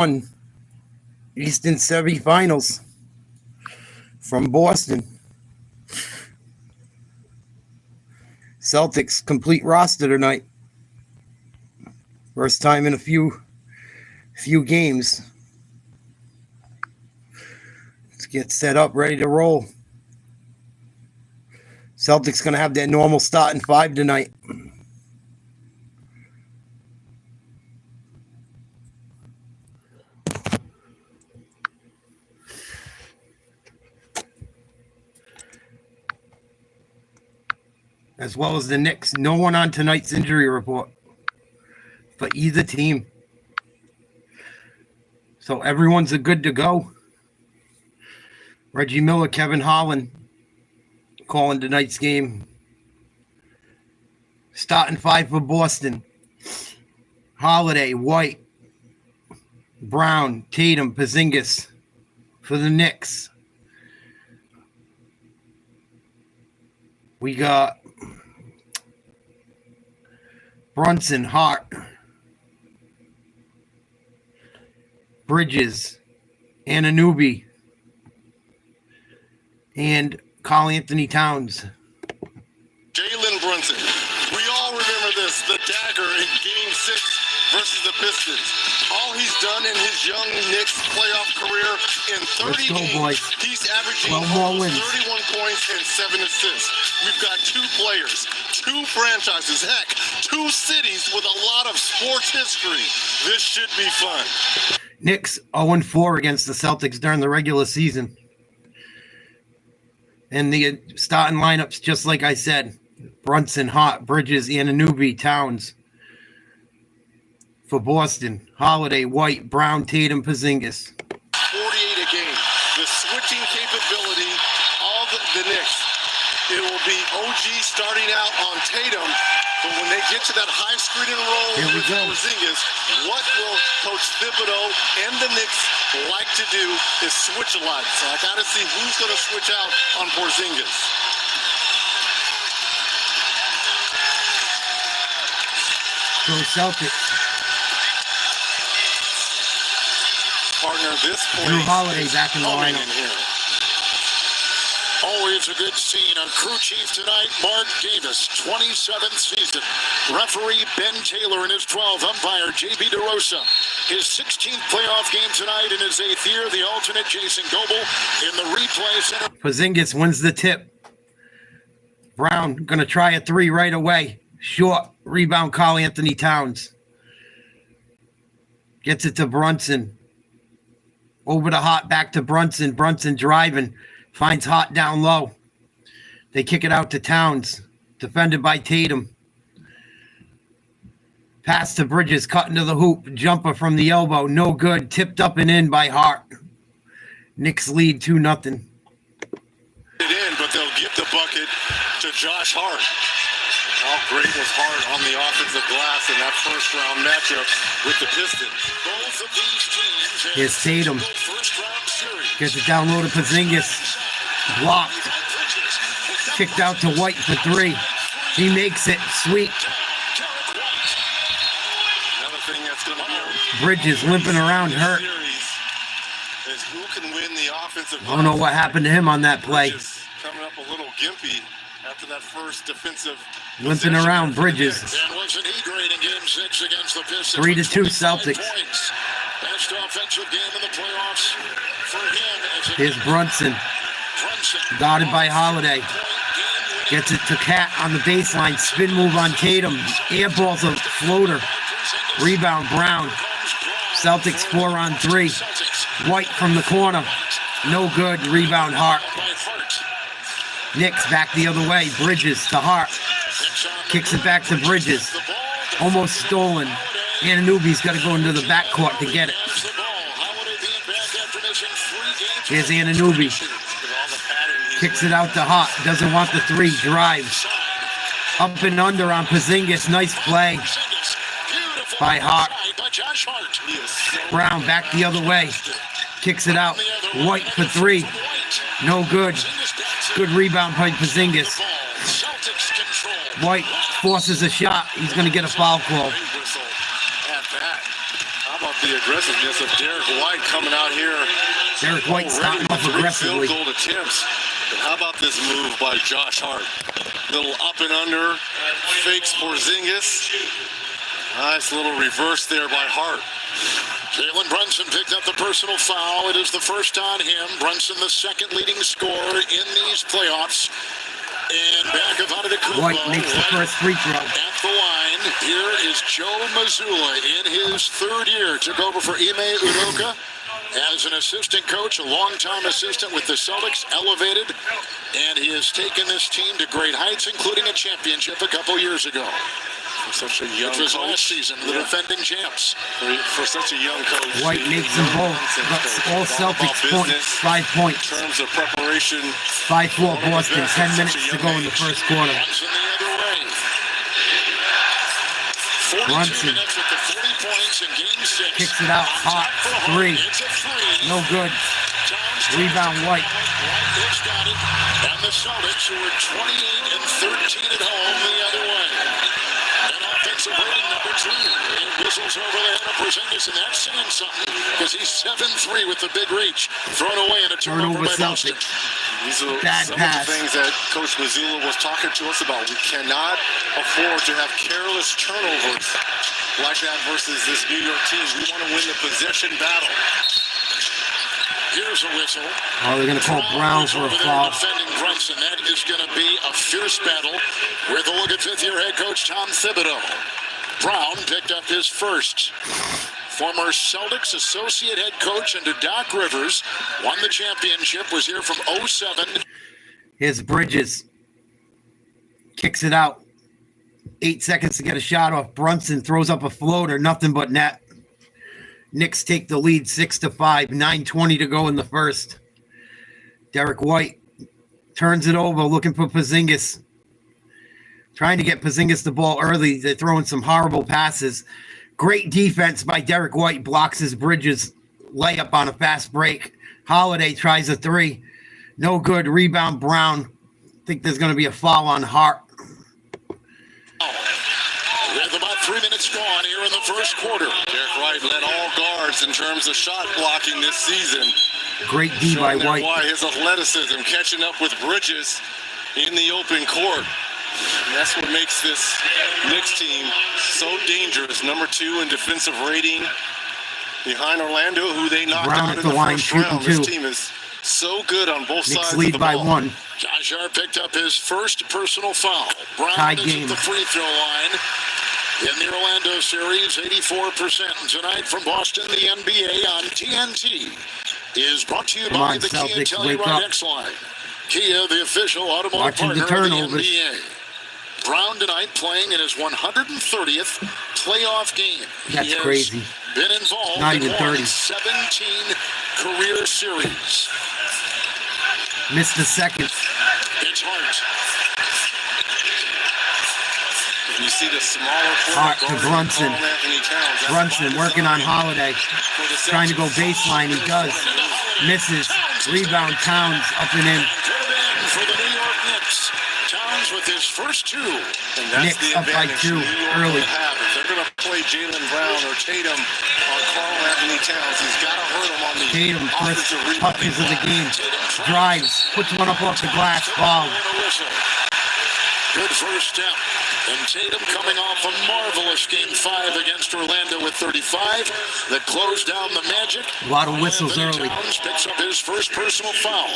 Eastern semifinals from Boston. Celtics complete roster tonight. First time in a few games. Let's get set up, ready to roll. Celtics going to have their normal starting five tonight. As well as the Knicks. No one on tonight's injury report for either team. So everyone's good to go. Reggie Miller, Kevin Holland calling tonight's game. Starting five for Boston. Holiday, White, Brown, Tatum, Porzingis. For the Knicks, we got Brunson, Hart, Bridges, Anunoby, and Karl Anthony Towns. Jalen Brunson. We all remember this, the dagger in Game 6 versus the Pistons. All he's done in his young Knicks playoff career in 30 games, boys. He's averaging 12 more almost wins. 31 points and 7 assists. We've got two players, two franchises, heck, two cities with a lot of sports history. This should be fun. Knicks 0-4 against the Celtics during the regular season. And the starting lineups, just like I said, Brunson, Hart, Bridges, Anunoby, Towns. For Boston, Holiday, White, Brown, Tatum, Porzingis. 48 a game. The switching capability of the Knicks. It will be OG starting out on Tatum, but when they get to that high screen and roll with Porzingis, what will Coach Thibodeau and the Knicks like to do is switch a lot. So I got to see who's going to switch out on Porzingis. So Celtics. Partner, this place Drew Holiday back in the lineup. Always a good scene. Our crew chief tonight, Mark Davis, 27th season. Referee Ben Taylor in his 12th. Umpire J.B. DeRosa. His 16th playoff game tonight in his 8th year. The alternate Jason Goble in the replay center. Porzingis wins the tip. Brown going to try a three right away. Short rebound, Karl Anthony Towns. Gets it to Brunson. Over to Hart, back to Brunson. Brunson driving. Finds Hart down low. They kick it out to Towns. Defended by Tatum. Pass to Bridges. Cut into the hoop. Jumper from the elbow. No good. Tipped up and in by Hart. Knicks lead 2-0. It in, but they'll get the bucket to Josh Hart. How great was Hart on the offensive glass in that first round matchup with the Pistons. Both of these teams Here's Tatum. first round series. Gets it down low to Porzingis. Blocked. Kicked out to White for three. He makes it. Sweet. Another thing that's going to be Bridges limping around, hurt. is who can win the offensive. I don't know what happened to him on that play. Bridges coming up a little gimpy after that first defensive. Limping around, Bridges. And wasn't he great in Game 6 against the Pistons? 3-2 with 25 Celtics. points. Best offensive game in the playoffs for him. As Here's Brunson. Guarded by Holiday. Gets it to Cat on the baseline. Spin move on Tatum. Airballs a floater. Rebound, Brown. Celtics 4-on-3. White from the corner. No good. Rebound, Hart. Knicks back the other way. Bridges to Hart. Kicks it back to Bridges. Almost stolen. Anunoby's got to go into the backcourt to get it. Here's Anunoby. Kicks it out to Hart. Doesn't want the three. Drives. Up and under on Porzingis. Nice play by Hart. Brown back the other way. Kicks it out. White for three. No good. Good rebound by Porzingis. White forces a shot. He's going to get a foul call. How about the aggressiveness of Derek White coming out here. Derek White starting off aggressively. Field goal attempts. But how about this move by Josh Hart? Little up and under, fakes Porzingis. Nice little reverse there by Hart. Jalen Brunson picked up the personal foul. It is the first on him. Brunson, the second leading scorer in these playoffs. And back of Antetokounmpo. White makes the first free throw. At the line, here is Joe Mazzulla in his third year. Took over for Ime Udoka as an assistant coach, a longtime assistant with the Celtics, elevated. And he has taken this team to great heights, including a championship a couple years ago. For such a young Which was coach. last season, the defending champs. For such a young coach. White makes them both. All Celtics points, 5 points. In terms of preparation. 5-4 Boston, 10 minutes to go in the first quarter. Brunson the other way. 42 Brunson minutes with the 40 points in game 6. kicks it out hot. Three. It's a three. No good. Towns Rebound White. White has got it. And the Celtics, who are 28 and 13 at home, the other way. And offensive rating number 2. It whistles over the head of Porzingis, and that's saying something because he's 7-3 with the big reach. Thrown away in a turnover by Boston. Celtics. These are Bad some pass. of the things that Coach Mazzulla was talking to us about. We cannot afford to have careless turnovers like that versus this New York team. We want to win the possession battle. Here's a whistle. Oh, they're going to call Brown for a Over there foul. defending Brunson. That is going to be a fierce battle with a look at fifth-year head coach Tom Thibodeau. Brown picked up his first. Former Celtics associate head coach under Doc Rivers. Won the championship, was here from 2007. Here's Bridges. Kicks it out. 8 seconds to get a shot off. Brunson throws up a floater. Nothing but net. Knicks take the lead 6-5. 9:20 to go in the first. Derek White turns it over, looking for Porzingis. Trying to get Porzingis the ball early. They're throwing some horrible passes. Great defense by Derek White. Blocks his Bridges layup on a fast break. Holiday tries a three. No good. Rebound Brown. I think there's going to be a foul on Hart. With about 3 minutes gone here in the first quarter. Derek White led all guards in terms of shot blocking this season. Great D by Showing there White. why his athleticism catching up with Bridges in the open court. And that's what makes this Knicks team so dangerous. Number 2 in defensive rating behind Orlando, who they knocked Brown out at in the the line, first shooting round. This two. team is so good on both Knicks sides of lead the by ball. 1. Josh Hart picked up his first personal foul. Brown Tied is game. at the free throw line. In the Orlando series, 84%. Tonight from Boston, the NBA on TNT is brought to you Come by on, the Kia Celtics, wake Telluride up. X-Line. Kia, the official automotive Watching the partner of the turnovers. NBA. Brown tonight playing in his 130th playoff game. That's he has crazy. been involved Not in even 30. 17 career series. Missed the second. It's Hart. You see the smaller Hart to forward Brunson. Carl Anthony Towns. That's Brunson by working on design Holiday. for the Trying to go Celtics. baseline. He does. Misses. Rebound Towns up and in. Put it in for the New York Knicks. Towns with his first 2. And that's Knicks the up by advantage 2 New York early. will have. If they're going to play Jaylen Brown or Tatum on Carl Anthony Towns, he's got to hurt him on the Tatum, first offensive touches of the rebounding game. Drives. Puts one up off the glass. Foul. Good first step. And Tatum coming off a marvelous Game 5 against Orlando with 35 that closed down the Magic. A lot of whistles Anthony early. Towns picks up his first personal foul.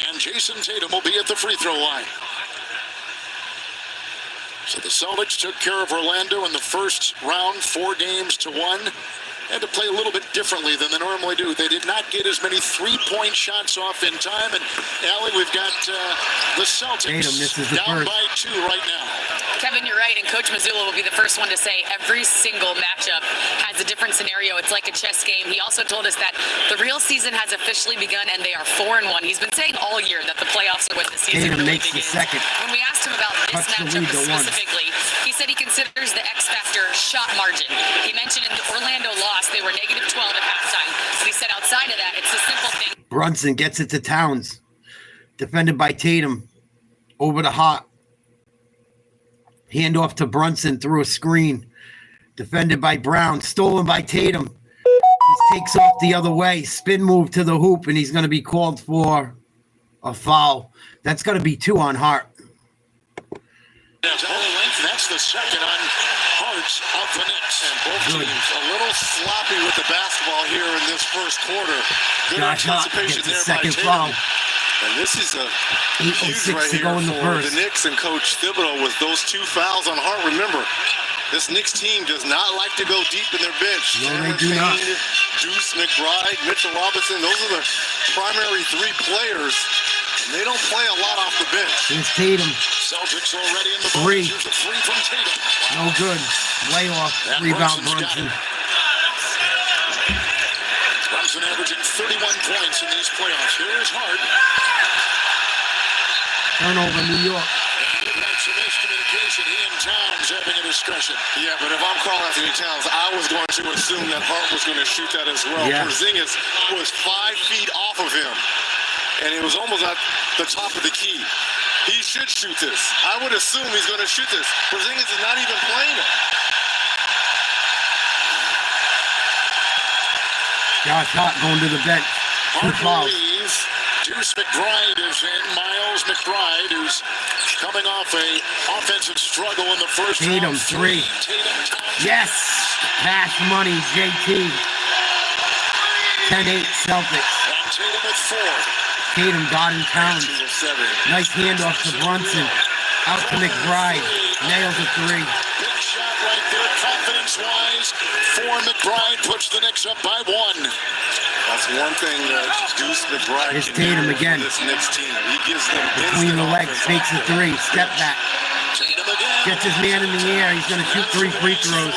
And Jason Tatum will be at the free throw line. So the Celtics took care of Orlando in the first round, 4-1. Had to play a little bit differently than they normally do. They did not get as many three-point shots off in time. And, Allie, we've got the Celtics Tatum misses the down first. by 2 right now. Kevin, you're right, and Coach Mazzulla will be the first one to say every single matchup has a different scenario. It's like a chess game. He also told us that the real season has officially begun, and they are 4-1. He's been saying all year that the playoffs are when the season Tatum really makes the begins. second. When we asked him about this Cuts the matchup lead to 1. specifically, he said he considers the X factor shot margin. He mentioned in the Orlando loss, they were -12 at halftime. But he said outside of that, it's a simple thing. Brunson gets it to Towns. Defended by Tatum. Over to Hart. Hand off to Brunson through a screen. Defended by Brown. Stolen by Tatum. takes off the other way, spin move to the hoop, and he's going to be called for a foul. That's going to be 2 on Hart. That's the second on Hart's of the Knicks. And both teams a little sloppy with the basketball here in this first quarter. Good anticipation there by Tatum. And this is a huge right here for the Knicks and Coach Thibodeau with those 2 fouls on Hart. Remember, this Knicks team does not like to go deep in their bench. No, they do not. Deuce McBride, Mitchell Robinson, those are the primary 3 players. And they don't play a lot off the bench. Here's Tatum. Celtics already in the 3. Here's a 3 from Tatum. No good. Lay off. Rebound Brunson. Brunson averaging 31 points in these playoffs. Here's Hart. Turnover, New York. Some miscommunication. He and Towns having a discussion. Yeah, but if I'm calling Anthony Towns, I was going to assume that Hart was going to shoot that as well. Yeah. Porzingis was 5 feet off of him, and it was almost at the top of the key. He should shoot this. I would assume he's going to shoot this. Porzingis is not even playing it. Josh Hart going to the bench. 2 fouls. Deuce McBride is in. Miles McBride, who's coming off a offensive struggle in the first Tatum, round. 3. Yes! Cash money, JT. 10-8 Celtics. And Tatum with 4. Tatum got in Towns. 7. Nice handoff to Brunson. Out to McBride. Nails a 3. Big shot right there, confidence-wise. For McBride, puts the Knicks up by 1. That's one thing that Deuce McBride It's can Tatum do again. for this Knicks team. He gives them Between the legs, offense. takes a 3. Step back. Tatum again. Gets his man in the air. He's going to shoot 3 free throws.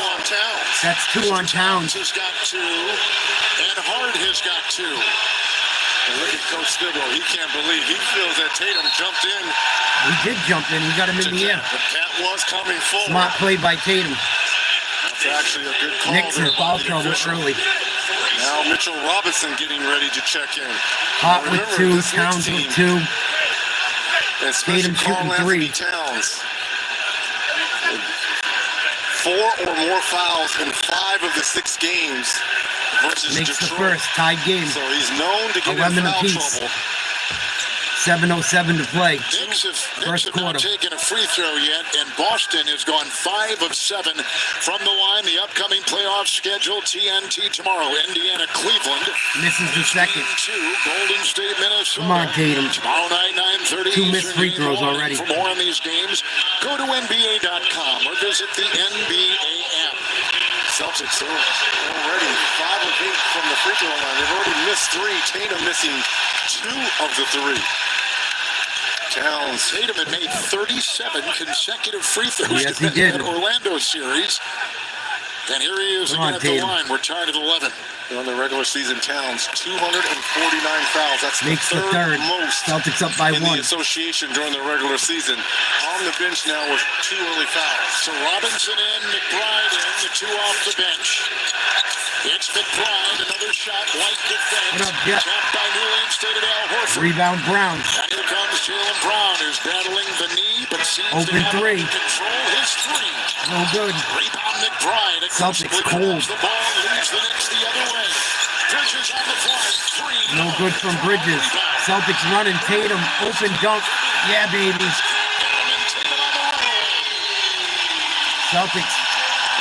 That's 2 on Towns. Has got 2, and Hart has got 2. And look at Coach Thibodeau. He can't believe. He feels that Tatum jumped in. He did jump in. He got him in the air. But that was coming forward. Smart play by Tatum. That's actually a good call. Knicks in foul trouble early. Now Mitchell Robinson getting ready to check in. Hart with 2, this Towns Knicks with team, 2. especially Tatum shooting Karl 3. Anthony Towns. 4 or more fouls in 5 of the 6 games versus Makes Detroit. the first tied game. So he's known to get 11 in foul apiece. trouble. 7:07 to play. Knicks have First not quarter. taken a free throw yet, and Boston has gone 5 of 7 from the line. The upcoming playoff schedule, TNT tomorrow, Indiana, Cleveland. Misses the second. Game 2, Golden State, Minnesota. Come on, Tatum. Tomorrow night, 9:30. 2 missed free throws already. For more on these games, go to NBA.com or visit the NBA app. Celtics are already 5 of 8 from the free throw line. They've already missed 3. Tatum missing 2 of the 3. Towns. Tatum had made 37 consecutive free throws Yes, in he did. that Orlando series. And here he is Come again on, at the Tatum. line. We're tied at 11. On the regular season, Towns, 249 fouls. That's Makes the the third third. most Celtics up by in 1. the association during the regular season. On the bench now with 2 early fouls. So Robinson in, McBride in, the 2 off the bench. It's McBride, another shot, White defense. What up, Jeff? Tapped by newly instated Al Horford. Rebound Brown. And here comes Jaylen Brown, who's battling the knee, but seems Open to have 3. control his 3. No good. Rebound McBride. Celtics aggressively cold. grabs the ball and leads the Knicks the other way. Bridges on the fly. 3. No good from Bridges. Celtics running. Tatum. Open dunk. Yeah, baby. Celtics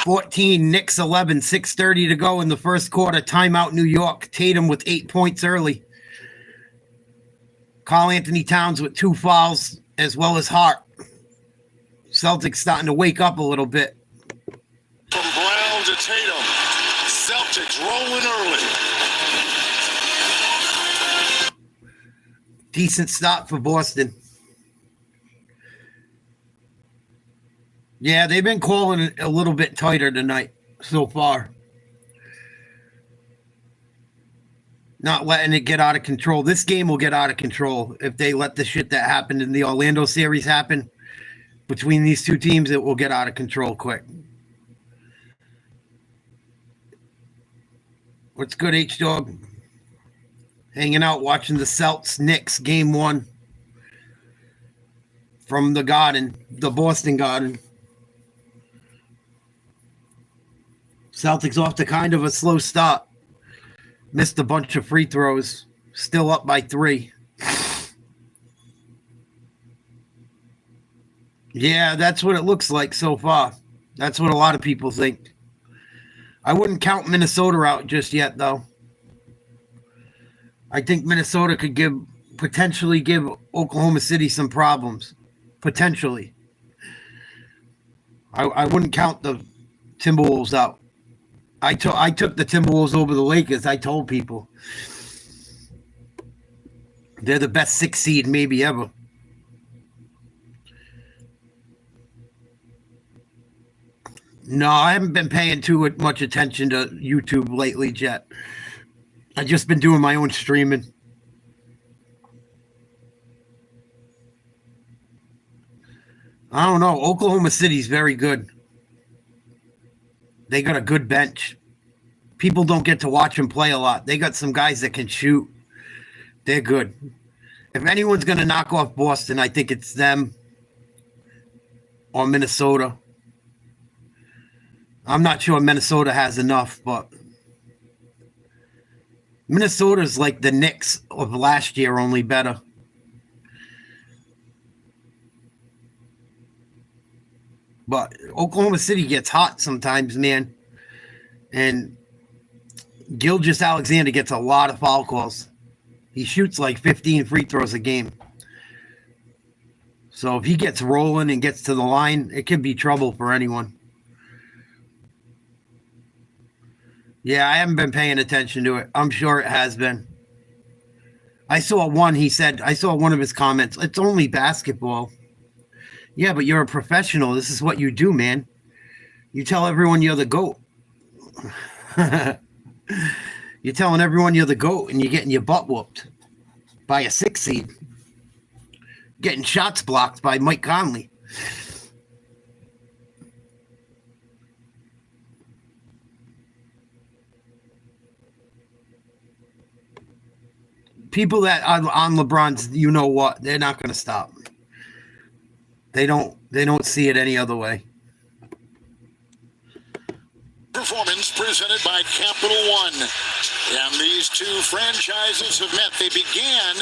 14, Knicks 11, 6:30 to go in the first quarter. Timeout, New York. Tatum with 8 points early. Karl Anthony Towns with 2 fouls, as well as Hart. Celtics starting to wake up a little bit. From Brown to Tatum. Celtics rolling early. Decent start for Boston. Yeah, they've been calling it a little bit tighter tonight so far. Not letting it get out of control. This game will get out of control if they let the shit that happened in the Orlando series happen. Between these 2 teams, it will get out of control quick. What's good, H-Dog? Hanging out, watching the Celtics Knicks game 1 from the Garden, the Boston Garden. Celtics off to kind of a slow start. Missed a bunch of free throws. Still up by 3. Yeah, that's what it looks like so far. That's what a lot of people think. I wouldn't count Minnesota out just yet, though. I think Minnesota could potentially give Oklahoma City some problems. Potentially. I wouldn't count the Timberwolves out. I took the Timberwolves over the Lakers. I told people. They're the best 6 seed maybe ever. No, I haven't been paying too much attention to YouTube lately, Jet. I've just been doing my own streaming. I don't know. Oklahoma City's very good. They got a good bench. People don't get to watch them play a lot. They got some guys that can shoot. They're good. If anyone's going to knock off Boston, I think it's them or Minnesota. I'm not sure Minnesota has enough, but Minnesota's like the Knicks of last year, only better. But Oklahoma City gets hot sometimes, man. And Gilgeous-Alexander gets a lot of foul calls. He shoots like 15 free throws a game. So if he gets rolling and gets to the line, it can be trouble for anyone. Yeah, I haven't been paying attention to it. I'm sure it has been. I saw one of his comments. It's only basketball. Yeah, but you're a professional. This is what you do, man. You tell everyone you're the GOAT. You're telling everyone you're the GOAT, and you're getting your butt whooped by a 6 seed. Getting shots blocked by Mike Conley. People that are on LeBron's, you know what? They're not going to stop. They don't see it any other way. Performance presented by Capital One. And these two franchises have met. They began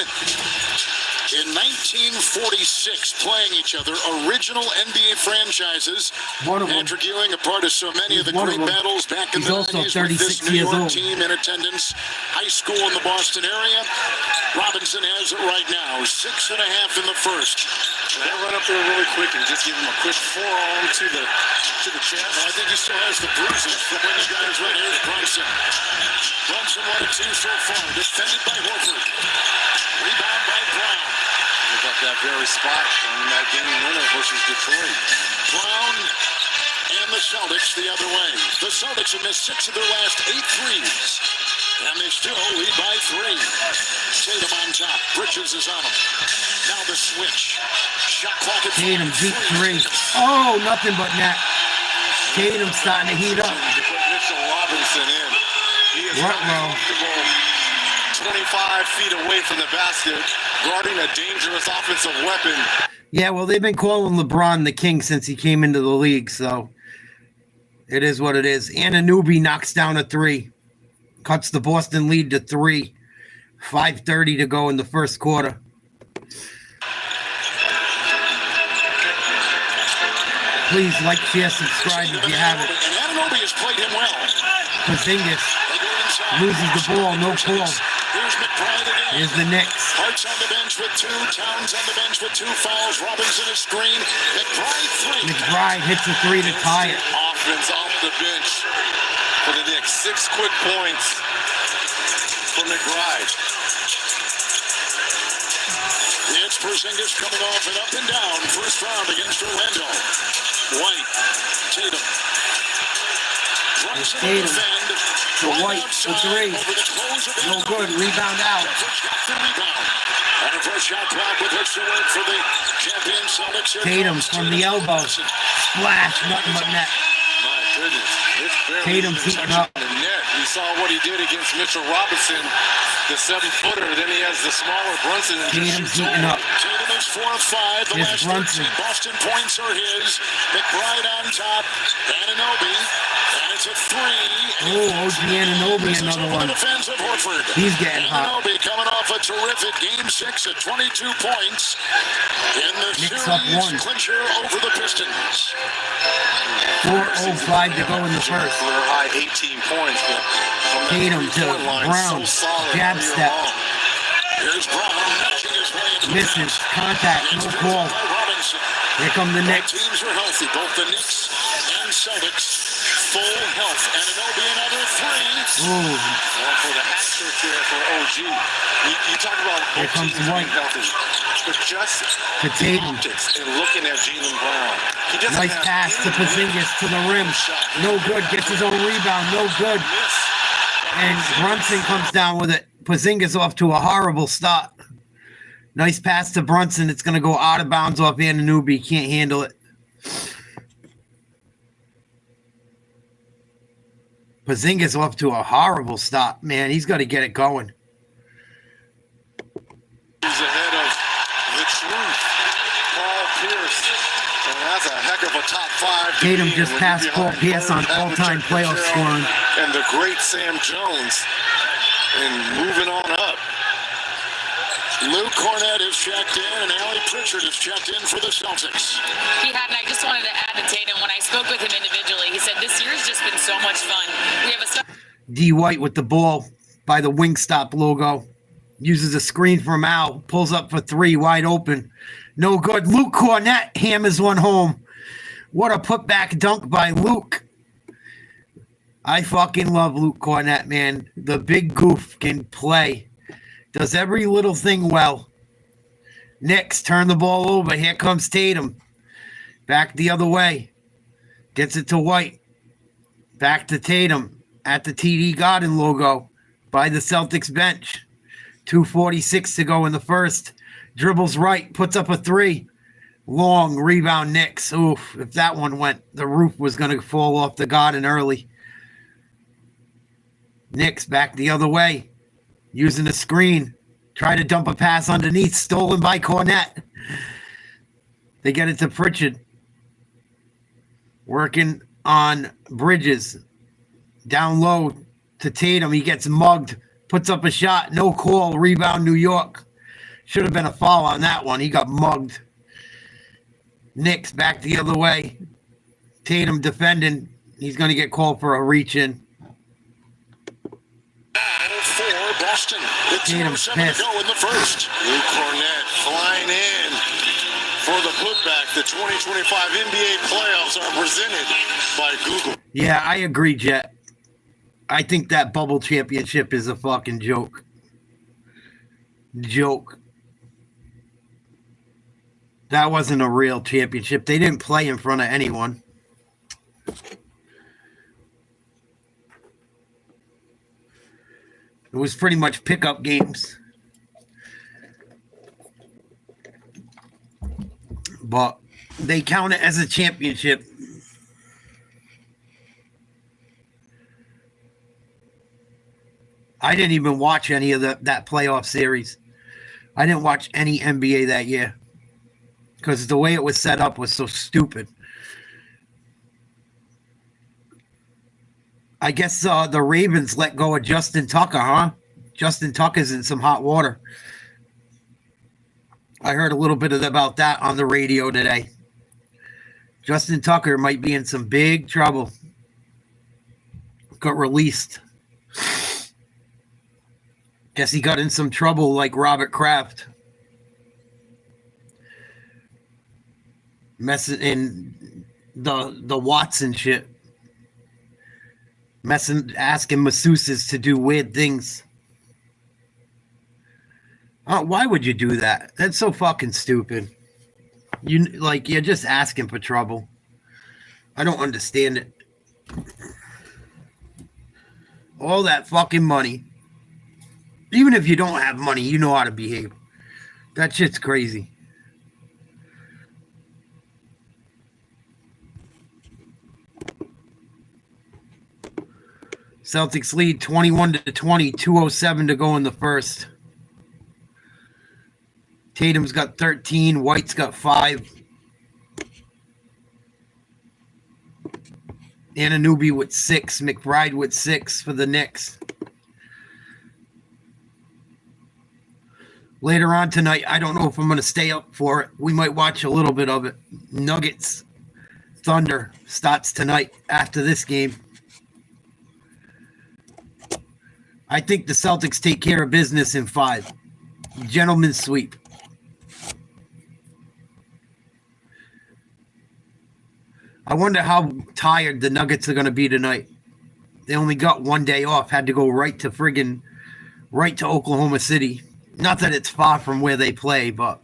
in 1946 playing each other, original NBA franchises. Patrick Ewing, a part of so many of the great battles back in the 90s with this New York team in attendance. High school in the Boston area. Robinson has it right now, 6.5 in the first. They run up there really quick and just give him a quick forearm to the chest. Well, I think he still has the bruises from when he got his right. Here's Brunson. Brunson 1 of 2 so far. Defended by Horford. Rebound by Brown. Look at that very spot on that game winner versus Detroit. Brown and the Celtics the other way. The Celtics have missed 6 of their last 8 threes. And they still lead by 3. Tatum on top. Bridges is on him. Now the switch. Shot clock at Tatum deep 3. Oh, nothing but net. Tatum starting to heat up. To put Mitchell Robinson in. He is comfortable 25 feet away from the basket, guarding a dangerous offensive weapon. Yeah, well, they've been calling LeBron the king since he came into the league, so it is what it is. Anunoby knocks down a 3. Cuts the Boston lead to 3. 5:30 to go in the first quarter. Please like, share, subscribe if you haven't. And Anunoby has played him well. Porzingis loses the ball, no call. Here's McBride again. Here's the Knicks. Hart's on the bench with 2. Towns on the bench with 2 fouls. Robinson is screen. McBride 3. McBride hits a 3 to tie it. Offense off the bench for the Knicks. 6 quick points for McBride. It's Porzingis coming off and up and down. First round against Orlando. White. Tatum. Brunson will defend. The White for 3. No good. Rebound out. And a first shot clock with hits to work for the champion Celtics. Tatum from the elbow. Splash. Nothing but net. My goodness. Tatum's heating up. The net. We saw what he did against Mitchell Robinson, the 7-footer. Then he has the smaller Brunson. Tatum's heating up. Tatum is 4 of 5. The Here's last Brunson. 13 Boston points are his. McBride on top. Anunoby. And it's It's a three. Oh, OG Anunoby, another one. Defense of Horford. He's getting hot. Anunoby coming off a terrific Game 6 at 22 points in the Knicks up series one. clincher over the Pistons. 4:05 to go in the first. Career high 18 points. But from that Tatum to three-point line, Brown. so solid Jab all year step. long. Here's Brown matching his way into Misses. Contact. No call. Robinson. Here come the Both Knicks. teams are healthy. Both the Knicks and Celtics. Full health. Anunoby another three. Ooh. Well, for the hat trick there for OG. You talk about Here both comes teams White. being healthy. But just To Tatum. optics and looking at Jaylen Brown. He doesn't Nice have pass to any Porzingis to the rim. No good. Gets his own rebound. No good. miss. And Brunson comes down with it. Porzingis off to a horrible start. Nice pass to Brunson. It's going to go out of bounds off Anunoby. Can't handle it. Porzingis off to a horrible start. Man, he's got to get it going. He's ahead of the truth, Paul Pierce. And that's a heck of a top five. to Tatum be in just when passed you're Paul behind Pierce on Bird, all-time Havlicek, playoff Fitzgerald, scoring. And the great Sam Jones. And moving on up. Luke Cornett is checked in, and Allie Pritchard is checked in for the Celtics. He had, and I just wanted to add to Tatum, when I spoke with him individually, he said this year's just been so much fun. We have a star. D. White with the ball by the Wingstop logo. Uses a screen from Al. Pulls up for three. Wide open. No good. Luke Cornett hammers one home. What a putback dunk by Luke. I fucking love Luke Cornett, man. The big goof can play. Does every little thing well. Knicks turn the ball over. Here comes Tatum. Back the other way. Gets it to White. Back to Tatum at the TD Garden logo by the Celtics bench. 2:46 to go in the first. Dribbles right. Puts up a three. Long rebound Knicks. Oof. If that one went, the roof was going to fall off the Garden early. Knicks back the other way. Using the screen. Try to dump a pass underneath. Stolen by Cornett. They get it to Pritchard. Working on Bridges. Down low to Tatum. He gets mugged. Puts up a shot. No call. Rebound New York. Should have been a foul on that one. He got mugged. Knicks back the other way. Tatum defending. He's going to get called for a reach in. For Boston, the 2:07 to go in the first. Luke Cornett flying in for the putback. The 2025 NBA playoffs are presented by Google. Yeah, I agree, Jet. I think that bubble championship is a fucking joke. Joke. That wasn't a real championship. They didn't play in front of anyone. It was pretty much pickup games. But they count it as a championship. I didn't even watch any of that playoff series. I didn't watch any NBA that year. Because the way it was set up was so stupid. I guess the Ravens let go of Justin Tucker, huh? Justin Tucker's in some hot water. I heard a little bit about that on the radio today. Justin Tucker might be in some big trouble. Got released. Guess he got in some trouble like Robert Kraft. Messing in the Watson shit. Asking masseuses to do weird things. Why would you do that? That's so fucking stupid. You're just asking for trouble. I don't understand it. All that fucking money. Even if you don't have money, you know how to behave. That shit's crazy. Celtics lead 21-20, 2:07 to go in the first. Tatum's got 13, White's got 5. Anunoby with 6. McBride with 6 for the Knicks. Later on tonight, I don't know if I'm going to stay up for it. We might watch a little bit of it. Nuggets Thunder starts tonight after this game. I think the Celtics take care of business in 5. Gentlemen's sweep. I wonder how tired the Nuggets are going to be tonight. They only got 1 day off, had to go right to Oklahoma City. Not that it's far from where they play, but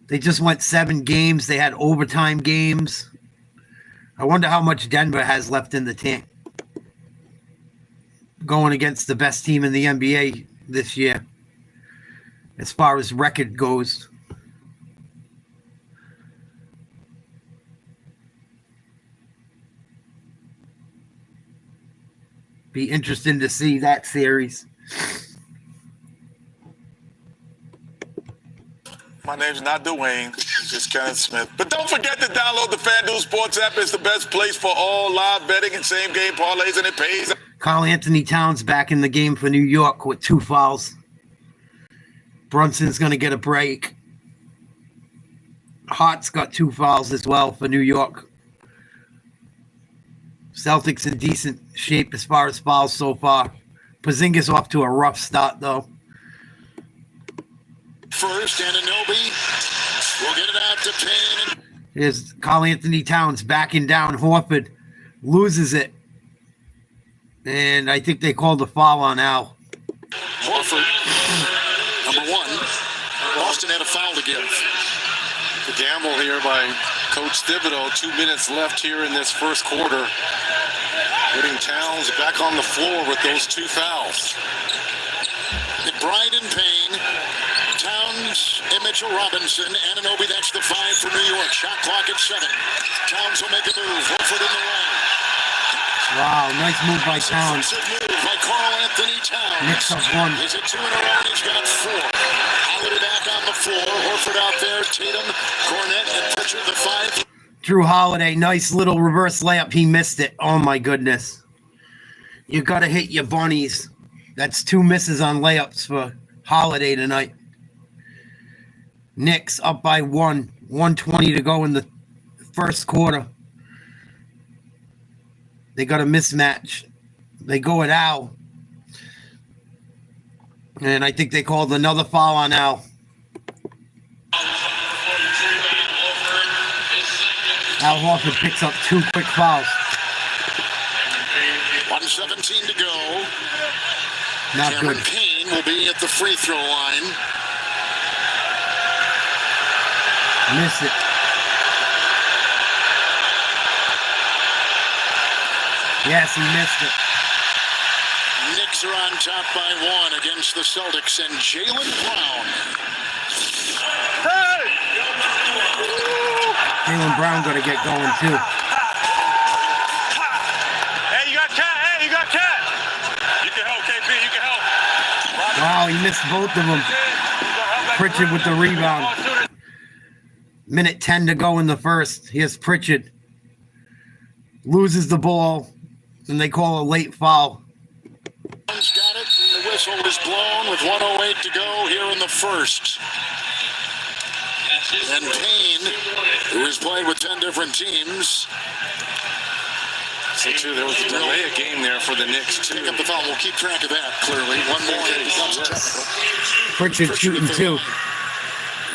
they just went 7 games. They had overtime games. I wonder how much Denver has left in the tank going against the best team in the NBA this year as far as record goes. Be interesting to see that series. My name's not Dwayne, it's just Kenneth Smith. But don't forget to download the FanDuel Sports app. It's the best place for all live betting and same-game parlays, and it pays. Karl Anthony Towns back in the game for New York with 2 fouls. Brunson's going to get a break. Hart's got 2 fouls as well for New York. Celtics in decent shape as far as fouls so far. Porzingis off to a rough start, though. First, Anunoby will get it out to Payne. Here's Karl Anthony Towns backing down. Horford loses it. And I think they called a foul on Al. Horford, number 1. Boston had a foul to give. The gamble here by Coach Thibodeau. 2 minutes left here in this first quarter. Putting Towns back on the floor with those 2 fouls. McBride and Payne. Towns and Mitchell Robinson. Anunoby, that's the 5 for New York. Shot clock at 7. Towns will make a move. Horford in the lane. Wow, nice move by Towns. Move by Karl Anthony Towns. Knicks up 1. He's at 2 in a row. He's got 4. Holiday back on the floor. Horford out there. Tatum, Cornette, and Pritchard the 5. Drew Holiday, nice little reverse layup. He missed it. Oh, my goodness. You got to hit your bunnies. That's 2 misses on layups for Holiday tonight. Knicks up by 1. 1:20 to go in the first quarter. They got a mismatch. They go at Al. And I think they called another foul on Al. Al Horford picks up 2 quick fouls. 1:17 to go. Not Cameron good. Payne will be at the free throw line. Miss it. Yes, he missed it. Knicks are on top by 1 against the Celtics, and Jaylen Brown. Jaylen Brown got to get going, too. Hey, you got Cat. Hey, you got Cat. You can help, KP. You can help. Wow, he missed both of them. Pritchard with the rebound. Minute 10 to go in the first. Here's Pritchard. Loses the ball, and they call a late foul. Brown's got it, and the whistle is blown with 1:08 to go here in the first. And Payne, who has played with 10 different teams. So, too, there was a delay of game there for the Knicks, too. Pick up the foul. We'll keep track of that, clearly. One more, and it becomes a technical. Pritchard shooting 2.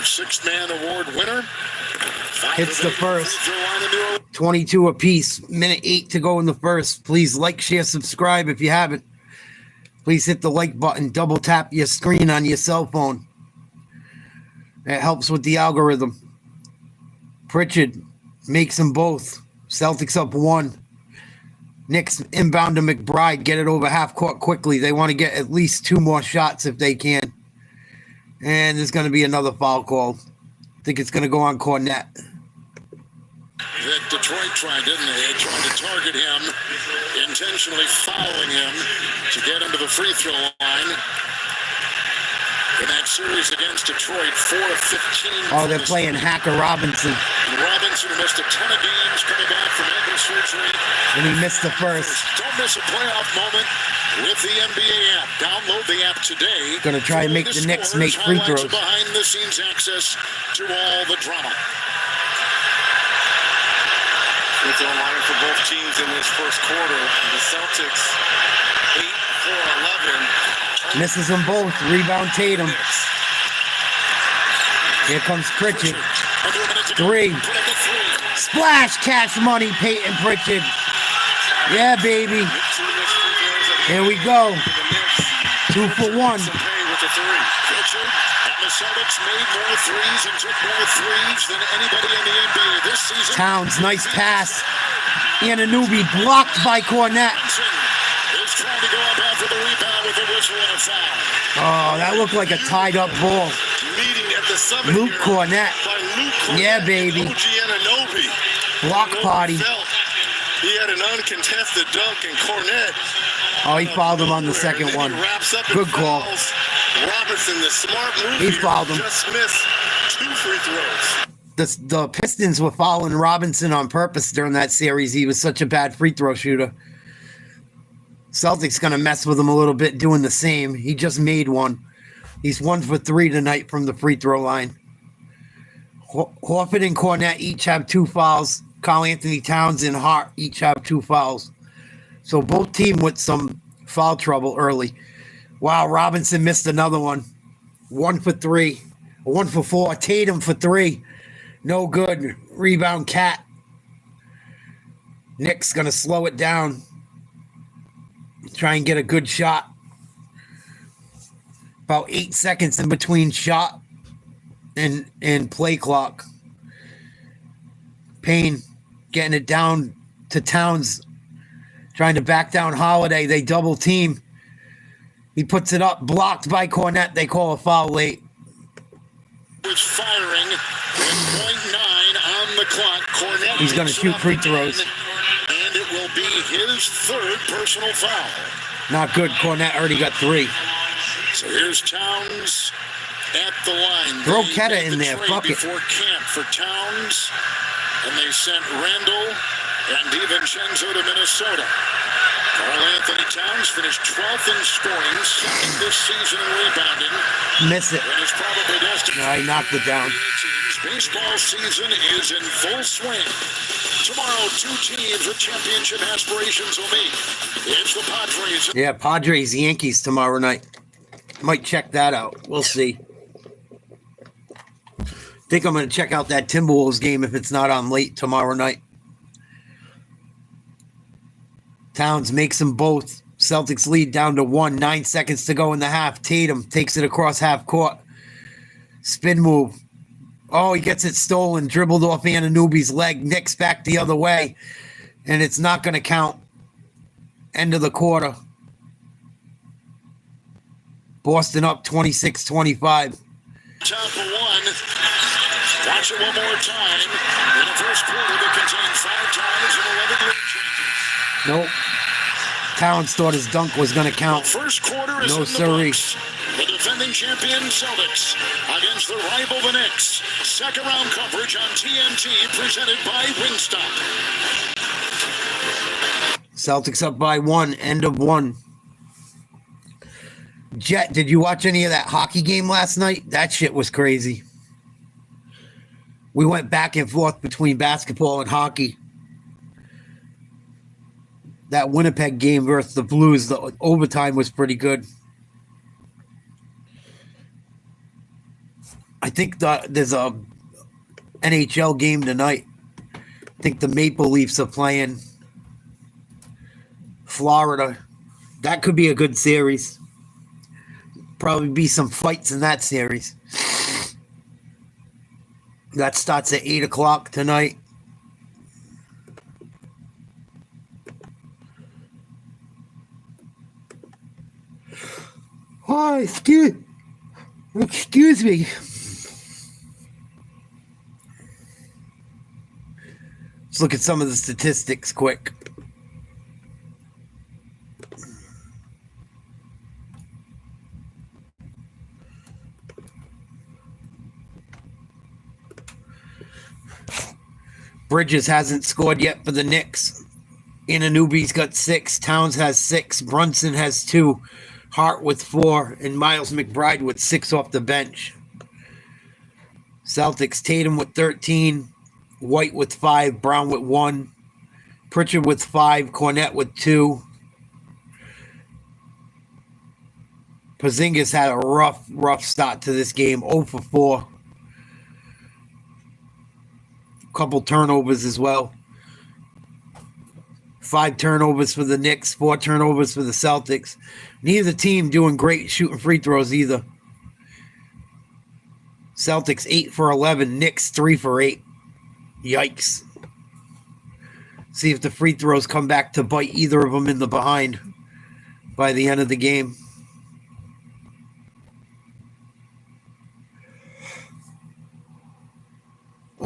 6th man award winner. Hits the first. 22 apiece. Minute 8 to go in the first. Please like, share, subscribe if you haven't. Please hit the like button. Double tap your screen on your cell phone. It helps with the algorithm. Pritchard makes them both. Celtics up 1. Knicks inbound to McBride. Get it over half court quickly. They want to get at least 2 more shots if they can. And there's going to be another foul called. I think it's going to go on Cornette. That Detroit tried, didn't they? They tried to target him, intentionally fouling him to get him to the free throw line. in that series against Detroit, 4 of 15. Oh, they're playing Hacker Robinson. And Robinson, who missed a ton of games coming back from ankle surgery. And he missed the first. Don't miss a playoff moment with the NBA app. Download the app today. Gonna try and make the Knicks make free throws. Behind-the-scenes access to all the drama. Free throw line for both teams in this first quarter. The Celtics 8 for 11. Misses them both. Rebound Tatum. Here comes Pritchard. 3. Splash Cash Money Peyton Pritchard. Yeah, baby. Here we go. 2 for 1. Pritchard and the Celtics made more threes and took more threes than anybody in the NBA this season. Towns, nice pass. Anunoby blocked by Cornette. Is trying to go up after the rebound with a whistle and a foul. Oh, that looked like a tied-up ball. Meeting at the summit Luke here Cornette. by Luke Cornette. Yeah, baby. And OG Anunoby. Block party. He had an uncontested dunk, and Cornette. Oh, he fouled him on the second one. Good call. Robinson, the smart move. He fouled him. Just missed 2 free throws. The Pistons were fouling Robinson on purpose during that series. He was such a bad free throw shooter. Celtics gonna mess with him a little bit doing the same. He just made one. He's 1 for 3 tonight from the free throw line. Horford and Cornette each have 2 fouls. Karl Anthony Towns and Hart each have 2 fouls. So both team with some foul trouble early. Wow, Robinson missed another one. 1 for 3. 1 for 4. Tatum for 3. No good. Rebound Cat. Knicks gonna slow it down. Try and get a good shot. About 8 seconds in between shot and play clock. Payne getting it down to Towns. Trying to back down Holiday. They double team. He puts it up. Blocked by Cornette. They call a foul late. Was firing with 0.9 on the clock. Cornette. He's going to shoot free throws. And it will be his 3rd personal foul. Not good. Cornette already got 3. So here's Towns at the line. Throw They Ketta made in the there. trade Fuck it. before camp for Towns. And they sent Randall and DiVincenzo to Minnesota. Karl Anthony Towns finished 12th in scoring, 2nd this season in rebounding. Miss it. And is probably destined. No, he knocked it down. Baseball season is in full swing. Tomorrow, 2 teams with championship aspirations will meet. It's the Padres. Yeah, Padres, Yankees tomorrow night. Might check that out. We'll see. Think I'm going to check out that Timberwolves game if it's not on late tomorrow night. Towns makes them both. Celtics lead down to 1. 9 seconds to go in the half. Tatum takes it across half court. Spin move. Oh, he gets it stolen. Dribbled off Anunoby's leg. Knicks back the other way. And it's not going to count. End of the quarter. Boston up 26-25. Top of 1. Watch it one more time. In the first quarter that contained 5 ties and 11 lead changes. Nope. Towns thought his dunk was going to count. First quarter is No in the siree. books. The defending champion Celtics against the rival the Knicks. Second round coverage on TNT presented by Wingstop. Celtics up by 1. End of 1. Jet, did you watch any of that hockey game last night? That shit was crazy. We went back and forth between basketball and hockey. That Winnipeg game versus the Blues, the overtime was pretty good. I think there's a NHL game tonight. I think the Maple Leafs are playing Florida. That could be a good series. Probably be some fights in that series. That starts at 8 o'clock tonight. Oh, excuse me. Let's look at some of the statistics quick. Bridges hasn't scored yet for the Knicks. Anunoby's got 6. Towns has 6. Brunson has 2. Hart with 4. And Miles McBride with 6 off the bench. Celtics, Tatum with 13. White with 5. Brown with 1. Pritchard with 5. Cornette with 2. Porzingis had a rough start to this game. 0 for 4. Couple turnovers as well. 5 turnovers for the Knicks, 4 turnovers for the Celtics. Neither team doing great shooting free throws either. Celtics 8 for 11, Knicks 3 for 8. Yikes. See if the free throws come back to bite either of them in the behind by the end of the game.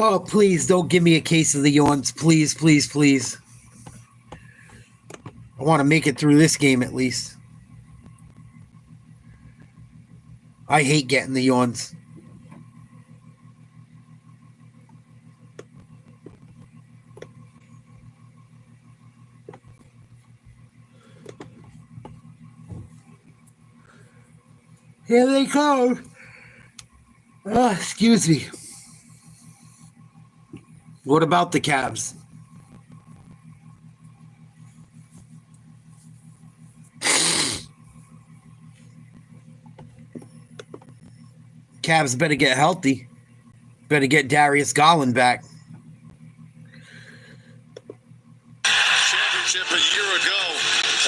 Oh, please don't give me a case of the yawns. Please, please, please. I want to make it through this game at least. I hate getting the yawns. Here they come. Oh, excuse me. What about the Cavs? Cavs better get healthy. Better get Darius Garland back. Championship a year ago,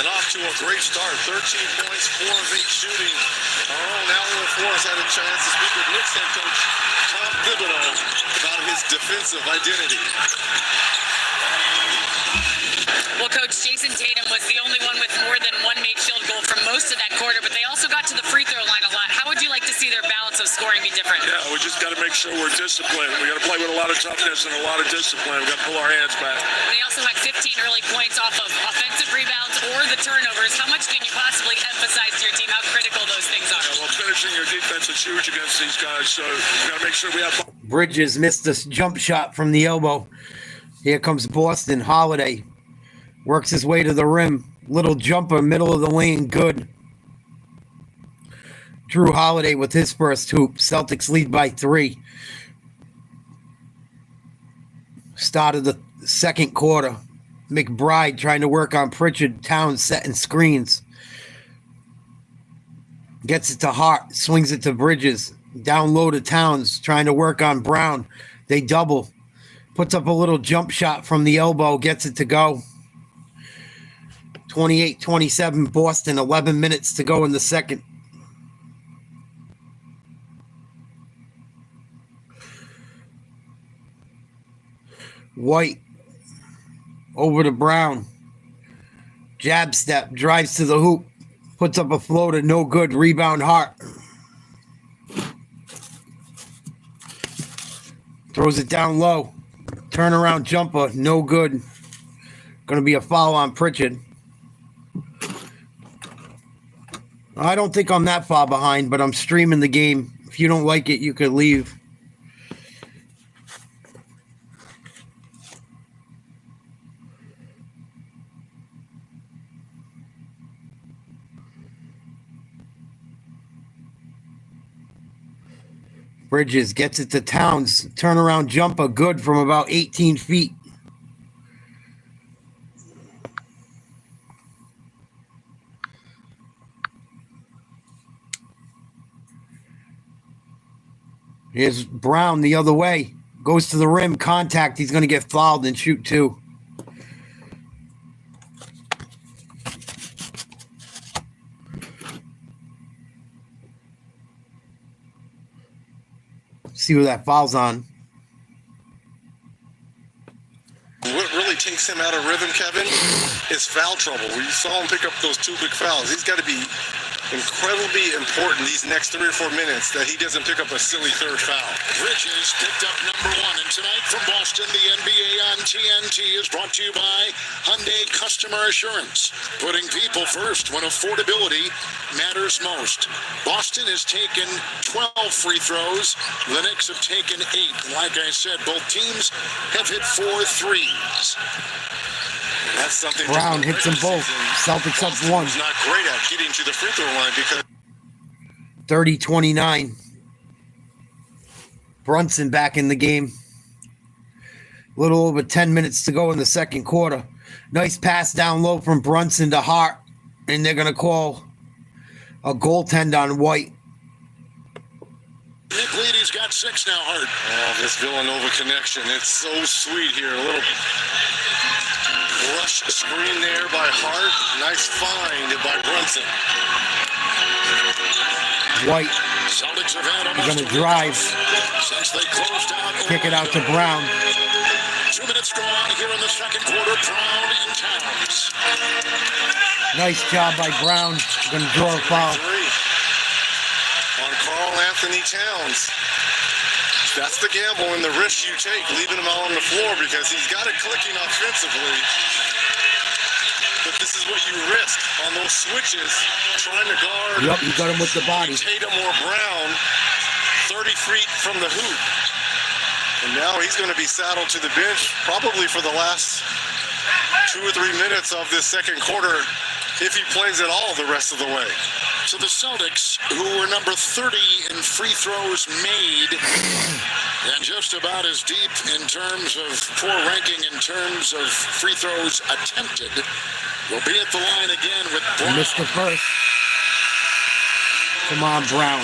and off to a great start. 13 points, 4 of 8 shooting. Oh, now Will Forrest had a chance to speak with Knicks head coach Tom Thibodeau about his defensive identity. Well, Coach, Jason Tatum was the only one with more than one made field goal for most of that quarter, but they also got to the free throw line a lot. How would you like to see their balance of scoring be different? Yeah, we just got to make sure we're disciplined. We got to play with a lot of toughness and a lot of discipline. We got to pull our hands back. They also had 15 early points off of offensive rebounds or the turnovers. How much can you possibly emphasize to your team how critical those things are? Yeah, well, finishing your defense is huge against these guys, so we got to make sure we have. Bridges missed a jump shot from the elbow. Here comes Boston. Holiday works his way to the rim. Little jumper, middle of the lane, good. Drew Holiday with his first hoop. Celtics lead by 3. Start of the second quarter. McBride trying to work on Pritchard. Towns setting screens. Gets it to Hart. Swings it to Bridges. Down low to Towns. Trying to work on Brown. They double. Puts up a little jump shot from the elbow. Gets it to go. 28-27 Boston. 11 minutes to go in the second. White over to Brown. Jab step. Drives to the hoop. Puts up a floater. No good. Rebound Hart. Throws it down low. Turnaround jumper. No good. Going to be a foul on Pritchard. I don't think I'm that far behind, but I'm streaming the game. If you don't like it, you could leave. Bridges gets it to Towns. Turnaround jumper, good from about 18 feet. Here's Brown the other way. Goes to the rim. Contact. He's going to get fouled and shoot 2. See who that foul's on. What really takes him out of rhythm, Kevin, is foul trouble. We saw him pick up those 2 big fouls. He's got to be incredibly important these next 3 or 4 minutes that he doesn't pick up a silly third foul. Bridges picked up number 1. And tonight from Boston, the NBA on TNT is brought to you by Hyundai Customer Assurance. Putting people first when affordability matters most. Boston has taken 12 free throws. The Knicks have taken 8. And like I said, both teams have hit 4 threes. That's something Brown hits them both. Celtics up 1. He's not great at getting to the free throw line because 30-29. Brunson back in the game. A little over 10 minutes to go in the second quarter. Nice pass down low from Brunson to Hart. And they're going to call a goaltend on White. Nick Leedy's got 6 now, Hart. oh, this Villanova connection. It's so sweet here. A little rush screen there by Hart. Nice find by Brunson. White Celtics have had is almost going to drive. since they closed out. Kick it out to Brown. 2 minutes gone here in the second quarter. Brown and Towns. Nice job by Brown. Going to draw a foul. 3 on Karl Anthony Towns. That's the gamble and the risk you take, leaving him out on the floor because he's got it clicking offensively. But this is what you risk on those switches, trying to guard. Yep, you got him with the body. Tatum or Brown, 30 feet from the hoop. And now he's going to be saddled to the bench probably for the last 2 or 3 minutes of this second quarter, if he plays at all the rest of the way. So the Celtics, who were number 30 in free throws made, and just about as deep in terms of poor ranking in terms of free throws attempted, will be at the line again with Brown. Missed the first. Come on, Brown.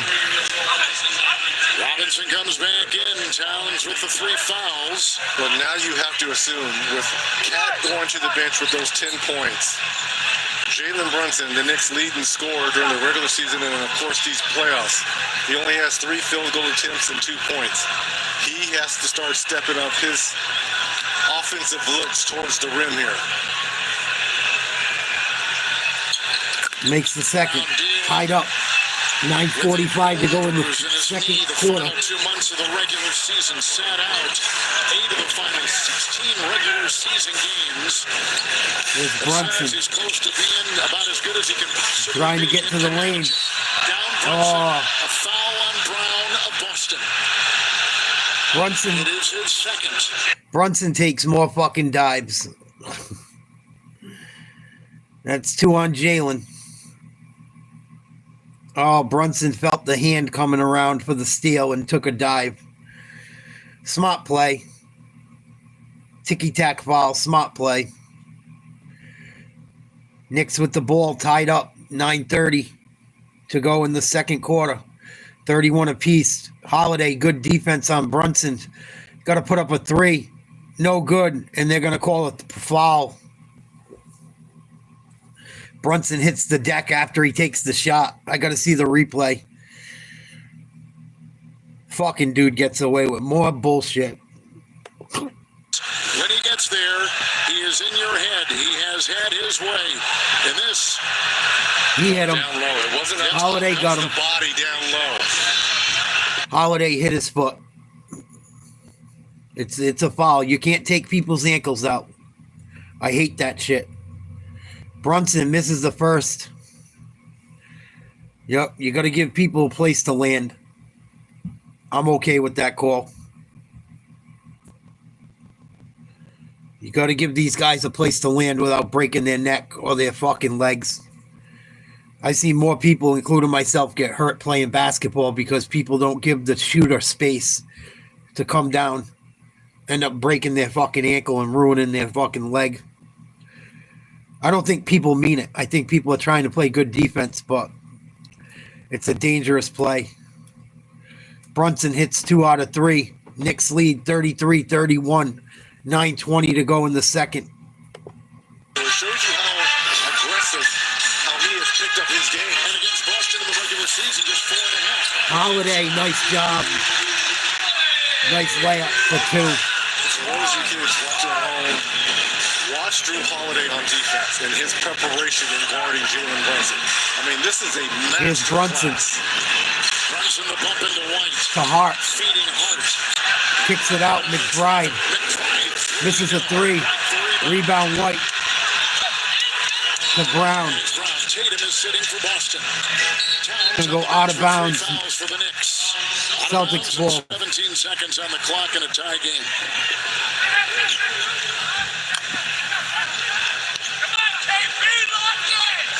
Robinson comes back in. Towns with the 3 fouls. But now you have to assume with Cat going to the bench with those 10 points, Jalen Brunson, the Knicks' leading scorer during the regular season and, of course, these playoffs, he only has 3 field goal attempts and 2 points. He has to start stepping up his offensive looks towards the rim here. Makes the second. Tied up. 9:45 to go in the second quarter. 2 months of the regular season sat out. 8 of the final 16 regular season games. There's Brunson He's close to being about as good as he can possibly trying to be. get to the lane. Down Brunson. A foul on Brown of Boston. Brunson. It is his second. Brunson takes more fucking dives. That's 2 on Jalen. Oh, Brunson felt the hand coming around for the steal and took a dive. Smart play. Ticky-tack foul, smart play. Knicks with the ball tied up. 9:30 to go in the second quarter. 31 apiece. Holiday, good defense on Brunson. Got to put up a 3. No good, and they're going to call it foul. Brunson hits the deck after he takes the shot. I got to see the replay. Fucking dude gets away with more bullshit. When he gets there, he is in your head. He has had his way. And this He hit him. Down low. It wasn't up Holiday top, got it was him. the body down low. Holiday hit his foot. It's a foul. You can't take people's ankles out. I hate that shit. Brunson misses the first. Yep, you got to give people a place to land. I'm okay with that call. You got to give these guys a place to land without breaking their neck or their fucking legs. I see more people, including myself, get hurt playing basketball because people don't give the shooter space to come down, end up breaking their fucking ankle and ruining their fucking leg. I don't think people mean it. I think people are trying to play good defense, but it's a dangerous play. Brunson hits 2 out of 3. Knicks lead 33-31. 9:20 to go in the second. It shows you how aggressive, how he has picked up his game. and against Boston in the regular season, just 4.5. Holiday, nice job. Nice layup for 2. As long as you kids watching at home, Watch Drew Holiday on defense and his preparation in guarding Jalen Brunson. I mean, this is a Here's master Brunson. class. Brunson the bump into White. To Hart. Feeding Hart. Kicks it out. McBride. Misses a three. Rebound White. To Brown. Tatum is sitting for Boston. Gonna go out of bounds. Fouls for the Knicks. Celtics ball. 17 seconds on the clock in a tie game.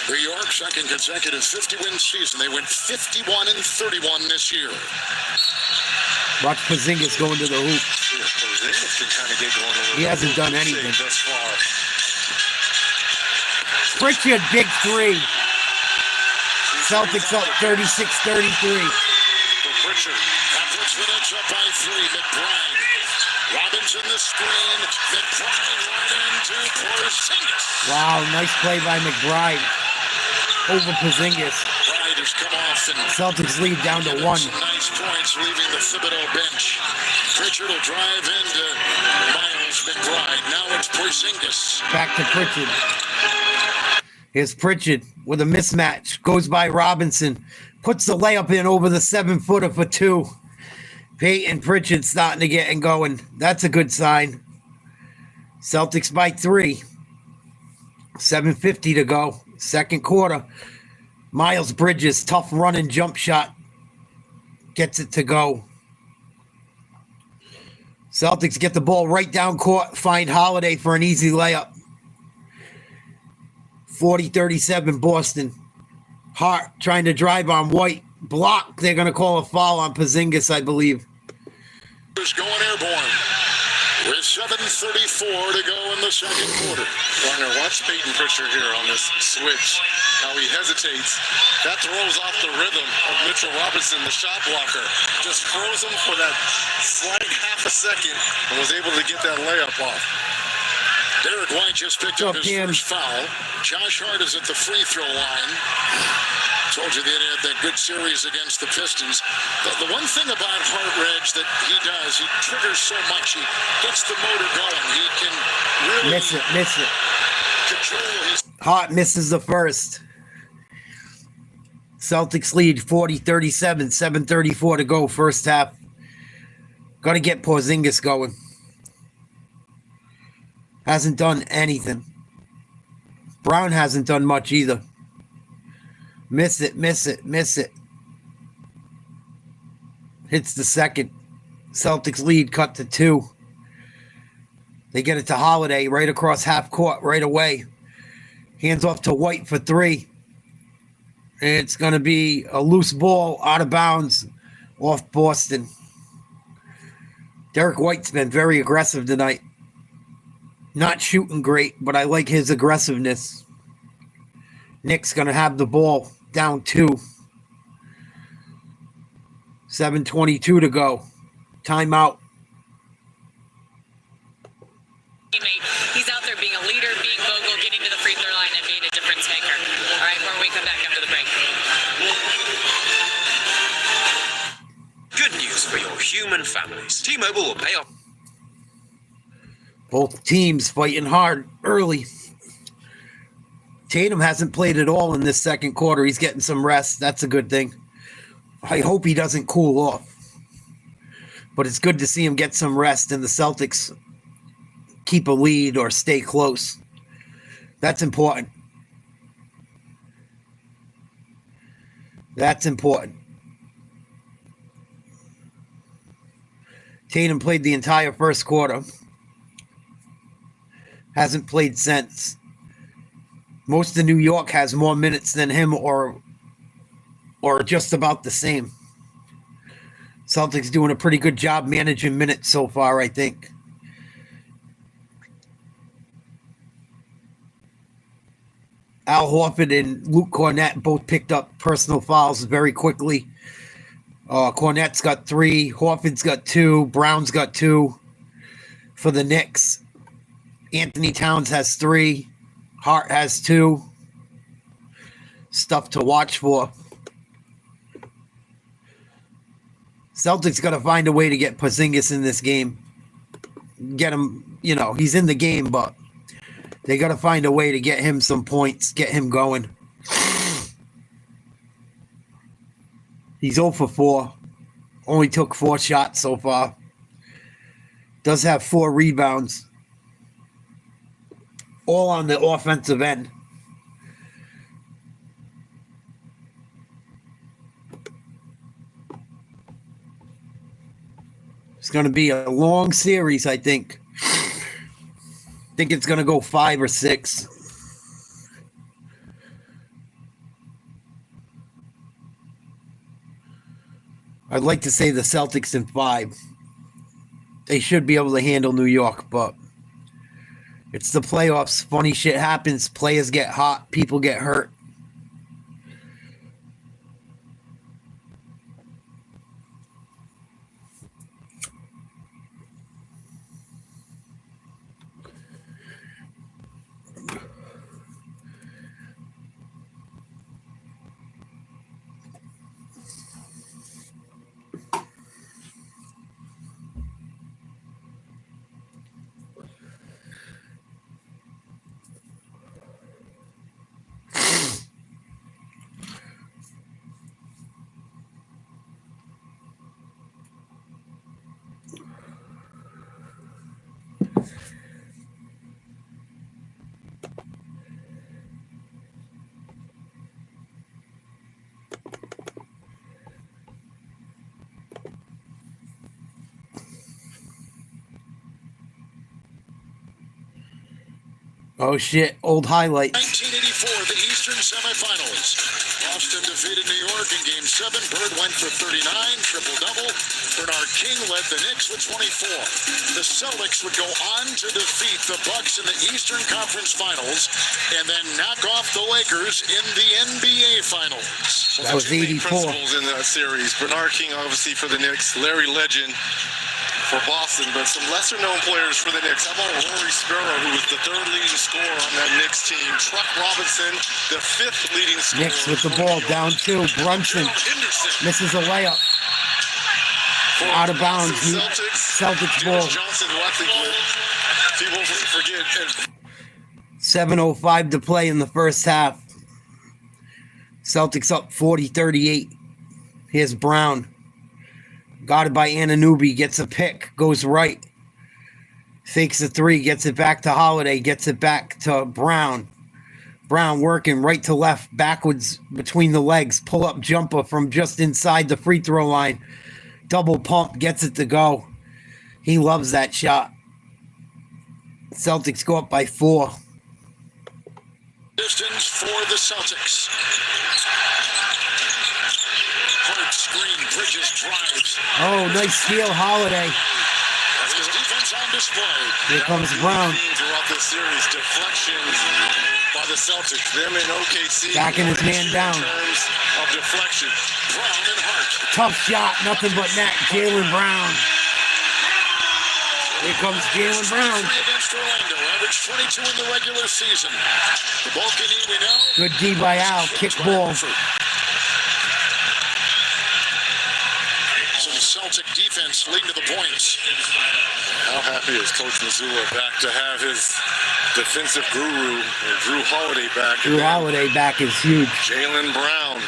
New York, second consecutive 50-win season. They went 51-31 this year. Watch Porzingis going to the hoop. Porzingis can kind of get going a little He hasn't done bit anything. thus far. Pritchard, big three. Celtics up 36-33. For Pritchard. That puts the Knicks up by 3. McBride. Robinson the screen. McBride right into Porzingis. Wow, nice play by McBride. Over Porzingis. McBride has come off and Celtics lead down to 1. some nice points leaving the Thibodeau bench. Pritchard will drive into Miles McBride. Now it's Porzingis. Back to Pritchard. Here's Pritchard with a mismatch. Goes by Robinson. Puts the layup in over the 7-footer for 2. Peyton Pritchard starting to get and going. That's a good sign. Celtics by 3. 7:50 to go. Second quarter. Miles Bridges, tough running jump shot. Gets it to go. Celtics get the ball right down court. Find Holiday for an easy layup. 40-37 Boston. Hart trying to drive on White. Block. They're going to call a foul on Porzingis, I believe. Is going airborne. With 7:34 to go in the second quarter. Warner, watch Peyton Pritchard here on this switch. How he hesitates. That throws off the rhythm of Mitchell Robinson, the shot blocker. Just froze him for that slight half a second and was able to get that layup off. Derek White just picked up his first foul. Josh Hart is at the free throw line. Told you they had that good series against the Pistons. The one thing about Hart, Reg, that he does, he triggers so much. He gets the motor going. He can really Miss it. control his... Hart misses the first. Celtics lead 40-37, 7:34 to go, first half. Got to get Porzingis going. Hasn't done anything. Brown hasn't done much either. Miss it. Hits the second. Celtics lead cut to 2. They get it to Holiday right across half court right away. Hands off to White for 3. It's going to be a loose ball out of bounds off Boston. Derek White's been very aggressive tonight. Not shooting great, but I like his aggressiveness. Knicks going to have the ball down 2. 7:22 to go. Timeout. He's out there being a leader, being vocal, getting to the free throw line, and being a difference maker. All right, when we come back after the break. Good news for your human families. T-Mobile will pay off. Both teams fighting hard early. Tatum hasn't played at all in this second quarter. He's getting some rest. That's a good thing. I hope he doesn't cool off. But it's good to see him get some rest and the Celtics keep a lead or stay close. That's important. That's important. Tatum played the entire first quarter. Hasn't played since. Most of New York has more minutes than him or just about the same. Celtics doing a pretty good job managing minutes so far, I think. Al Horford and Luke Cornett both picked up personal fouls very quickly. Cornett's got 3. Horford's got 2. Brown's got 2 for the Knicks. Anthony Towns has 3. Hart has 2. Stuff to watch for. Celtics got to find a way to get Porzingis in this game. Get him, he's in the game, but They got to find a way to get him some points, get him going. He's 0 for 4. Only took 4 shots so far. Does have 4 rebounds. All on the offensive end. It's going to be a long series, I think. I think it's going to go 5 or 6. I'd like to say the Celtics in 5. They should be able to handle New York, but it's the playoffs. Funny shit happens. Players get hot. People get hurt. Oh shit, old highlights. 1984, the Eastern semifinals. Boston defeated New York in Game 7. Bird went for 39, triple-double. Bernard King led the Knicks with 24. The Celtics would go on to defeat the Bucks in the Eastern Conference Finals and then knock off the Lakers in the NBA Finals. That was 84. Principles in that series. Bernard King, obviously, for the Knicks. Larry Legend for Boston, but some lesser-known players for the Knicks. How about Rory Sparrow, who was the 3rd leading scorer on that Knicks team? Truck Robinson, the 5th leading scorer. Knicks with the ball, down 2. Brunson misses a layup. Out of bounds. Celtics ball. Johnson, who I think people forget. 7:05 to play in the first half. Celtics up 40-38. Here's Brown. Guarded by Anunoby, gets a pick, goes right. Fakes a 3, gets it back to Holiday, gets it back to Brown. Brown working right to left, backwards between the legs. Pull-up jumper from just inside the free throw line. Double pump, gets it to go. He loves that shot. Celtics go up by 4. Distance for the Celtics. Hard screen, Bridges drives. Oh, nice steal, Holiday. That's his defense on display. Here comes Brown. Throughout this series, deflections by the Celtics. Them in OKC. Backing his man down. In terms of deflection. Brown and Hart. Tough shot, nothing but net. Jaylen Brown. Here comes Jaylen Brown. Against Orlando, averaged 22 in the regular season. The Balkany, we know. Good D by Al, kick ball. Some Celtic defense leading to the points. How happy is Coach Mazzulla back to have his defensive guru, Drew Holiday, back? Drew Holiday back is huge. Jaylen Brown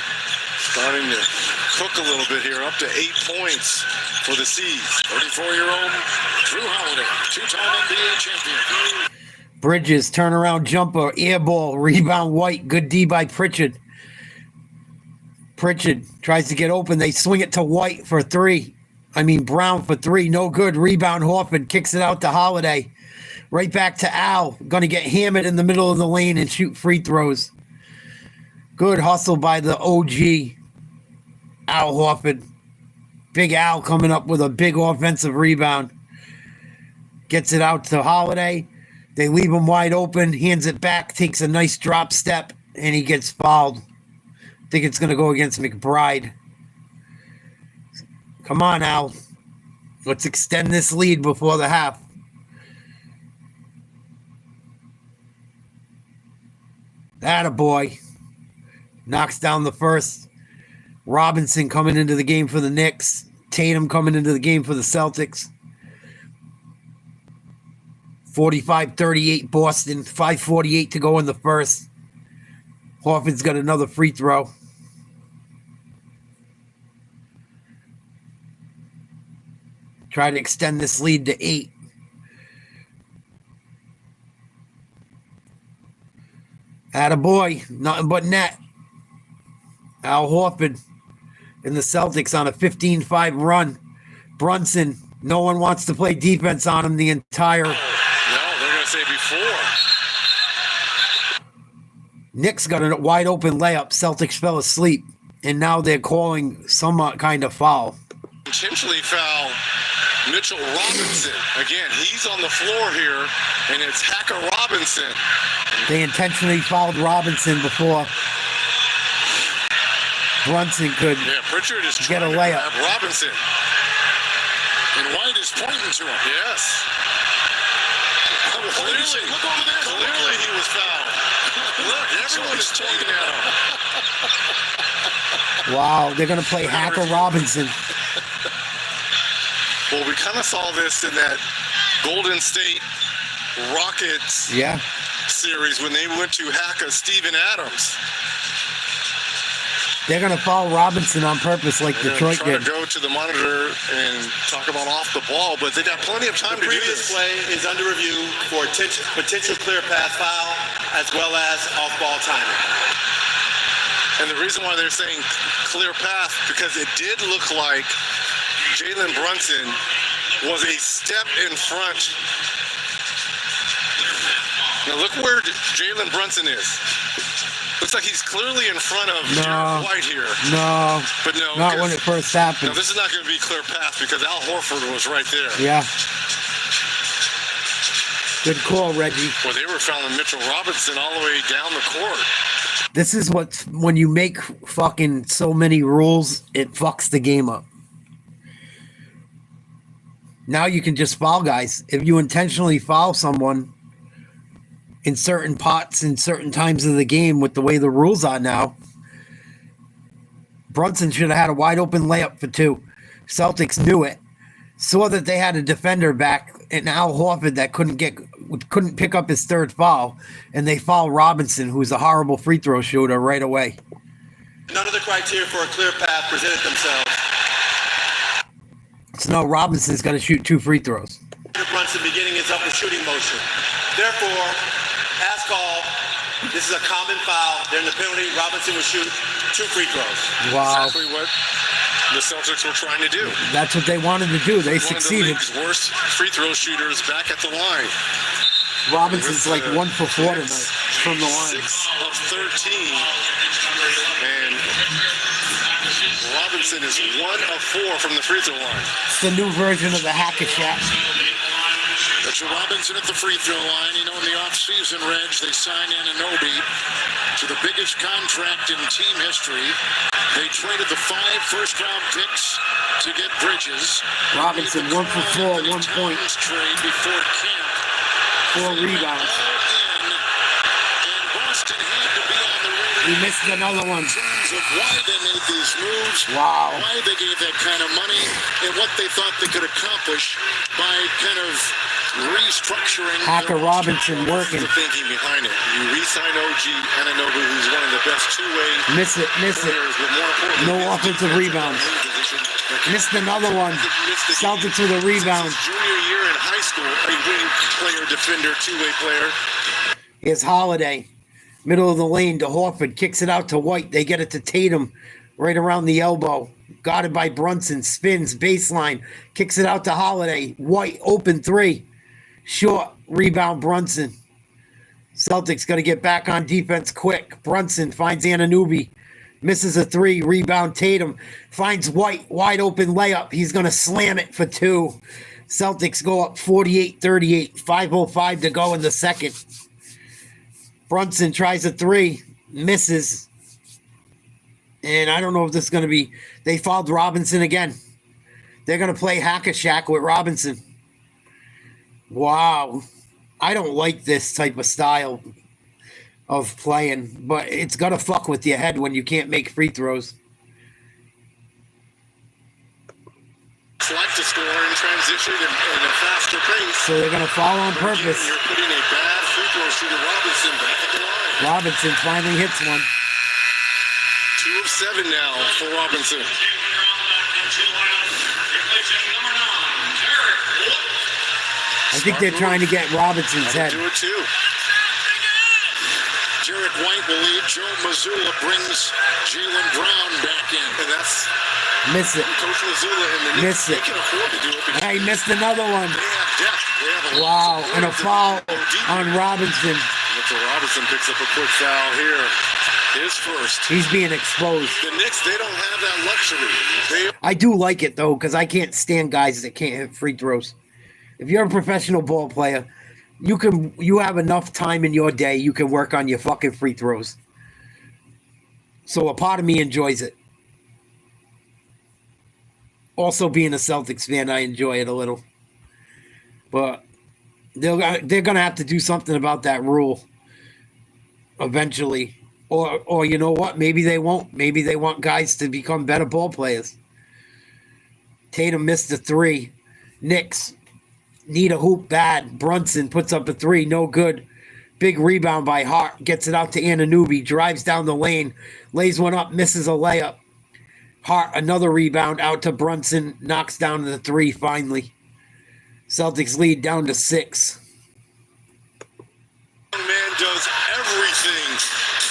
starting to cook a little bit here, up to 8 points for the Seas. 34-year-old Drew Holiday, 2-time NBA champion. Bridges, turnaround jumper, air ball, rebound White. Good D by Pritchard. Pritchard tries to get open. They swing it to White for 3. Brown for 3. No good. Rebound Horford kicks it out to Holiday. Right back to Al. Going to get hammered in the middle of the lane and shoot free throws. Good hustle by the OG, Al Horford. Big Al coming up with a big offensive rebound. Gets it out to Holiday. They leave him wide open. Hands it back. Takes a nice drop step. And he gets fouled. I think it's going to go against McBride. Come on, Al. Let's extend this lead before the half. Attaboy. Knocks down the first. Robinson coming into the game for the Knicks. Tatum coming into the game for the Celtics. 45-38 Boston. 5:48 to go in the first. Horford's got another free throw. Try to extend this lead to 8. Attaboy, nothing but net. Al Horford and the Celtics on a 15-5 run. Brunson, no one wants to play defense on him the entire... No, they're going to say before. Knicks got a wide open layup. Celtics fell asleep. And now they're calling some kind of foul. Intentionally foul Mitchell Robinson. Again, he's on the floor here, and it's Hacker Robinson. They intentionally fouled Robinson before Brunson could Pritchard is get a trying to layup. grab Robinson. And White is pointing to him. Yes. Clearly, Look over there. clearly he was fouled. Look, everyone is pointing at him. Wow, they're going to play Hacker Robinson. Well, we kind of saw this in that Golden State Rockets Yeah. series when they went to hack a Steven Adams. They're going to foul Robinson on purpose like They're Detroit trying did. to go to the monitor and talk about off the ball, but they got plenty of time to do Previous this. play is under review for potential clear pass foul as well as off-ball timing. And the reason why they're saying clear path, because it did look like Jalen Brunson was a step in front. Now look where Jalen Brunson is. Looks like he's clearly in front of Jared White here. No, But no, not when it first no, happened. this is not going to be clear path because Al Horford was right there. Yeah. Good call, Reggie. Well, they were fouling Mitchell Robinson all the way down the court. This is what, when you make fucking so many rules, it fucks the game up. Now you can just foul guys. If you intentionally foul someone in certain pots in certain times of the game with the way the rules are now, Brunson should have had a wide open layup for 2. Celtics knew it. Saw that they had a defender back in Al Horford that couldn't pick up his third foul, and they fouled Robinson, who's a horrible free throw shooter, right away. None of the criteria for a clear path presented themselves. So now Robinson's got to shoot 2 free throws. Brunson beginning his upward shooting motion. Therefore, as called, this is a common foul. They're in the penalty. Robinson will shoot 2 free throws. Wow. Exactly what the Celtics were trying to do. That's what they wanted to do. They One of the succeeded. league's worst free throw shooters back at the line. Robinson's like 1 for 4 tonight from the line. 6 of 13. And Robinson is 1 of 4 from the free throw line. It's the new version of the Hack-a-Shack. Mitchell Robinson at the free throw line. You know, in the offseason, Reg, they signed Anunoby to the biggest contract in team history. They traded the 5 first-round picks to get Bridges. Robinson 1 for 4, 1 point, Trade before camp. 4 rebounds. And Boston had to be on the radar. He missed another one. In terms of why they made these moves, Wow. why they gave that kind of money, and what they thought they could accomplish by kind of restructuring. Hacker their Robinson working. The thinking behind it. You re-sign OG Anunoby, who's one of the best two-way Miss it. players, but more importantly, No gets offensive defensive rebounds. position that can Missed another one. Celtics with a rebound. Since his junior year in high school, a wing player, defender, two-way player. Here's Holiday. Middle of the lane to Horford. Kicks it out to White. They get it to Tatum right around the elbow. Guarded by Brunson. Spins. Baseline. Kicks it out to Holiday. White open 3. Short. Rebound Brunson. Celtics got to get back on defense quick. Brunson finds Anunoby. Misses a 3. Rebound Tatum. Finds White. Wide open layup. He's going to slam it for 2. Celtics go up 48-38. 5:05 to go in the second. Brunson tries a 3. Misses. And I don't know if this is going to be... They fouled Robinson again. They're going to play Hack-a-Shack with Robinson. Wow. I don't like this type of style of playing, but it's got to fuck with your head when you can't make free throws. Deflected to score in transition and a faster pace. So they're going to foul on purpose. You're putting a bad free throw shooter Robinson back at the line. Robinson finally hits one. 2 of 7 now for Robinson. I think they're trying to get Robinson's head. Do it too. Jarrett White will leave. Joe Mazzulla brings Jaylen Brown back in. And that's Miss it. Coach Mazzulla and the Knicks. Miss it. They can afford to do it because Hey, missed another one. they have depth. They have a Wow, lot of and a players that foul can go deep. on Robinson. Mitchell Robinson picks up a quick foul here. His first. He's being exposed. The Knicks, they don't have that luxury. I do like it, though, because I can't stand guys that can't hit free throws. If you're a professional ball player, you have enough time in your day, you can work on your fucking free throws. So a part of me enjoys it. Also, being a Celtics fan, I enjoy it a little. But they're going to have to do something about that rule eventually. Or you know what? Maybe they won't. Maybe they want guys to become better ball players. Tatum missed the 3. Knicks need a hoop bad. Brunson puts up a 3. No good. Big rebound by Hart. Gets it out to Anunoby. Drives down the lane. Lays one up. Misses a layup. Hart, another rebound out to Brunson. Knocks down the 3 finally. Celtics lead down to 6. Man does everything.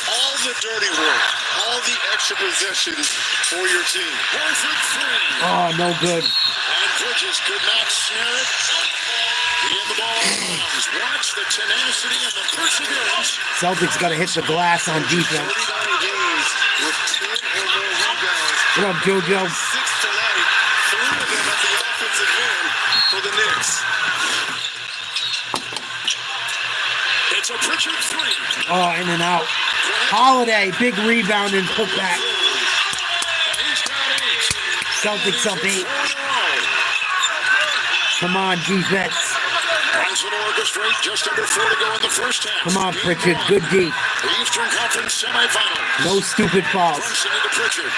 All the dirty work. All the extra possessions for your team. Horford 3. Oh, no good. And Bridges could not snare it. And the ball comes. Watch the tenacity and the perseverance. Celtics got to hit the glass on 39 defense. games with 10 or more rebounds. What up, JoJo? 6 tonight. 3 of them at the offensive end for the Knicks. It's a Pritchard 3. Oh, in and out. Holiday, big rebound and putback. He's got 8. Celtics up 8. Come on, defense. Bronson orchestrate just under 4 to go in the first half. Come on, Pritchard. Good D. The Eastern Conference semifinals. No stupid fouls. Brunson into Pritchard.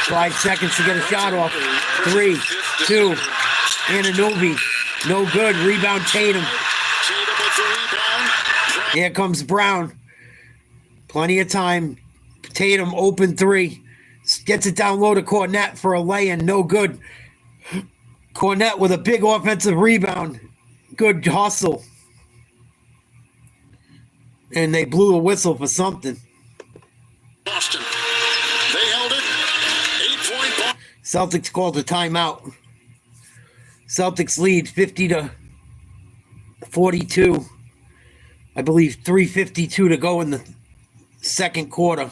5 seconds to get a shot off. 3, 2. Anunoby. No good. Rebound Tatum. Tatum with the rebound. Here comes Brown. Plenty of time. Tatum open 3. Gets it down low to Cornette for a lay-in. No good. Cornette with a big offensive rebound. Good hustle. And they blew a whistle for something. Boston. They held it. 8-point ball. Celtics called a timeout. Celtics lead 50-42. I believe 3:52 to go in the second quarter.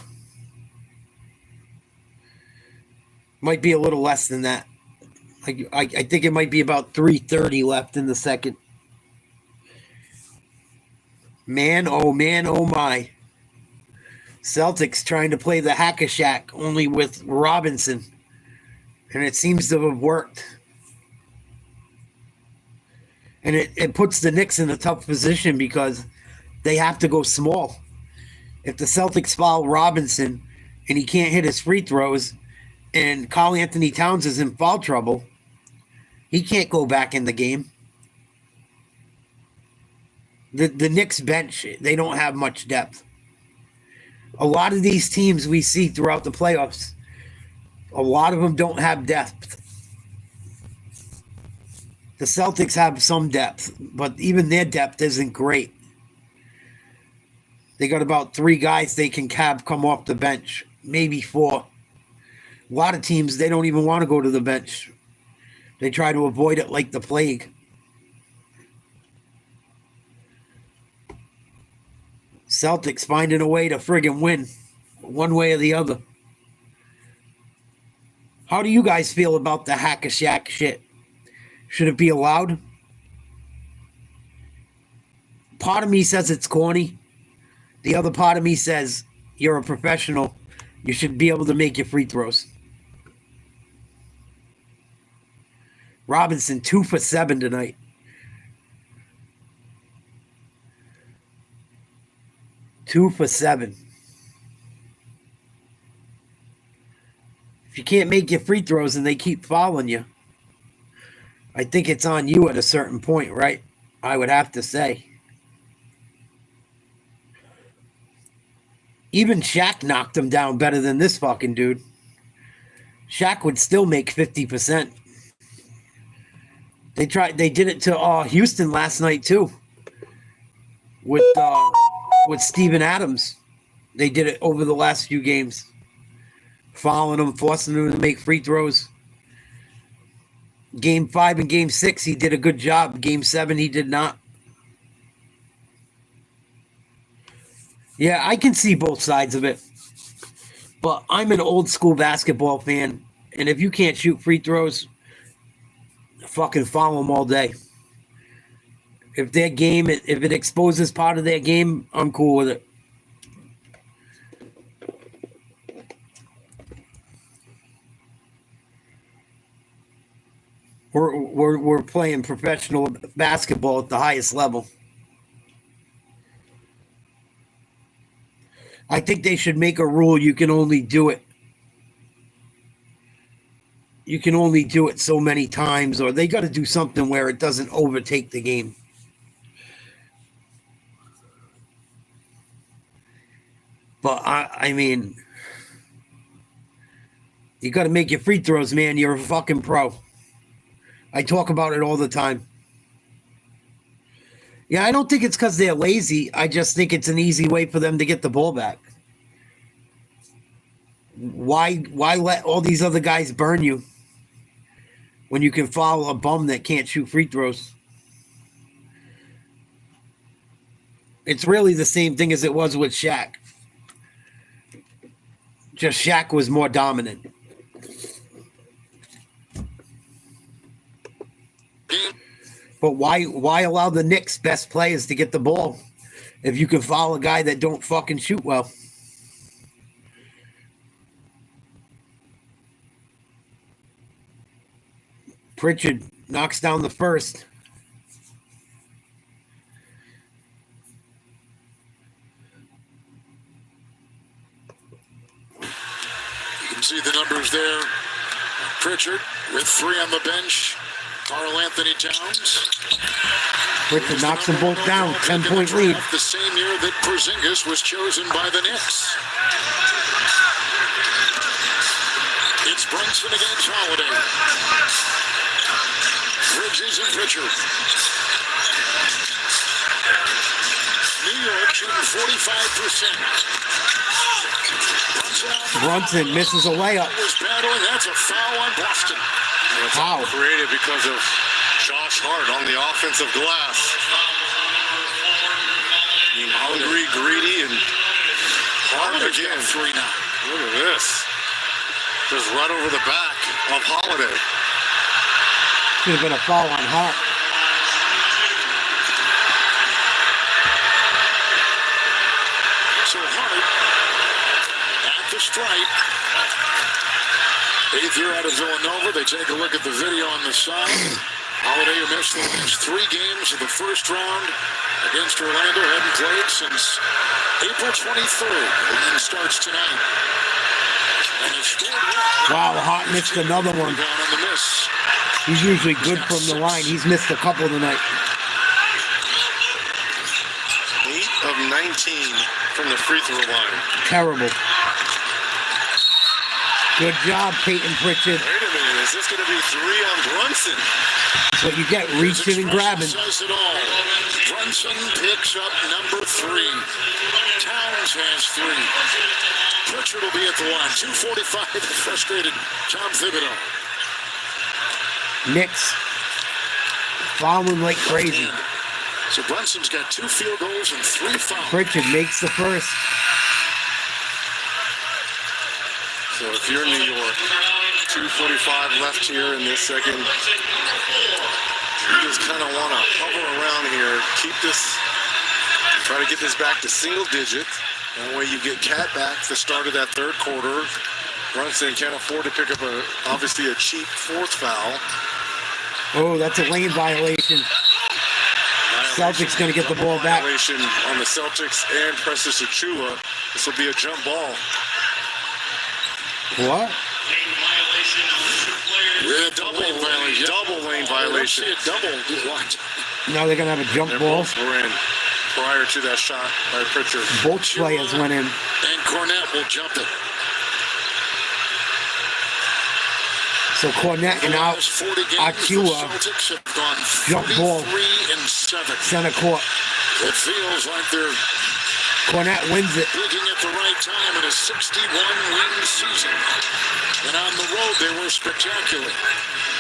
Might be a little less than that. I think it might be about 3:30 left in the second. Man, oh my. Celtics trying to play the hack-a-shack only with Robinson. And it seems to have worked. And it puts the Knicks in a tough position because they have to go small. If the Celtics foul Robinson and he can't hit his free throws and Karl Anthony Towns is in foul trouble, he can't go back in the game. The Knicks bench, they don't have much depth. A lot of these teams we see throughout the playoffs, a lot of them don't have depth. The Celtics have some depth, but even their depth isn't great. They got about 3 guys they can come off the bench, maybe 4. A lot of teams, they don't even want to go to the bench. They try to avoid it like the plague. Celtics finding a way to friggin' win, one way or the other. How do you guys feel about the hack-a-shack shit? Should it be allowed? Part of me says it's corny. The other part of me says you're a professional. You should be able to make your free throws. Robinson, 2 for 7 tonight. Two for 7. If you can't make your free throws and they keep fouling you, I think it's on you at a certain point, right? I would have to say. Even Shaq knocked him down better than this fucking dude. Shaq would still make 50%. They did it to Houston last night too. With Steven Adams. They did it over the last few games. Fouling him, forcing him to make free throws. Game 5 and Game 6, he did a good job. Game 7, he did not. Yeah, I can see both sides of it. But I'm an old school basketball fan. And if you can't shoot free throws, fucking foul them all day. If their game, if it exposes part of their game, I'm cool with it. We're playing professional basketball at the highest level. I think they should make a rule you can only do it. You can only do it so many times, or they got to do something where it doesn't overtake the game. But I mean, you got to make your free throws, man. You're a fucking pro. I talk about it all the time. Yeah, I don't think it's because they're lazy. I just think it's an easy way for them to get the ball back. Why let all these other guys burn you when you can foul a bum that can't shoot free throws? It's really the same thing as it was with Shaq. Just Shaq was more dominant. But why allow the Knicks' best players to get the ball if you can foul a guy that don't fucking shoot well? Pritchard knocks down the first. You can see the numbers there. Pritchard with 3 on the bench. Karl Anthony Towns. Pritchard knocks them both down. 10-point lead. The same year that Porzingis was chosen by the Knicks. It's Brunson against Holiday. Bridges and Pritchard. New York shooting 45%. Brunson misses a layup. Was battling. That's a foul on Boston. It's all created because of Josh Hart on the offensive glass. I mean, hungry, greedy, and Hart again. 3 now. Look at this. Just right over the back of Holiday. Should have been a foul on Hart. So Hart at the stripe. 8th year out of Villanova. They take a look at the video on the side. Holiday, who missed the last 3 games of the first round against Orlando, hadn't played since April 23rd. And starts tonight. And he scored well. Wow, Hart missed another one. Down on the miss. He's usually good from the line. He's missed a couple tonight. 8 of 19 from the free throw line. Terrible. Good job, Peyton Pritchard. Wait a minute, is this going to be 3 on Brunson? That's what you get, reaching and grabbing. Says it all. Brunson picks up number 3. Towns has 3. Pritchard will be at the line. 2:45. Frustrated Tom Thibodeau. Knicks fouling like crazy. So Brunson's got 2 field goals and 3 fouls. Pritchard makes the first. So if you're New York, 2:45 left here in this second. You just kind of want to hover around here, keep this, try to get this back to single digits. That way you get Cat back the start of that third quarter. Brunson can't afford to pick up obviously a cheap 4th foul. Oh, that's a lane violation. Celtics going to get the ball back. Violation on the Celtics and Precious Achiuwa. This will be a jump ball. What? Yeah, double lane violation. Double. What? Now they're going to have a jump Their ball. both were in prior to that shot by Pritchard. Both players went in. And Cornette will jump it. So Cornette and Last 40 games, the Akua Celtics have gone jump ball 43-7. center court. It feels like they're Cornette wins it. peaking at the right time in a 61-win season. And on the road, they were spectacular.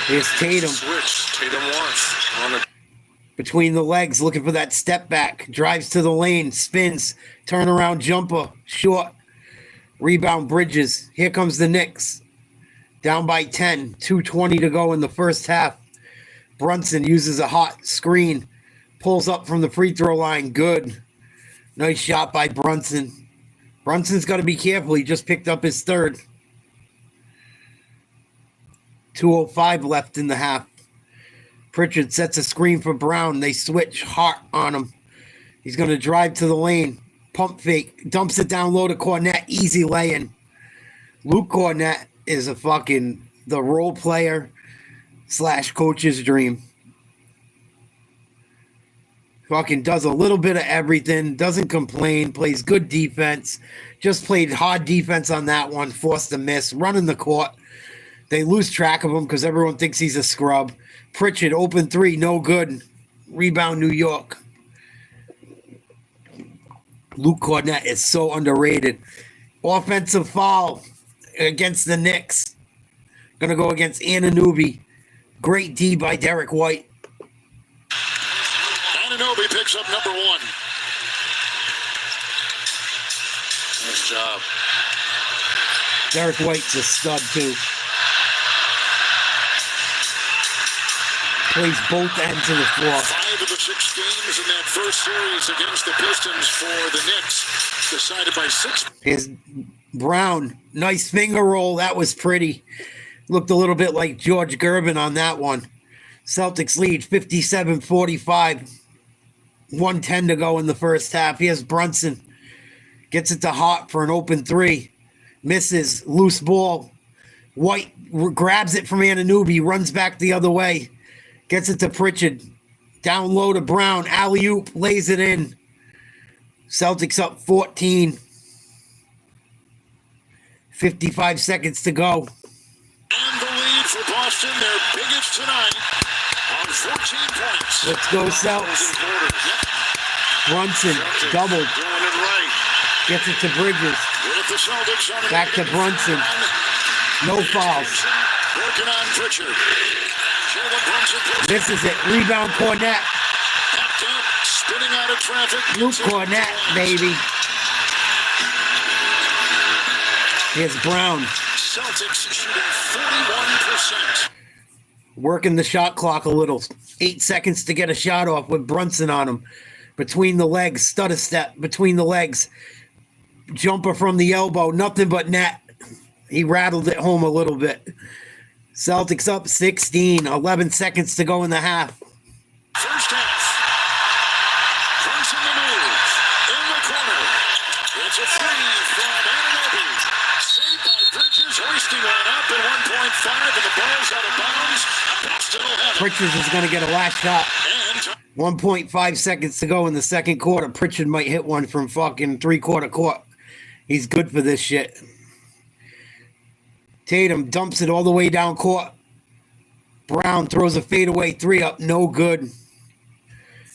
Here's Tatum Switch. Tatum once. On the between the legs, looking for that step back. Drives to the lane, spins, turnaround jumper, short. Rebound Bridges. Here comes the Knicks. Down by 10, 2:20 to go in the first half. Brunson uses a hot screen, pulls up from the free throw line. Good. Nice shot by Brunson. Brunson's got to be careful. He just picked up his third. 2:05 left in the half. Pritchard sets a screen for Brown. They switch hard on him. He's going to drive to the lane. Pump fake. Dumps it down low to Cornette. Easy lay-in. Luke Cornette is the role player / coach's dream. Fucking does a little bit of everything. Doesn't complain. Plays good defense. Just played hard defense on that one. Forced a miss. Running the court. They lose track of him because everyone thinks he's a scrub. Pritchard, open three, no good. Rebound, New York. Luke Cornette is so underrated. Offensive foul against the Knicks. Going to go against Anunoby. Great D by Derek White. Anunoby picks up number 1. Nice job. Derek White's a stud, too. Plays both ends of the floor. 5 of the 6 games in that first series against the Pistons for the Knicks, decided by 6. Here's Brown. Nice finger roll. That was pretty. Looked a little bit like George Gervin on that one. Celtics lead 57-45. 1:10 to go in the first half. Here's Brunson. Gets it to Hart for an open three. Misses. Loose ball. White grabs it from Anunoby. Runs back the other way. Gets it to Pritchard. Down low to Brown. Alley-oop. Lays it in. Celtics up 14. 55 seconds to go. And the lead for Boston, their biggest tonight, on 14 points. Let's go, Celtics. Brunson doubled. Doing it right. Gets it to Bridges. With the Celtics on Back to Brunson. No fouls. Working on Pritchard. Jalen Brunson. Misses it. Rebound Cornette. Backed up, spinning out of traffic. Luke Cornette, baby. Here's Brown. Celtics shooting 41%. Working the shot clock a little. 8 seconds to get a shot off with Brunson on him. Between the legs. Stutter step. Between the legs. Jumper from the elbow. Nothing but net. He rattled it home a little bit. Celtics up 16. 11 seconds to go in the half. First half. Brunson the move. In the corner. It's a three from Anunoby. Saved by Bridges. Hoisting one up at 1.5, and the ball's out of bounds. Boston will have it. Pritchard is going to get a last shot. And 1.5 seconds to go in the second quarter. Pritchard might hit one from fucking three-quarter court. He's good for this shit. Tatum dumps it all the way down court. Brown throws a fadeaway three up. No good.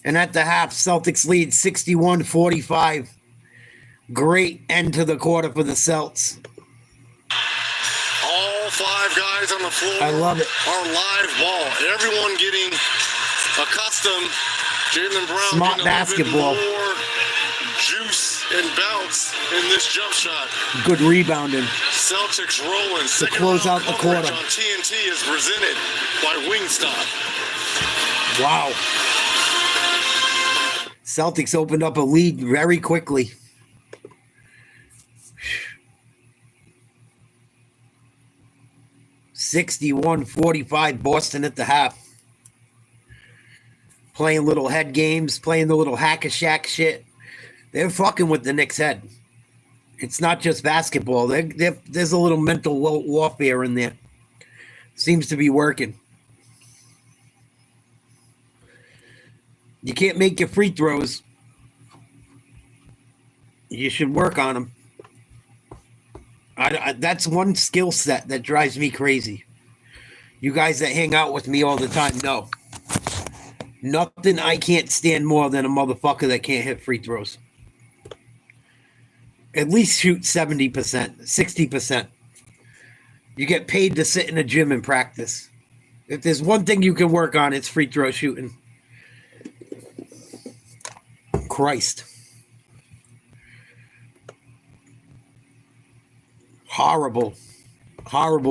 And at the half, Celtics lead 61-45. Great end to the quarter for the Celts. All 5 guys on the floor I love it. are live ball. Everyone getting accustomed. Jalen Brown Smart getting basketball. a little bit more juice and bounce in this jump shot. Good rebounding. Celtics rolling. To close out the quarter. On TNT is presented by Wingstop. Wow. Celtics opened up a lead very quickly. $61-45 Boston at the half. Playing little head games, playing the little hack-a-shack shit. They're fucking with the Knicks' head. It's not just basketball. There's a little mental warfare in there. Seems to be working. You can't make your free throws. You should work on them. That's one skill set that drives me crazy. You guys that hang out with me all the time know. Nothing I can't stand more than a motherfucker that can't hit free throws. At least shoot 70%, 60%. You get paid to sit in a gym and practice. If there's one thing you can work on, it's free throw shooting. Christ. Horrible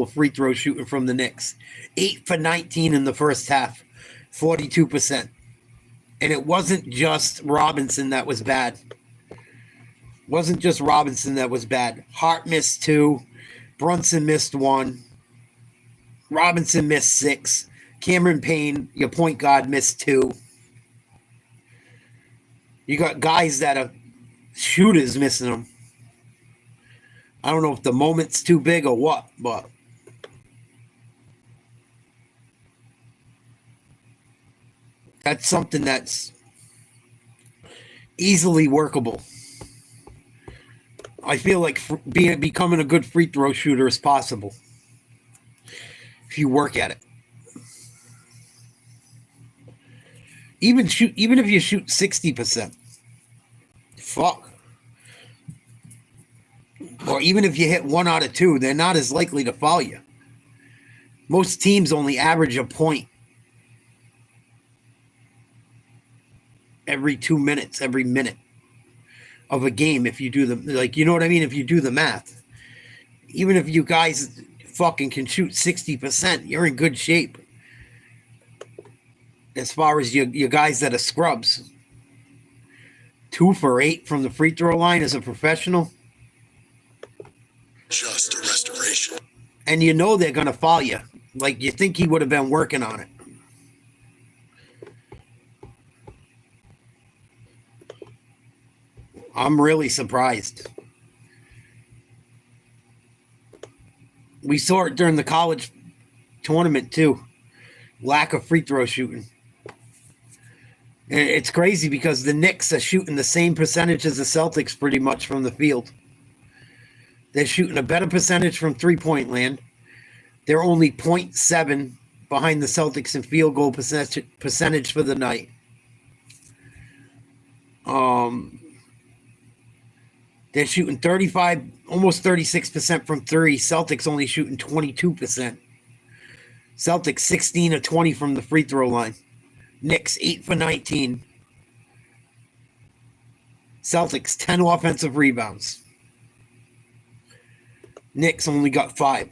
free throw shooting from the Knicks. 8 for 19 in the first half, 42%. And it wasn't just Robinson that was bad. Hart missed 2. Brunson missed 1. Robinson missed 6. Cameron Payne, your point guard, missed 2. You got guys that are shooters missing them. I don't know if the moment's too big or what, but that's something that's easily workable. I feel like becoming a good free throw shooter is possible if you work at it. Even if you shoot 60%, fuck. Or even if you hit 1 out of 2, they're not as likely to foul you. Most teams only average a point every 2 minutes, every minute of a game. If you do you know what I mean? If you do the math, even if you guys fucking can shoot 60%, you're in good shape. As far as your guys that are scrubs, 2 for 8 from the free throw line as a professional. Just a restoration. And you know they're going to foul you. Like, you think he would have been working on it. I'm really surprised. We saw it during the college tournament, too. Lack of free throw shooting. And it's crazy because the Knicks are shooting the same percentage as the Celtics pretty much from the field. They're shooting a better percentage from three-point land. They're only 0.7 behind the Celtics in field goal percentage for the night. They're shooting 35, almost 36% from 3. Celtics only shooting 22%. Celtics 16 of 20 from the free throw line. Knicks 8 for 19. Celtics 10 offensive rebounds. Knicks only got 5.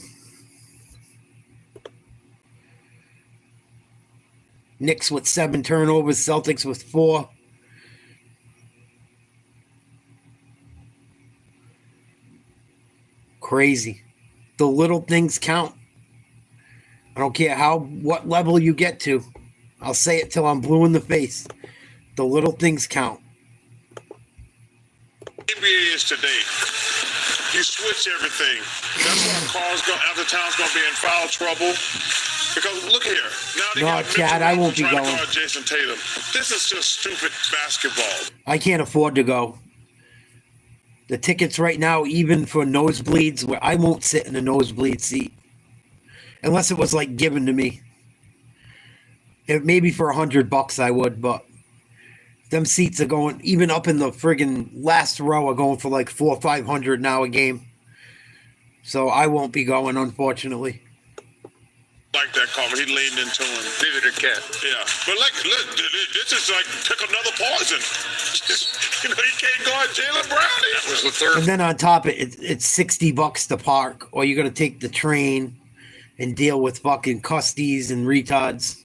Knicks with 7 turnovers. Celtics with 4. Crazy. The little things count. I don't care what level you get to. I'll say it till I'm blue in the face. The little things count. NBA is today. You switch everything. That's why out of town's going to be in foul trouble. Because look here. Now No, Chad, I won't be going. Jason Tatum. This is just stupid basketball. I can't afford to go. The tickets right now, even for nosebleeds, where I won't sit in a nosebleed seat. Unless it was like given to me. Maybe for $100 I would, but them seats are going, even up in the friggin' last row, are going for like $400 or $500 now a game. So I won't be going, unfortunately. Like that cover, he leaned into him. Neither did Cat. Yeah, but look, this is like pick another poison. You know, you can't guard Jaylen Brown. That was the third. And then on top of it, it's $60 to park, or you're gonna take the train and deal with fucking custies and retards.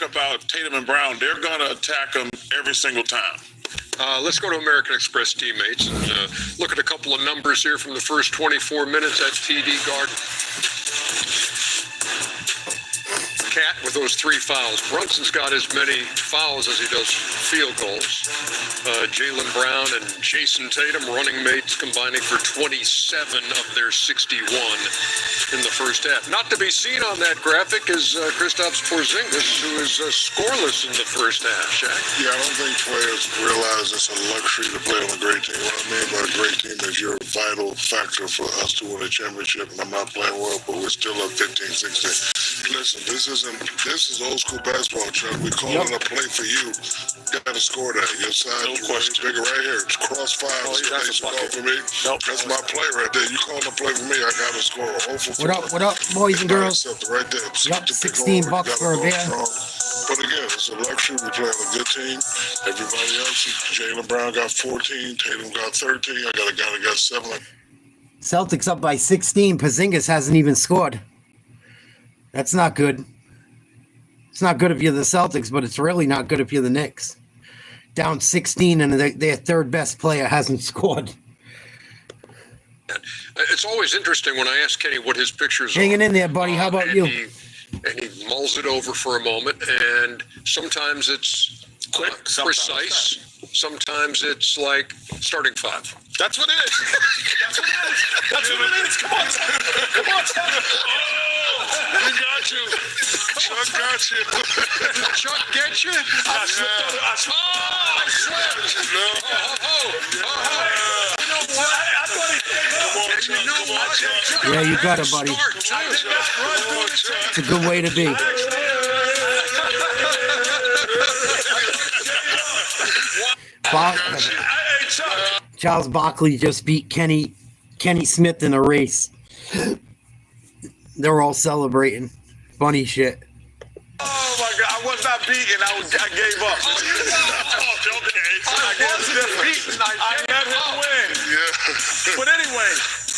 About Tatum and Brown, they're gonna attack them every single time. Let's go to American Express teammates and look at a couple of numbers here from the first 24 minutes at TD Garden. Cat. with those 3 fouls. Brunson's got as many fouls as he does field goals. Jaylen Brown and Jason Tatum, running mates, combining for 27 of their 61 in the first half. Not to be seen on that graphic is Kristaps Porzingis, who is scoreless in the first half. Shaq? Yeah, I don't think players realize it's a luxury to play on a great team. What I mean by a great team is you're a vital factor for us to win a championship, and I'm not playing well, but we're still up 15-16. Listen, this is old school basketball, Chuck. We're calling a play for you. You got to score that. Your side, No question. bigger right here. It's cross five. That's a call bucket. for me. Nope. That's my play right there. You call the play for me, I got to score. What up, boys and girls? Right there. Yup, 16 bucks for a beer. But again, it's a luxury. We play on a good team. Everybody else, Jaylen Brown got 14, Tatum got 13. I got a guy that got 7. Celtics up by 16. Porzingis hasn't even scored. That's not good. It's not good if you're the Celtics, but it's really not good if you're the Knicks. Down 16 and their third best player hasn't scored. It's always interesting when I ask Kenny what his pictures are. Hanging in there, buddy. How about you? And he mulls it over for a moment, and sometimes it's Quick, precise. Sometimes it's like starting 5. That's what it is. That's what it is. That's what it is. Come on, Tom. Come on, Tom. Oh, We got you. Chuck got you. Did Chuck get you? I slipped. I slipped. You know what? I thought he. Come on, Chuck. You know Come on, what? Chuck. Yeah, you got it, buddy. Come on, Chuck. It's a good way to be. Charles Barkley just beat Kenny Smith in a race. They're all celebrating. Funny shit. Oh my God! I was not beaten. I gave up. I was different. I let him win. Yeah. But anyway,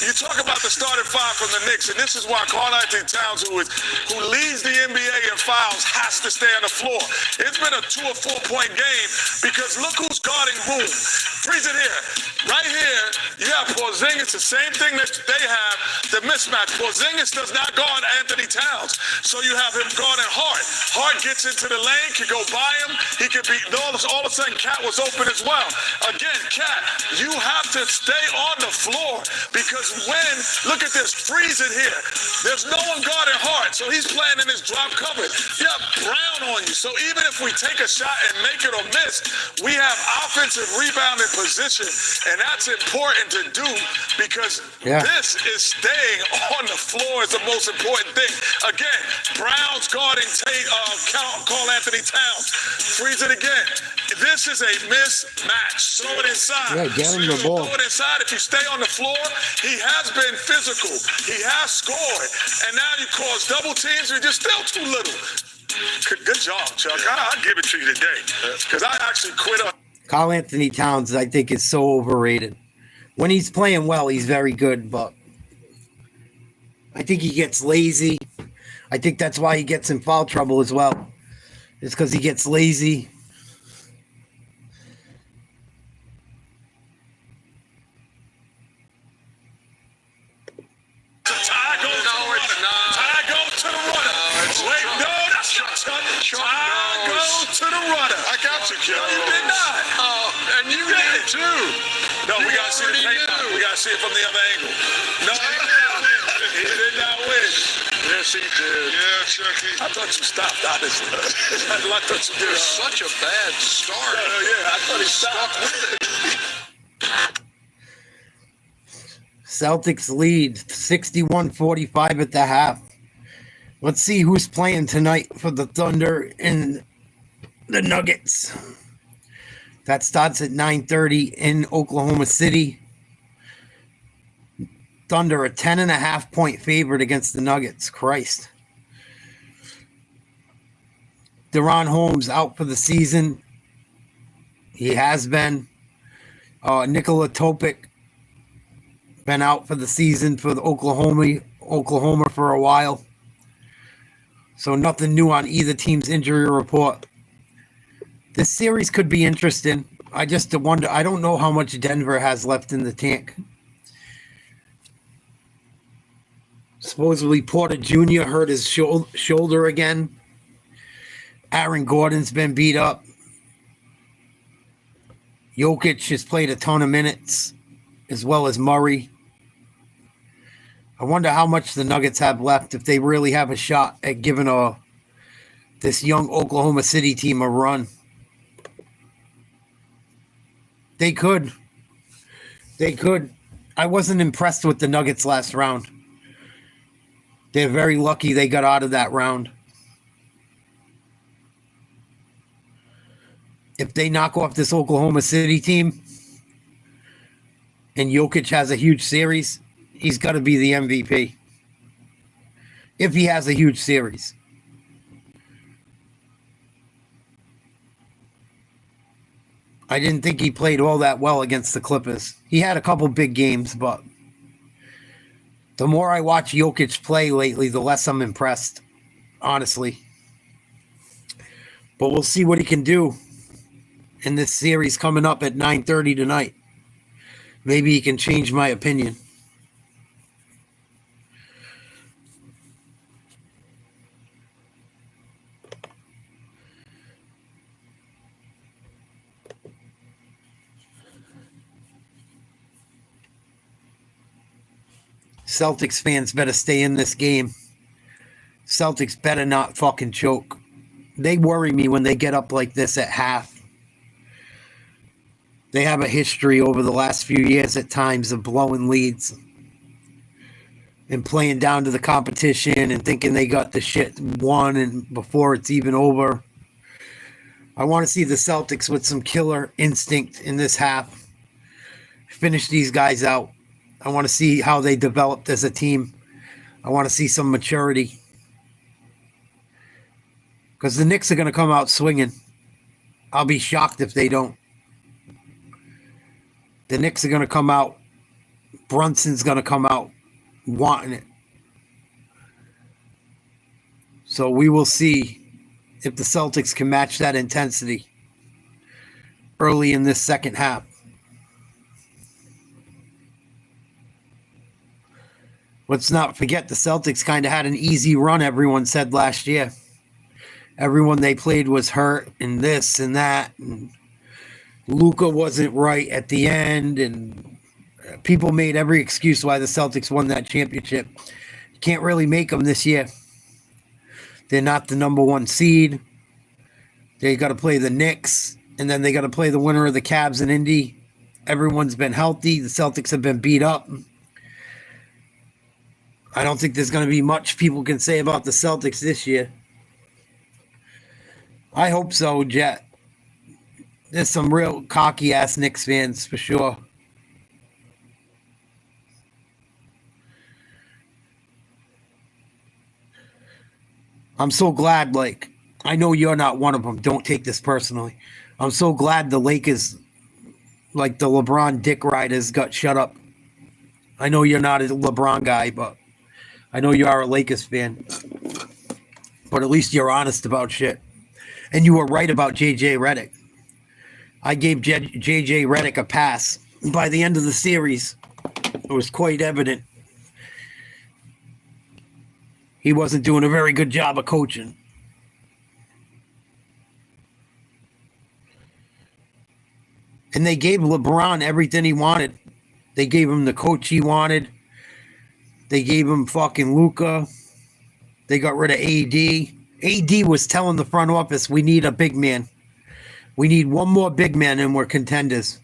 you talk about the starting 5 from the Knicks, and this is why Karl-Anthony Towns, who leads the NBA in fouls, has to stay on the floor. It's been a 2 or 4 point game because look who's guarding whom. Freeze it here. Right here, you have Porzingis, the same thing that they have, the mismatch. Porzingis does not guard Anthony Towns, so you have him guarding Hart. Hart gets into the lane, can go by him. He could be, all of a sudden, Cat was open as well. Again, Cat, you have to stay on the floor because look at this, freeze it here. There's no one guarding Hart, so he's playing in his drop cover. You have Brown on you, so even if we take a shot and make it or miss, we have offensive rebounding position, and that's important to do because this is staying on the floor is the most important thing. Again, Brown's guarding Karl-Anthony Towns. Freeze it again. This is a mismatch. Throw it inside. Yeah, get him the ball. Throw it inside. If you stay on the floor, he has been physical. He has scored. And now you cause double teams and you're still too little. Good job, Chuck. I'll give it to you today because I actually quit up. Karl-Anthony Towns, I think, is so overrated. When he's playing well, he's very good, but I think he gets lazy. I think that's why he gets in foul trouble as well. It's because he gets lazy. Ty goes to the runner. Wait, no, that's not Ty goes to the runner. I got you, kid. You did not. Oh, and you did too. No, we got to see the tape. We got to see it from the other angle. No, he did not win. Yes, he did. Yeah, Chucky. I thought you stopped, honestly. I thought you did. Such a bad start. Yeah, I thought he stopped with it. Celtics lead 61-45 at the half. Let's see who's playing tonight for the Thunder and the Nuggets. That starts at 9:30 in Oklahoma City. Thunder a 10.5 point favorite against the Nuggets. Christ. Deron Holmes out for the season. He has been. Nikola Topic been out for the season for the Oklahoma for a while. So nothing new on either team's injury report. This series could be interesting. I just wonder. I don't know how much Denver has left in the tank. Supposedly Porter Jr. hurt his shoulder again. Aaron Gordon's been beat up. Jokic has played a ton of minutes, as well as Murray. I wonder how much the Nuggets have left if they really have a shot at giving this young Oklahoma City team a run. They could. They could. I wasn't impressed with the Nuggets last round. They're very lucky they got out of that round. If they knock off this Oklahoma City team and Jokic has a huge series, he's got to be the MVP. If he has a huge series. I didn't think he played all that well against the Clippers. He had a couple big games, but the more I watch Jokic play lately, the less I'm impressed, honestly. But we'll see what he can do in this series coming up at 9:30 tonight. Maybe he can change my opinion. Celtics fans better stay in this game. Celtics better not fucking choke. They worry me when they get up like this at half. They have a history over the last few years at times of blowing leads and playing down to the competition and thinking they got the shit won and before it's even over. I want to see the Celtics with some killer instinct in this half. Finish these guys out. I want to see how they developed as a team. I want to see some maturity. Because the Knicks are going to come out swinging. I'll be shocked if they don't. The Knicks are going to come out. Brunson's going to come out wanting it. So we will see if the Celtics can match that intensity early in this second half. Let's not forget the Celtics kind of had an easy run, everyone said last year. Everyone they played was hurt and this and that. And Luka wasn't right at the end. And people made every excuse why the Celtics won that championship. You can't really make them this year. They're not the number one seed. They got to play the Knicks. And then they got to play the winner of the Cavs and Indy. Everyone's been healthy. The Celtics have been beat up. I don't think there's going to be much people can say about the Celtics this year. I hope so, Jet. There's some real cocky-ass Knicks fans for sure. I'm so glad, I know you're not one of them. Don't take this personally. I'm so glad the Lakers, the LeBron dick riders, got shut up. I know you're not a LeBron guy, but I know you are a Lakers fan. But at least you're honest about shit. And you were right about J.J. Redick. I gave J.J. Redick a pass. By the end of the series, it was quite evident he wasn't doing a very good job of coaching. And they gave LeBron everything he wanted. They gave him the coach he wanted. They gave him fucking Luka. They got rid of AD. AD was telling the front office, we need a big man. We need one more big man and we're contenders.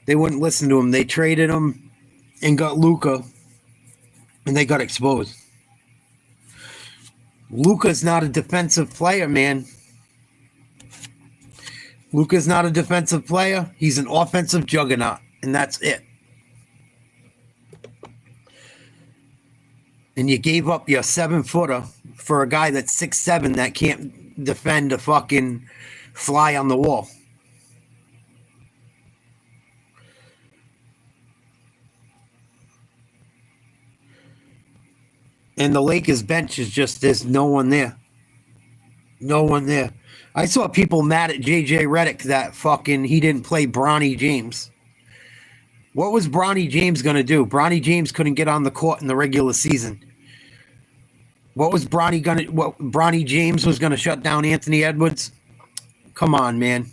They wouldn't listen to him. They traded him and got Luka. And they got exposed. Luka's not a defensive player, man. Luka's not a defensive player. He's an offensive juggernaut. And that's it. And you gave up your 7-footer for a guy that's 6'7" that can't defend a fucking fly on the wall. And the Lakers bench is just, there's no one there. No one there. I saw people mad at J.J. Redick that fucking he didn't play Bronny James. What was Bronny James going to do? Bronny James couldn't get on the court in the regular season. What Bronny James was gonna shut down Anthony Edwards? Come on, man.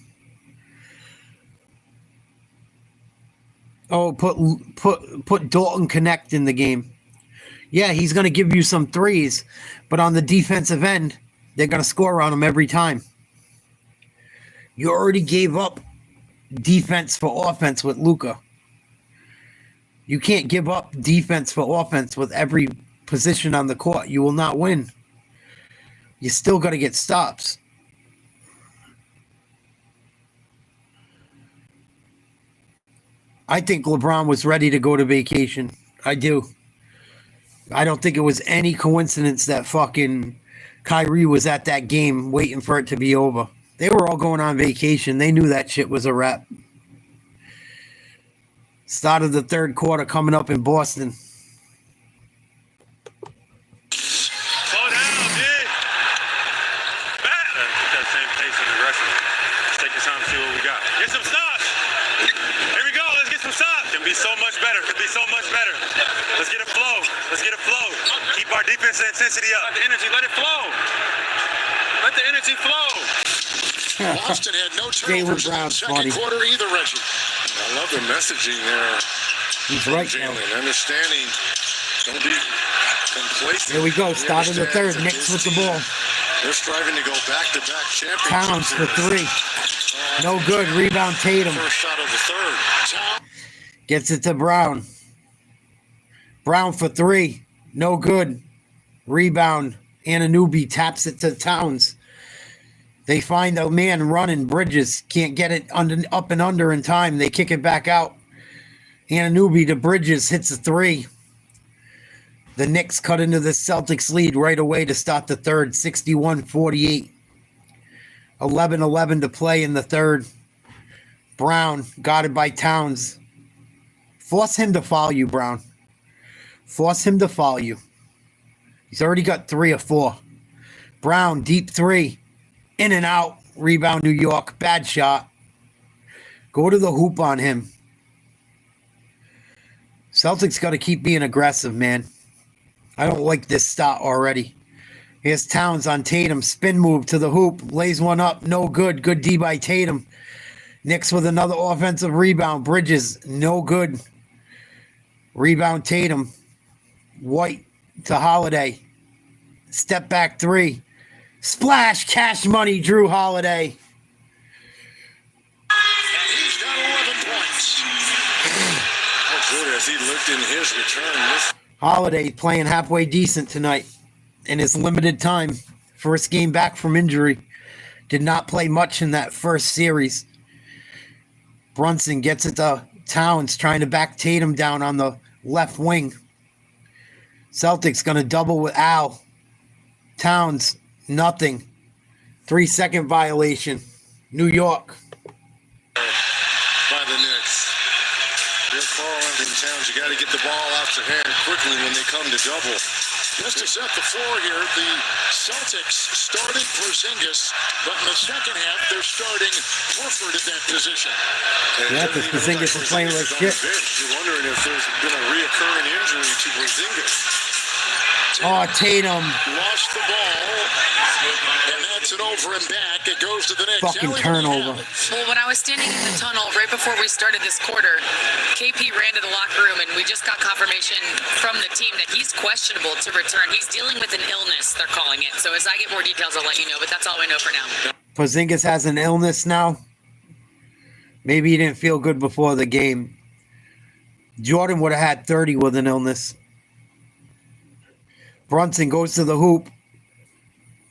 Oh, put Dalton Connect in the game. Yeah, he's gonna give you some threes, but on the defensive end, they're gonna score on him every time. You already gave up defense for offense with Luka. You can't give up defense for offense with every position on the court. You will not win. You still got to get stops. I think LeBron was ready to go to vacation. I do. I don't think it was any coincidence that fucking Kyrie was at that game waiting for it to be over. They were all going on vacation. They knew that shit was a wrap. Start of the third quarter coming up in Boston. Slow down, dude. Keep that same pace and aggression. Let's take your time to see what we got. Get some stops. Here we go. Let's get some stops. Can be so much better. Can be so much better. Let's get a flow. Let's get a flow. Keep our defense intensity up. The energy. Let it flow. Let the energy flow. Boston had no turnovers in the second quarter either, Reggie. I love the messaging there. He's right, Jalen. Understanding. Don't be complacent. Here we go. Start of the third. Knicks with the ball. They're striving to go back-to-back championships. Towns for three. No good. Rebound Tatum. First shot of the third. Gets it to Brown. Brown for three. No good. Rebound. Anunoby taps it to Towns. They find a man running. Bridges can't get it up and under in time. They kick it back out. Anunoby to Bridges hits a three. The Knicks cut into the Celtics lead right away to start the third, 61-48. 11-11 to play in the third. Brown guarded by Towns. Force him to foul you, Brown. Force him to foul you. He's already got 3 or 4. Brown, deep three. In and out. Rebound, New York. Bad shot. Go to the hoop on him. Celtics got to keep being aggressive, man. I don't like this start already. Here's Towns on Tatum. Spin move to the hoop. Lays one up. No good. Good D by Tatum. Knicks with another offensive rebound. Bridges. No good. Rebound Tatum. White to Holiday. Step back three. Splash. Cash money. Drew Holiday. He's got 11 points. How good has he looked in his return? Holiday playing halfway decent tonight in his limited time. First game back from injury. Did not play much in that first series. Brunson gets it to Towns, trying to back Tatum down on the left wing. Celtics going to double with Al. Towns, nothing. 3-second violation. New York. By the Knicks. They're falling in Towns. You got to get the ball out your hand quickly when they come to double. Just to set the floor here, the Celtics started Porzingis, but in the second half, they're starting Horford at that position. Yeah, because Porzingis is playing like shit. You're wondering if there's been a reoccurring injury to Porzingis. Oh, Tatum. Lost the ball, and that's it over and back. It goes to the Knicks. Fucking turnover. Well, when I was standing in the tunnel right before we started this quarter, KP ran to the locker room, and we just got confirmation from the team that he's questionable to return. He's dealing with an illness, they're calling it. So as I get more details, I'll let you know, but that's all I know for now. Porzingis has an illness now. Maybe he didn't feel good before the game. Jordan would have had 30 with an illness. Brunson goes to the hoop,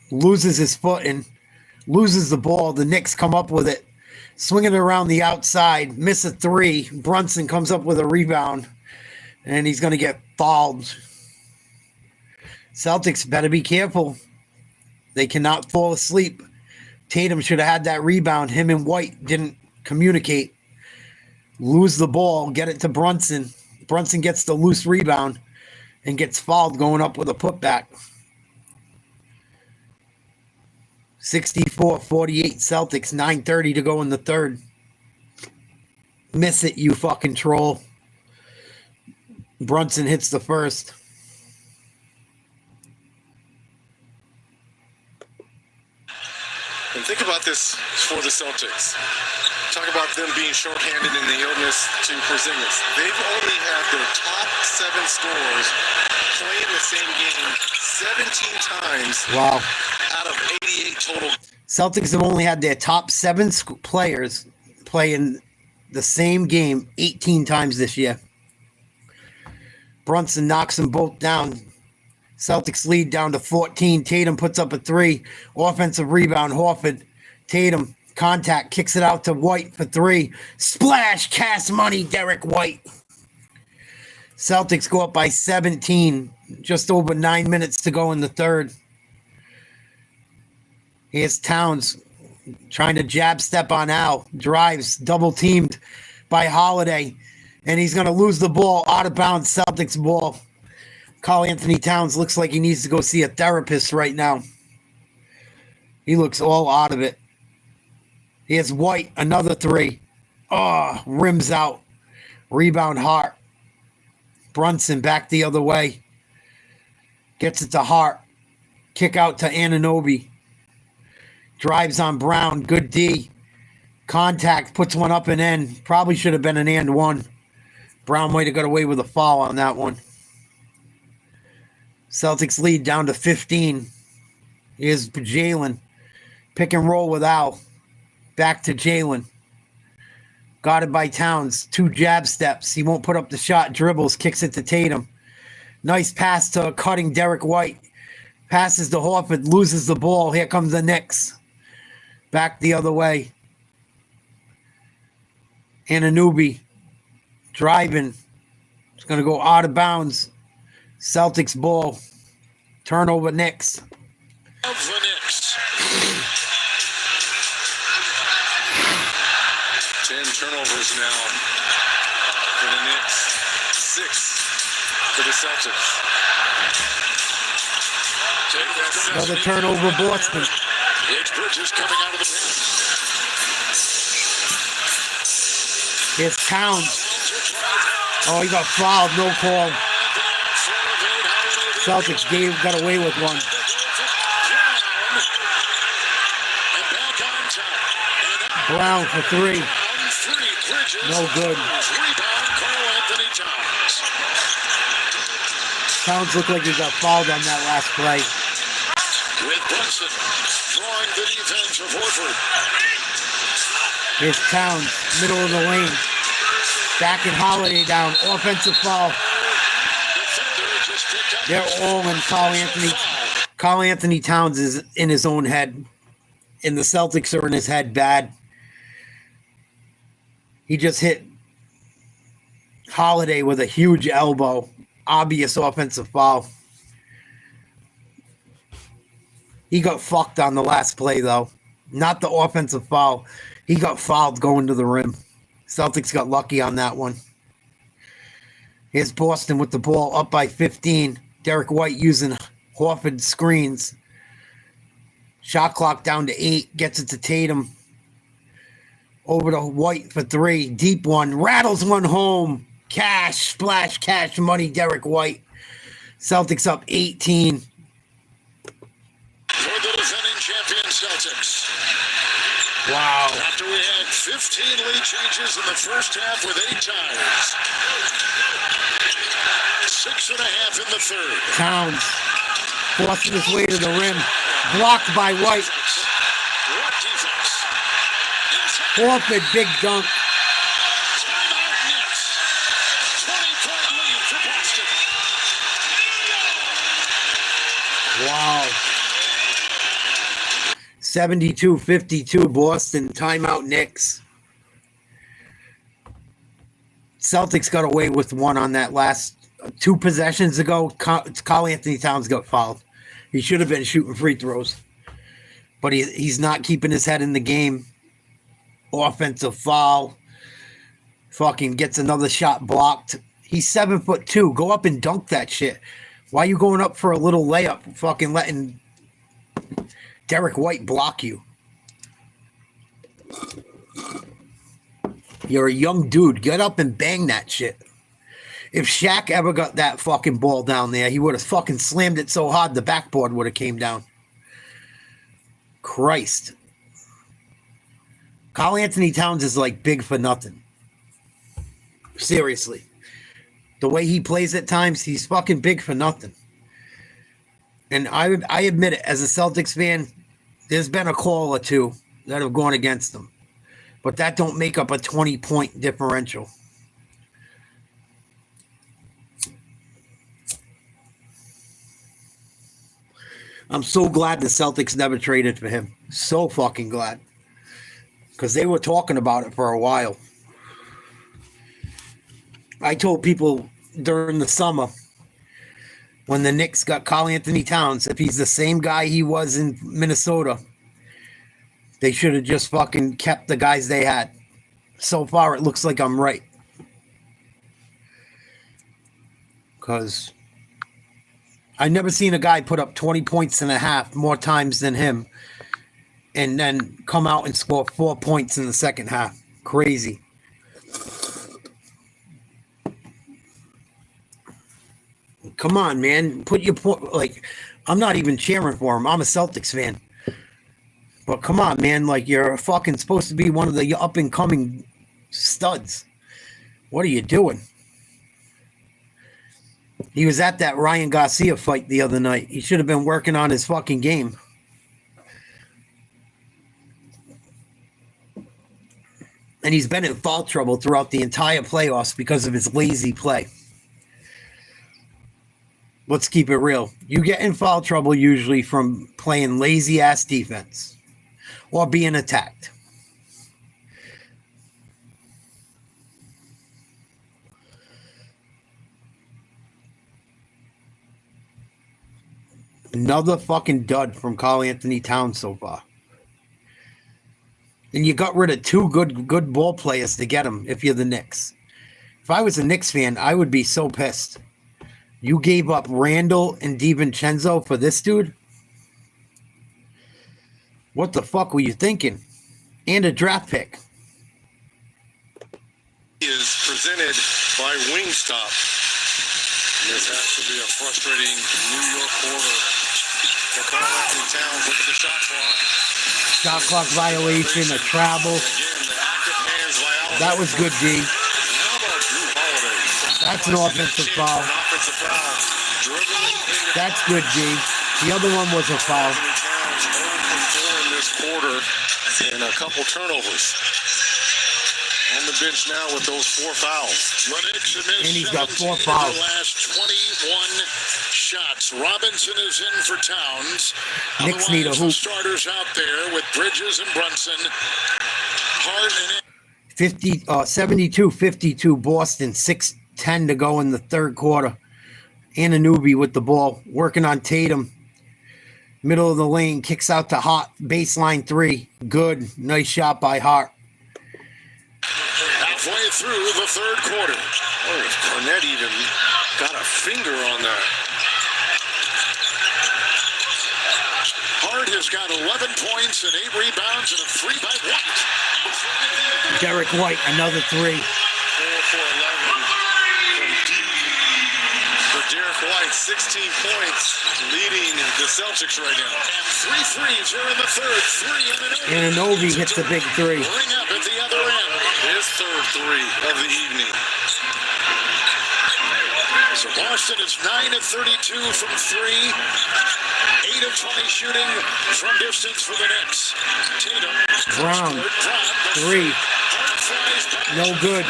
loses his foot and loses the ball. The Knicks come up with it, swinging it around the outside, miss a three. Brunson comes up with a rebound, and he's going to get fouled. Celtics better be careful. They cannot fall asleep. Tatum should have had that rebound. Him and White didn't communicate. Lose the ball, get it to Brunson. Brunson gets the loose rebound and gets fouled going up with a putback. 64-48 Celtics, 9:30 to go in the third. Miss it, you fucking troll. Brunson hits the first. And think about this for the Celtics. Talk about them being shorthanded in the illness to Porzingis. They've only had their top 7 scorers play in the same game 17 times. Wow. Out of 88 total. Celtics have only had their top 7 players play in the same game 18 times this year. Brunson knocks them both down. Celtics lead down to 14. Tatum puts up a 3. Offensive rebound, Horford. Tatum, contact, kicks it out to White for 3. Splash, cash money, Derek White. Celtics go up by 17. Just over 9 minutes to go in the third. Here's Towns trying to jab step on Al. Drives, double teamed by Holiday. And he's going to lose the ball. Out of bounds, Celtics ball. Karl Anthony Towns looks like he needs to go see a therapist right now. He looks all out of it. Here's White, another 3. Oh, rims out. Rebound Hart. Brunson back the other way. Gets it to Hart. Kick out to Anunoby. Drives on Brown. Good D. Contact. Puts one up and in. Probably should have been an and one. Brown might have got away with a foul on that one. Celtics lead down to 15. Here's Jalen. Pick and roll with Al. Back to Jalen. Guarded by Towns. 2 jab steps. He won't put up the shot. Dribbles. Kicks it to Tatum. Nice pass to a cutting Derek White. Passes to Horford. Loses the ball. Here comes the Knicks. Back the other way. Anunoby. Driving. It's going to go out of bounds. Celtics ball. Turnover Knicks. Of the Knicks. 10 turnovers now for the Knicks. 6 for the Celtics. Another turnover, Boston. It's Bridges coming out of the paint. Here's Towns. Oh, he got fouled. No call. Celtics got away with one. Brown for 3. No good. Towns looked like he got fouled on that last play. With Brunson drawing the defense of Horford. Here's Towns, middle of the lane. Back in Holiday down. Offensive foul. They're all in Karl Anthony. Karl Anthony Towns is in his own head. And the Celtics are in his head bad. He just hit Holiday with a huge elbow. Obvious offensive foul. He got fucked on the last play, though. Not the offensive foul. He got fouled going to the rim. Celtics got lucky on that one. Here's Boston with the ball up by 15. Derek White using Horford screens. Shot clock down to 8. Gets it to Tatum. Over to White for 3. Deep one. Rattles one home. Cash. Splash. Cash money. Derek White. Celtics up 18. For the defending champion Celtics. Wow. After we had 15 lead changes in the first half with 8 ties. 6.5 in the third. Towns forcing his way to the rim. Blocked by White. What defense? Horford, big dunk. Timeout Knicks. 20-point lead for Boston. Wow. 72-52 Boston. Timeout Knicks. Celtics got away with one on that last 2 possessions ago. Karl Anthony Towns got fouled. He should have been shooting free throws. But he's not keeping his head in the game. Offensive foul. Fucking gets another shot blocked. He's 7'2". Go up and dunk that shit. Why are you going up for a little layup? Fucking letting Derek White block you. You're a young dude. Get up and bang that shit. If Shaq ever got that fucking ball down there, he would have fucking slammed it so hard the backboard would have came down. Christ. Karl Anthony Towns is like big for nothing. Seriously. The way he plays at times, he's fucking big for nothing. And I admit it, as a Celtics fan, there's been a call or two that have gone against them. But that don't make up a 20-point differential. I'm so glad the Celtics never traded for him. So fucking glad. Because they were talking about it for a while. I told people during the summer when the Knicks got Karl Anthony Towns, if he's the same guy he was in Minnesota, they should have just fucking kept the guys they had. So far, it looks like I'm right. Because I never seen a guy put up 20 points and a half more times than him and then come out and score 4 points in the second half. Crazy. Come on, man. Put your point. Like, I'm not even cheering for him. I'm a Celtics fan. But come on, man. Like, you're fucking supposed to be one of the up and coming studs. What are you doing? He was at that Ryan Garcia fight the other night. He should have been working on his fucking game. And he's been in foul trouble throughout the entire playoffs because of his lazy play. Let's keep it real. You get in foul trouble usually from playing lazy-ass defense or being attacked. Another fucking dud from Karl Anthony Towns so far. And you got rid of two good ball players to get him if you're the Knicks. If I was a Knicks fan, I would be so pissed. You gave up Randall and DiVincenzo for this dude? What the fuck were you thinking? And a draft pick. Is presented by Wingstop. This has to be a frustrating New York quarter for Karl Anthony Towns. Look at the shot clock. Shot clock violation, a travel. Again, the active hands violation. That was good, D. How about Drew Holiday? That's an offensive foul. Offensive foul. Dribbling into That's good, D. The other one was a foul. Towns 0 for 4 in this quarter and a couple turnovers. On the bench now with those 4 fouls. And he's got 4 fouls. The last 21 shots. Robinson is in for Towns. Knicks need a Otherwise, hoop. the starters out there with Bridges and Brunson. Hart and 72-52 Boston, 6:10 to go in the third quarter. Anunoby with the ball, working on Tatum. Middle of the lane, kicks out to Hart, baseline 3. Good, nice shot by Hart. halfway through the third quarter. Oh, if Cornette even got a finger on that. Hart has got 11 points and 8 rebounds and a 3 by White. Derek White, another 3. 4 for 11 from deep for Derek White. 16 points, leading the Celtics right now. And 3 threes here in the third. 3 in Anunoby hits the big 3. Ring up at the other end. His third 3 of the evening. So Boston is 9 of 32 from 3. 8 of 20 shooting from distance for the Knicks. Tatum. Brown, 3. No good.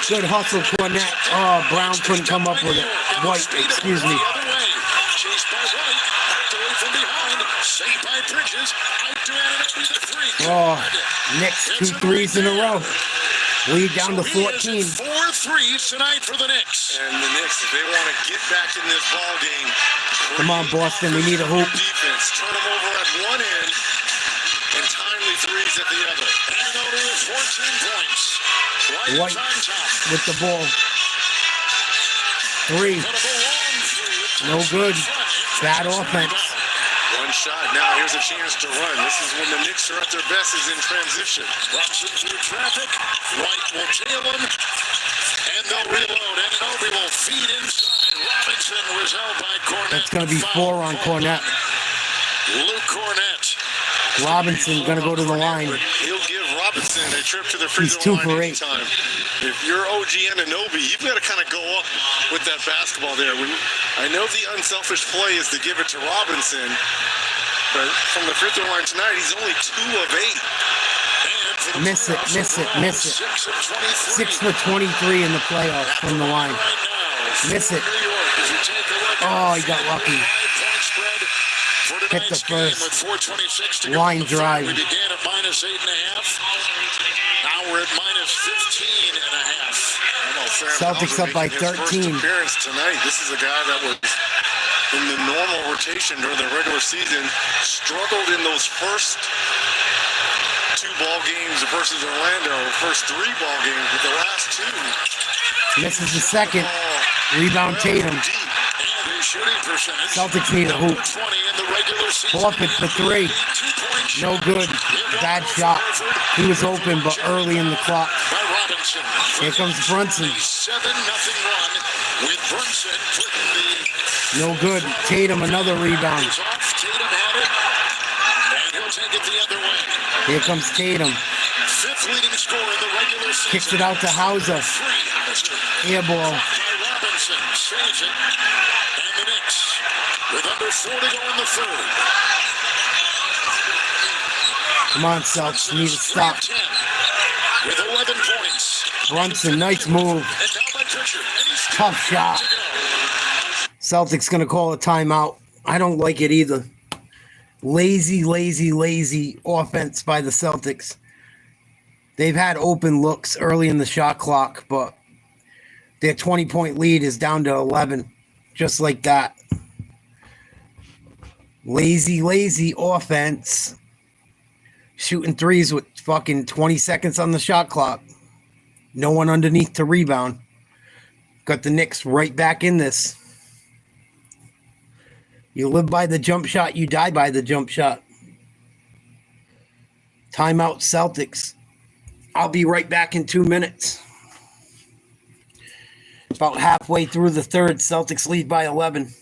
Good hustle, Cornette. Oh, Brown couldn't come up with it. White, excuse me. Chased by White. Backed away from behind. Saved by Bridges. Out to Anunoby, the 3. Oh, Knicks 2 threes in a row. Lead down to So he 14. is at 4 threes tonight for the Knicks. And the Knicks, if they want to get back in this ball game, Come on, Boston, we need a hoop. defense, turn them over at one end and timely threes at the other. Anunoby with 14 points. White on top. with the ball. 3. Put up a long 3. No good. Bad offense. One shot. Now here's a chance to run. This is when the Knicks are at their best, is in transition. Brunson through traffic. White will tail him. And they'll reload. Anunoby will feed inside. Robinson was held by Cornette. That's going to be 4 on Cornette. Luke Cornette. Robinson going to go to the line. He'll give Robinson a trip to the free He's throw 2 for line 8. anytime. If you're OG Anunoby, you've got to kind of go up with that basketball there. I know the unselfish play is to give it to Robinson, but from the free throw line tonight, he's only 2 of 8. Miss it. 6 for 23 in the playoffs from the line. Miss it. Oh, he got lucky. Hit the first line drive. We began at -8.5. Now we're at -15.5. Celtics up by 13. First appearance tonight. This is a guy that was in the normal rotation during the regular season, struggled in those first 2 ball games versus Orlando, first 3 ball games, but the last 2. Misses the second. Rebound Tatum. Celtics need a hoop. Forfeit for 3. No good. Bad shot. He was open, but early in the clock. Here comes Brunson. 7-0 run with Brunson putting No good. Tatum, another rebound. Tatum had it, and he'll take it the other way. Here comes Tatum. 5th leading scorer in the regular season. Kicks it out to Hauser. Air ball. Robinson saves it, and the Knicks with under 4 to go in the 3rd. Come on, Celtics. Need to stop. With 11 points. Brunson, nice move. Tough shot. Celtics going to call a timeout. I don't like it either. Lazy offense by the Celtics. They've had open looks early in the shot clock, but their 20-point lead is down to 11. Just like that. Lazy offense. Shooting threes with fucking 20 seconds on the shot clock. No one underneath to rebound. Got the Knicks right back in this. You live by the jump shot, you die by the jump shot. Timeout Celtics. I'll be right back in 2 minutes. About halfway through the 3rd, Celtics lead by 11.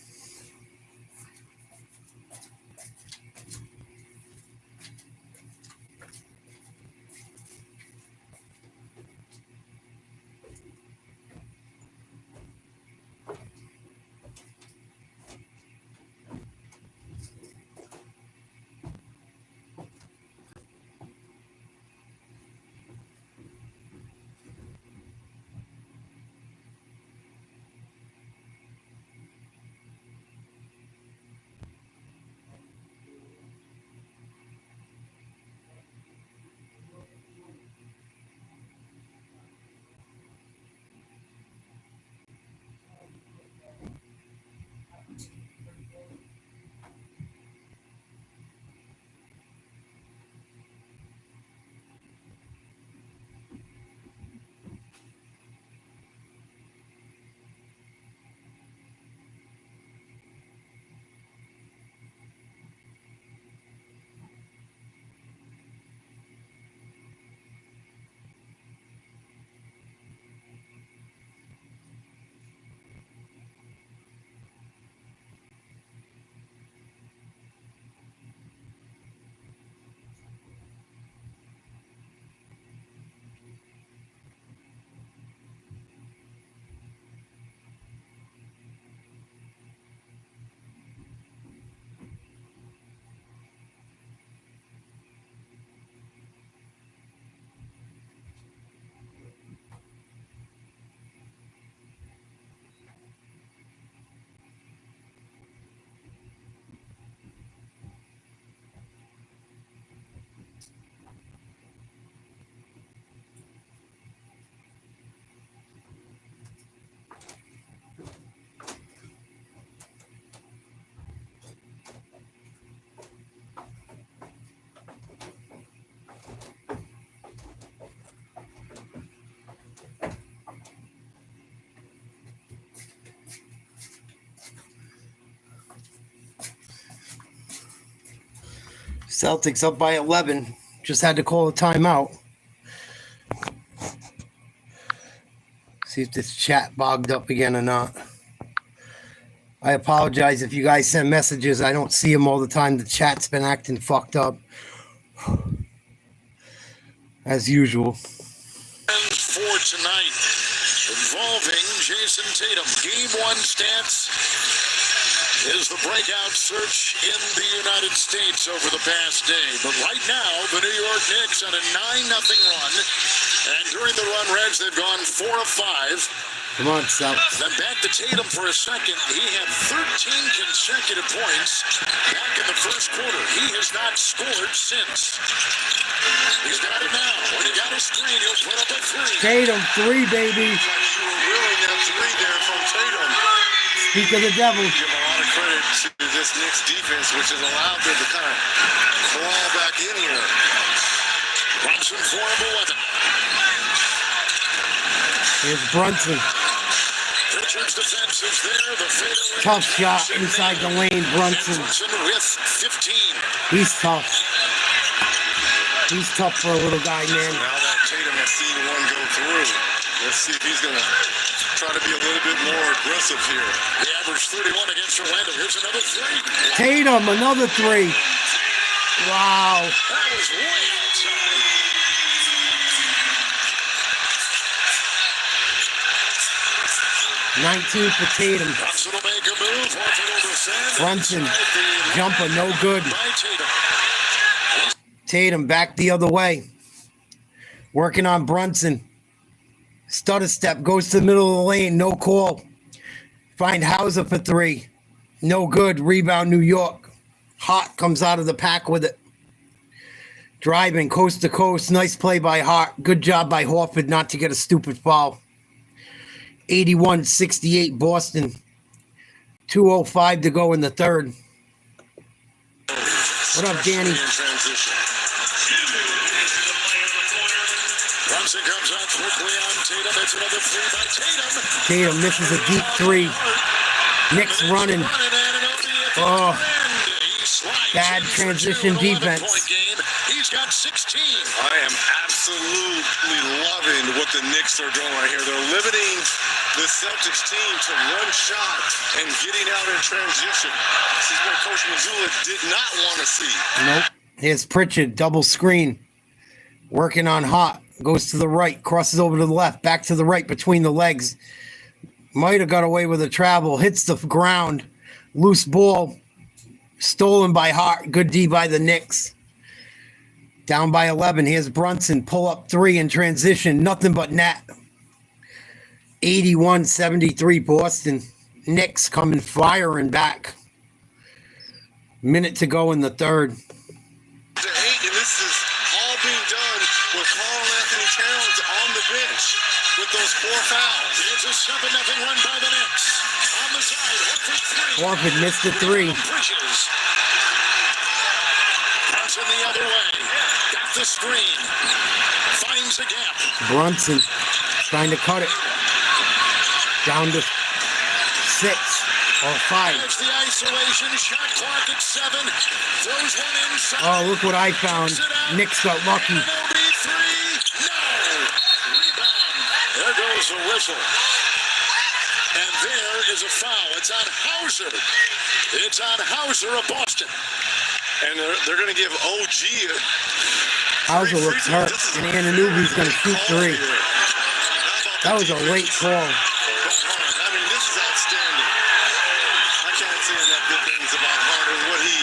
Celtics up by 11. Just had to call a timeout. See if this chat bogged up again or not. I apologize if you guys send messages. I don't see them all the time. The chat's been acting fucked up. as usual. For tonight, involving Jason Tatum. Game 1 stats is the breakout search in the United States over the past day. But right now, the New York Knicks on a 9-0 run. And during the run, Reds, they've gone 4 of 5. Come on, Celtics. Then back to Tatum for a second. He had 13 consecutive points back in the first quarter. He has not scored since. He's got it now. When he got his screen, he'll put up a 3. Tatum, 3, baby. You were willing that 3 there from Tatum. Speak of the devil. Give a lot of credit to this Knicks defense, which has allowed them to kind of crawl back in here. Brunson 4 of 11. Here's Brunson. Richards' defense is there. The fadeaway. Tough shot inside the lane, Brunson. Brunson with 15. He's tough. He's tough for a little guy, man. Now that Tatum has seen one go through, let's see if he's going to try to be a little bit more aggressive here. He averaged 31 against Orlando. Here's another 3. Tatum, another 3. Wow. That was way outside. 19 for Tatum. Brunson will make a move. Off it'll descend. Brunson, jumper, no good. By Tatum. Tatum back the other way. Working on Brunson. Stutter step, goes to the middle of the lane, no call. Find Hauser for 3. No good. Rebound New York. Hart comes out of the pack with it. Driving coast to coast. Nice play by Hart. Good job by Horford not to get a stupid foul. 81-68 Boston. 2:05 to go in the third. What up, Danny? Brunson comes out quickly on Tatum. It's another 3 by Tatum. Tatum misses a deep 3. Knicks running. Oh, bad transition defense. He's got 16. I am absolutely loving what the Knicks are doing right here. They're limiting the Celtics team to one shot and getting out in transition. This is what Coach Mazzulla did not want to see. Nope. Here's Pritchard, double screen. Working on Hart. Goes to the right, crosses over to the left, back to the right between the legs. Might have got away with a travel. Hits the ground. Loose ball. Stolen by Hart. Good D by the Knicks. Down by 11. Here's Brunson. Pull up 3 in transition. Nothing but net. 81-73 Boston. Knicks coming firing back. Minute to go in the third. To 8, and this is all being done with Karl Anthony Towns on the bench with those 4 fouls. It's a 7-0 run by the Knicks. On the side, Horford 3. Horford missed the 3. Bridges. Brunson the other way. Got the screen. Finds a gap. Brunson trying to cut it. Down to 6 or 5. There's the isolation. Shot clock at 7. Throws one inside. Oh, look what I found. Knicks got lucky. No. Rebound. There goes the whistle. And there is a foul. It's on Hauser. It's on Hauser of Boston. And they're going to give OG a Hauser looks hurt. And Anunoby's going to shoot 3. That was a late call. I mean, this is outstanding. I can't say enough good things about Hart and what he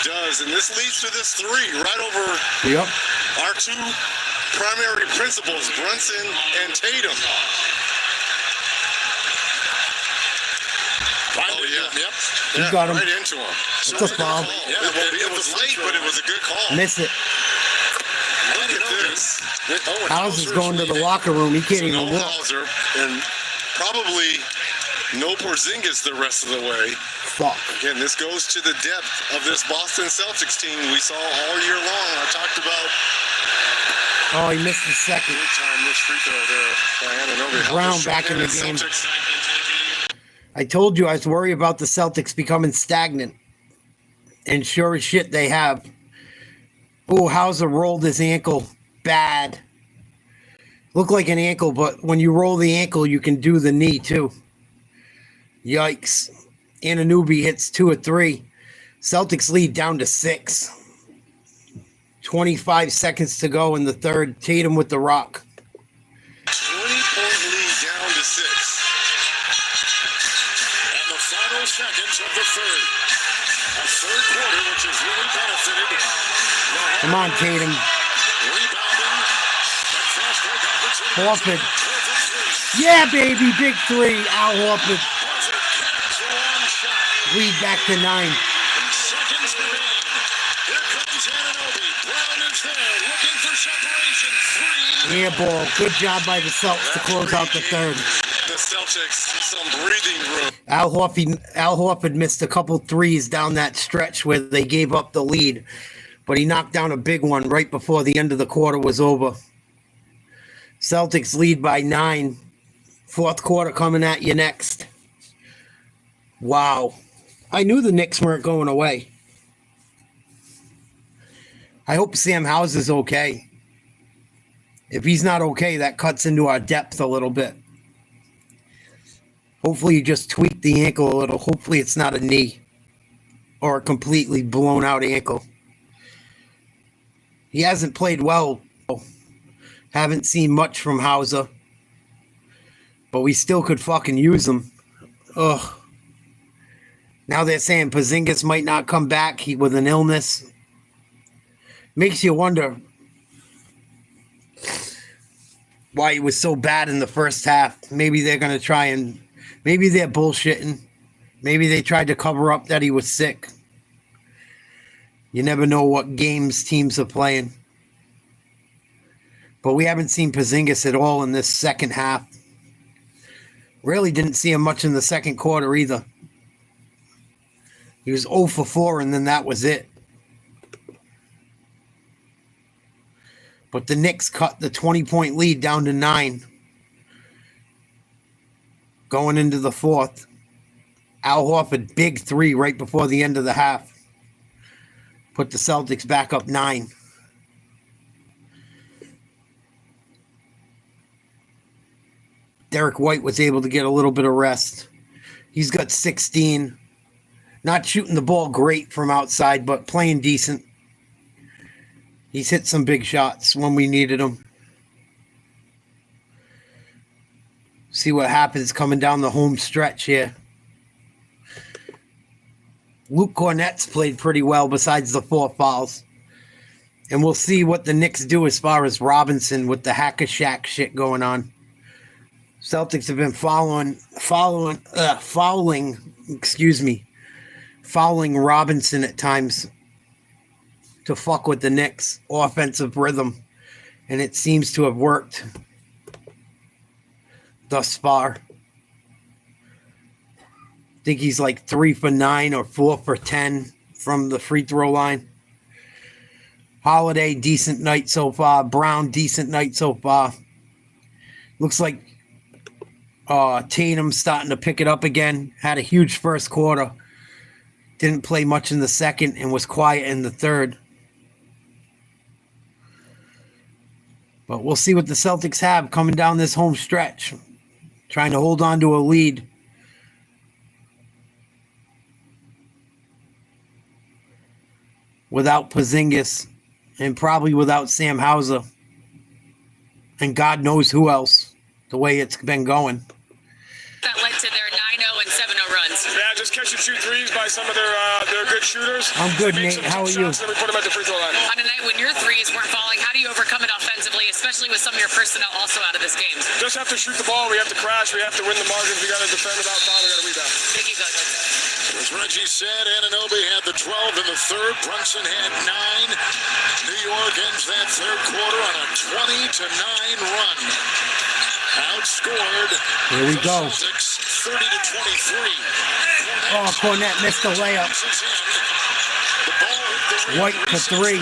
does. And this leads to this 3 right over Yep. our 2 primary principals, Brunson and Tatum. Oh, yeah. Yep. You got him. Right into him. It's a foul. Yeah, it was late, but it was a good call. Miss it. Look at this. Hauser's going to the locker room. He can't So even no walk. Hauser, and probably no Porzingis the rest of the way. Fuck. Again, this goes to the depth of this Boston Celtics team we saw all year long. I talked about Oh, he missed the second. big time this free throw there by Anunoby. Brown back in the game. Celtics. I told you I was worried about the Celtics becoming stagnant. And sure as shit, they have. Oh, Hauser rolled his ankle bad. Looked like an ankle, but when you roll the ankle, you can do the knee too. Yikes. Anunoby hits 2 of 3. Celtics lead down to 6. 25 seconds to go in the third. Tatum with the rock. 20-point lead down to 6. And the final seconds of the third. A third quarter which has really benefited. Come on, Tatum. Rebounding. And fast break opportunity. Horford. Yeah, baby. Big three. Al Horford. Lead back to 9. Seconds remain. Here comes Anunoby. Brown is there, looking for separation. 3. Air ball. Good job by the Celtics to close out the third. The Celtics need some breathing room. Al Horford missed a couple threes down that stretch where they gave up the lead, but he knocked down a big one right before the end of the quarter was over. Celtics lead by 9. Fourth quarter coming at you next. Wow. I knew the Knicks weren't going away. I hope Sam Hauser's okay. If he's not okay, that cuts into our depth a little bit. Hopefully he just tweaked the ankle a little. Hopefully it's not a knee or a completely blown out ankle. He hasn't played well. Haven't seen much from Hauser. But we still could fucking use him. Ugh. Now they're saying Porzingis might not come back with an illness. Makes you wonder why he was so bad in the first half. Maybe they're going to try and... Maybe they're bullshitting. Maybe they tried to cover up that he was sick. You never know what games teams are playing. But we haven't seen Porzingis at all in this second half. Really didn't see him much in the second quarter either. He was 0 for 4 and then that was it. But the Knicks cut the 20-point lead down to 9. Going into the fourth. Al Horford, big 3 right before the end of the half. Put the Celtics back up 9. Derek White was able to get a little bit of rest. He's got 16. Not shooting the ball great from outside, but playing decent. He's hit some big shots when we needed them. See what happens coming down the home stretch here. Luke Cornett's played pretty well besides the 4 fouls. And we'll see what the Knicks do as far as Robinson with the hack-a-shack shit going on. Celtics have been fouling Robinson at times to fuck with the Knicks' offensive rhythm. And it seems to have worked thus far. I think he's like 3 for 9 or 4 for 10 from the free throw line. Holiday, decent night so far. Brown, decent night so far. Looks like Tatum starting to pick it up again. Had a huge first quarter. Didn't play much in the second and was quiet in the third. But we'll see what the Celtics have coming down this home stretch. Trying to hold on to a lead. Without Porzingis and probably without Sam Hauser. And God knows who else, the way it's been going. That led to their 9-0 and 7-0 runs. Yeah, just catch and shoot threes by some of their good shooters. I'm good, Nate. How are you? Then we put them at the free throw line. On a night when your threes weren't falling, how do you overcome it offensively, especially with some of your personnel also out of this game? Just have to shoot the ball. We have to crash. We have to win the margins. We got to defend without foul. We got to rebound. Thank you, guys. As Reggie said, Anunoby had the 12 in the third. Brunson had 9. New York ends that third quarter on a 20-9 run. Outscored. Here we go. Celtics 30-23. Oh, Cornette missed the layup. White for 3.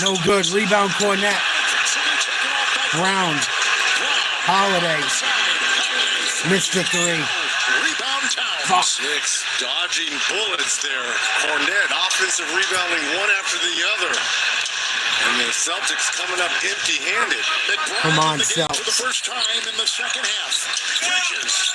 No good. Rebound Cornette. Brown. Holiday. Missed the 3. Fuck. Knicks dodging bullets there. Cornette offensive rebounding one after the other. And the Celtics coming up empty-handed. Come on, for the Celtics. first time in the second half. Bridges.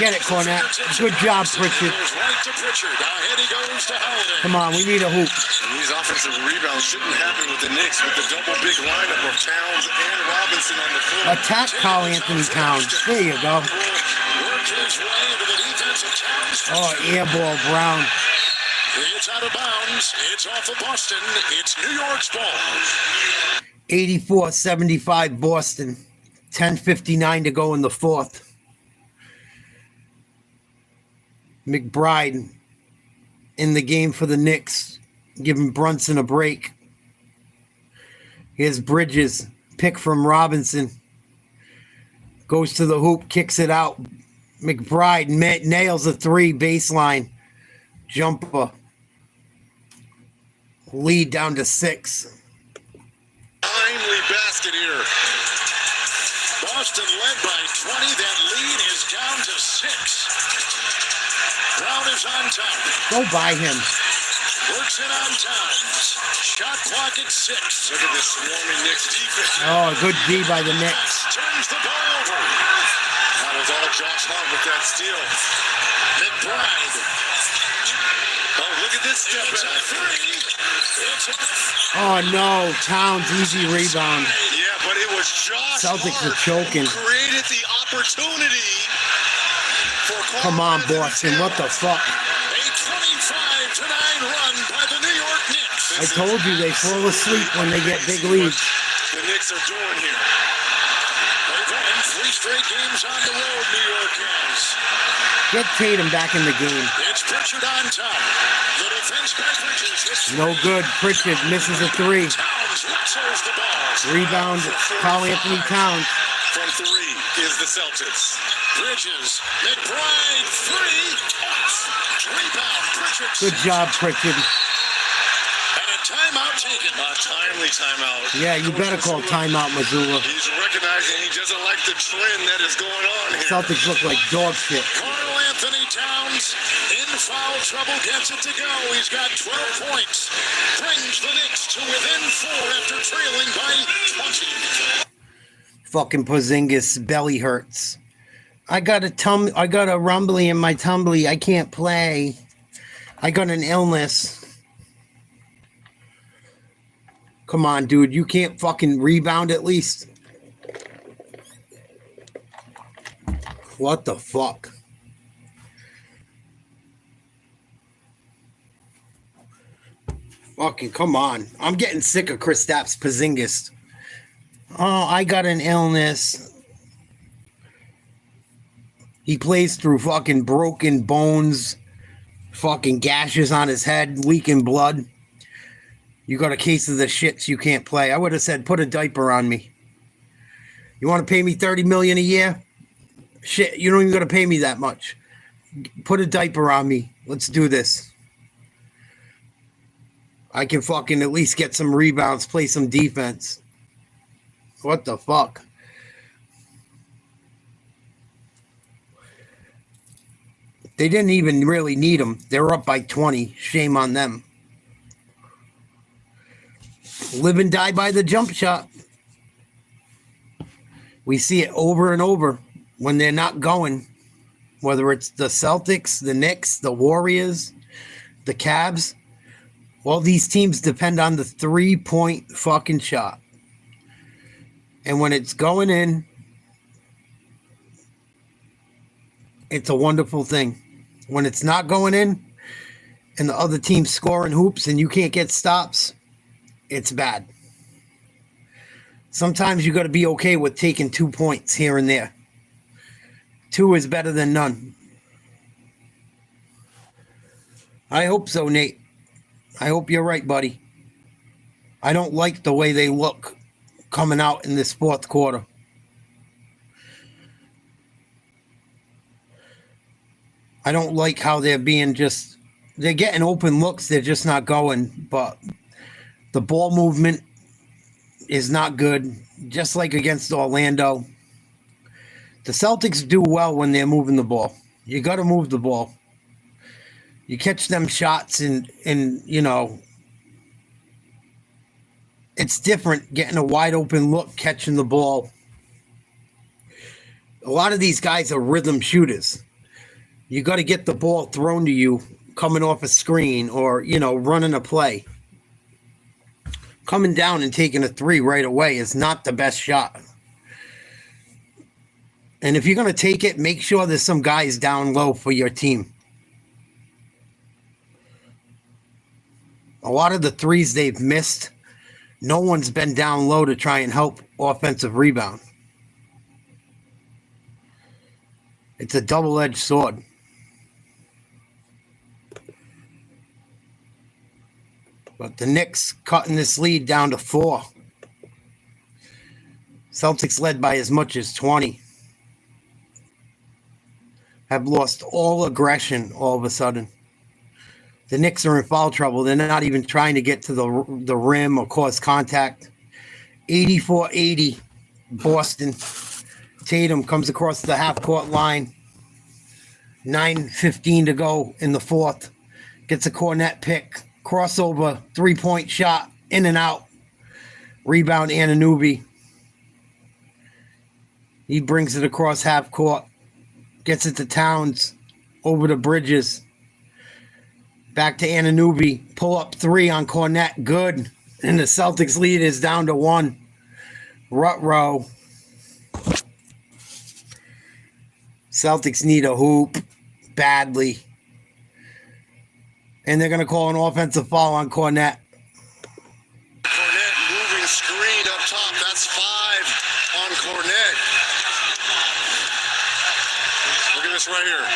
Get it, Cornette. Good job, Pritchard. Goes right to Pritchard. Ahead he goes to Holiday. Come on, we need a hoop. And these offensive rebounds shouldn't happen with the Knicks with the double big lineup of Towns and Robinson on the floor. Attack Carl Anthony Towns. There you go. Work his way into the defense of Towns. Oh, air ball, Brown. It's out of bounds. It's off of Boston. It's New York's ball. 84-75 Boston. 10:59 to go in the fourth. McBride in the game for the Knicks, giving Brunson a break. Here's Bridges, pick from Robinson. Goes to the hoop, kicks it out. McBride nails a three, baseline. Jumper. Lead down to 6. Timely basket here. Boston led by 20. That lead is down to 6. Brown is on top. Go by him. Works it on Towns. Shot clock at 6. Look at this swarming Knicks defense. Oh, good D by the Knicks. Turns the ball over. That was all Josh Hart with that steal. McBride. Oh, look at this step It's a back. 3. It's a Oh, no. Towns, easy rebound. Yeah, but it was Josh Celtics are Hart choking. who created the opportunity for Come on, Carl Boston. What the fuck? a 25-9 run by the New York Knicks. I told you they fall asleep when they get big leads. The Knicks are doing here. They've won 3 straight games on the road, New York has. Get Tatum back in the game. It's Pritchard on top. The defense by Bridges. No good. Pritchard misses a 3. Towns wrestles the ball. Rebound, Carl Anthony Towns. From 3 is the Celtics. Bridges. McBride. 3. Off. Rebound. Pritchard. Good job, Pritchard. And a timeout taken. A timely timeout. Yeah, you better call timeout, Missoula. He's recognizing he doesn't like the trend that is going on here. Celtics look like dog shit. Carl Anthony Towns in foul trouble, gets it to go. He's got 12 points. Brings the Knicks to within 4 after trailing by 20. Fucking Porzingis belly hurts. I got a rumbly in my tumbly. I can't play. I got an illness. Come on, dude. You can't fucking rebound at least. What the fuck? Fucking come on. I'm getting sick of Kristaps Porzingis. Oh, I got an illness. He plays through fucking broken bones, fucking gashes on his head, leaking blood. You got a case of the shits, you can't play. I would have said, put a diaper on me. You want to pay me $30 million a year? Shit, you don't even got to pay me that much. Put a diaper on me. Let's do this. I can fucking at least get some rebounds, play some defense. What the fuck? They didn't even really need him. They're up by 20. Shame on them. Live and die by the jump shot. We see it over and over when they're not going. Whether it's the Celtics, the Knicks, the Warriors, the Cavs. All these teams depend on the 3-point fucking shot. And when it's going in, it's a wonderful thing. When it's not going in and the other team's scoring hoops and you can't get stops, it's bad. Sometimes you got to be okay with taking 2 points here and there. 2 is better than none. I hope so, Nate. I hope you're right, buddy. I don't like the way they look coming out in this fourth quarter. I don't like how they're getting open looks. They're just not going. But the ball movement is not good. Just like against Orlando. The Celtics do well when they're moving the ball. You got to move the ball. You catch them shots and you know, It's different getting a wide open look, catching the ball. A lot of these guys are rhythm shooters. You got to get the ball thrown to you coming off a screen or, running a play. Coming down and taking a three right away is not the best shot. And if you're going to take it, make sure there's some guys down low for your team. A lot of the threes they've missed, no one's been down low to try and help offensive rebound. It's a double-edged sword. But the Knicks cutting this lead down to 4. Celtics led by as much as 20. Have lost all aggression all of a sudden. The Knicks are in foul trouble. They're not even trying to get to the rim or cause contact. 84-80, Boston. Tatum comes across the half-court line. 9:15 to go in the fourth. Gets a Cornet pick. Crossover, three-point shot, in and out. Rebound, Anunoby. He brings it across half court. Gets it to Towns. Over to Bridges. Back to Anunoby. Pull up three on Cornet. Good. And the Celtics lead is down to 1. Rut-row. Celtics need a hoop badly. And they're going to call an offensive foul on Cornet. Cornet moving screen up top. That's 5 on Cornet. Look at this right here.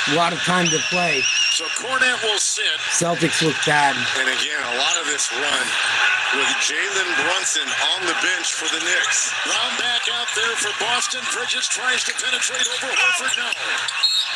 A lot of time to play. So Cornet will sit. Celtics look bad. And again, a lot of this run with Jalen Brunson on the bench for the Knicks. Brown back out there for Boston. Bridges tries to penetrate over Horford. No.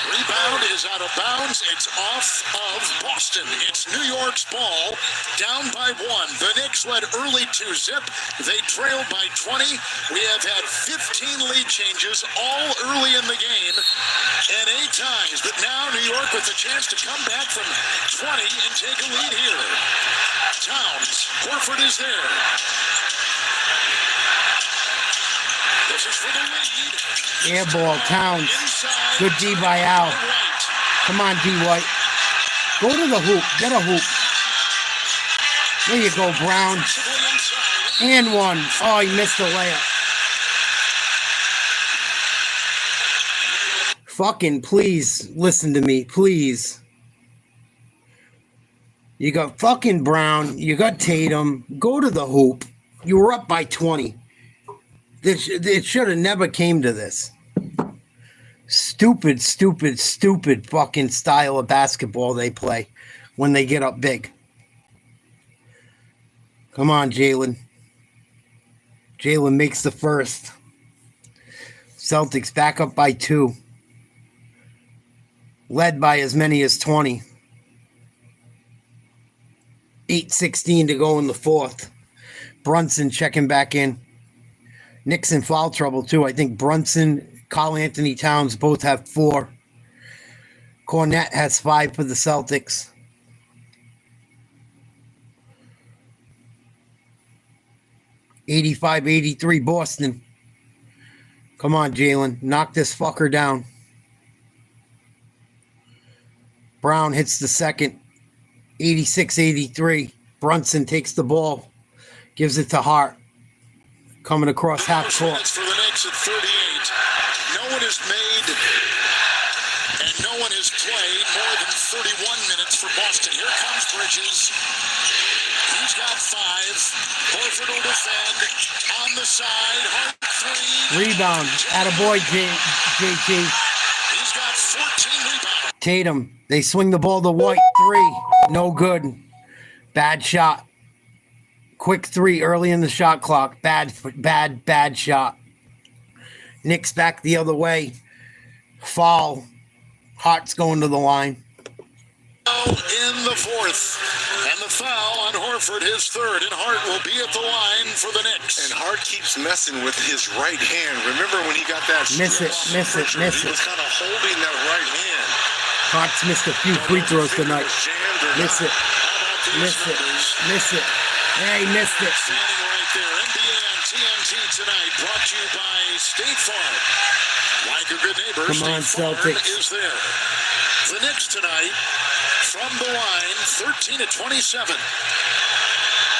Rebound is out of bounds. It's off of Boston. It's New York's ball. Down by 1. The Knicks led early 2-zip. They trailed by 20. We have had 15 lead changes all early in the game and 8 ties. But now New York with a chance to come back from 20 and take a lead here. Towns. Horford is there. This is for the lead. Air ball, Towns. Inside. Good D by Al. Come on, D White. Go to the hoop. Get a hoop. There you go, Brown. And 1. Oh, he missed the layup. Fucking please listen to me, please. You got fucking Brown. You got Tatum. Go to the hoop. You were up by 20. It should have never came to this. Stupid fucking style of basketball they play when they get up big. Come on, Jalen. Jalen makes the first. Celtics back up by 2. Led by as many as 20. 8:16 to go in the fourth. Brunson checking back in. Knicks in foul trouble, too. I think Brunson, Karl Anthony Towns both have 4. Cornet has 5 for the Celtics. $85-83 Boston. Come on, Jalen. Knock this fucker down. Brown hits the second. 86-83. Brunson takes the ball. Gives it to Hart. Coming across half court. For the Knicks at 38. No one has made and no one has played more than 31 minutes for Boston. Here comes Bridges. He's got 5. Horford will defend. On the side. Hart 3. Rebound. Attaboy, JT. He's got 14 rebounds. Tatum. They swing the ball to White. 3. No good. Bad shot. Quick 3 early in the shot clock. Bad shot. Knicks back the other way. Foul. Hart's going to the line. In the fourth. And the foul on Horford, his third. And Hart will be at the line for the Knicks. And Hart keeps messing with his right hand. Remember when he got that? Miss it. He was kind of holding that right hand. Hart's missed a few free throws tonight. Miss it. Hey, missed it. Standing right there. NBA on TNT tonight, brought to you by State Farm. Like a good neighbor, Come on, State Farm Celtics. is there. The Knicks tonight, from the line, 13-27.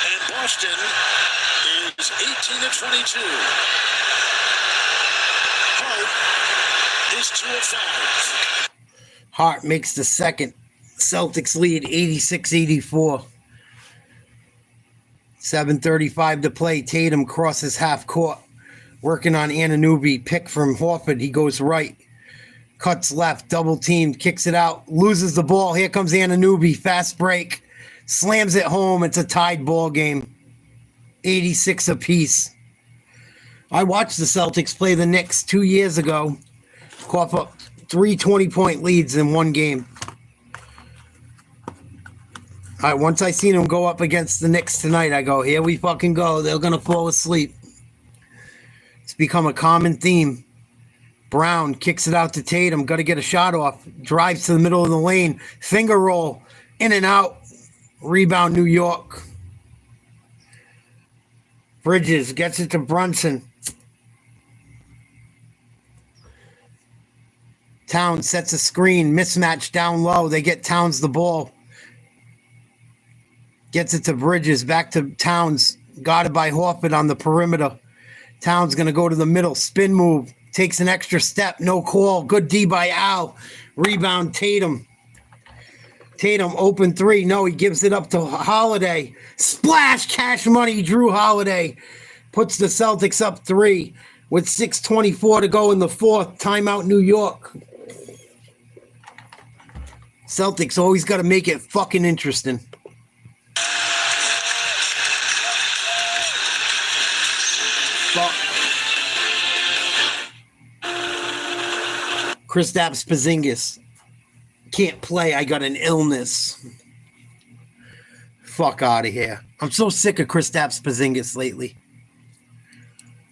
And Boston is 18-22. Hart is 2 of 5. Hart makes the second. Celtics lead 86-84. 7:35 to play. Tatum crosses half court. Working on Anunoby. Pick from Horford. He goes right. Cuts left. Double teamed. Kicks it out. Loses the ball. Here comes Anunoby. Fast break. Slams it home. It's a tied ball game. 86 apiece. I watched the Celtics play the Knicks 2 years ago. Cough up 3 20-point leads in one game. All right, once I seen them go up against the Knicks tonight, I go, here we fucking go. They're going to fall asleep. It's become a common theme. Brown kicks it out to Tatum. Got to get a shot off. Drives to the middle of the lane. Finger roll. In and out. Rebound, New York. Bridges gets it to Brunson. Towns sets a screen. Mismatch down low. They get Towns the ball. Gets it to Bridges. Back to Towns. Guarded by Horford on the perimeter. Towns going to go to the middle. Spin move. Takes an extra step. No call. Good D by Al. Rebound Tatum. Tatum open three. No, he gives it up to Holiday. Splash cash money. Drew Holiday puts the Celtics up 3 with 6:24 to go in the fourth. Timeout New York. Celtics always got to make it fucking interesting. Kristaps Porzingis can't play. I got an illness. Fuck out of here. I'm so sick of Kristaps Porzingis lately.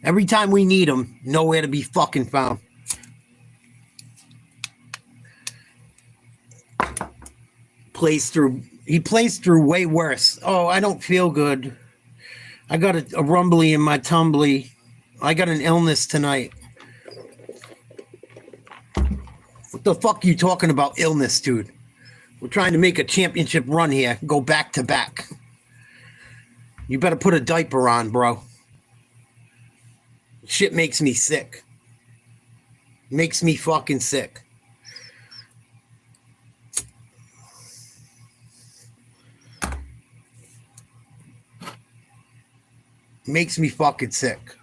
Every time we need him, nowhere to be fucking found. He plays through way worse. Oh, I don't feel good. I got a rumbly in my tumbly. I got an illness tonight. What the fuck are you talking about illness, dude? We're trying to make a championship run here. Go back to back. You better put a diaper on, bro. Shit makes me sick. Makes me fucking sick. Makes me fucking sick.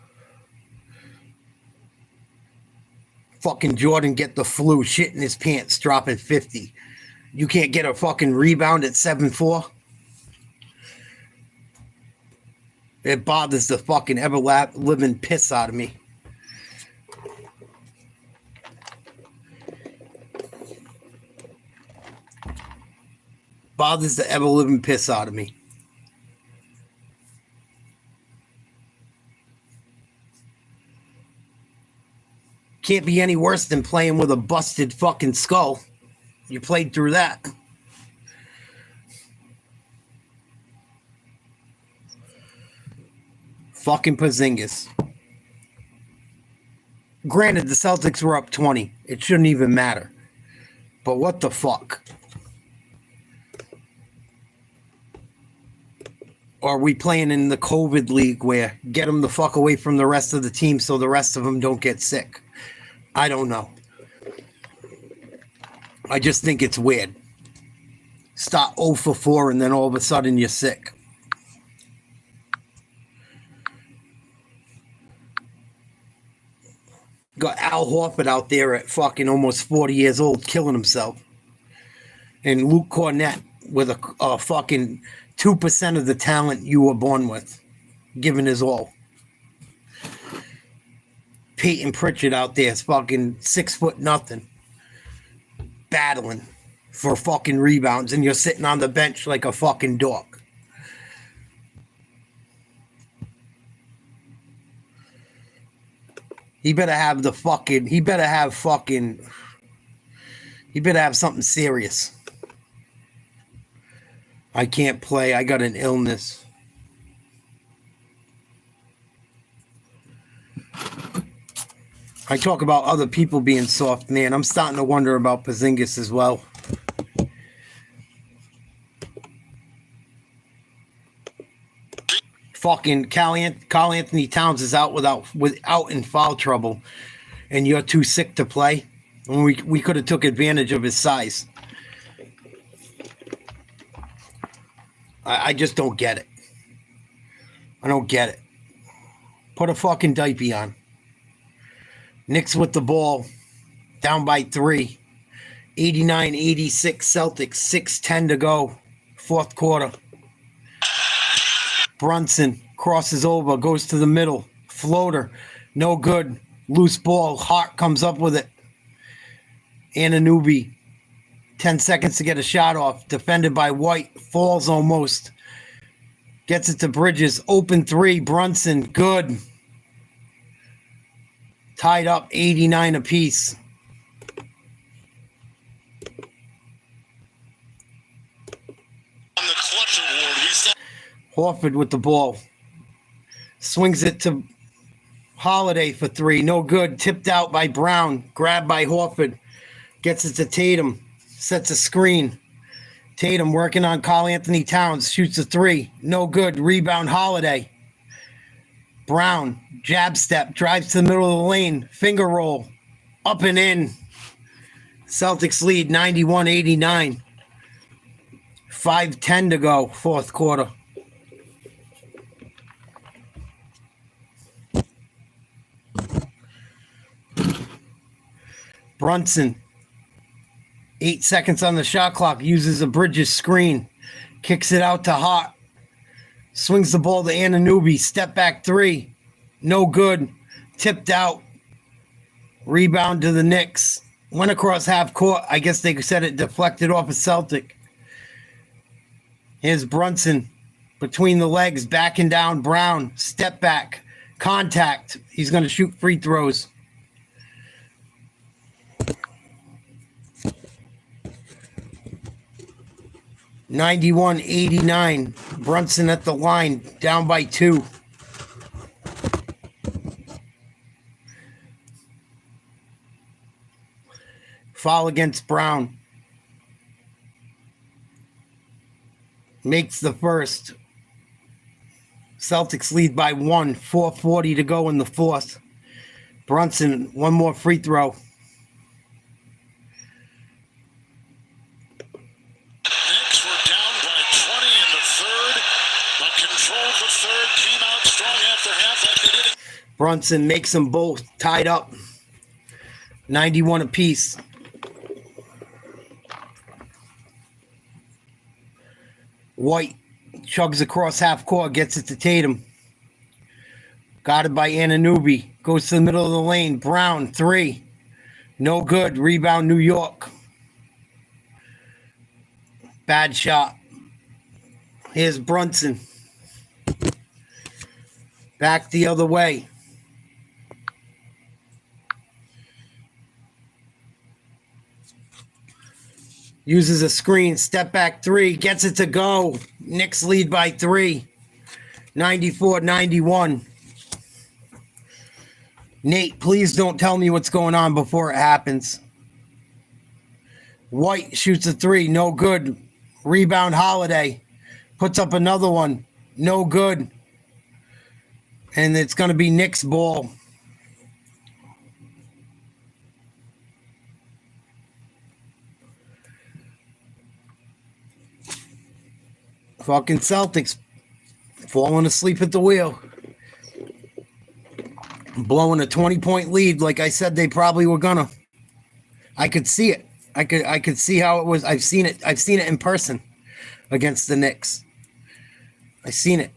Fucking Jordan get the flu, shit in his pants, dropping 50. You can't get a fucking rebound at 7-4. It bothers the fucking ever-living piss out of me. Bothers the ever-living piss out of me. Can't be any worse than playing with a busted fucking skull. You played through that. Fucking Porzingis. Granted, the Celtics were up 20. It shouldn't even matter. But what the fuck? Or are we playing in the COVID league where get them the fuck away from the rest of the team so the rest of them don't get sick? I don't know. I just think it's weird. Start 0 for 4 and then all of a sudden you're sick. Got Al Horford out there at fucking almost 40 years old killing himself. And Luke Cornett with a fucking 2% of the talent you were born with. Giving his all. Peyton Pritchard out there is fucking 6'0", battling for fucking rebounds, and you're sitting on the bench like a fucking dog. He better have He better have something serious. I can't play. I got an illness. I talk about other people being soft, man. I'm starting to wonder about Porzingis as well. Fucking Carl Anthony Towns is out without in foul trouble, and you're too sick to play. And we could have took advantage of his size. I just don't get it. I don't get it. Put a fucking diaper on. Knicks with the ball, down by 3. 89-86 Celtics, 6:10 to go, fourth quarter. Brunson crosses over, goes to the middle. Floater, no good. Loose ball. Hart comes up with it. Anunoby, 10 seconds to get a shot off. Defended by White, falls almost. Gets it to Bridges. Open 3. Brunson, good. Tied up, 89 apiece. On the clutch award, we saw Horford with the ball. Swings it to Holiday for 3. No good. Tipped out by Brown. Grabbed by Horford. Gets it to Tatum. Sets a screen. Tatum working on Karl Anthony Towns. Shoots a 3. No good. Rebound Holiday. Brown. Jab step. Drives to the middle of the lane. Finger roll. Up and in. Celtics lead 91-89. 5:10 to go. Fourth quarter. Brunson, 8 seconds on the shot clock, uses a Bridges screen, kicks it out to Hart, swings the ball to Anunoby, step back 3, no good, tipped out, rebound to the Knicks, went across half court. I guess they said it deflected off a Celtic. Here's Brunson, between the legs, backing down Brown, step back, contact. He's going to shoot free throws. (91-89). Brunson at the line, down by 2. Foul against Brown. Makes the first. Celtics lead by 1. 4:40 to go in the fourth. Brunson, one more free throw. Knicks were down by 20 in the third, but controlled the third, came out strong after half after hitting. Brunson makes them both tied up. 91 apiece. White chugs across half court, gets it to Tatum. Guarded by Anunoby. Goes to the middle of the lane. Brown, 3. No good. Rebound, New York. Bad shot. Here's Brunson. Back the other way. Uses a screen, step back 3, gets it to go. Knicks lead by 3. 94-91. Nate, please don't tell me what's going on before it happens. White shoots a 3, no good. Rebound Holiday. Puts up another one, no good. And it's going to be Knicks ball. Fucking Celtics falling asleep at the wheel. Blowing a 20-point lead like I said they probably were gonna. I could see it. I could see how it was. I've seen it in person against the Knicks. I seen it.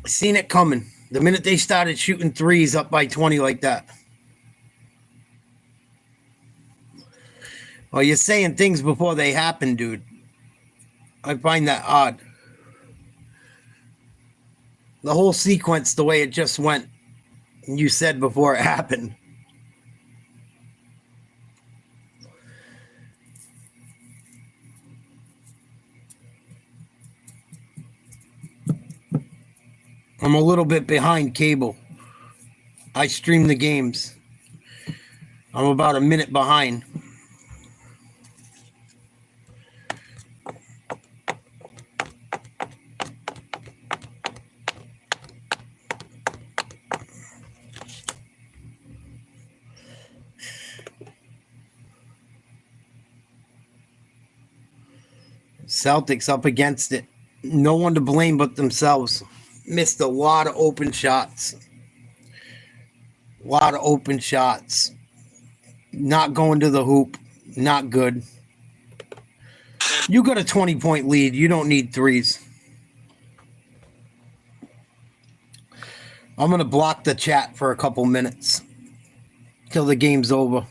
I seen it coming. The minute they started shooting threes up by 20 like that. Well, you're saying things before they happen, dude. I find that odd. The whole sequence, the way it just went, you said before it happened. I'm a little bit behind cable. I stream the games. I'm about a minute behind. Celtics up against it. No one to blame but themselves. Missed a lot of open shots. Not going to the hoop. Not good. You got a 20-point lead. You don't need threes. I'm going to block the chat for a couple minutes till the game's over.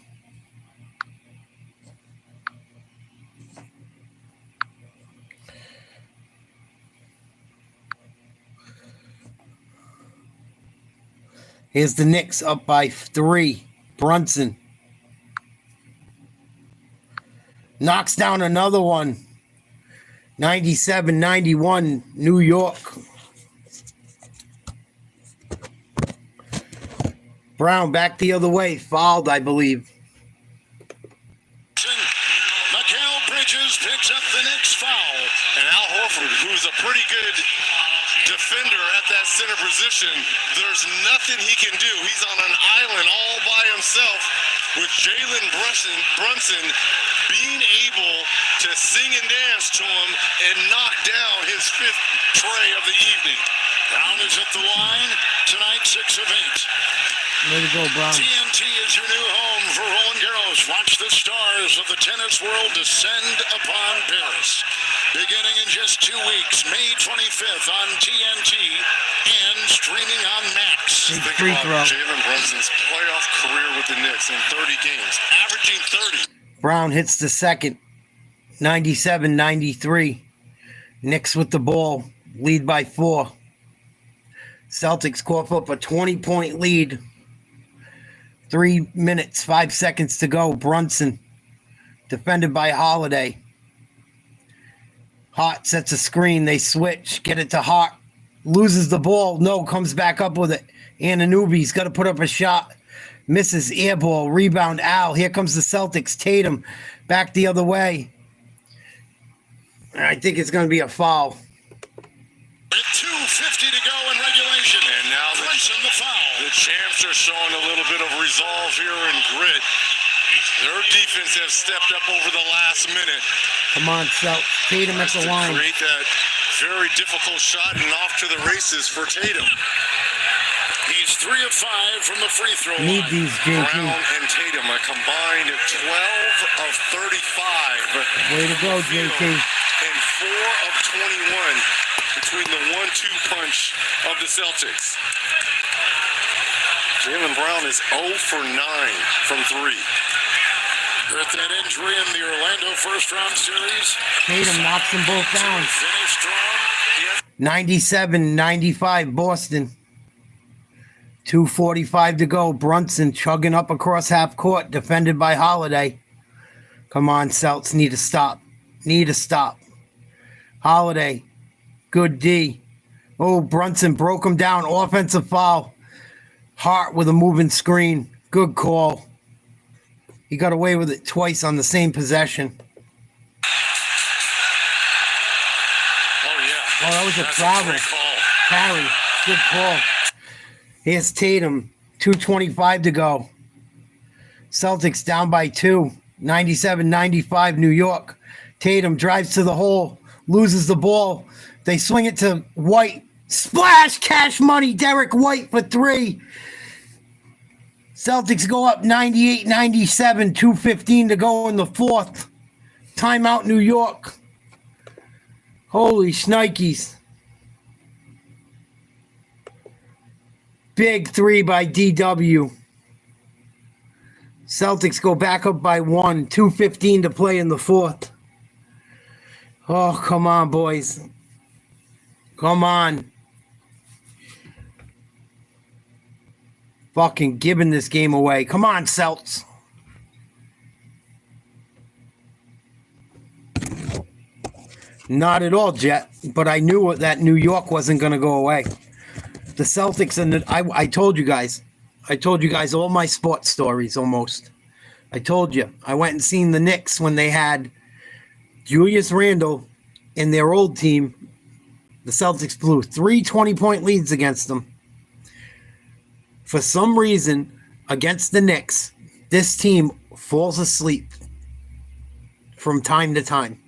Here's the Knicks up by 3. Brunson knocks down another one. 97-91, New York. Brown back the other way. Fouled, I believe. Mikal Bridges picks up the Knicks foul. And Al Horford, who's a pretty good defender at that center position, there's nothing he can do. He's on an island all by himself with Jalen Brunson being able to sing and dance to him and knock down his 5th tray of the evening. Brown is at the line tonight, 6 of 8. Way to go, Brown. TNT is your new home for Roland Garros. Watch the stars of the tennis world descend upon Paris. Beginning in just 2 weeks, May 25th on TNT and streaming on Max. Big Think free about throw. Jalen Brunson's playoff career with the Knicks in 30 games, averaging 30. Brown hits the second. 97-93. Knicks with the ball. Lead by 4. Celtics cough up a 20-point lead. 3 minutes, 5 seconds to go. Brunson, defended by Holiday. Hart sets a screen. They switch. Get it to Hart. Loses the ball. No, comes back up with it. Anunoby's got to put up a shot. Misses. Air ball. Rebound. Al. Here comes the Celtics. Tatum back the other way. I think it's going to be a foul. With 2:50 to go in regulation. And now the foul. The champs are showing a little bit of resolve here and grit. Their defense has stepped up over the last minute. Come on, Celtics. Tatum at the line. Create that very difficult shot and off to the races for Tatum. He's 3 of 5 from the free throw Need line. these, JT. Brown and Tatum a combined 12 of 35. Way to go, JT. And 4 of 21 between the 1-2 punch of the Celtics. Jaylen Brown is 0 for 9 from 3. With that injury in the Orlando first-round series. Tatum knocks them both down. Finished strong. 97-95 Boston. 2:45 to go. Brunson chugging up across half court, defended by Holiday. Come on, Celts. Need to stop. Holiday. Good D. Oh, Brunson broke him down. Offensive foul. Hart with a moving screen. Good call. He got away with it twice on the same possession. Oh, yeah. Oh, that was a That's travel. great call. Carry. Good call. Here's Tatum. 2:25 to go. Celtics down by 2. 97-95 New York. Tatum drives to the hole. Loses the ball. They swing it to White. Splash! Cash money. Derek White for 3. Celtics go up 98-97. 2:15 to go in the 4th. Timeout New York. Holy shnikes. Big 3 by DW. Celtics go back up by 1. 2:15 to play in the 4th. Oh, come on, boys. Come on. Fucking giving this game away. Come on, Celts. Not at all, Jet. But I knew that New York wasn't going to go away. The Celtics, and I told you guys all my sports stories almost. I told you. I went and seen the Knicks when they had Julius Randle in their old team. The Celtics blew 3 20-point leads against them. For some reason, against the Knicks, this team falls asleep from time to time.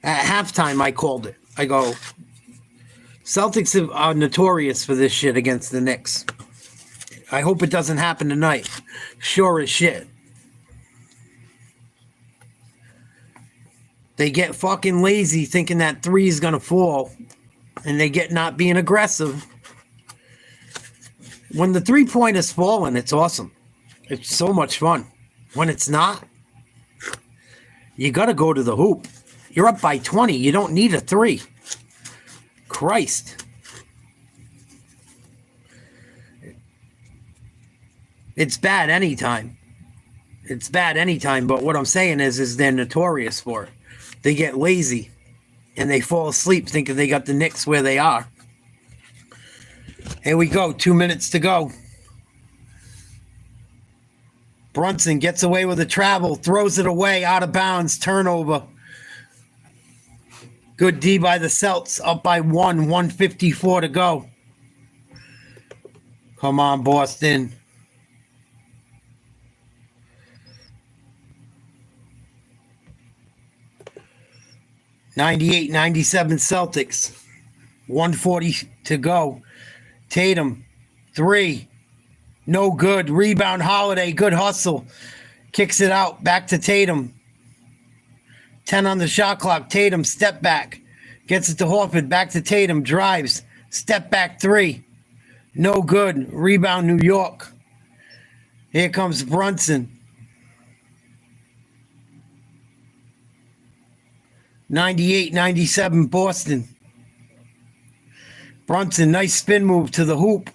At halftime, I called it. I go, Celtics are notorious for this shit against the Knicks. I hope it doesn't happen tonight. Sure as shit. They get fucking lazy thinking that 3 is going to fall, and they get not being aggressive. When the 3-pointer's falling, it's awesome. It's so much fun. When it's not, you got to go to the hoop. You're up by 20. You don't need a 3. Christ. It's bad anytime. It's bad anytime, but what I'm saying is they're notorious for it. They get lazy, and they fall asleep thinking they got the Knicks where they are. Here we go. 2 minutes to go. Brunson gets away with a travel, throws it away, out of bounds, turnover. Good D by the Celts, up by 154 to go. Come on, Boston. '98-97 Celtics. 140 to go. Tatum, 3. No good. Rebound, Holiday. Good hustle. Kicks it out. Back to Tatum. 10 on the shot clock. Tatum, step back. Gets it to Horford. Back to Tatum. Drives. Step back 3. No good. Rebound, New York. Here comes Brunson. 98-97 Boston. Brunson, nice spin move to the hoop.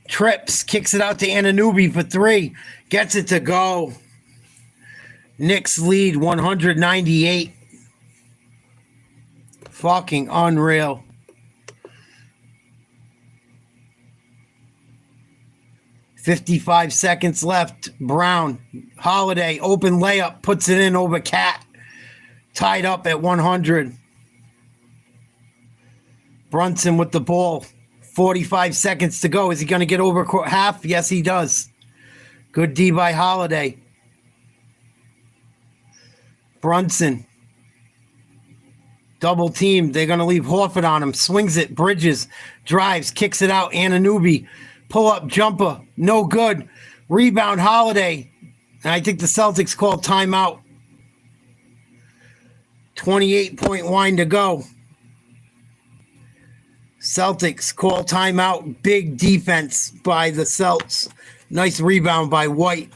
Trips, kicks it out to Anunoby for 3. Gets it to go. Knicks lead 198. Fucking unreal. .55 seconds left. Brown, Holiday, open layup, puts it in over Cat. Tied up at 100. Brunson with the ball. 45 seconds to go. Is he going to get over half? Yes, he does. Good D by Holiday. Brunson. Double team. They're going to leave Horford on him. Swings it. Bridges. Drives. Kicks it out. Anunoby. Pull up jumper. No good. Rebound Holiday. And I think the Celtics called timeout. 28-point line to go. Celtics call timeout. Big defense by the Celts. Nice rebound by White.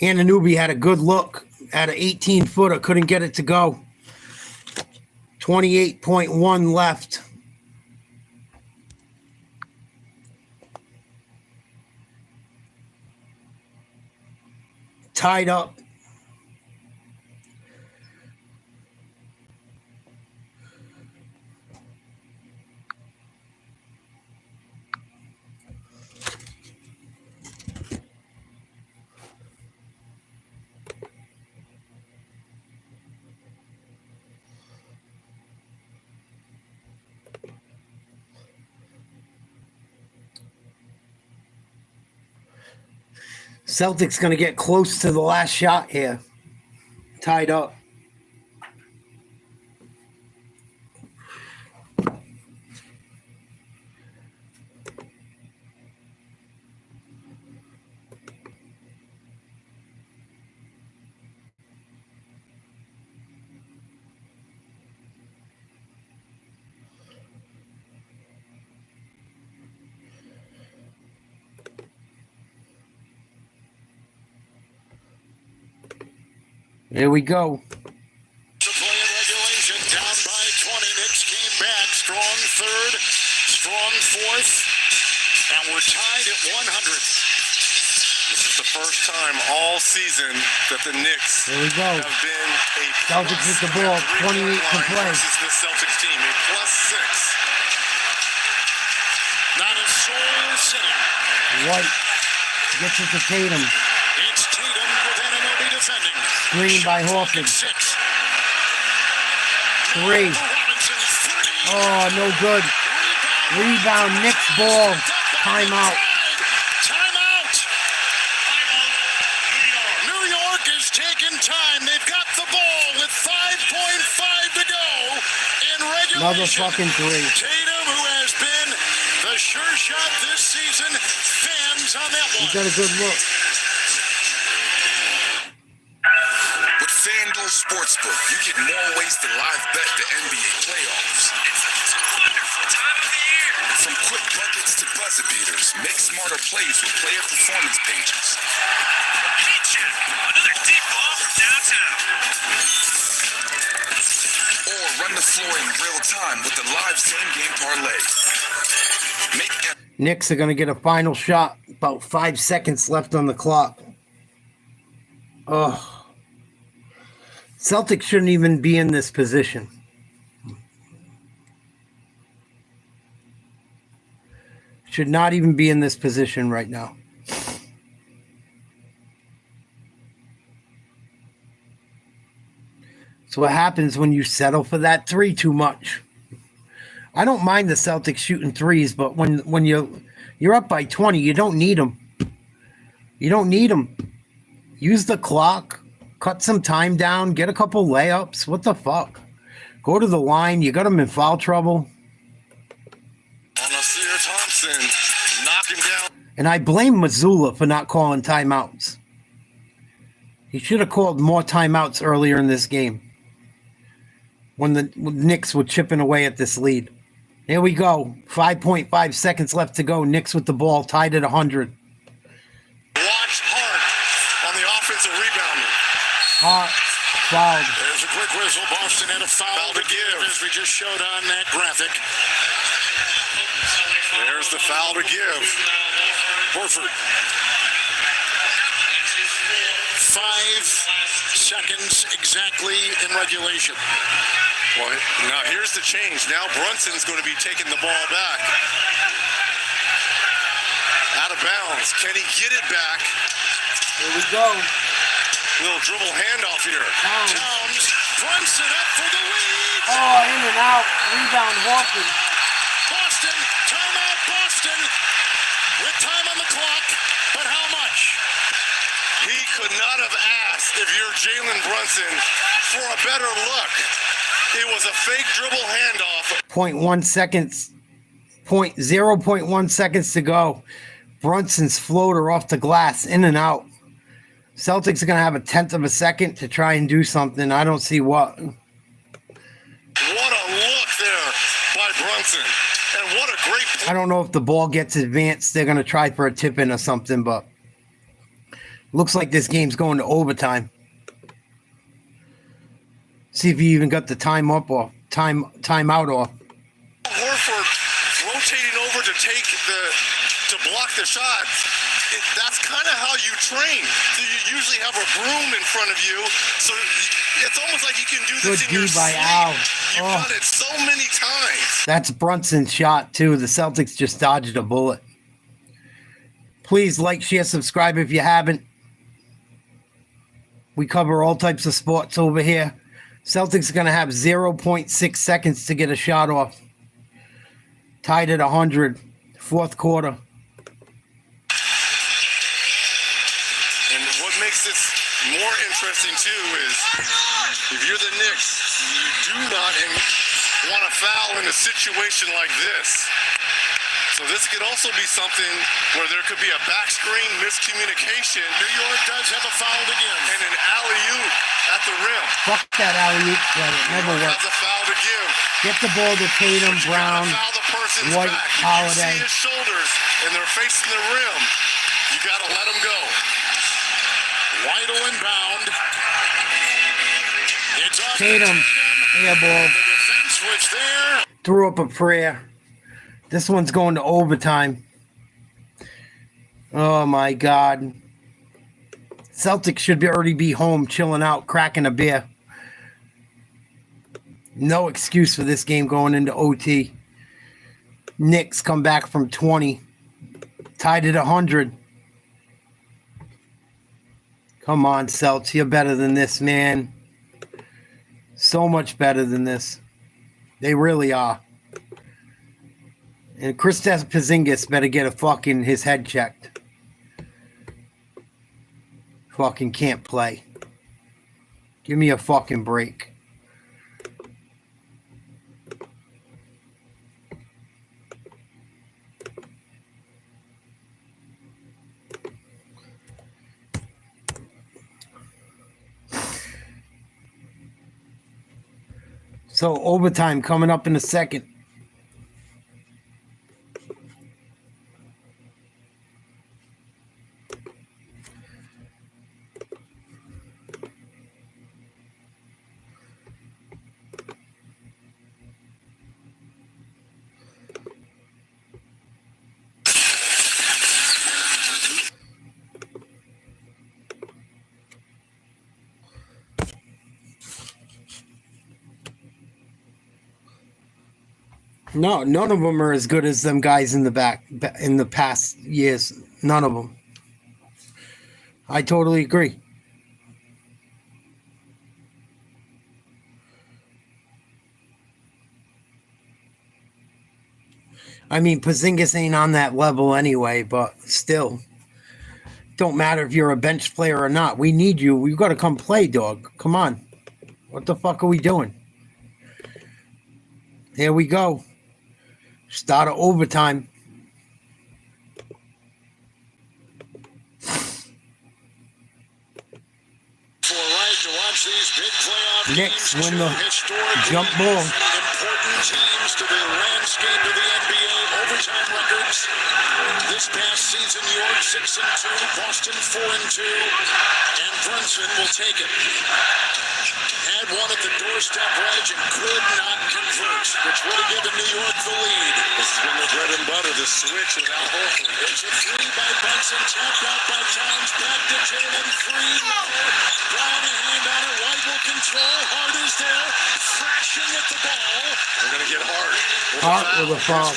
Anunoby had a good look at an 18-footer. Couldn't get it to go. 28.1 left. Tied up. Celtics going to get close to the last shot here. Tied up. Here we go. To play in regulation, down by 20. Knicks came back. Strong third, strong fourth, and we're tied at 100. This is the first time all season that the Knicks Here we go. have been a Celtics with the ball. 28 to play. versus the Celtics team, a +6. Not a soul is sitting. White gets it to Tatum. It's Tatum with Anunoby defending. Screen by Horford. 6. 3. Oh, no good. Rebound, Knicks ball. Timeout. Timeout. New York is taking time. They've got the ball with 5.5 to go in regulation. Another fucking 3. Tatum, who has been the sure shot this season, fans on that one. He got a good look. With FanDuel Sportsbook, you get more ways to live bet the NBA playoffs. It's a wonderful time of the year. From quick buckets to buzzer beaters, make smarter plays with player performance pages. Hey, Jeff, another deep ball from downtown. Or run the floor in real time with the live same-game parlay. Knicks are going to get a final shot. About 5 seconds left on the clock. Oh. Celtics shouldn't even be in this position. Should not even be in this position right now. So what happens when you settle for that 3 too much? I don't mind the Celtics shooting 3s, but when you're up by 20, you don't need them. You don't need them. Use the clock. Cut some time down. Get a couple layups. What the fuck? Go to the line. You got them in foul trouble. Nasir Thompson knocking down. And I blame Missoula for not calling timeouts. He should have called more timeouts earlier in this game. When the Knicks were chipping away at this lead. Here we go. 5.5 seconds left to go. Knicks with the ball, tied at 100. Watch Hart on the offensive rebound. Hart fouled. There's a quick whistle. Boston had a foul to give, as we just showed on that graphic. There's the foul to give. Horford. 5 seconds exactly in regulation. Well, now here's the change. Now Brunson's going to be taking the ball back. Out of bounds. Can he get it back? Here we go. Little dribble handoff here. Towns. Brunson up for the lead. Oh, in and out. Rebound, Horford. Boston. Timeout, Boston. With time on the clock. But how much? He could not have asked, if you're Jalen Brunson, for a better look. It was a fake dribble handoff. 0.1 seconds. 0.1 seconds to go. Brunson's floater off the glass, in and out. Celtics are going to have a 1/10 of a second to try and do something. I don't see what. What a look there by Brunson. And what a great... I don't know if the ball gets advanced. They're going to try for a tip-in or something, but looks like this game's going to overtime. See if you even got the time up or time out off. Horford rotating over to block the shot. That's kind of how you train. So you usually have a broom in front of you, so it's almost like you can do this in your sleep. You've done it so many times. That's Brunson's shot too. The Celtics just dodged a bullet. Please like, share, subscribe if you haven't. We cover all types of sports over here. Celtics are going to have 0.6 seconds to get a shot off. Tied at 100. Fourth quarter. And what makes this more interesting, too, is if you're the Knicks, you do not want to foul in a situation like this. So this could also be something where there could be a back screen miscommunication. New York does have a foul to give. And an alley-oop at the rim. Fuck that alley-oop play. It never works. Has a foul to give. Get the ball to Tatum, Brown, White, Holiday. You see his shoulders and they're facing the rim. You got to let him go. White inbound. It's up. Tatum, air ball. The defense was there. Threw up a prayer. This one's going to overtime. Oh, my God. Celtics should already be home, chilling out, cracking a beer. No excuse for this game going into OT. Knicks come back from 20. Tied at 100. Come on, Celtics. You're better than this, man. So much better than this. They really are. And Kristaps Porzingis better get his head checked. Fucking can't play. Give me a fucking break. So overtime coming up in a second. No, none of them are as good as them guys in the past years. None of them. I totally agree. I mean, Porzingis ain't on that level anyway, but still. Don't matter if you're a bench player or not. We need you. We've got to come play, dog. Come on. What the fuck are we doing? Here we go. Start of overtime. Knicks win the jump ball. Important teams to the landscape of the NBA overtime records. This past season, New York 6-2, Boston 4-2, and Brunson will take it. Had one at the doorstep wedge and could not convert, which would have given New York the lead. This has been the bread and butter, the switch is Al Horford. It's a three by Brunson, tapped out by Towns, back to Jalen, three, no. Brown a hand on it, White will control, Hart is there, thrashing at the ball. They're going to get Hart. Hart with a foul.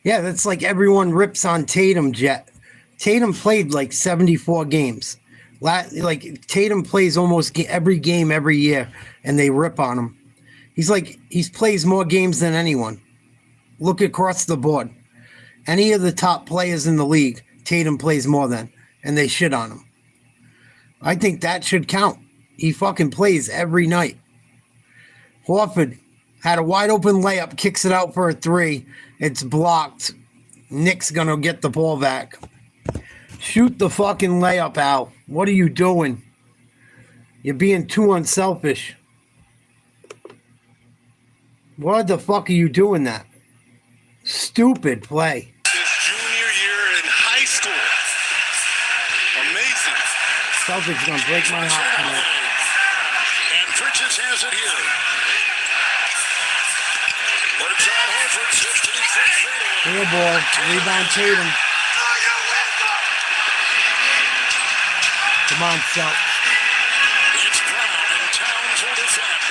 Yeah, that's like everyone rips on Tatum, Jet. Tatum played like 74 games. Like Tatum plays almost every game every year, and they rip on him. He plays more games than anyone. Look across the board. Any of the top players in the league, Tatum plays more than, and they shit on him. I think that should count. He fucking plays every night. Horford had a wide open layup, kicks it out for a three. It's blocked. Nick's gonna get the ball back. Shoot the fucking layup, Al. What are you doing? You're being too unselfish. Why the fuck are you doing that? Stupid play. His junior year in high school. Amazing. Celtics gonna break my heart tonight. And Bridges has it here. Where John Horford 15-6. Air ball. Rebound Tatum. Come on, Celtics. It's Brown and Towns will defend.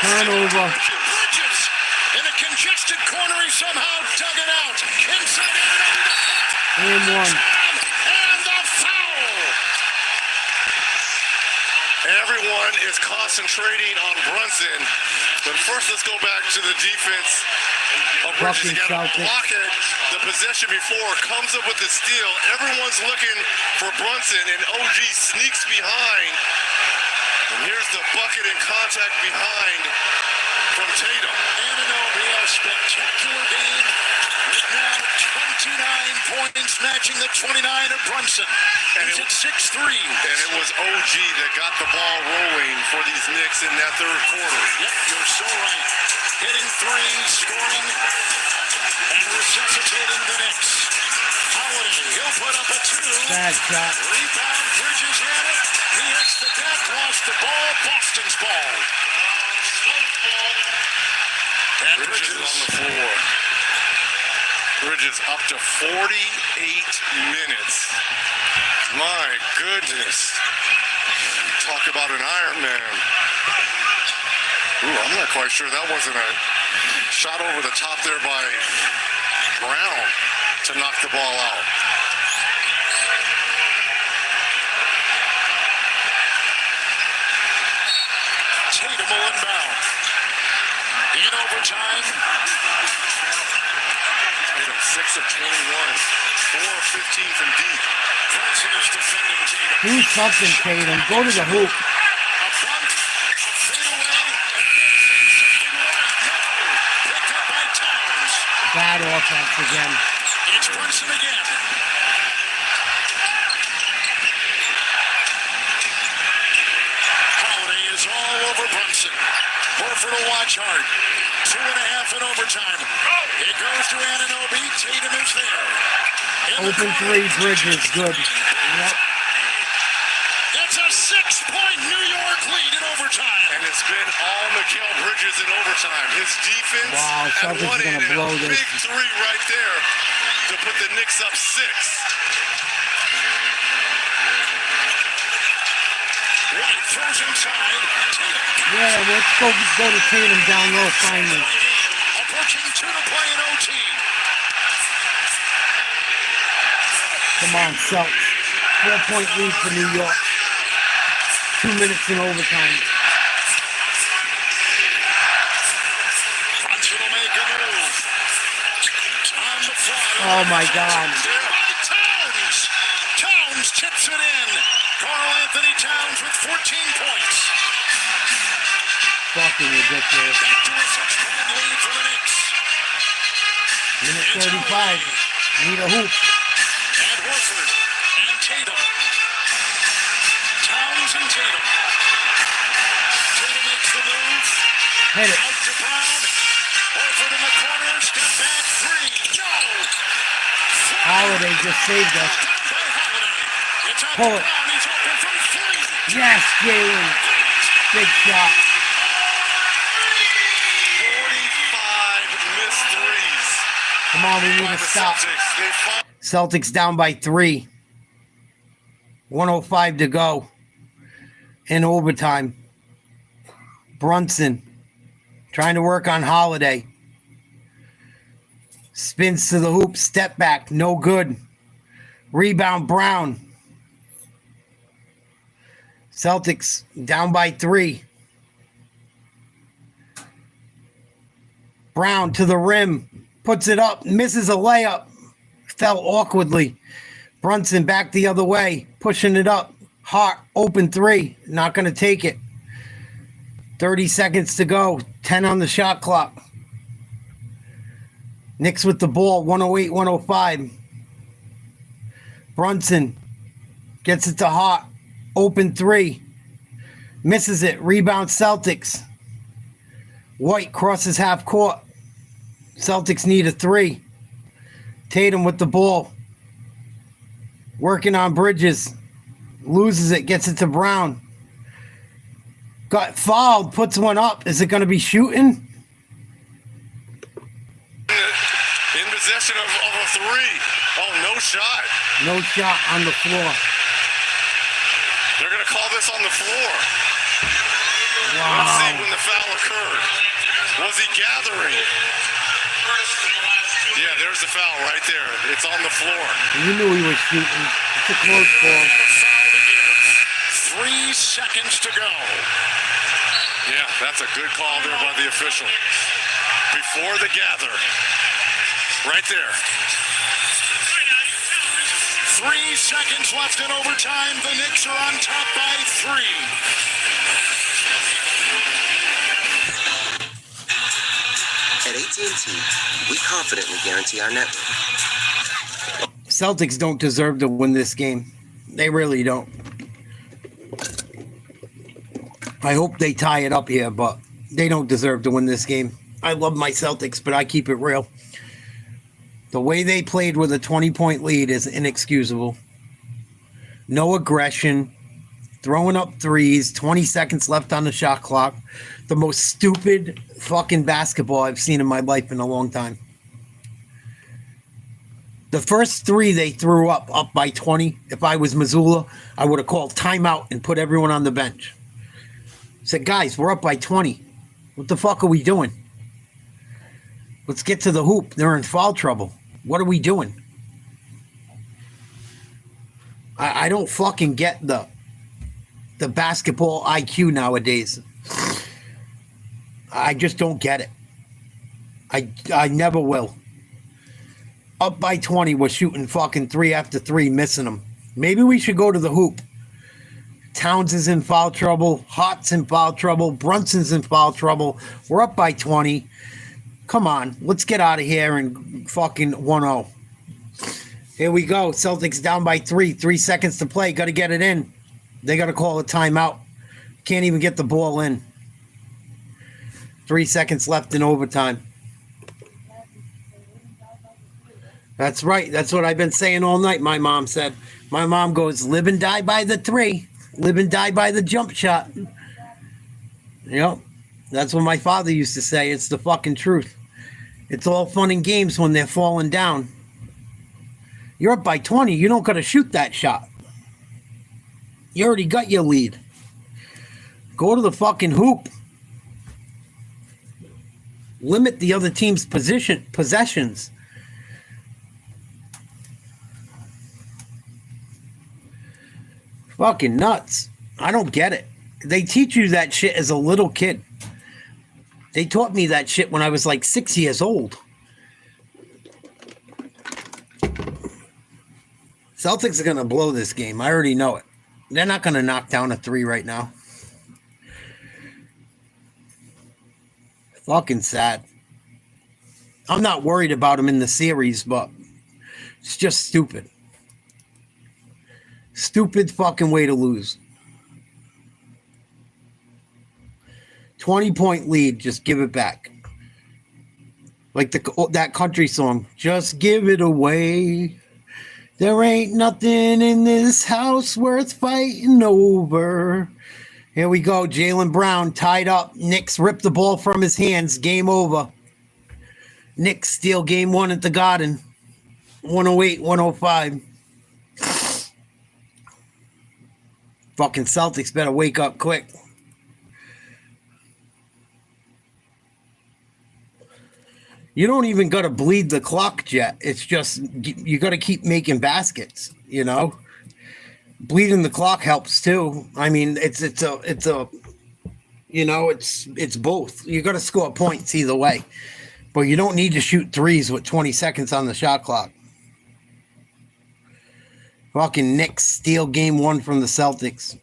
Turnover. Bridges in a congested corner. He somehow dug it out. Inside And one. and the foul. Everyone is concentrating on Brunson. But first, let's go back to the defense of Bridges. He got to block it. The possession before comes up with the steal. Everyone's looking for Brunson, and OG sneaks behind. And here's the bucket in contact behind from Tatum. Anunoby, a spectacular game with now 29 points, matching the 29 of Brunson. And he's at 6'3". And it was OG that got the ball rolling for these Knicks in that third quarter. Yep, you're so right. Hitting threes, scoring, and resuscitating the Knicks. Holiday, he'll put up a two. Bad shot. Rebound, Bridges had it. He hits the deck, lost the ball. Boston's ball. And Bridges on the floor. Bridges up to 48 minutes. My goodness. Talk about an Iron Man. Ooh, I'm not quite sure that wasn't a shot over the top there by Brown to knock the ball out. Tatum will inbound. In overtime. Tatum 6 of 21, 4 of 15 from deep. Brunson is defending Tatum. Do something, Tatum. Go to the hoop. A bump, a fadeaway, and no. Picked up by Towns. Bad offense again. It's Brunson again. Holiday is all over Brunson. Horford will watch hard. 2.5 in overtime. It goes to Anunoby. Tatum is there. Open three, Bridges, good. Yep. It's a 6-point New York lead in overtime. And it's been all Mikal Bridges in overtime. His defense Wow, at Celtics one gonna end and blow a this. big three right there to put the Knicks up 6. White throws inside. Tatum. Yeah, let's go to Tatum down low finally. Approaching 2 to play in OT. Come on, Celtics. 4-point lead for New York. 2 minutes in overtime. Brunson will make a move. On the fly. Oh my God. Towns. Towns tips it in. Karl Anthony Towns with 14 points. Fucking ridiculous. Back to a 6-point lead for the Knicks. Minute 35. Need a hoop. And Horford and Tatum. Towns and Tatum. Tatum makes the move. Hit it. Out to Brown. Horford in the corner. Step back 3. No. Holiday just saved us. Down by Holiday. It's out Pull to it. Brown. He's open from 3. Yes, Jalen. Big shot. 45 missed threes. Come on, we need By to the stop. Celtics. They fought. Celtics down by 3. 1:05 to go in overtime. Brunson trying to work on Holiday. Spins to the hoop, step back, no good. Rebound, Brown. Celtics down by 3. Brown to the rim, puts it up, misses a layup. Fell awkwardly. Brunson back the other way, pushing it up. Hart, open 3, not going to take it. 30 seconds to go, 10 on the shot clock. Knicks with the ball, 108-105. Brunson gets it to Hart, open 3. Misses it, rebound Celtics. White crosses half court. Celtics need a 3. Tatum with the ball. Working on Bridges. Loses it, gets it to Brown. Got fouled, puts one up. Is it going to be shooting? In possession of a 3. Oh, no shot. No shot on the floor. They're going to call this on the floor. Let's see Wow. when the foul occurred. Was he gathering? Yeah, there's the foul right there. It's on the floor. You knew he was shooting. It's a close ball. 3 seconds to go. Yeah, that's a good call there by the official. Before the gather. Right there. 3 seconds left in overtime. The Knicks are on top by 3. At AT&T, we confidently guarantee our network. Celtics don't deserve to win this game. They really don't. I hope they tie it up here, but they don't deserve to win this game. I love my Celtics, but I keep it real. The way they played with a 20-point lead is inexcusable. No aggression, throwing up threes, 20 seconds left on the shot clock. The most stupid fucking basketball I've seen in my life in a long time. The first three they threw up by 20. If I was Missoula, I would have called timeout and put everyone on the bench. Said, guys, we're up by 20. What the fuck are we doing? Let's get to the hoop. They're in foul trouble. What are we doing? I don't fucking get the basketball IQ nowadays. I just don't get it. I never will. Up by 20, we're shooting fucking 3 after 3, missing them. Maybe we should go to the hoop. Towns is in foul trouble. Hart's in foul trouble. Brunson's in foul trouble. We're up by 20. Come on, let's get out of here and fucking 1-0. Here we go. Celtics down by 3. 3 seconds to play. Got to get it in. They got to call a timeout. Can't even get the ball in. 3 seconds left in overtime. That's right. That's what I've been saying all night, my mom said. My mom goes, live and die by the 3. Live and die by the jump shot. Yep. That's what my father used to say. It's the fucking truth. It's all fun and games when they're falling down. You're up by 20. You don't got to shoot that shot. You already got your lead. Go to the fucking hoop. Limit the other team's possessions. Fucking nuts. I don't get it. They teach you that shit as a little kid. They taught me that shit when I was like 6 years old. Celtics are going to blow this game. I already know it. They're not going to knock down a 3 right now. Fucking sad. I'm not worried about them in the series, but it's just stupid. Stupid fucking way to lose. 20-point lead, just give it back. Like that country song, just give it away. There ain't nothing in this house worth fighting over. Here we go, Jaylen Brown tied up. Knicks ripped the ball from his hands. Game over. Knicks steal game 1 at the Garden. 108-105. Fucking Celtics better wake up quick. You don't even got to bleed the clock, Jet. It's just you got to keep making baskets, you know? Bleeding the clock helps too. I mean, it's both. You got to score points either way. But you don't need to shoot threes with 20 seconds on the shot clock. Fucking Knicks steal game 1 from the Celtics.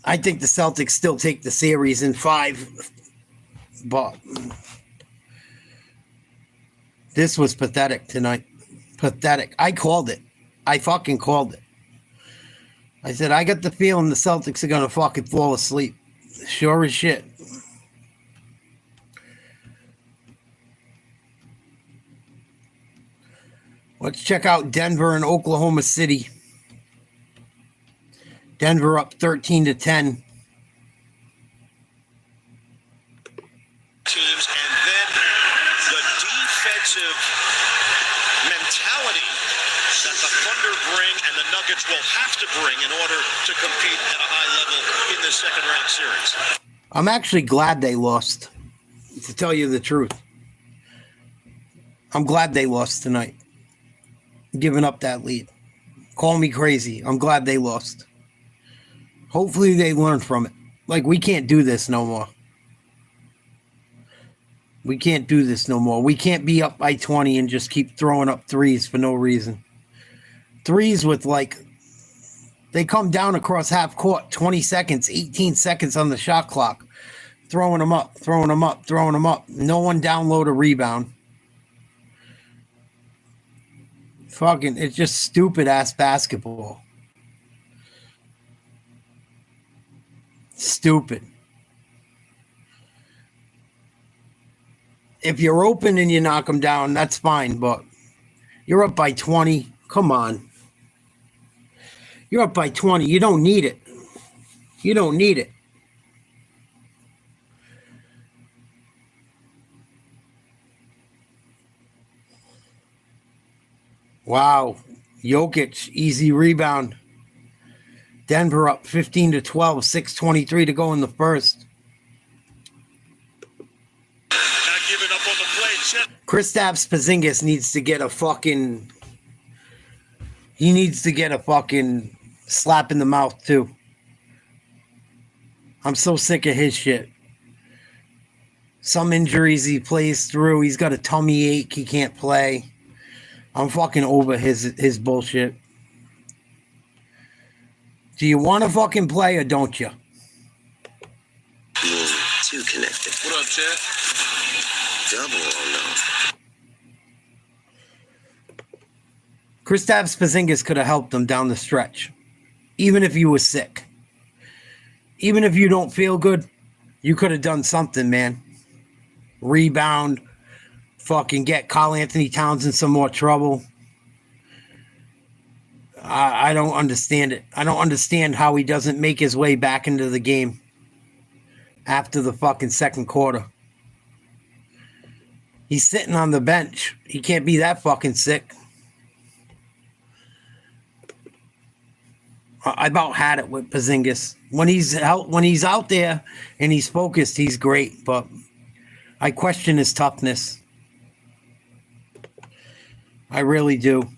I think the Celtics still take the series in 5. But this was pathetic tonight. Pathetic. I called it. I fucking called it. I said, I got the feeling the Celtics are going to fucking fall asleep. Sure as shit. Let's check out Denver and Oklahoma City. Denver up 13-10. Teams, and then the defensive mentality that the Thunder bring and the Nuggets will have to bring in order to compete at a high level in this second round series. I'm actually glad they lost, to tell you the truth. I'm glad they lost tonight. Giving up that lead. Call me crazy. I'm glad they lost. Hopefully they learn from it. Like, we can't do this no more. We can't do this no more. We can't be up by 20 and just keep throwing up threes for no reason. Threes with, like, they come down across half court, 20 seconds, 18 seconds on the shot clock. Throwing them up, throwing them up, throwing them up. No one down low to rebound. Fucking, it's just stupid-ass basketball. Stupid. If you're open and you knock them down, that's fine, but you're up by 20. Come on. You're up by 20. You don't need it. You don't need it. Wow. Jokic, easy rebound. Denver up 15-12, 6:23 to go in the first. Not giving up on the play. Kristaps Porzingis needs to get a fucking... He needs to get a fucking slap in the mouth, too. I'm so sick of his shit. Some injuries he plays through. He's got a tummy ache. He can't play. I'm fucking over his bullshit. Do you want to fucking play or don't you? Being too connected. What up, Chad? Double or no? Kristaps Porzingis could have helped him down the stretch. Even if you were sick. Even if you don't feel good, you could have done something, man. Rebound. Fucking get Karl Anthony Towns in some more trouble. I don't understand it. I don't understand how he doesn't make his way back into the game after the fucking second quarter. He's sitting on the bench. He can't be that fucking sick. I about had it with Porzingis. When he's out there and he's focused, he's great. But I question his toughness. I really do.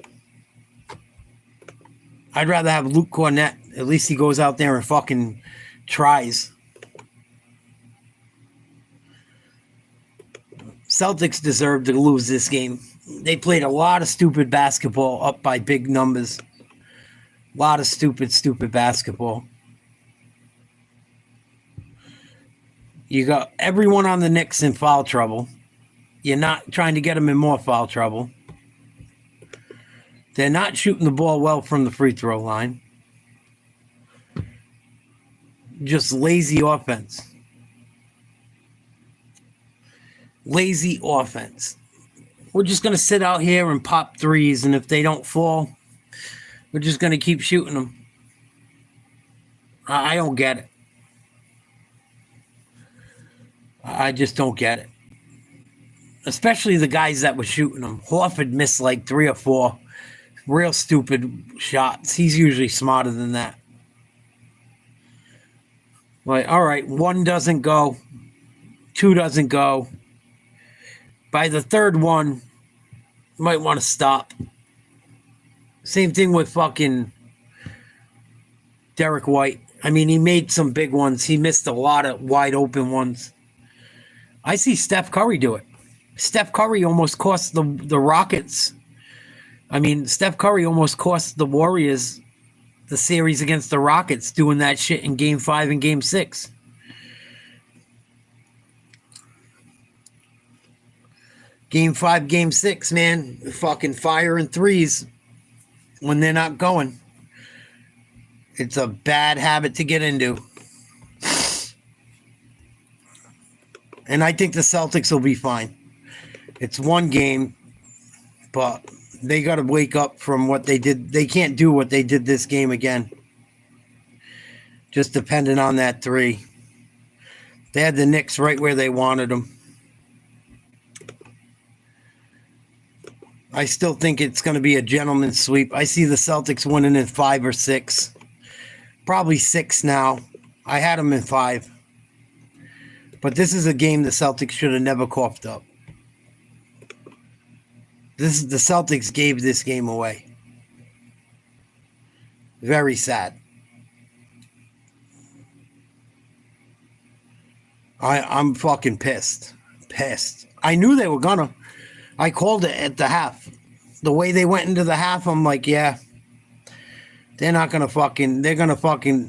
I'd rather have Luke Cornett. At least he goes out there and fucking tries. Celtics deserve to lose this game. They played a lot of stupid basketball up by big numbers. A lot of stupid basketball. You got everyone on the Knicks in foul trouble. You're not trying to get them in more foul trouble. They're not shooting the ball well from the free throw line. Just lazy offense. Lazy offense. We're just going to sit out here and pop threes, and if they don't fall, we're just going to keep shooting them. I don't get it. I just don't get it. Especially the guys that were shooting them. Horford missed like 3 or 4 real stupid shots. He's usually smarter than that. Like, all right, 1 doesn't go. 2 doesn't go. By the third one, you might want to stop. Same thing with fucking Derek White. I mean, he made some big ones. He missed a lot of wide open ones. I see Steph Curry do it. Steph Curry almost cost the Rockets. I mean, Steph Curry almost cost the Warriors the series against the Rockets doing that shit in Game 5 and Game 6. Game 5, Game 6, man. Fucking firing threes when they're not going. It's a bad habit to get into. And I think the Celtics will be fine. It's one game, but they got to wake up from what they did. They can't do what they did this game again. Just depending on that 3. They had the Knicks right where they wanted them. I still think it's going to be a gentleman's sweep. I see the Celtics winning in 5 or 6. Probably 6 now. I had them in 5. But this is a game the Celtics should have never coughed up. The Celtics gave this game away. Very sad. I'm fucking pissed. Pissed. I knew they were gonna. I called it at the half. The way they went into the half, I'm like, yeah. They're not gonna fucking,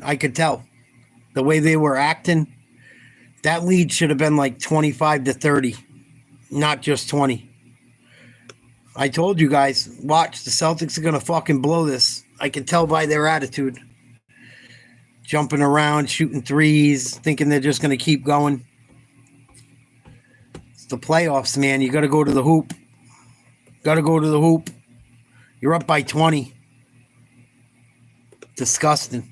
I could tell. The way they were acting, that lead should have been like 25-30, not just 20. I told you guys, watch, the Celtics are going to fucking blow this. I can tell by their attitude. Jumping around, shooting threes, thinking they're just going to keep going. It's the playoffs, man. You got to go to the hoop. Got to go to the hoop. You're up by 20. Disgusting.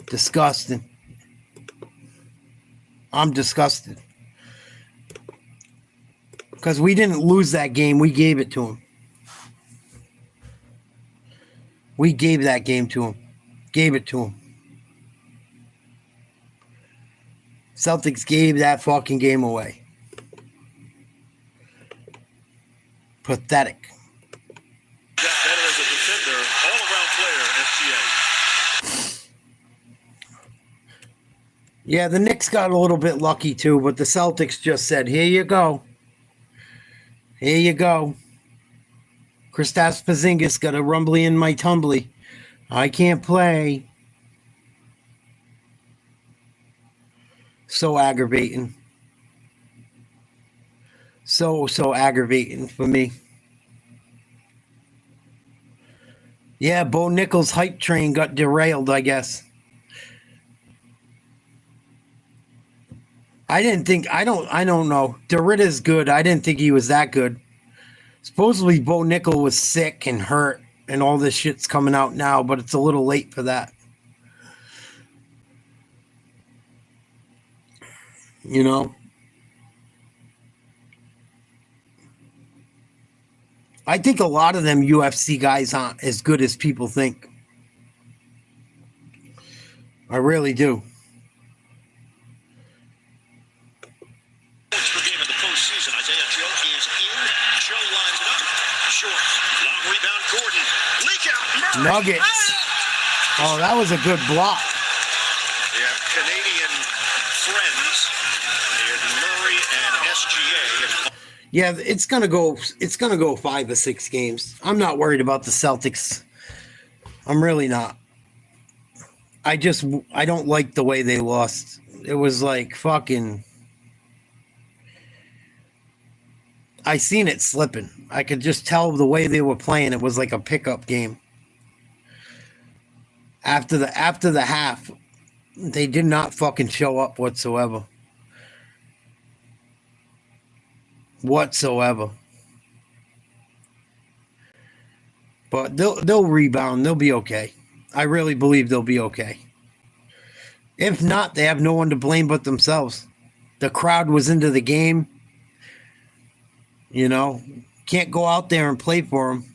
Disgusting. I'm disgusted. Because we didn't lose that game. We gave it to them. We gave that game to him. Gave it to him. Celtics gave that fucking game away. Pathetic. Got better as a defender, all-around player, SGA. Yeah, the Knicks got a little bit lucky too, but the Celtics just said, here you go. Here you go. Kristaps Porzingis got a rumbly in my tumbly. I can't play. So aggravating. So aggravating for me. Yeah, Bo Nichols' hype train got derailed, I guess. I don't know. Derrida's good. I didn't think he was that good. Supposedly Bo Nickel was sick and hurt and all this shit's coming out now, but it's a little late for that. You know? I think a lot of them UFC guys aren't as good as people think. I really do. Per game in the postseason. Isaiah Joe is in. Joe lines it up. Short. Long rebound. Gordon. Leak out. Murray. Nuggets. Oh, that was a good block. They have Canadian friends in Murray and SGA. Yeah, it's gonna go 5 or 6 games. I'm not worried about the Celtics. I'm really not. I don't like the way they lost. It was like fucking. I seen it slipping. I could just tell the way they were playing. It was like a pickup game. After the half, they did not fucking show up whatsoever. But they'll rebound. They'll be okay. I really believe they'll be okay. If not, they have no one to blame but themselves. The crowd was into the game. You know, can't go out there and play for them.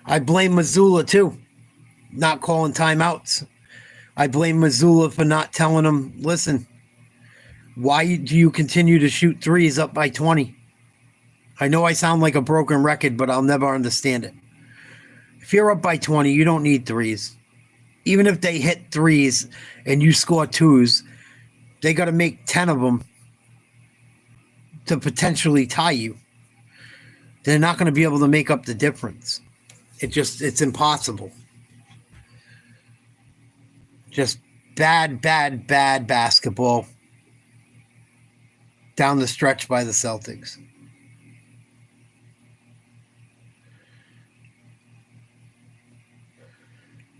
I blame Missoula too, not calling timeouts. I blame Missoula for not telling them, listen, why do you continue to shoot threes up by 20? I know I sound like a broken record, but I'll never understand it. If you're up by 20, you don't need threes. Even if they hit threes and you score twos, they got to make 10 of them to potentially tie you. They're not going to be able to make up the difference. It's impossible. Just bad basketball down the stretch by the Celtics.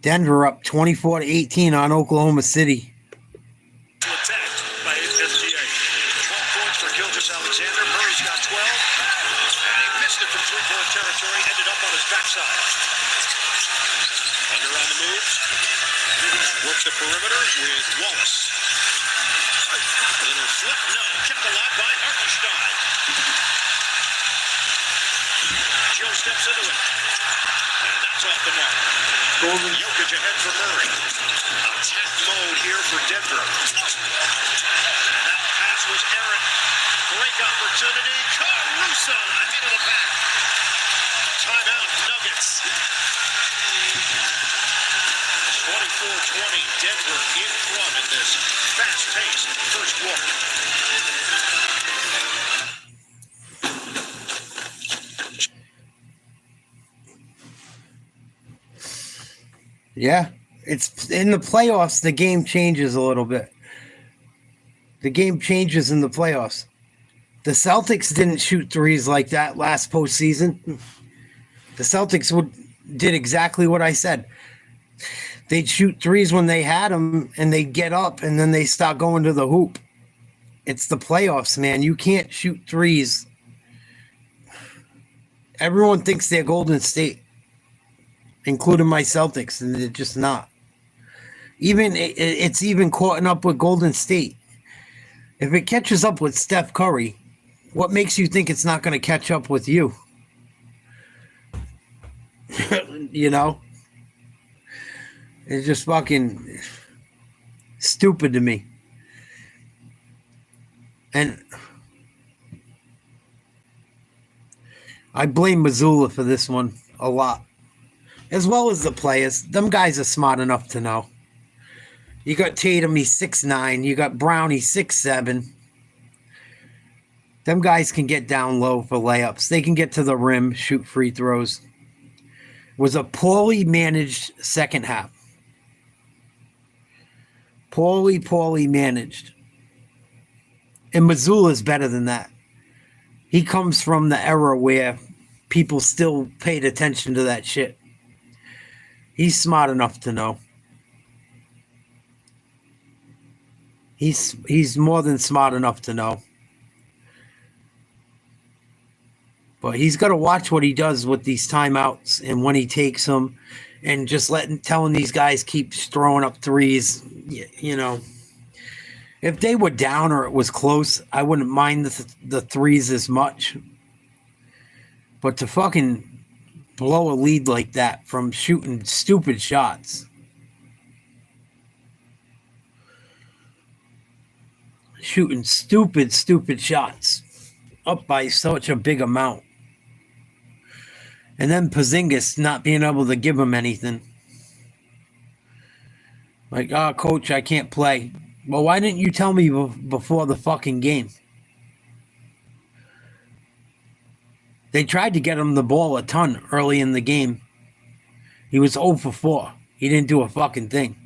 Denver up 24-18 on Oklahoma City. Attacked by SGA. 12 points for Gilgeous-Alexander. Murray's got 12. And he missed it from three-point territory. Ended up on his backside. Under on the move. Works the perimeter with Wallace. A little flip. No. Kept alive by Hartenstein. Joe steps into it. And that's off the mark. Jokic ahead for Murray. Attack mode here for Denver. That pass was errant. Break opportunity. Caruso ahead of the back. Timeout Nuggets. 24-20. Denver in front in this fast-paced first quarter. Yeah, it's in the playoffs. The game changes a little bit. The game changes in the playoffs. The Celtics didn't shoot threes like that last postseason. The Celtics did exactly what I said. They'd shoot threes when they had them, and they'd get up, and then they start going to the hoop. It's the playoffs, man. You can't shoot threes. Everyone thinks they're Golden State, including my Celtics, and they're just not. It's even caught up with Golden State. If it catches up with Steph Curry, what makes you think it's not going to catch up with you? You know? It's just fucking stupid to me. And I blame Missoula for this one a lot. As well as the players. Them guys are smart enough to know. You got Tatum, he's 6'9". You got Brown, he's 6'7". Them guys can get down low for layups. They can get to the rim, shoot free throws. It was a poorly managed second half. Poorly managed. And Missoula's better than that. He comes from the era where people still paid attention to that shit. He's smart enough to know. He's more than smart enough to know. But he's got to watch what he does with these timeouts and when he takes them, and just telling these guys keep throwing up threes. You know, if they were down or it was close, I wouldn't mind the threes as much. But to fucking blow a lead like that from shooting stupid shots. Shooting stupid shots up by such a big amount. And then Porzingis not being able to give him anything. Like, coach, I can't play. Well, why didn't you tell me before the fucking game? They tried to get him the ball a ton early in the game. He was 0 for 4. He didn't do a fucking thing.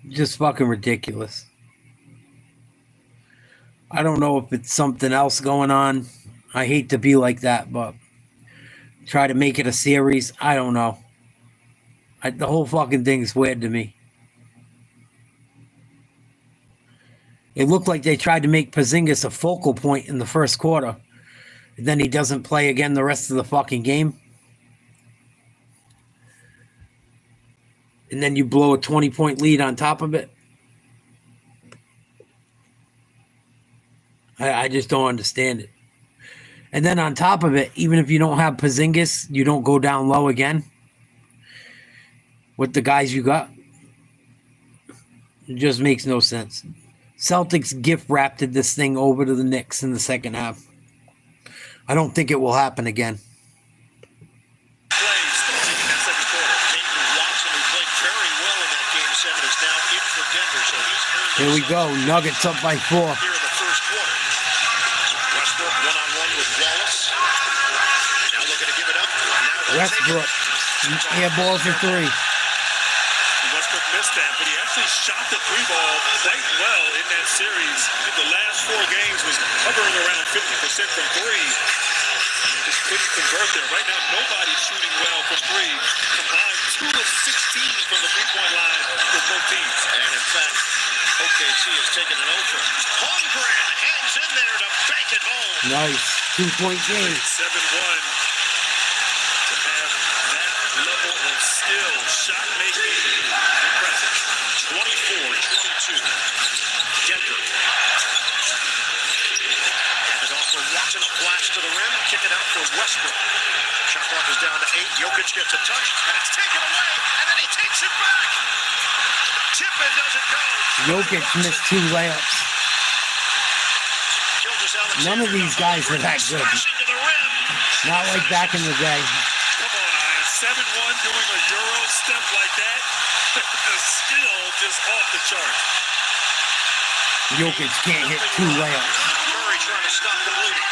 Just fucking ridiculous. I don't know if it's something else going on. I hate to be like that, but try to make it a series. I don't know. The whole fucking thing is weird to me. It looked like they tried to make Porzingis a focal point in the first quarter. And then he doesn't play again the rest of the fucking game. And then you blow a 20-point lead on top of it. I just don't understand it. And then on top of it, even if you don't have Porzingis, you don't go down low again with the guys you got. It just makes no sense. Celtics gift-wrapped this thing over to the Knicks in the second half. I don't think it will happen again. Here we go. Nuggets up by 4. Westbrook. Air balls for 3. Westbrook missed that, but he actually shot the 3-ball quite well in that series. I think the last 4 games was hovering around 50% from 3. Just couldn't convert there. Right now, nobody's shooting well from 3. Combined 2 of 16 from the 3-point line for both teams. And in fact, OKC has taken an over. Holmgren hangs in there to bank it home. Nice. 2-point game. 7-1. To have that level of skill, shot making, impressive. 24-22. Denver. And off for Watson, a blast to the rim, kick it out for Westbrook. Shot clock is down to 8. Jokic gets a touch, and it's taken away, and then he takes it back. Tippin doesn't go. Jokic missed 2 layups. None of these guys are that good. Not like back in the day. Come on, Ian. 7-1 doing a Euro step like that. The skill just off the charts. Jokic can't hit 2 layups. Murray trying to stop the bleeding.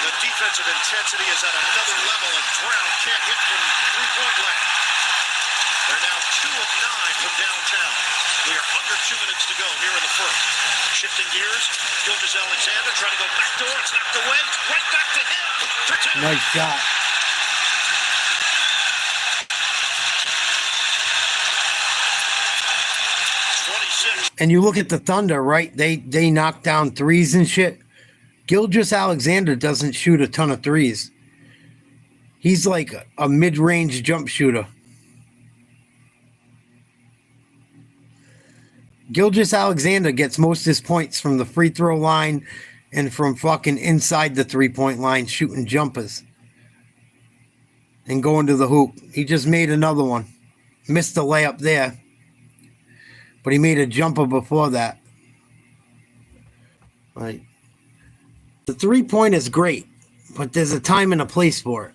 The defensive intensity is at another level, and Brown can't hit from 3-point land. They're now 2 of 9 from downtown. We are under 2 minutes to go here in the first. Shifting gears, Gilgeous-Alexander trying to go backdoor. It's knocked away. Right back to him. Nice shot. And you look at the Thunder, right? They knock down threes and shit. Gilgeous-Alexander doesn't shoot a ton of threes. He's like a mid-range jump shooter. Gilgeous-Alexander gets most of his points from the free throw line and from fucking inside the 3-point line shooting jumpers. and going to the hoop. He just made another one. Missed the layup there, but he made a jumper before that. Like, the three-point is great, but there's a time and a place for it.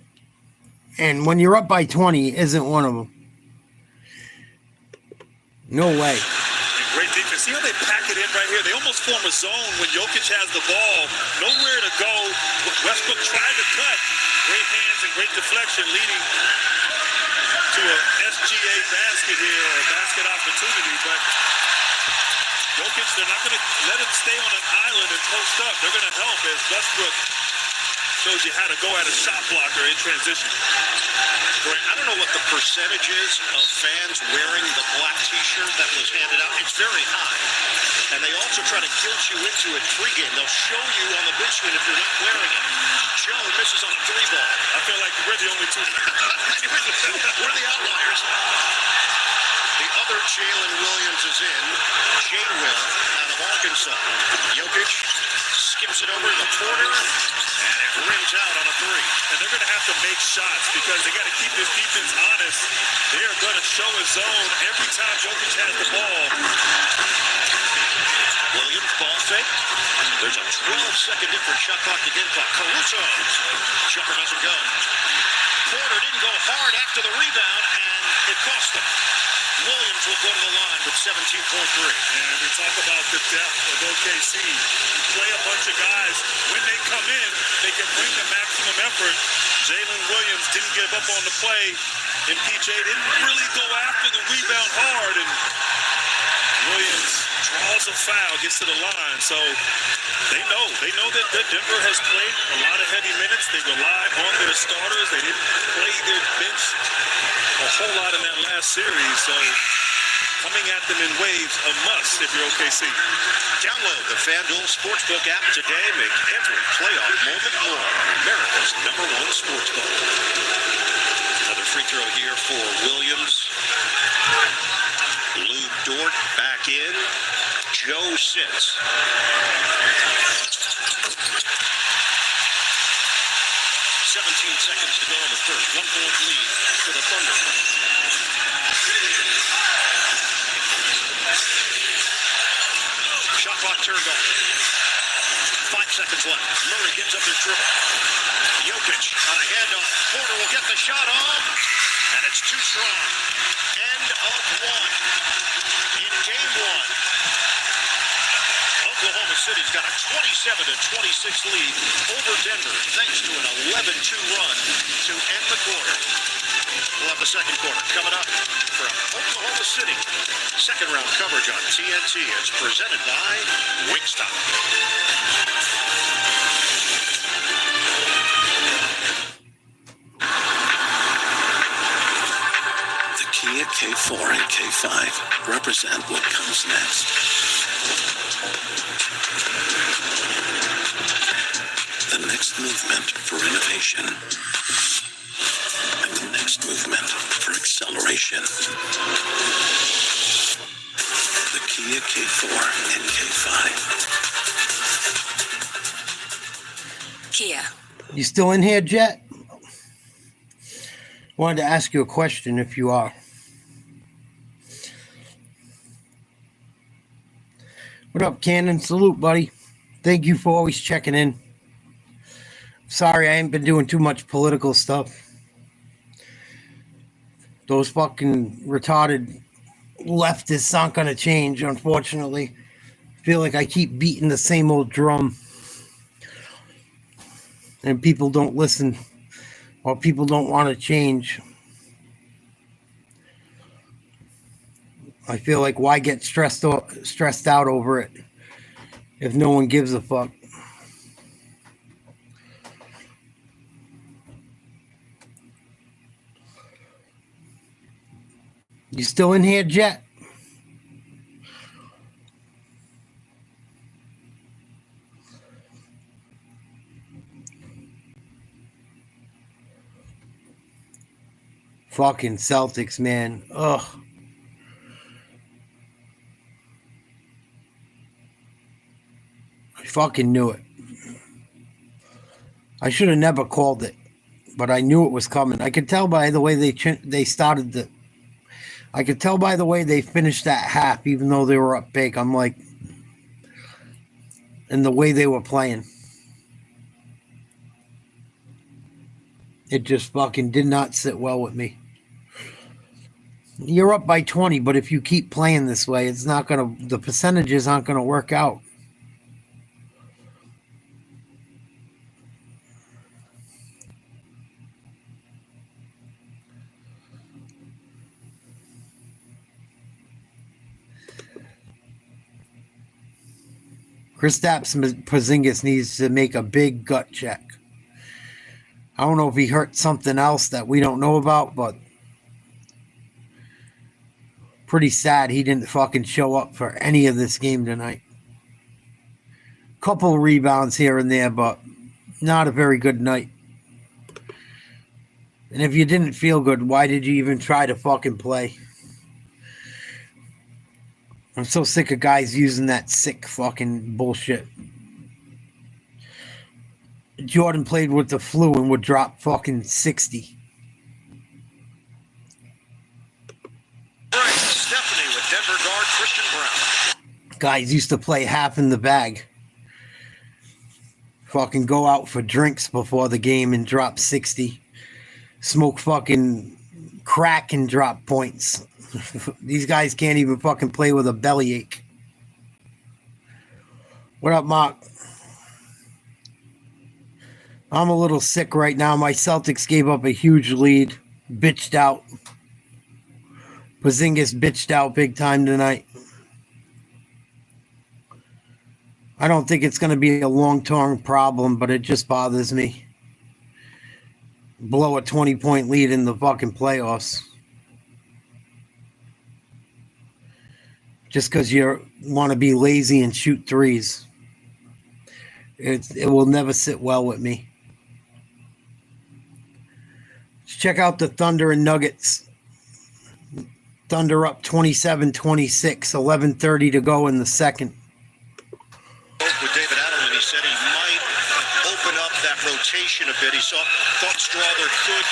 And when you're up by 20, isn't one of them. No way. Great defense. See how they pack it in right here? They almost form a zone when Jokic has the ball. Nowhere to go. Westbrook tried to cut. Great hands and great deflection leading to a SGA basket here, or a basket opportunity. But Jokic, they're not going to let him stay on an island and post up. They're going to help as Westbrook shows you how to go at a shot blocker in transition. Grant, I don't know what the percentage is of fans wearing the black T-shirt that was handed out. It's very high. And they also try to guilt you into it pregame. They'll show you on the big screen if you're not wearing it. Joe misses on a three ball. I feel like we're the only two. We're the outliers. The other Jalen Williams is in. Jay Will out of Arkansas. Jokic skips it over to the Porter. And it rims out on a three. And they're going to have to make shots because they got to keep this defense honest. They are going to show a zone every time Jokic has the ball. Williams, ball fake. There's a 12-second difference. Shot clock to game clock. Caruso. Jumper doesn't go. Porter didn't go hard after the rebound, and it cost them. Williams will go to the line with 17.3. And we talk about the depth of OKC. Play a bunch of guys. When they come in, they can bring the maximum effort. Jalen Williams didn't give up on the play, and PJ didn't really go after the rebound hard. And Williams draws a foul, gets to the line. So they know that Denver has played a lot of heavy minutes. They rely on their starters. They didn't play their bench a whole lot in that last series. So coming at them in waves, a must if you're OKC. Download the FanDuel Sportsbook app today. Make every playoff moment more. America's #1 sportsbook. Another free throw here for Williams. Lou Dort back in. Joe sits. 17 seconds to go in the first. 1-point lead for the Thunder. Shot clock turned off. 5 seconds left. Murray gives up his dribble. Jokic on a handoff. Porter will get the shot off. And it's too strong. End of one. In game one, Oklahoma City's got a 27-26 lead over Denver thanks to an 11-2 run to end the quarter. We'll have the second quarter coming up from Oklahoma City. Second round coverage on TNT is presented by Wingstop. The Kia K4 and K5 represent what comes next. The next movement for innovation. And the next movement for acceleration. The Kia K4 and K5. Kia. You still in here, Jet? Wanted to ask you a question if you are. What up, Cannon? Salute, buddy. Thank you for always checking in. Sorry, I ain't been doing too much political stuff. Those fucking retarded leftists aren't going to change, unfortunately. I feel like I keep beating the same old drum. And people don't listen. Or people don't want to change. I feel like why get stressed out over it if no one gives a fuck? You still in here, Jet? Fucking Celtics, man. Ugh. I fucking knew it. I should have never called it. but I knew it was coming. I could tell by the way they started the. I could tell by the way they finished that half, even though they were up big. I'm like, and the way they were playing, it just fucking did not sit well with me. You're up by 20, but if you keep playing this way, it's not gonna. The percentages aren't gonna work out. Kristaps Porzingis needs to make a big gut check. I don't know if he hurt something else that we don't know about, but pretty sad he didn't fucking show up for any of this game tonight. Couple rebounds here and there, but not a very good night. And if you didn't feel good, why did you even try to fucking play? I'm so sick of guys using that sick fucking bullshit. Jordan played with the flu and would drop fucking 60. Stephanie with Denver guard Christian Brown. Guys used to play half in the bag. Fucking go out for drinks before the game and drop 60. Smoke fucking crack and drop points. These guys can't even fucking play with a bellyache. What up, Mark? I'm a little sick right now. My Celtics gave up a huge lead. Bitched out. Porzingis bitched out big time tonight. I don't think it's going to be a long-term problem, but it just bothers me. Blow a 20-point lead in the fucking playoffs. Just because you want to be lazy and shoot threes. It will never sit well with me. Let's check out the Thunder and Nuggets. Thunder up 27-26, 11:30 to go in the second. With David Adelman, he said he might open up that rotation a bit. He thought Strawther could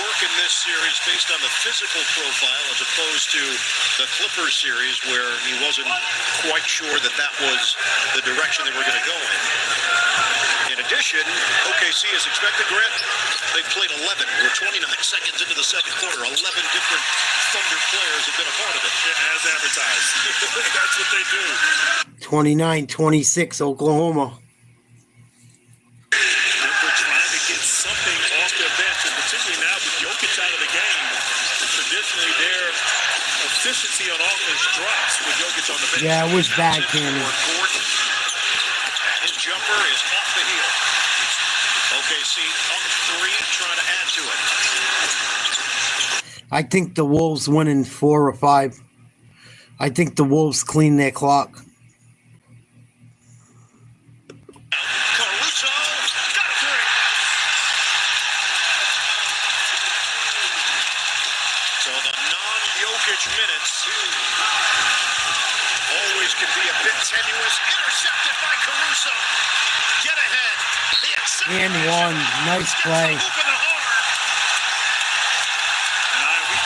work in this series based on the physical profile as opposed to the Clippers series where he wasn't quite sure that was the direction they were going to go in. In addition, OKC is expected, Grant, they played 11. We're 29 seconds into the second quarter. 11 different Thunder players have been a part of it. As advertised. That's what they do. 29-26 Oklahoma. Denver trying to get something off their bench, and particularly now with Jokic out of the game, traditionally their efficiency on offense drops with Jokic on the bench. Yeah, it was bad, Cannon. His jumper is off the heel. OKC up 3, trying to add to it. I think the Wolves win in 4 or 5. I think the Wolves clean their clock. Caruso got 3. So the non-Jokic minutes always can be a bit tenuous. Intercepted by Caruso. Get ahead. And one. Nice play. We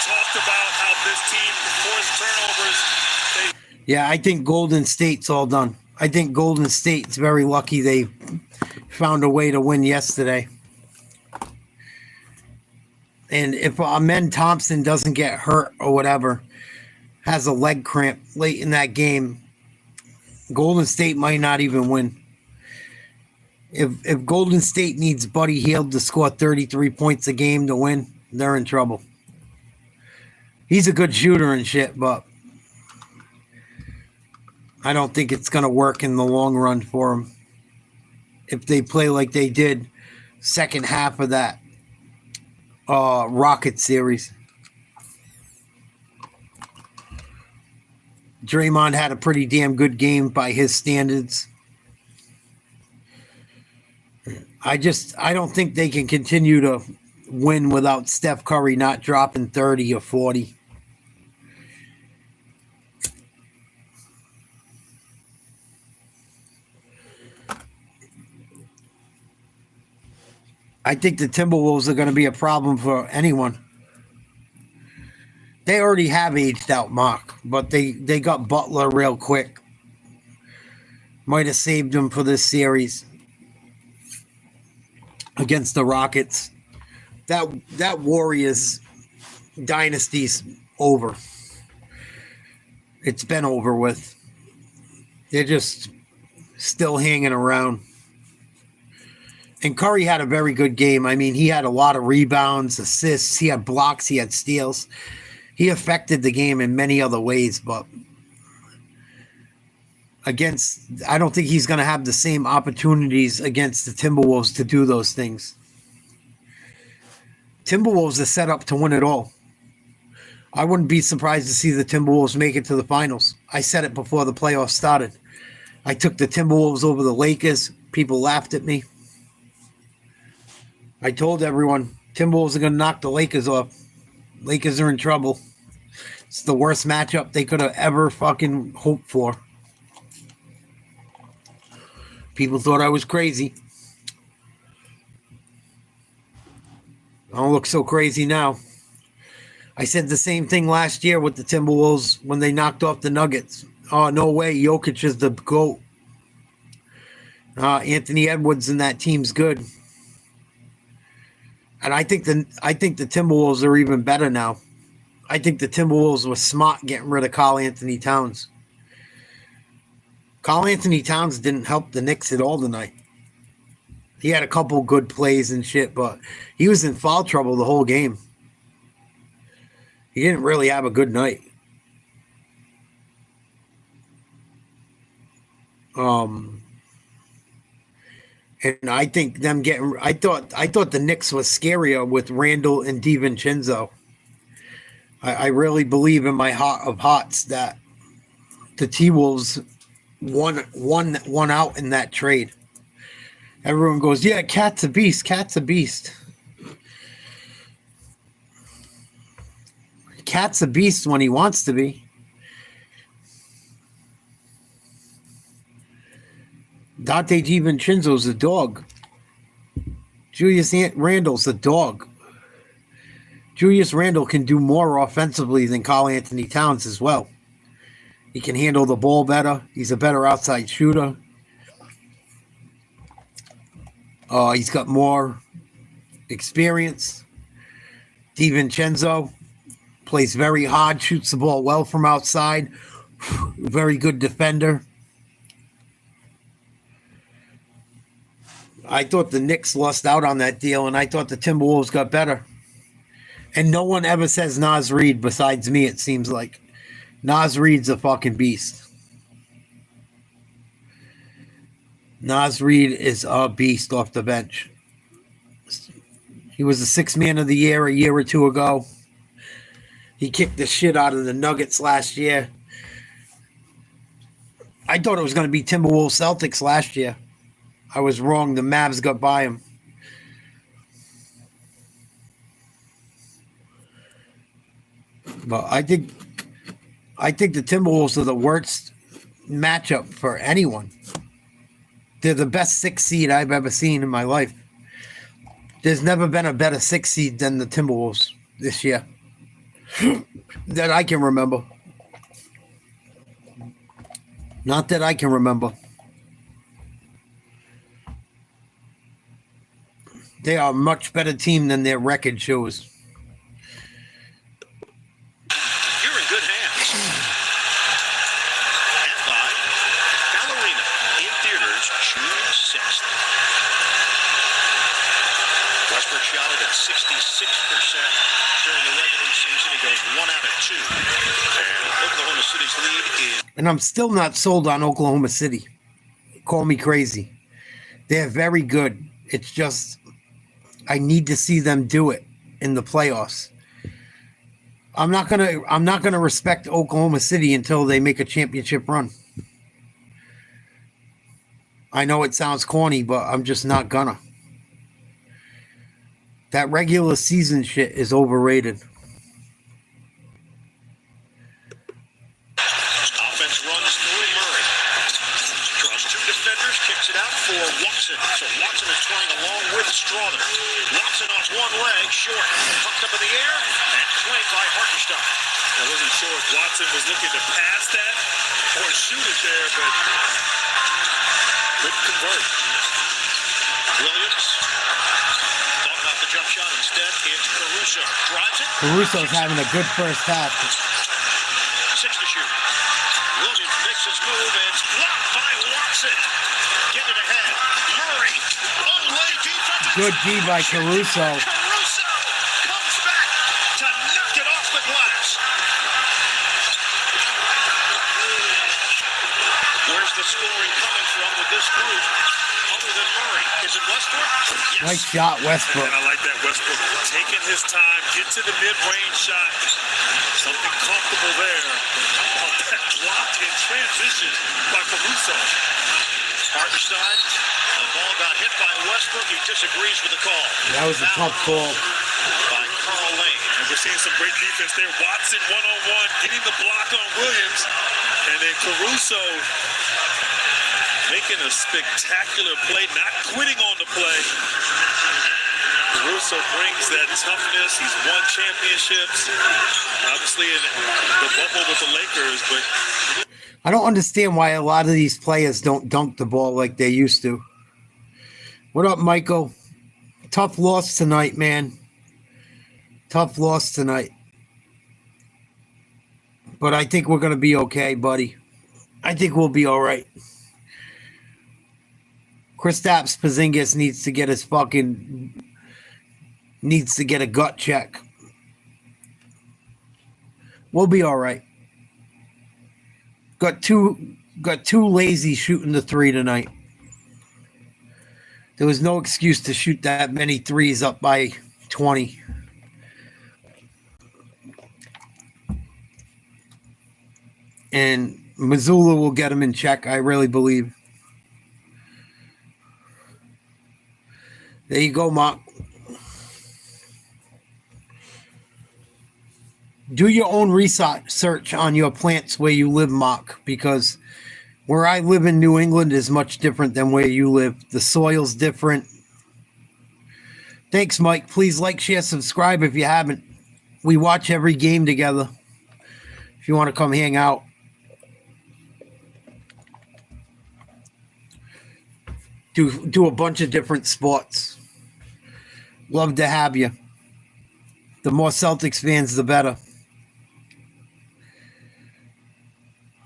talked about how this team forced turnovers. Yeah, I think Golden State's all done. I think Golden State's very lucky they found a way to win yesterday. And if Amen Thompson doesn't get hurt or whatever, has a leg cramp late in that game, Golden State might not even win. If Golden State needs Buddy Hield to score 33 points a game to win, they're in trouble. He's a good shooter and shit, but I don't think it's going to work in the long run for him. If they play like they did second half of that Rocket series. Draymond had a pretty damn good game by his standards. I don't think they can continue to win without Steph Curry not dropping 30 or 40. I think the Timberwolves are going to be a problem for anyone. They already have aged out Mark, but they got Butler real quick. Might have saved them for this series against the Rockets. That Warriors dynasty's over. It's been over with. They're just still hanging around. And Curry had a very good game. I mean, he had a lot of rebounds, assists, he had blocks, he had steals. He affected the game in many other ways, but I don't think he's going to have the same opportunities against the Timberwolves to do those things. Timberwolves are set up to win it all. I wouldn't be surprised to see the Timberwolves make it to the finals. I said it before the playoffs started. I took the Timberwolves over the Lakers. People laughed at me. I told everyone, Timberwolves are going to knock the Lakers off. Lakers are in trouble. It's the worst matchup they could have ever fucking hoped for. People thought I was crazy. I don't look so crazy now. I said the same thing last year with the Timberwolves when they knocked off the Nuggets. Oh, no way. Jokic is the GOAT. Anthony Edwards and that team's good. And I think the Timberwolves are even better now. I think the Timberwolves were smart getting rid of Karl Anthony Towns. Karl Anthony Towns didn't help the Knicks at all tonight. He had a couple good plays and shit, but he was in foul trouble the whole game. He didn't really have a good night. And I think them getting. I thought the Knicks was scarier with Randall and DiVincenzo. I really believe in my heart of hearts that the T-Wolves won out in that trade. Everyone goes, yeah, Cat's a beast. Cat's a beast. Cat's a beast when he wants to be. Dante DiVincenzo's a dog. Julius Randle's a dog. Julius Randle can do more offensively than Karl Anthony Towns as well. He can handle the ball better. He's a better outside shooter. He's got more experience. DiVincenzo plays very hard, shoots the ball well from outside. Very good defender. I thought the Knicks lost out on that deal, and I thought the Timberwolves got better. And no one ever says Naz Reid besides me, it seems like. Naz Reid's a fucking beast. Naz Reid is a beast off the bench. He was the sixth man of the year a year or two ago. He kicked the shit out of the Nuggets last year. I thought it was going to be Timberwolves Celtics last year. I was wrong. The Mavs got by him. But I think the Timberwolves are the worst matchup for anyone. They're the best 6 seed I've ever seen in my life. There's never been a better 6 seed than the Timberwolves this year that I can remember. Not that I can remember. They are a much better team than their record shows. You're in good hands. And by Ballerina in theaters June 6th. Westbrook shot it at 66% during the regular season. He goes 1 out of 2. And Oklahoma City's lead is... And I'm still not sold on Oklahoma City. Call me crazy. They're very good. It's just... I need to see them do it in the playoffs. I'm not gonna respect Oklahoma City until they make a championship run. I know it sounds corny, but I'm just not gonna. That regular season shit is overrated. Offense runs through Murray. Draws 2 defenders, kicks it out for Watson. So Watson is trying along with Strawman. Watson off one leg, short, pucked up in the air, and claimed by Hartenstein. I wasn't sure if Watson was looking to pass that or shoot it there, but couldn't convert. Williams thought about the jump shot. Instead, it's Caruso. Drives it. Caruso's having a good first half. 6 to shoot. Williams makes his move, and it's blocked by Watson. Get it ahead. Murray. One-leg defense. Good D by Caruso. Caruso comes back to knock it off the glass. Where's the scoring coming from with this group other than Murray? Is it Westbrook? Yes. Nice shot, Westbrook. And I like that Westbrook taking his time, get to the mid-range shot. Something comfortable there. How about that block in transition by Caruso? Hartenstein, the ball got hit by Westbrook. He disagrees with the call. That was a tough call. By Carl Lane. And we're seeing some great defense there. Watson one-on-one, getting the block on Williams. And then Caruso making a spectacular play, not quitting on the play. Caruso brings that toughness. He's won championships. Obviously in the bubble with the Lakers, but I don't understand why a lot of these players don't dunk the ball like they used to. What up, Michael? Tough loss tonight, man. Tough loss tonight. But I think we're going to be okay, buddy. I think we'll be all right. Kristaps Porzingis needs to get a gut check. We'll be all right. Got too lazy shooting the three tonight. There was no excuse to shoot that many threes up by 20. And Missoula will get him in check, I really believe. There you go, Mark. Do your own research on your plants where you live, Mark, because where I live in New England is much different than where you live. The soil's different. Thanks, Mike. Please like, share, subscribe if you haven't. We watch every game together. If you want to come hang out. Do a bunch of different sports. Love to have you. The more Celtics fans, the better.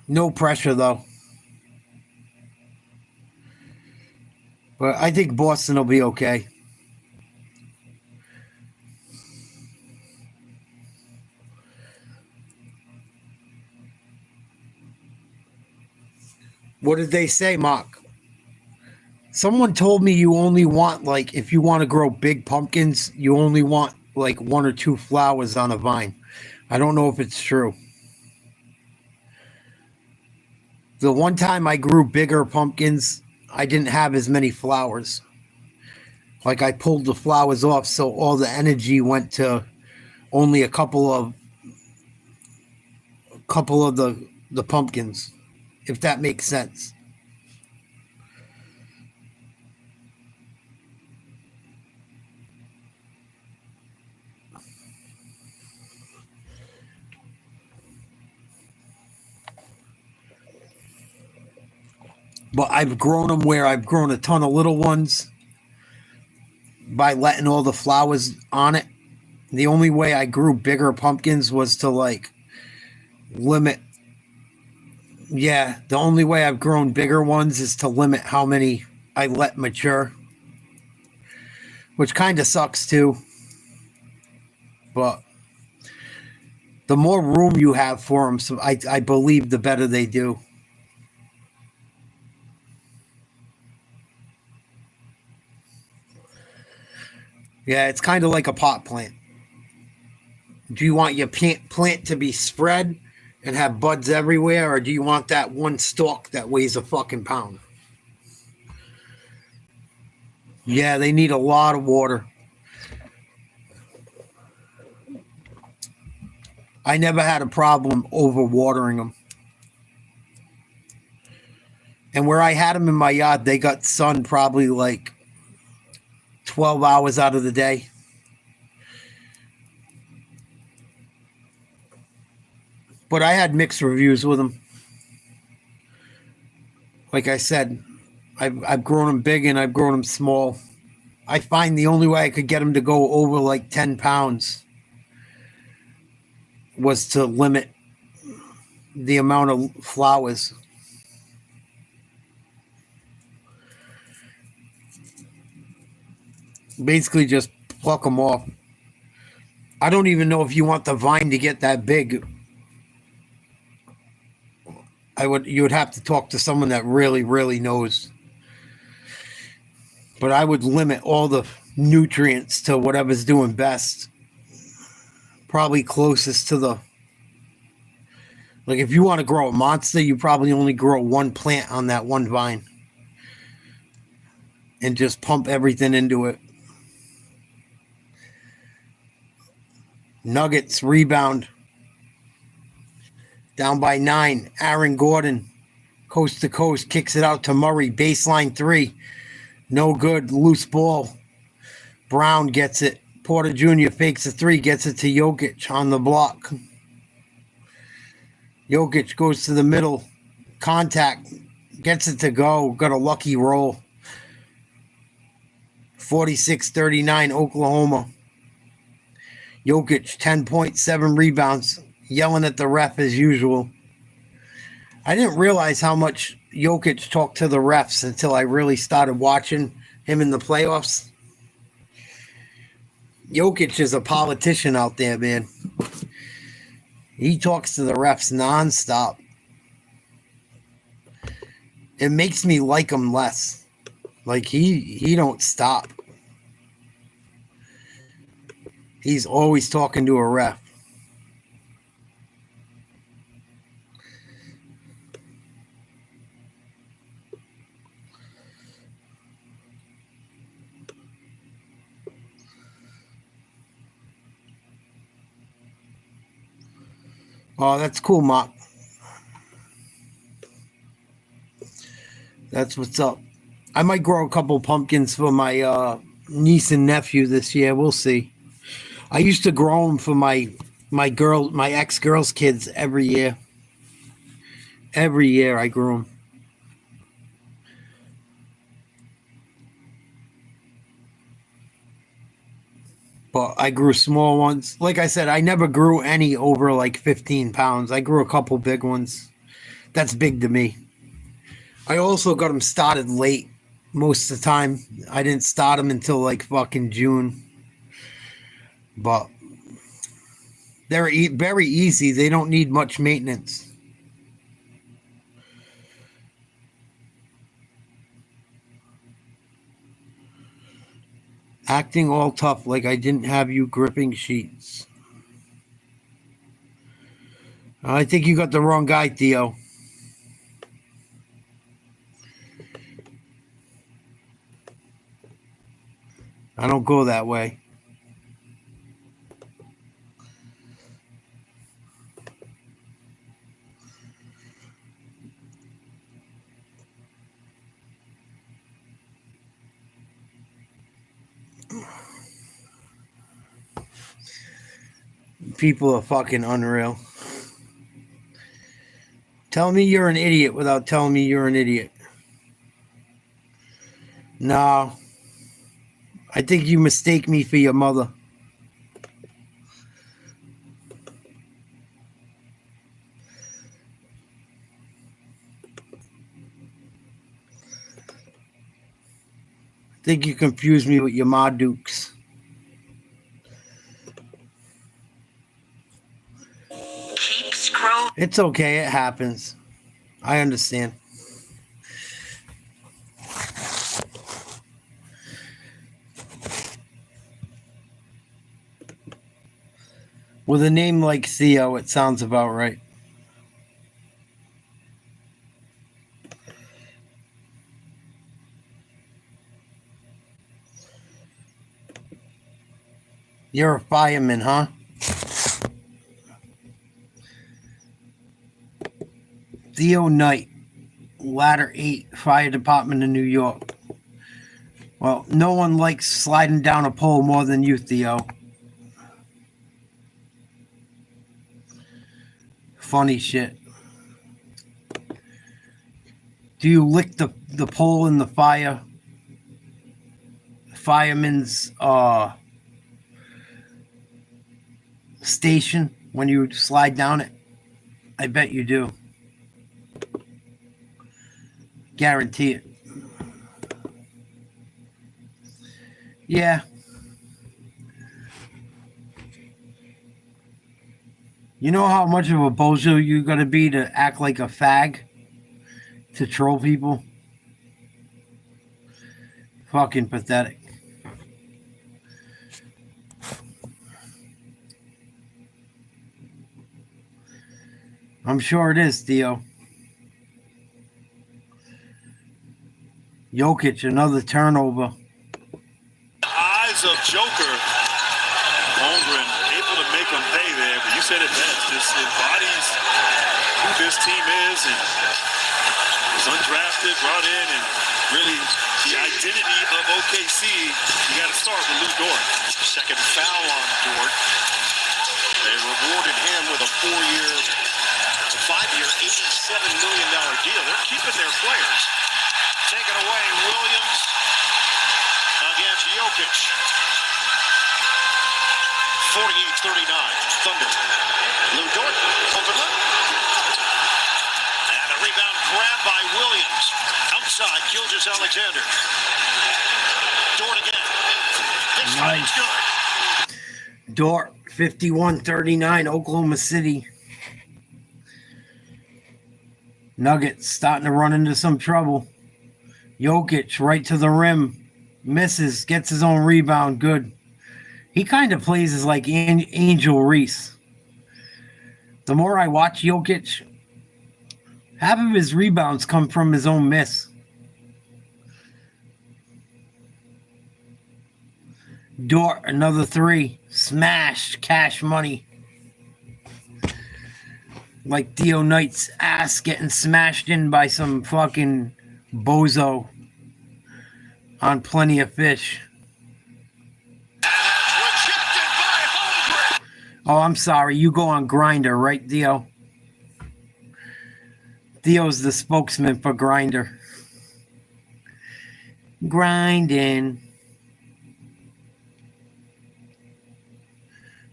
No pressure, though. But I think Boston will be okay. What did they say, Mark? Someone told me you only want, like, if you want to grow big pumpkins, you only want, like, 1 or 2 flowers on a vine. I don't know if it's true. The one time I grew bigger pumpkins, I didn't have as many flowers. Like, I pulled the flowers off, so all the energy went to only a couple of the pumpkins, if that makes sense. But I've grown them where I've grown a ton of little ones by letting all the flowers on it. The only way I grew bigger pumpkins was to, like, limit. Yeah, the only way I've grown bigger ones is to limit how many I let mature. Which kind of sucks too. But the more room you have for them, so I believe the better they do. Yeah, it's kind of like a pot plant. Do you want your plant to be spread and have buds everywhere, or do you want that one stalk that weighs a fucking pound? Yeah, they need a lot of water. I never had a problem overwatering them. And where I had them in my yard, they got sun probably like 12 hours out of the day. But I had mixed reviews with them. Like I said, I've grown them big and I've grown them small. I find the only way I could get them to go over like 10 pounds was to limit the amount of flowers. Basically just pluck them off. I don't even know if you want the vine to get that big. You would have to talk to someone that really, really knows. But I would limit all the nutrients to whatever's doing best. Probably closest to the... Like if you want to grow a monster, you probably only grow one plant on that one vine. And just pump everything into it. Nuggets rebound. Down by 9. Aaron Gordon, coast to coast, kicks it out to Murray. Baseline 3. No good. Loose ball. Brown gets it. Porter Jr. fakes a 3. Gets it to Jokic on the block. Jokic goes to the middle. Contact. Gets it to go. Got a lucky roll. 46-39 Oklahoma. Jokic, 10.7 rebounds. Yelling at the ref as usual. I didn't realize how much Jokic talked to the refs until I really started watching him in the playoffs. Jokic is a politician out there, man. He talks to the refs nonstop. It makes me like him less. Like he don't stop. He's always talking to a ref. Oh, that's cool, Mark. That's what's up. I might grow a couple pumpkins for my niece and nephew this year. We'll see. I used to grow them for my ex-girl's kids every year. Every year I grew them. But I grew small ones. Like I said, I never grew any over like 15 pounds. I grew a couple big ones. That's big to me. I also got them started late most of the time. I didn't start them until like fucking June. But they're very easy. They don't need much maintenance. Acting all tough like I didn't have you gripping sheets. I think you got the wrong guy, Theo. I don't go that way. People are fucking unreal. Tell me you're an idiot without telling me you're an idiot. No. I think you mistake me for your mother. I think you confuse me with your Ma Dukes. It's okay, it happens. I understand. With a name like Theo, it sounds about right. You're a fireman, huh? Theo Knight, Ladder 8, Fire Department in New York. Well, no one likes sliding down a pole more than you, Theo. Funny shit. Do you lick the pole in the fireman's station when you slide down it? I bet you do. Guarantee it. Yeah. You know how much of a bozo you gotta be to act like a fag? To troll people? Fucking pathetic. I'm sure it is, Theo. Jokic, another turnover. Eyes of Joker. Holmgren able to make him pay there, but you said it best. Just embodies who this team is and was undrafted, brought in, and really the identity of OKC. You got to start with Lou Dort. Second foul on Dort. They rewarded him with a 5-year, $87 million deal. They're keeping their players. Taken away, Williams against Jokic. 48-39, Thunder. Lou Dort, Overland. And a rebound grab by Williams. Outside, Gilgeous-Alexander. Dort again. This time it's good. Dort, 51-39, Oklahoma City. Nuggets starting to run into some trouble. Jokic right to the rim. Misses, gets his own rebound. Good. He kind of plays as like Angel Reese. The more I watch Jokic, half of his rebounds come from his own miss. Dort, another three. Smash, cash money. Like Theo Knight's ass getting smashed in by some fucking bozo on Plenty of Fish. Oh, I'm sorry. You go on Grindr, right, Theo? Theo's the spokesman for Grindr. Grinding.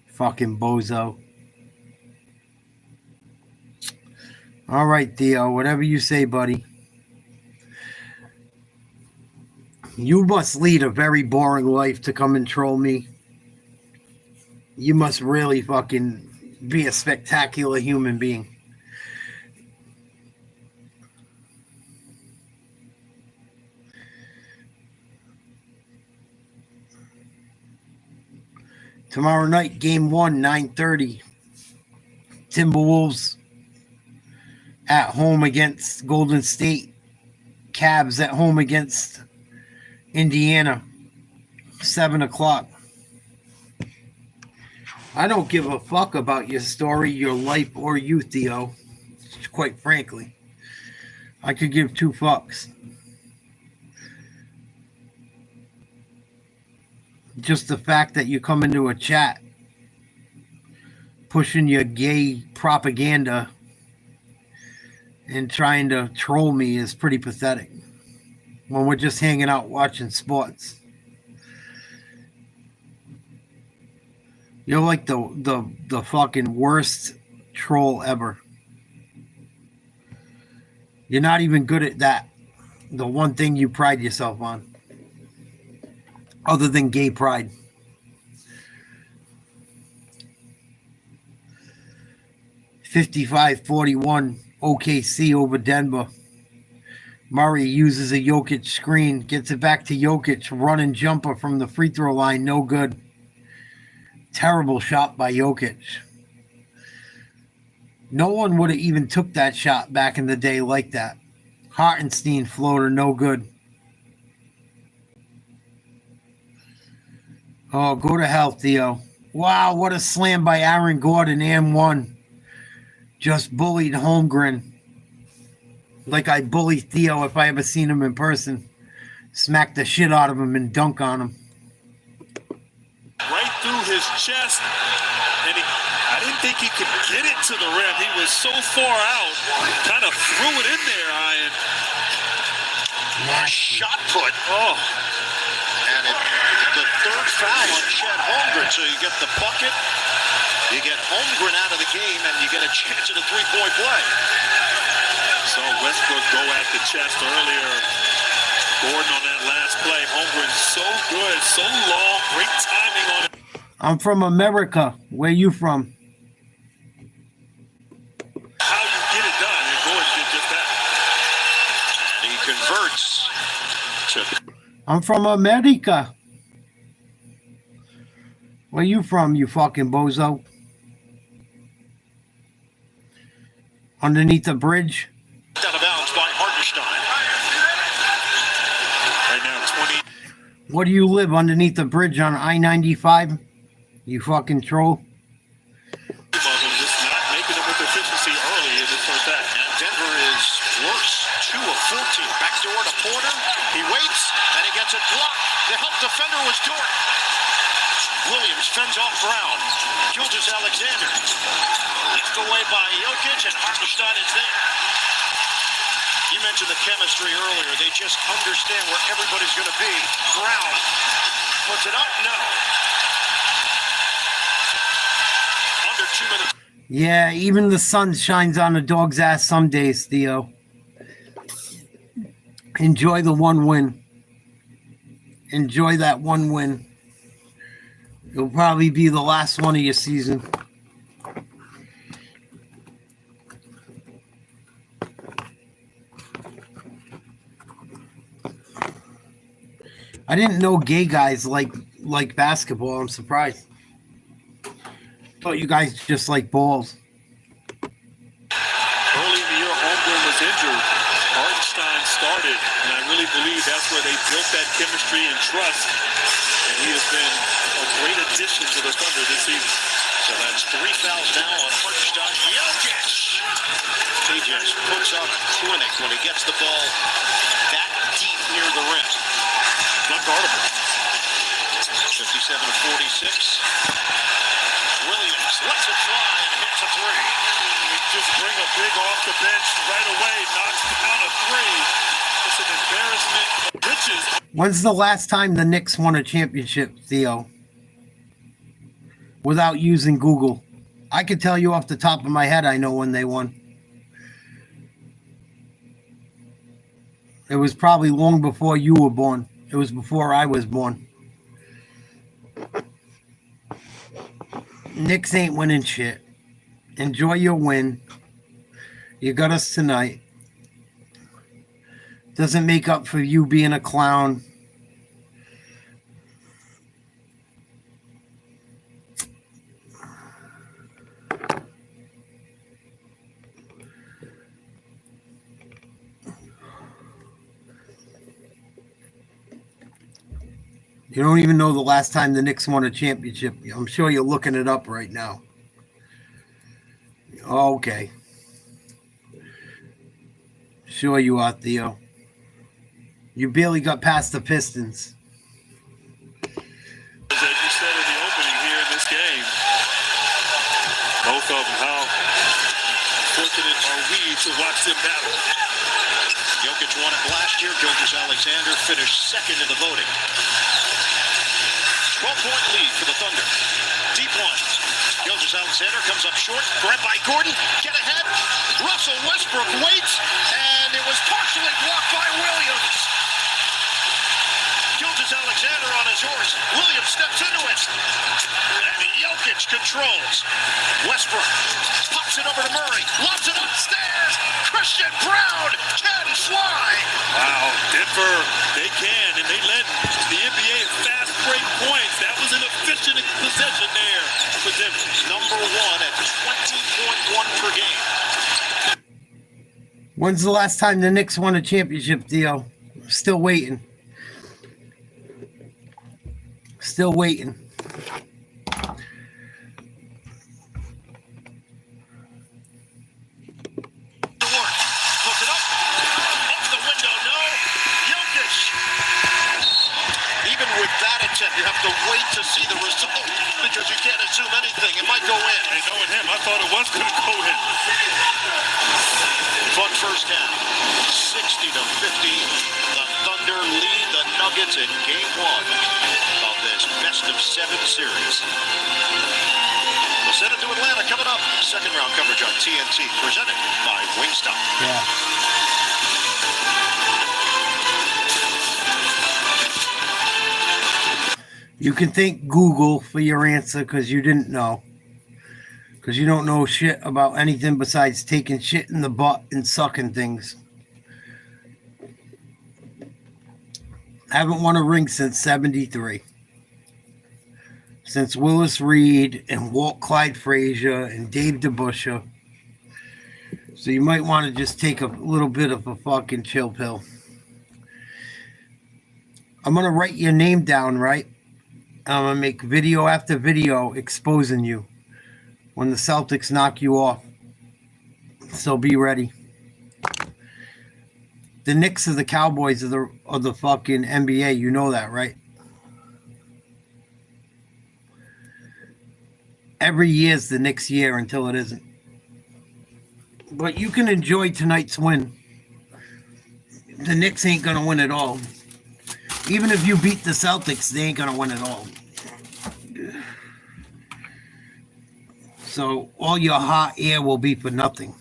Fucking bozo. All right, Theo. Whatever you say, buddy. You must lead a very boring life to come and troll me. You must really fucking be a spectacular human being. Tomorrow night, Game 1, 9:30. Timberwolves at home against Golden State. Cavs at home against Indiana. 7 o'clock. I don't give a fuck about your story, your life, or you, Theo. Quite frankly. I could give two fucks. Just the fact that you come into a chat pushing your gay propaganda and trying to troll me is pretty pathetic when we're just hanging out watching sports. You're like the fucking worst troll ever. You're not even good at that. The one thing you pride yourself on. Other than gay pride. $55-41 OKC over Denver. Murray uses a Jokic screen. Gets it back to Jokic. Running jumper from the free throw line. No good. Terrible shot by Jokic. No one would have even took that shot back in the day like that. Hartenstein floater. No good. Oh, go to hell, Theo. Wow, what a slam by Aaron Gordon and one. Just bullied Holmgren. Like I bully Theo if I ever seen him in person. Smack the shit out of him and dunk on him. Right through his chest. And I didn't think he could get it to the rim. He was so far out. Kind of threw it in there, Ian. Shot put. Oh. And the third foul on Chet Holmgren. So you get the bucket, you get Holmgren out of the game, and you get a chance at a three-point play. So Westbrook go at the chest earlier. Gordon on that last play. Holmgren so good, so long, great timing on it. I'm from America. Where you from? How you get it done, and Gordon did just that. He converts to... I'm from America. Where you from, you fucking bozo? Underneath the bridge? Out of bounds by Hartenstein. Right now, 20. Where do you live? Underneath the bridge on I-95? You fucking troll. Just not making it with efficiency early in this first half. And Denver is worse. 2 of 14. Backdoor to Porter. He waits, and he gets it blocked. The help defender was Dort. Williams fends off Brown. Gilgeous-Alexander. Left away by Jokic, and Hartenstein is there. You mentioned the chemistry earlier. They just understand where everybody's going to be. Brown puts it up. No. Under 2 minutes. Yeah, even the sun shines on a dog's ass some days, Theo. Enjoy the one win. Enjoy that one win. It'll probably be the last one of your season. I didn't know gay guys like basketball. I'm surprised. Thought you guys just like balls. Early in the year, Holmgren was injured. Hartenstein started, and I really believe that's where they built that chemistry and trust. And he has been a great addition to the Thunder this season. So that's 3 fouls now on Hartenstein. Jokic! He just puts up a clinic when he gets the ball that deep near the rim. Unguardable. 57 to 46. Williams lets it fly and hits a three. Just bring a big off the bench right away, knocks down a three. It's an embarrassment of riches. When's the last time the Knicks won a championship, Theo? Without using Google. I could tell you off the top of my head I know when they won. It was probably long before you were born. It was before I was born. Knicks ain't winning shit. Enjoy your win. You got us tonight. Doesn't make up for you being a clown. You don't even know the last time the Knicks won a championship. I'm sure you're looking it up right now. Okay. Sure you are, Theo. You barely got past the Pistons. As you said in the opening here in this game, both of them, how fortunate are we to watch them battle? Jokic won it last year. Gilgeous-Alexander finished second in the voting. 12-point lead for the Thunder. Deep one. Gilgeous-Alexander comes up short. Grabbed by Gordon. Get ahead. Russell Westbrook waits. And it was partially blocked by Williams. Gilgeous-Alexander on his horse. Williams steps into it. And Jokic controls. Westbrook pops it over to Murray. Lobs it upstairs. Christian Brown can fly. Wow, Denver, they can, and they led the NBA in fast break points. That was an efficient possession there for Denver. Number 1 at 20.1 per game. When's the last time the Knicks won a championship, Theo? Still waiting. Still waiting. You have to wait to see the result because you can't assume anything. It might go in. Hey, knowing him, I thought it was going to go in. Fun first half. 60-50. The Thunder lead the Nuggets in Game 1 of this best-of-7 series. We'll send it to Atlanta coming up. Second round coverage on TNT, presented by Wingstop. Yeah. You can thank Google for your answer because you didn't know. Because you don't know shit about anything besides taking shit in the butt and sucking things. I haven't won a ring since 73. Since Willis Reed and Walt Clyde Frazier and Dave DeBusschere. So you might want to just take a little bit of a fucking chill pill. I'm going to write your name down, right? I'm going to make video after video exposing you when the Celtics knock you off. So be ready. The Knicks are the Cowboys of the fucking NBA. You know that, right? Every year's the Knicks year until it isn't. But you can enjoy tonight's win. The Knicks ain't going to win at all. Even if you beat the Celtics, they ain't going to win at all. So all your hot air will be for nothing.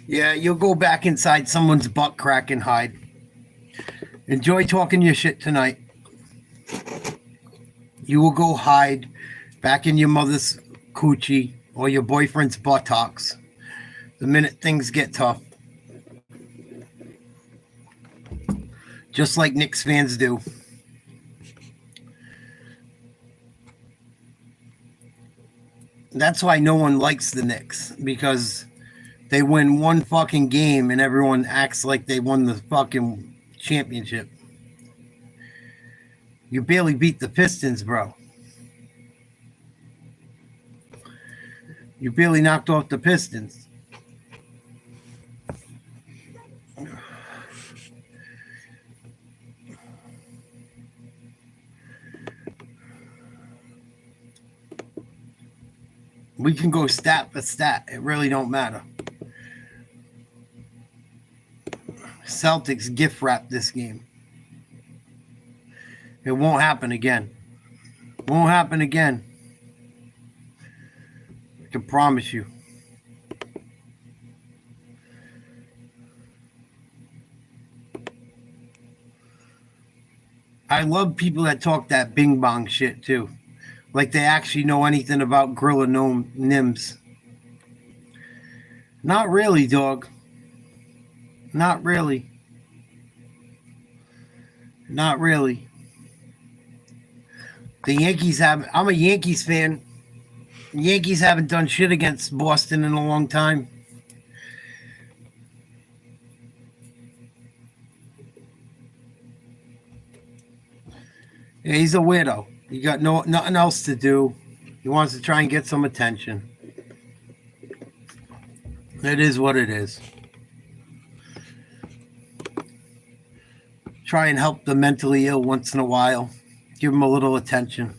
Yeah, you'll go back inside someone's butt crack and hide. Enjoy talking your shit tonight. You will go hide back in your mother's coochie or your boyfriend's buttocks the minute things get tough. Just like Knicks fans do. That's why no one likes the Knicks, because they win one fucking game and everyone acts like they won the fucking championship. You barely beat the Pistons, bro. You barely knocked off the Pistons. We can go stat for stat. It really don't matter. Celtics gift wrap this game. It won't happen again. Won't happen again. I can promise you. I love people that talk that bing bong shit too. Like they actually know anything about Gorilla Nims. Not really, dog. Not really. Not really. The Yankees have... I'm a Yankees fan. The Yankees haven't done shit against Boston in a long time. Yeah, he's a weirdo. He got nothing else to do. He wants to try and get some attention. It is what it is. Try and help the mentally ill once in a while. Give them a little attention.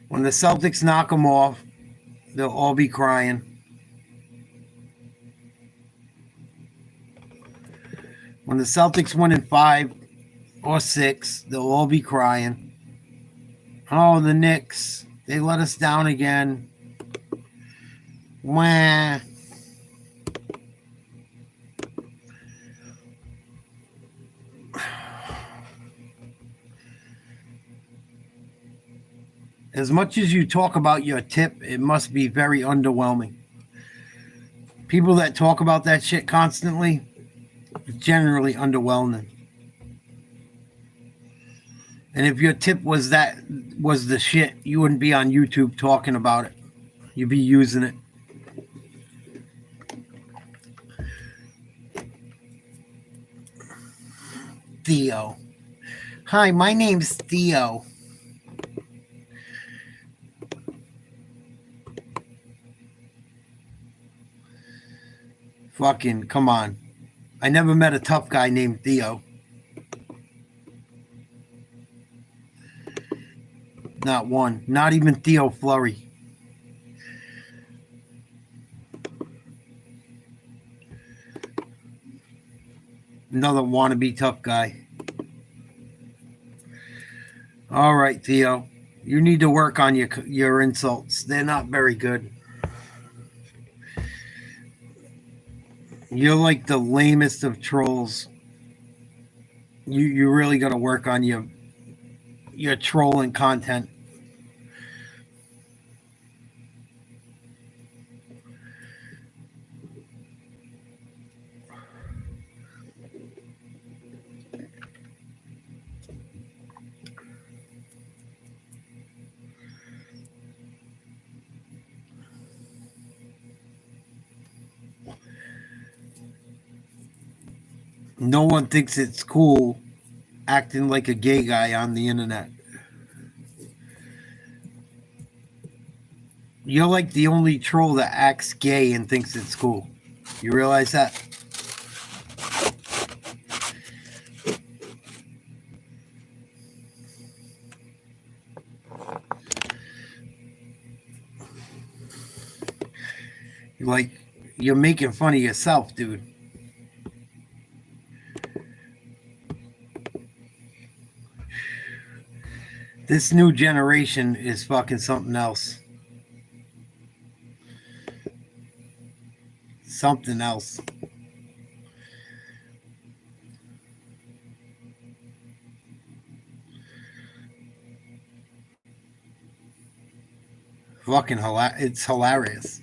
When the Celtics knock them off, they'll all be crying. When the Celtics win in 5 or 6, they'll all be crying. Oh, the Knicks, they let us down again. Wah. As much as you talk about your tip, it must be very underwhelming. People that talk about that shit constantly, it's generally underwhelming. And if your tip was the shit, you wouldn't be on YouTube talking about it. You'd be using it. Theo. Hi, my name's Theo. Fucking, come on. I never met a tough guy named Theo. Not one. Not even Theo Fleury. Another wannabe tough guy. All right, Theo. You need to work on your insults. They're not very good. You're like the lamest of trolls. You really got to work on your trolling content. No one thinks it's cool acting like a gay guy on the internet. You're like the only troll that acts gay and thinks it's cool. You realize that? Like, you're making fun of yourself, dude. This new generation is fucking something else. Something else. Fucking it's hilarious.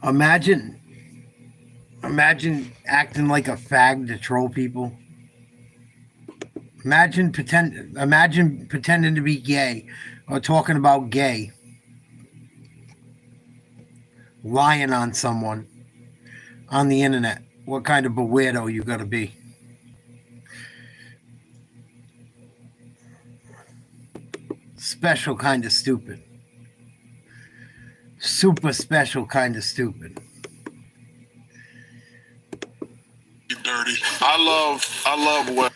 Imagine acting like a fag to troll people. Imagine pretending to be gay or talking about gay. Lying on someone on the internet. What kind of a weirdo you gotta be? Special kind of stupid. Super special kind of stupid. Dirty. I love what.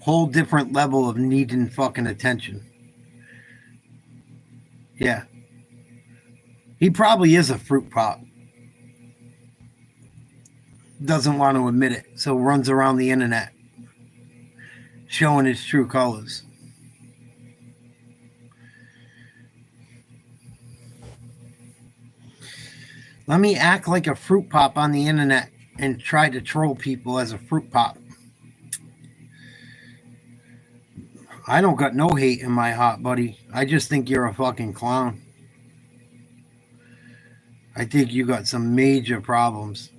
Whole different level of needing fucking attention. Yeah. He probably is a fruit pop. Doesn't want to admit it, so runs around the internet showing his true colors. Let me act like a fruit pop on the internet and try to troll people as a fruit pop. I don't got no hate in my heart, buddy. I just think you're a fucking clown. I think you got some major problems.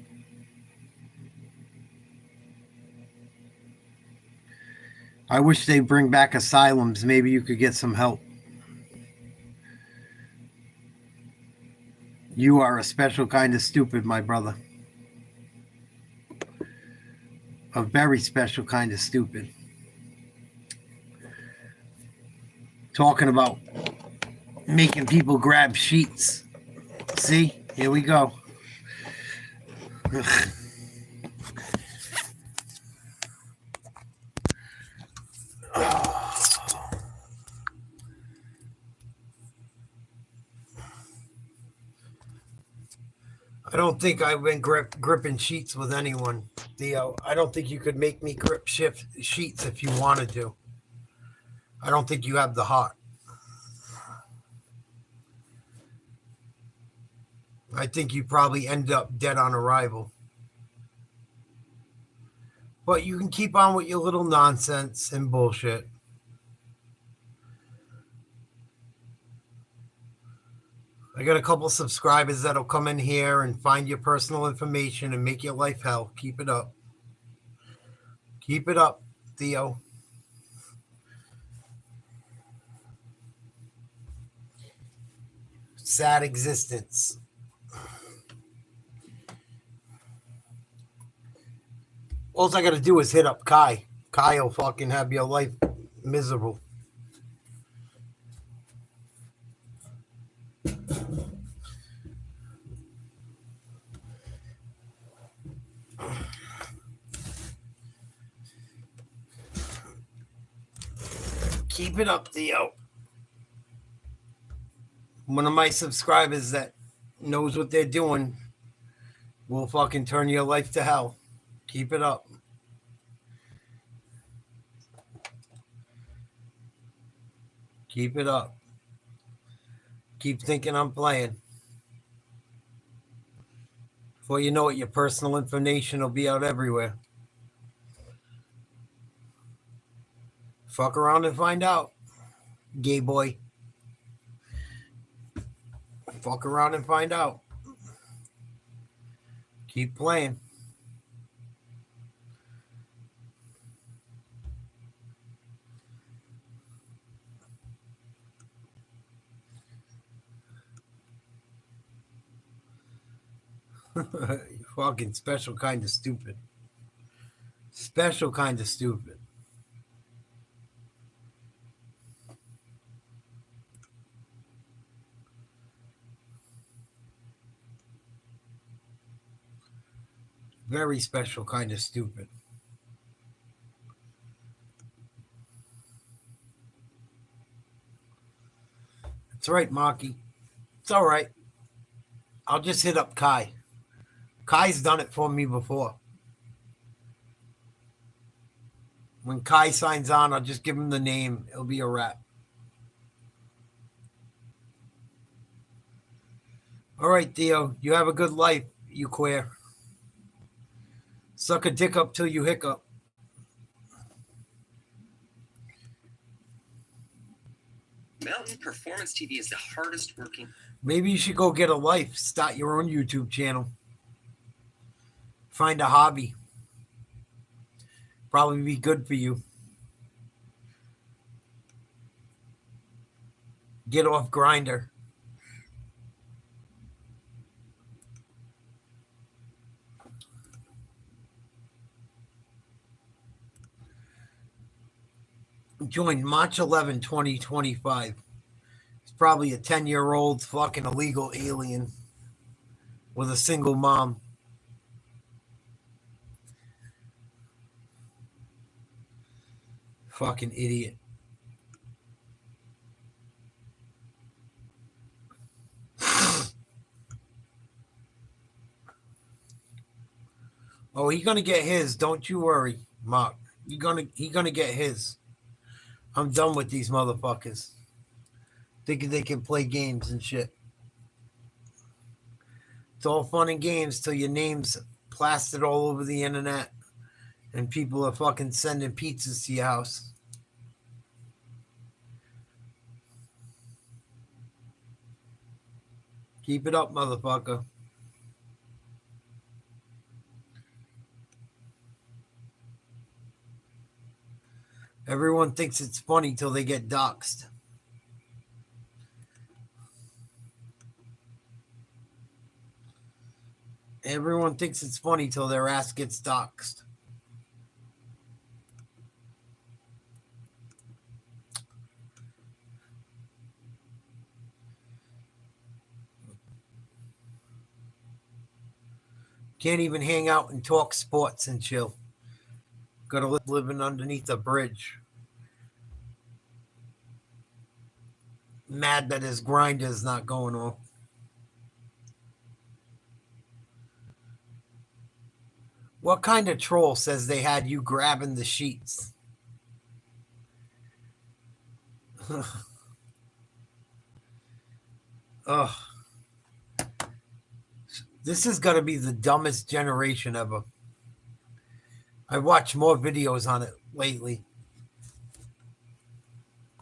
I wish they bring back asylums. Maybe you could get some help. You are a special kind of stupid, my brother. A very special kind of stupid. Talking about making people grab sheets. See? Here we go. Ugh. I don't think I've been gripping sheets with anyone, Theo. I don't think you could make me grip sheets if you wanted to. I don't think you have the heart. I think you probably end up dead on arrival. But you can keep on with your little nonsense and bullshit. I got a couple subscribers that'll come in here and find your personal information and make your life hell. Keep it up. Keep it up, Theo. Sad existence. All I got to do is hit up Kai. Kai will fucking have your life miserable. Keep it up, Theo. One of my subscribers that knows what they're doing will fucking turn your life to hell. Keep it up. Keep it up. Keep thinking I'm playing. Before you know it, your personal information will be out everywhere. Fuck around and find out, gay boy. Fuck around and find out. Keep playing. Fucking special kind of stupid. Special kind of stupid. Very special kind of stupid. That's right, Marky. It's all right. I'll just hit up Kai. Kai's done it for me before. When Kai signs on, I'll just give him the name. It'll be a wrap. All right, Theo. You have a good life, you queer. Suck a dick up till you hiccup. Mountain Performance TV is the hardest working. Maybe you should go get a life. Start your own YouTube channel. Find a hobby. Probably be good for you. Get off Grindr. Joined March 11, 2025. He's probably a 10-year-old fucking illegal alien with a single mom. Fucking idiot. Oh, he's gonna get his. Don't you worry, Mark. He gonna get his. I'm done with these motherfuckers. Thinking they can play games and shit. It's all fun and games till your name's plastered all over the internet and people are fucking sending pizzas to your house. Keep it up, motherfucker. Everyone thinks it's funny till they get doxxed. Everyone thinks it's funny till their ass gets doxxed. Can't even hang out and talk sports and chill. Gotta living underneath a bridge. Mad that his grinder is not going on. What kind of troll says they had you grabbing the sheets? Ugh. This is going to be the dumbest generation ever. I watched more videos on it lately.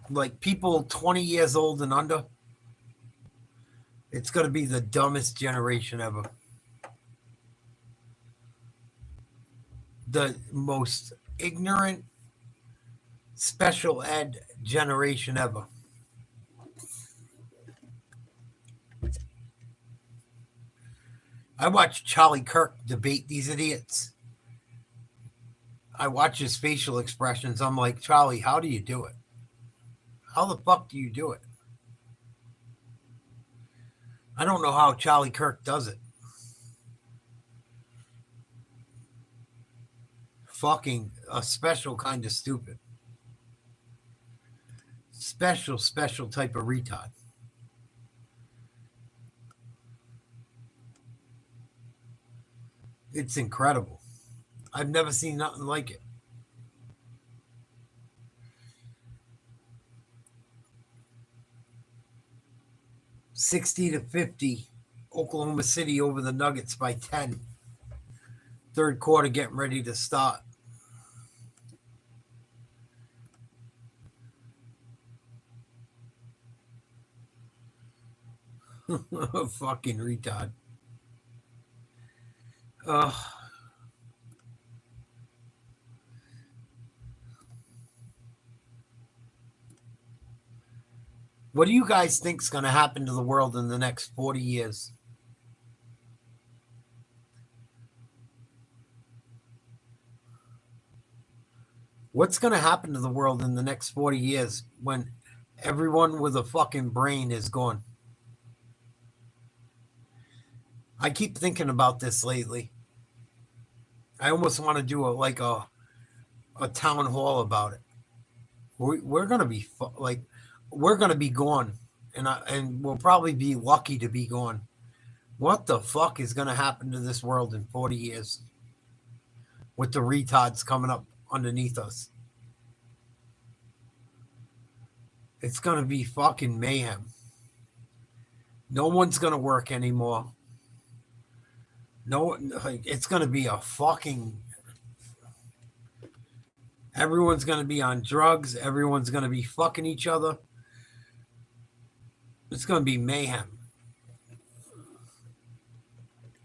Like people 20 years old and under. It's going to be the dumbest generation ever. The most ignorant special ed generation ever. I watched Charlie Kirk debate these idiots. I watch his facial expressions. I'm like, Charlie, how do you do it? How the fuck do you do it? I don't know how Charlie Kirk does it. Fucking a special kind of stupid. Special type of retard. It's incredible. I've never seen nothing like it. $60-50, Oklahoma City over the Nuggets by 10. Third quarter getting ready to start. Fucking retard. What do you guys think is going to happen to the world in the next 40 years? What's going to happen to the world in the next 40 years when everyone with a fucking brain is gone? I keep thinking about this lately. I almost want to do a town hall about it. We're going to be we're going to be gone, and we'll probably be lucky to be gone. What the fuck is going to happen to this world in 40 years with the retards coming up underneath us? It's going to be fucking mayhem. No one's going to work anymore. No, it's going to be a fucking... Everyone's going to be on drugs. Everyone's going to be fucking each other. It's going to be mayhem.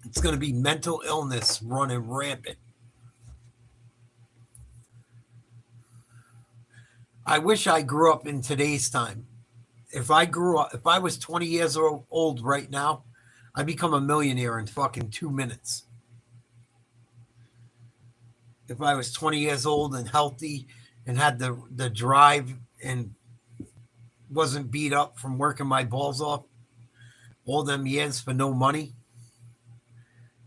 It's going to be mental illness running rampant. I wish I grew up in today's time. If I was 20 years old right now, I'd become a millionaire in fucking 2 minutes. If I was 20 years old and healthy and had the drive and wasn't beat up from working my balls off all them years for no money.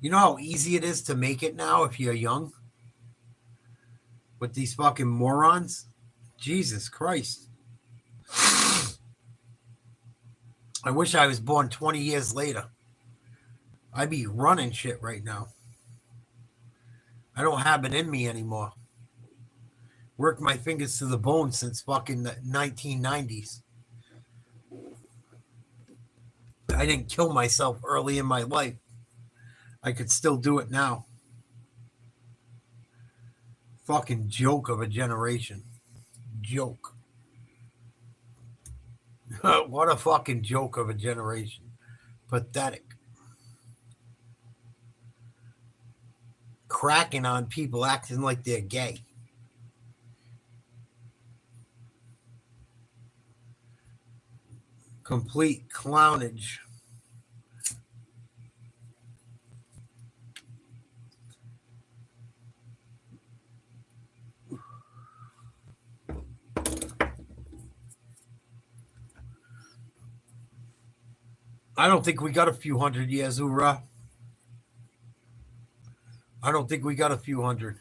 You know how easy it is to make it now if you're young? With these fucking morons? Jesus Christ. I wish I was born 20 years later. I'd be running shit right now. I don't have it in me anymore. Worked my fingers to the bone since fucking the 1990s. I didn't kill myself early in my life. I could still do it now. Fucking joke of a generation. Joke. What a fucking joke of a generation. Pathetic. Cracking on people acting like they're gay. Complete clownage. I don't think we got a few hundred years, hoorah. I don't think we got a few hundred.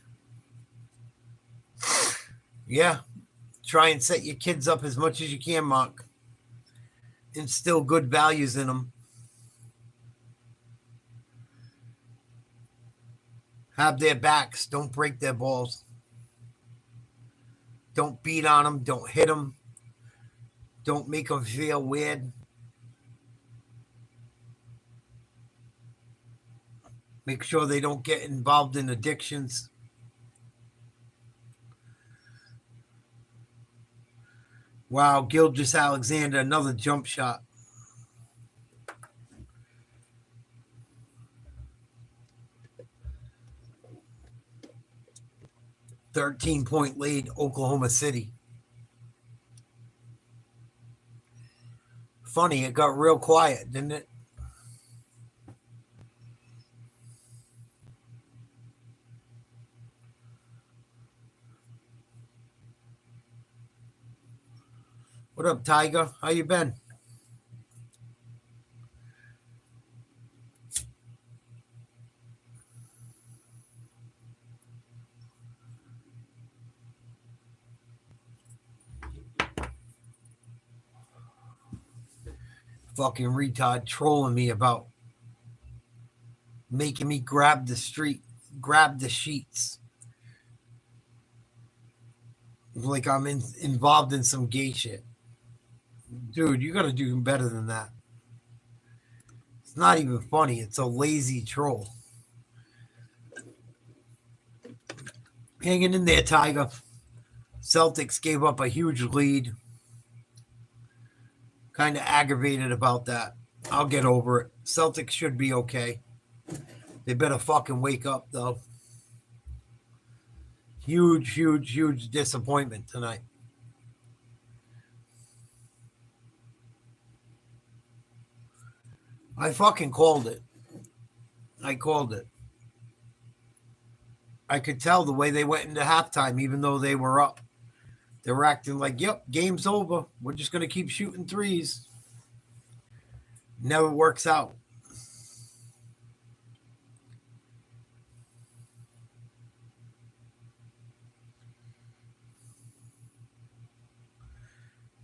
Yeah. Try and set your kids up as much as you can, Mark. Instill good values in them. Have their backs. Don't break their balls. Don't beat on them. Don't hit them. Don't make them feel weird. Make sure they don't get involved in addictions. Wow, Gilgeous-Alexander, another jump shot. $13-point lead, Oklahoma City. Funny, it got real quiet, didn't it? What up, Tiger? How you been? Fucking retard trolling me about making me grab the sheets. Like I'm involved in some gay shit. Dude, you gotta do better than that. It's not even funny. It's a lazy troll. Hanging in there, Tiger. Celtics gave up a huge lead. Kind of aggravated about that. I'll get over it. Celtics should be okay. They better fucking wake up, though. Huge disappointment tonight. I fucking called it. I called it. I could tell the way they went into halftime, even though they were up. They were acting like, yep, game's over. We're just going to keep shooting threes. Never works out.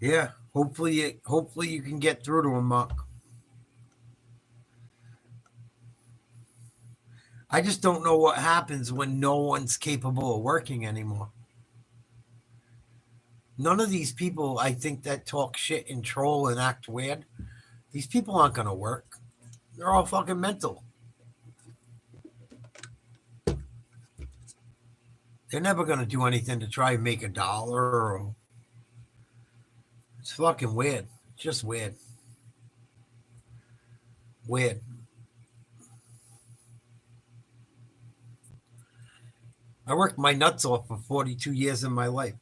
Yeah, hopefully you can get through to him, Mark. I just don't know what happens when no one's capable of working anymore. None of these people, I think, that talk shit and troll and act weird, these people aren't going to work. They're all fucking mental. They're never going to do anything to try and make $1. Or... It's fucking weird. It's just weird. Weird. I worked my nuts off for 42 years in my life.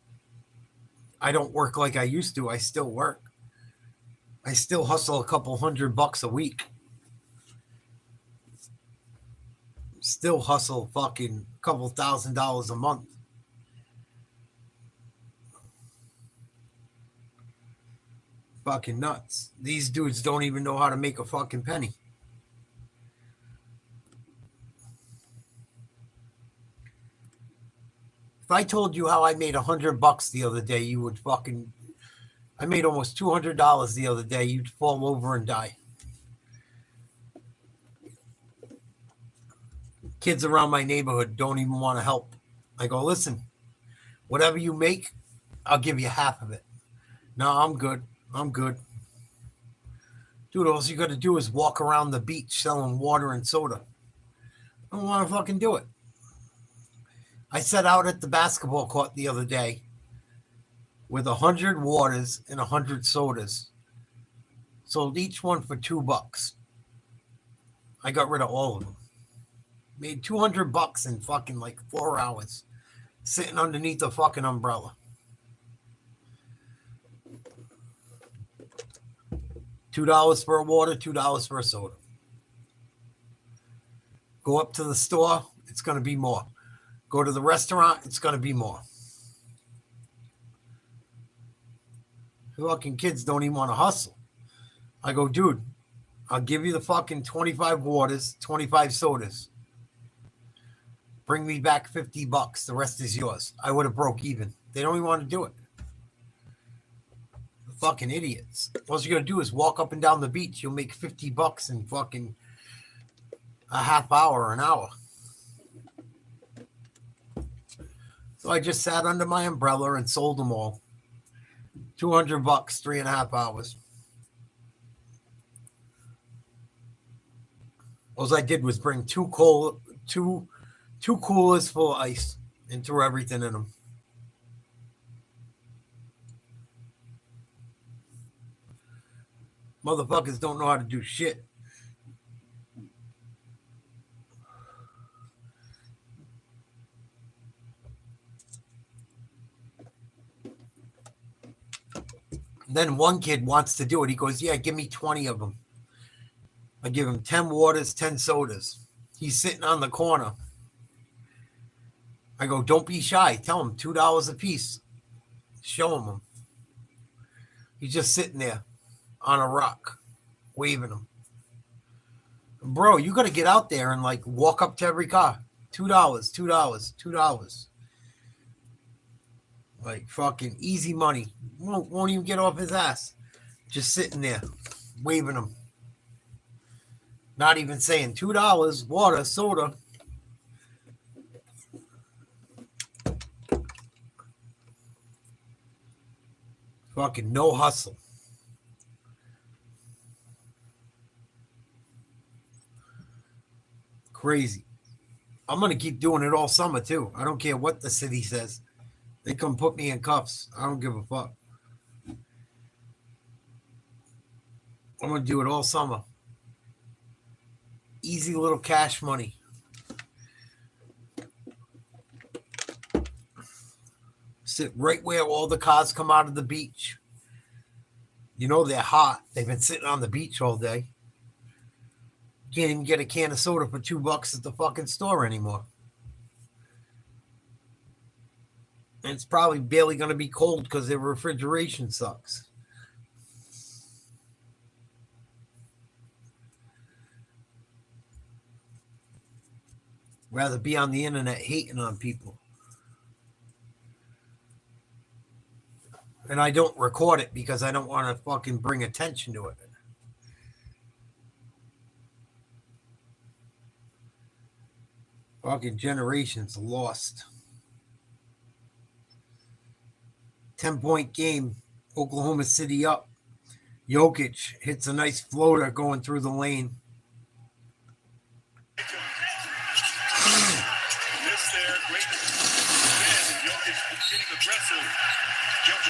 I don't work like I used to. I still work. I still hustle a couple $100 a week. Still hustle fucking a couple $1,000 a month. Fucking nuts. These dudes don't even know how to make a fucking penny. If I told you how I made $100 the other day, you would fucking... I made almost $200 the other day. You'd fall over and die. Kids around my neighborhood don't even want to help. I go, listen, whatever you make, I'll give you half of it. No, I'm good. Dude, all you got to do is walk around the beach selling water and soda. I don't want to fucking do it. I sat out at the basketball court the other day with 100 waters and 100 sodas. Sold each one for $2. I got rid of all of them. Made $200 in fucking like 4 hours. Sitting underneath the fucking umbrella. $2 for a water, $2 for a soda. Go up to the store, it's going to be more. Go to the restaurant, it's going to be more. The fucking kids don't even want to hustle. I go, dude, I'll give you the fucking 25 waters, 25 sodas. Bring me back $50. The rest is yours. I would have broke even. They don't even want to do it. Fucking idiots. All you got to do is walk up and down the beach. You'll make $50 in fucking a half hour or an hour. So I just sat under my umbrella and sold them all. $200, 3.5 hours. All I did was bring two coolers full of ice and threw everything in them. Motherfuckers don't know how to do shit. Then one kid wants to do it. He goes, yeah, give me 20 of them. I give him 10 waters, 10 sodas. He's sitting on the corner. I go, don't be shy. Tell him $2 a piece. Show him them. He's just sitting there on a rock, waving them. Bro, you got to get out there and like walk up to every car. $2, $2, $2. Like fucking easy money. Won't even get off his ass. Just sitting there, waving them. Not even saying $2, water, soda. Fucking no hustle. Crazy. I'm going to keep doing it all summer, too. I don't care what the city says. They come put me in cuffs. I don't give a fuck. I'm going to do it all summer. Easy little cash money. Sit right where all the cars come out of the beach. You know they're hot. They've been sitting on the beach all day. Can't even get a can of soda for $2 at the fucking store anymore. And it's probably barely going to be cold because their refrigeration sucks. Rather be on the internet hating on people. And I don't record it because I don't want to fucking bring attention to it. Fucking generations lost. 10-point game. Oklahoma City up. Jokic hits a nice floater going through the lane. Miss there, great spin. Jokic getting aggressive.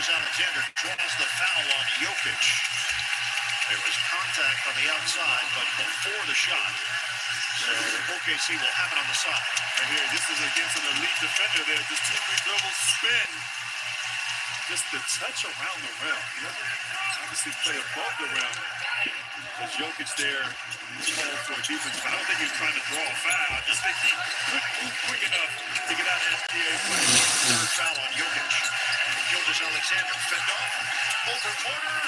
Alexander draws the foul on Jokic. There was contact on the outside, but before the shot. So OKC will have it on the side. Right here, this is against an elite defender there. Just 2-3 dribbles, spin. Just the touch around the rim. He doesn't obviously play above the rim. As Jokic there called for a defense. I don't think he's trying to draw a foul. I just think he couldn't move quick enough to get out of NBA play. Third foul on Jokic. Alexander fed off. Over corner.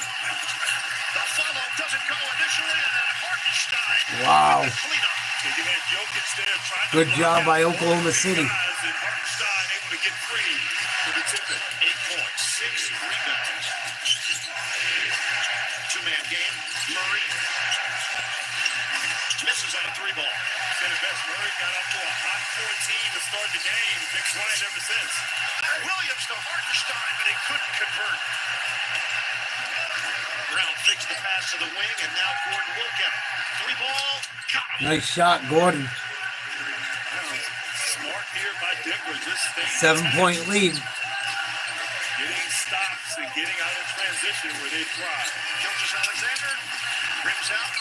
The follow doesn't go initially, and then Hartenstein. Wow. You had Jokic there trying Good to job by Oklahoma City. And Hartenstein able to get free for the tip. 8 points, 6 rebounds. Two-man game. Murray misses on a 3-ball. Said it best. Murray got up to a hot 14 to start the game. Been quiet ever since. Williams to Hartenstein, but he couldn't convert. Brown fakes the pass to the wing, and now Gordon will get it. 3-ball, got him. Nice shot, Gordon. Smart here by Denver. Just 7-point lead. Getting stops and getting out of transition where they thrive. Alexander rims out.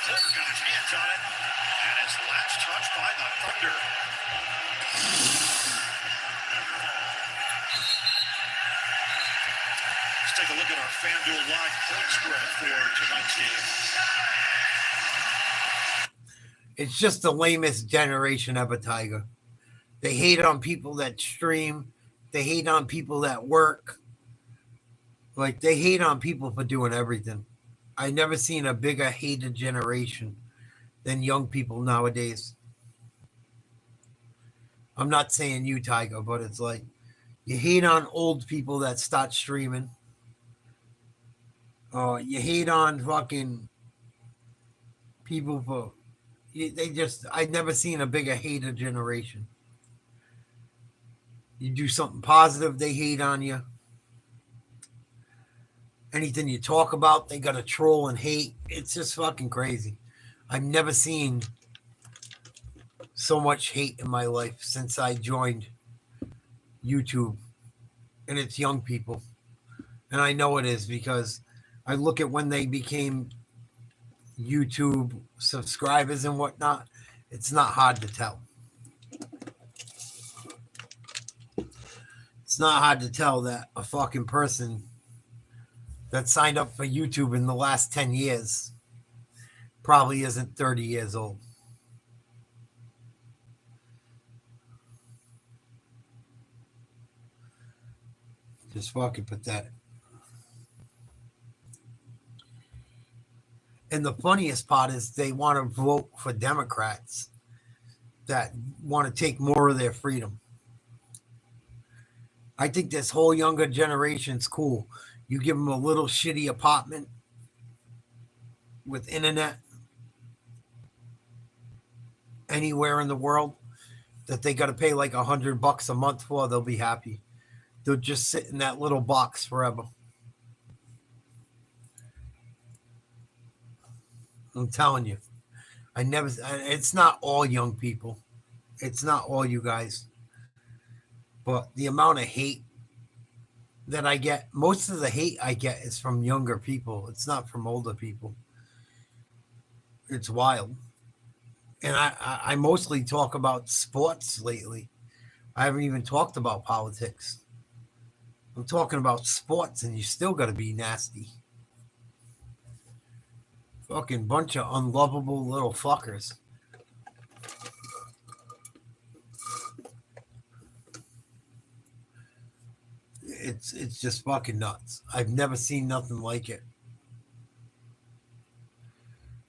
Porter got his hands on it, and his last touch by the Thunder. Let's take a look at our FanDuel Live point spread for tonight's game. It's just the lamest generation ever, Tiger. They hate on people that stream. They hate on people that work. Like, they hate on people for doing everything. I never seen a bigger hated generation than young people nowadays. I'm not saying you, Tiger, but it's like you hate on old people that start streaming. You hate on fucking people for... I've never seen a bigger hated generation. You do something positive, they hate on you. Anything you talk about, they got to troll and hate. It's just fucking crazy. I've never seen so much hate in my life since I joined YouTube. And it's young people. And I know it is because I look at when they became YouTube subscribers and whatnot. It's not hard to tell. It's not hard to tell that a fucking person that signed up for YouTube in the last 10 years probably isn't 30 years old. Just fucking pathetic. And the funniest part is they want to vote for Democrats that want to take more of their freedom. I think this whole younger generation's cool. You give them a little shitty apartment with internet anywhere in the world that they got to pay like $100 a month for, they'll be happy. They'll just sit in that little box forever. I'm telling you. It's not all young people. It's not all you guys. But the amount of hate that I get, most of the hate I get is from younger people. It's not from older people. It's wild. And I mostly talk about sports lately. I haven't even talked about politics. I'm talking about sports, and you still got to be nasty. Fucking bunch of unlovable little fuckers. It's just fucking nuts. I've never seen nothing like it.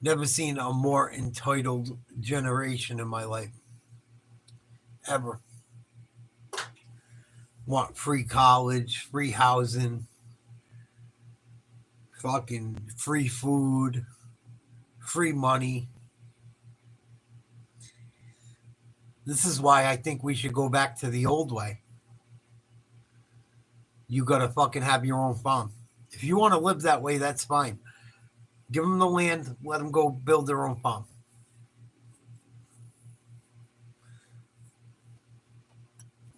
Never seen a more entitled generation in my life. Ever. Want free college, free housing, fucking free food, free money. This is why I think we should go back to the old way. You gotta fucking have your own farm. If you want to live that way, that's fine. Give them the land, let them go build their own farm.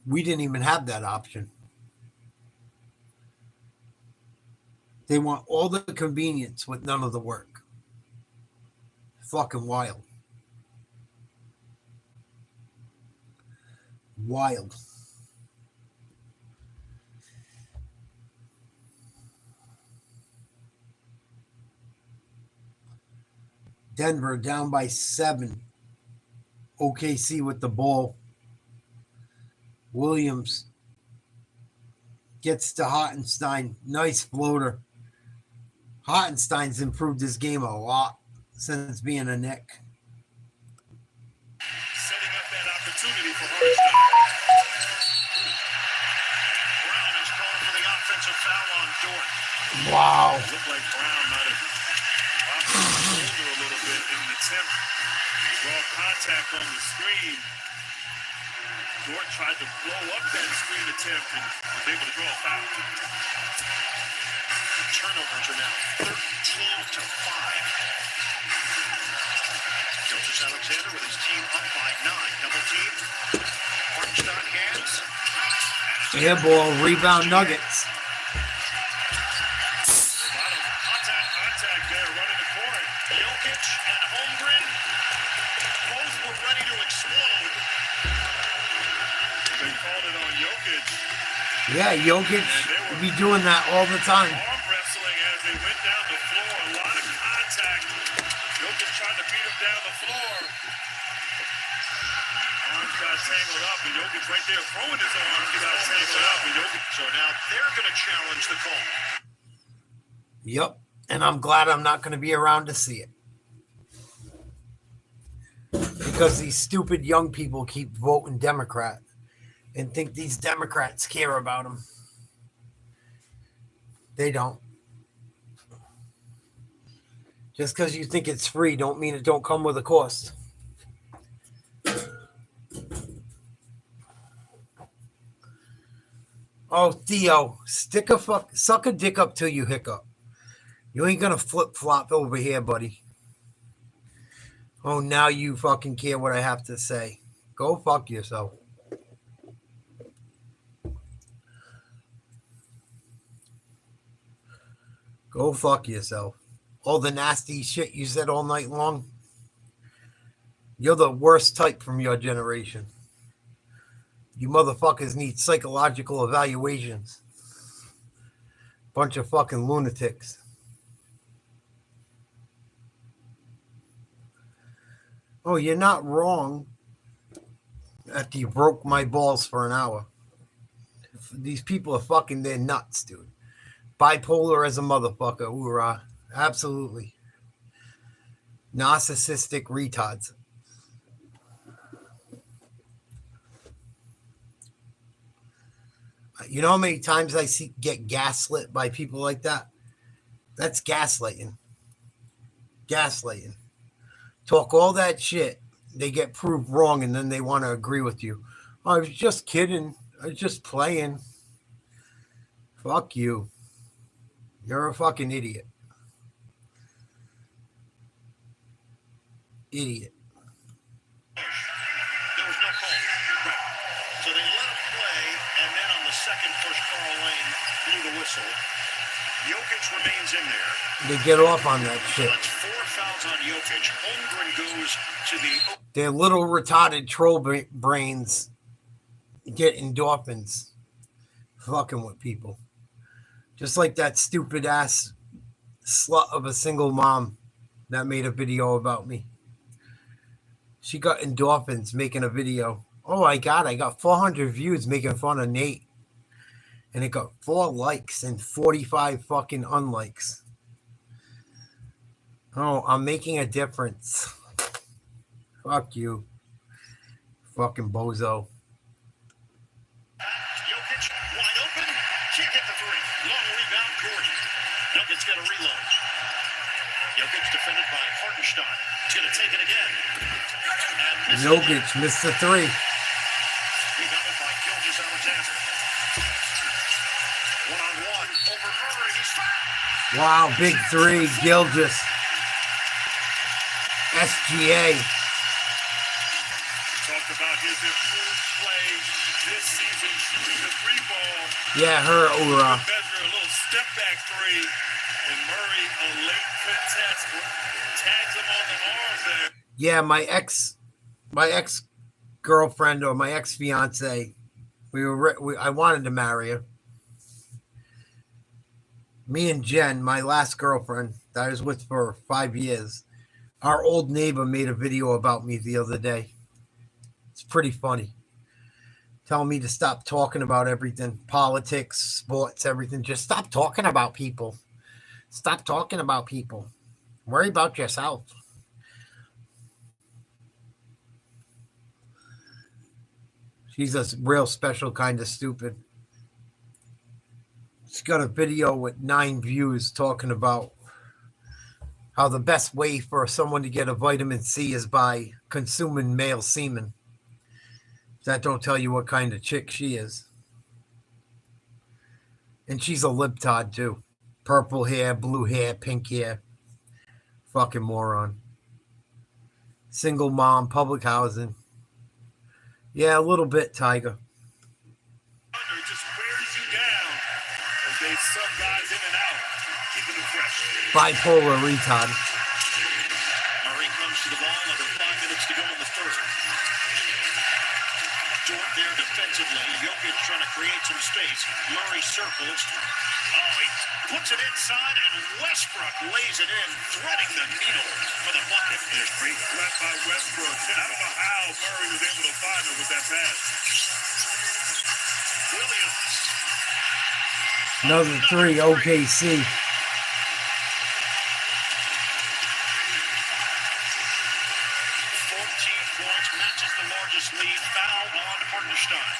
We didn't even have that option. They want all the convenience with none of the work. Fucking wild. Wild. Denver down by 7. OKC with the ball. Williams gets to Hartenstein. Nice floater. Hartenstein's improved his game a lot since being a Knick. Setting up that opportunity for Hartenstein. Brown is called for the offensive foul on Dort. Wow. It looked like Brown might have dropped his shoulder a little bit in an attempt to draw contact on the screen. Dort tried to blow up that screen attempt and was able to draw a foul. Turnovers are now 13-5. Alexander with his team up by 9. Double team. Hartenstein hands. Air ball, rebound Nuggets. A lot of contact there running the court. Jokic and Holmgren both were ready to explode. They called it on Jokic. Yeah, Jokic will be doing that all the time. Arm wrestling as they went down the floor. A lot of contact. Jokic trying to beat him down the floor. Arms got tangled up, and Jokic right there throwing his arms got tangled up. And Jokic, so now they're going to challenge the call. Yep, and I'm glad I'm not going to be around to see it. Because these stupid young people keep voting Democrat and think these Democrats care about them. They don't. Just because you think it's free don't mean it don't come with a cost. Oh, Theo, suck a dick up till you hiccup. You ain't gonna flip-flop over here, buddy. Oh, now you fucking care what I have to say. Go fuck yourself. Go fuck yourself. All the nasty shit you said all night long. You're the worst type from your generation. You motherfuckers need psychological evaluations. Bunch of fucking lunatics. Oh, you're not wrong after you broke my balls for an hour. These people are fucking, they're nuts, dude. Bipolar as a motherfucker. Hoorah. Absolutely. Narcissistic retards. You know how many times I get gaslit by people like that? That's gaslighting. Gaslighting. Talk all that shit. They get proved wrong, and then they want to agree with you. Oh, I was just kidding. I was just playing. Fuck you. You're a fucking idiot. Idiot. There was no call. So they let him play, and then on the second push, Carl Lane blew the whistle. Jokic remains in there. They get off on that shit. That's 4 fouls on Jokic. Holmgren goes to the... Their little retarded troll brains get endorphins fucking with people. Just like that stupid ass slut of a single mom that made a video about me. She got endorphins making a video. Oh my God, I got 400 views making fun of Nate. And it got 4 likes and 45 fucking unlikes. Oh, I'm making a difference. Fuck you. Fucking bozo. Jokic, wide open. Can't get the three. Long rebound, Gordon. Nuggets get a reload. Jokic defended by Hartenstein. He's going to take it again. Jokic missed the 3. Rebounded by Gilgeous-Alexander. One-on-one over Murray. He's fouled. Wow, big 3, Gilgeous. SGA. Talked about his improved play this season, shooting the 3-ball. Yeah, her Ura. Measure a little step back 3, and Murray a late contest tags him on the arm there. Yeah, my ex girlfriend or my ex fiance, I wanted to marry her. Me and Jen, my last girlfriend that I was with for 5 years, our old neighbor made a video about me the other day. It's pretty funny. Telling me to stop talking about everything, politics, sports, everything. Just stop talking about people. Stop talking about people. Worry about yourself. She's a real special kind of stupid. She's got a video with 9 views talking about how the best way for someone to get a vitamin C is by consuming male semen. That don't tell you what kind of chick she is. And she's a libtard too. Purple hair, blue hair, pink hair. Fucking moron. Single mom, public housing. Yeah, a little bit, Tiger. It just wears you down as they sub guys in and out, keeping them fresh. Bipolar retard. Murray comes to the ball. Under 5 minutes to go in the first. Short there defensively. Jokic trying to create some space. Murray circles. Oh, he puts it inside, and Westbrook lays it in, threading the needle for the bucket. Yeah, great flat by Westbrook. I don't know how Murray was able to find him with that pass. Williams. Another 3, OKC. 14 points, matches the largest lead. Foul on Hartenstein.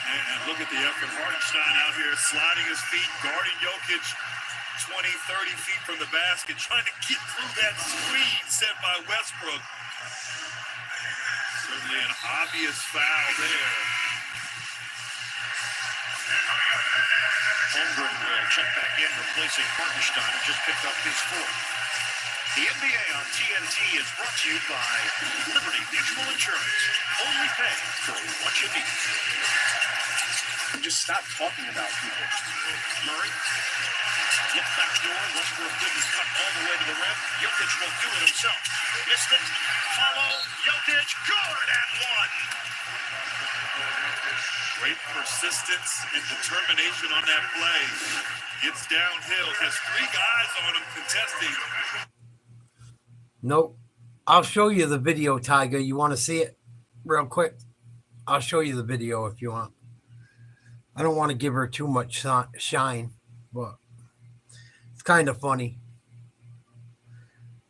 And look at the effort. Hartenstein out here sliding his feet, guarding Jokic 20, 30 feet from the basket, trying to get through that screen set by Westbrook. Certainly an obvious foul there. Holmgren will check back in, replacing Hartenstein, who just picked up his 4th. The NBA on TNT is brought to you by Liberty Mutual Insurance. Only pay for what you need. Just stop talking about people. Murray. Look back door. Westbrook didn't cut all the way to the rim. Jokic will do it himself. Missed it. Follow. Jokic. Good and 1. Great persistence and determination on that play. Gets downhill. Has 3 guys on him contesting. Nope. I'll show you the video, Tiger. You want to see it real quick? I'll show you the video if you want. I don't want to give her too much shine, but it's kind of funny.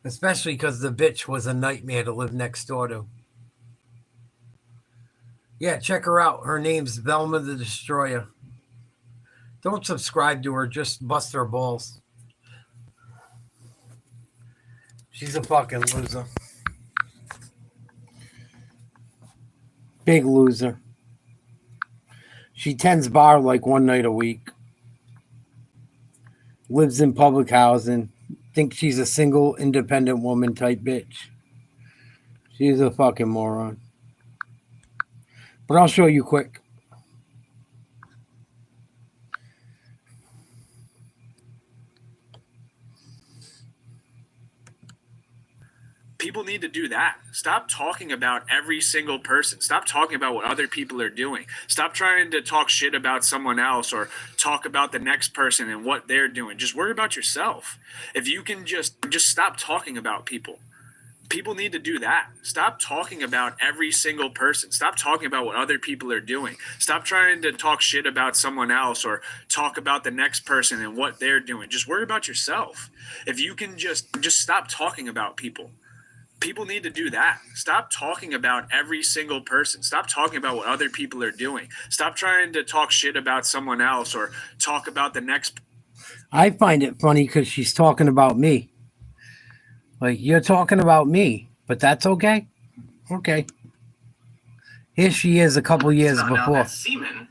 Especially because the bitch was a nightmare to live next door to. Yeah, check her out. Her name's Velma the Destroyer. Don't subscribe to her. Just bust her balls. She's a fucking loser. Big loser. She tends bar like one night a week. Lives in public housing. Thinks she's a single, independent woman type bitch. She's a fucking moron. But I'll show you quick. People need to do that. Stop talking about every single person. Stop talking about what other people are doing. Stop trying to talk shit about someone else or talk about the next person and what they're doing. Just worry about yourself. If you can just stop talking about people. People need to do that. Stop talking about every single person. Stop talking about what other people are doing. Stop trying to talk shit about someone else or talk about the next person and what they're doing. Just worry about yourself. If you can just stop talking about people. People need to do that. Stop talking about every single person. Stop talking about what other people are doing. Stop trying to talk shit about someone else or talk about the next. I find it funny because she's talking about me. Like, you're talking about me, but that's okay? Okay. Here she is a couple years before. Semen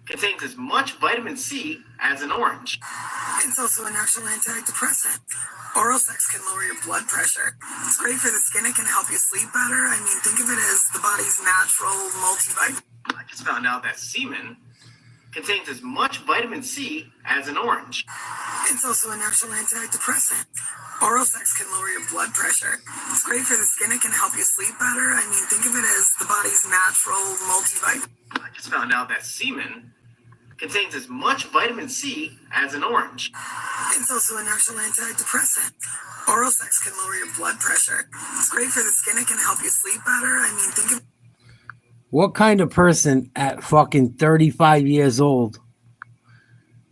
contains as much vitamin C as an orange. It's also a natural antidepressant. Oral sex can lower your blood pressure. It's great for the skin. It can help you sleep better. I mean, think of it as the body's natural multivitamin. I just found out that semen contains as much vitamin C as an orange. It's also a natural antidepressant. Oral sex can lower your blood pressure. It's great for the skin. It can help you sleep better. I mean, think of it as the body's natural multivitamin. I just found out that semen contains as much vitamin C as an orange. It's also a natural antidepressant. Oral sex can lower your blood pressure. It's great for the skin. It can help you sleep better. I mean, think of... What kind of person at fucking 35 years old,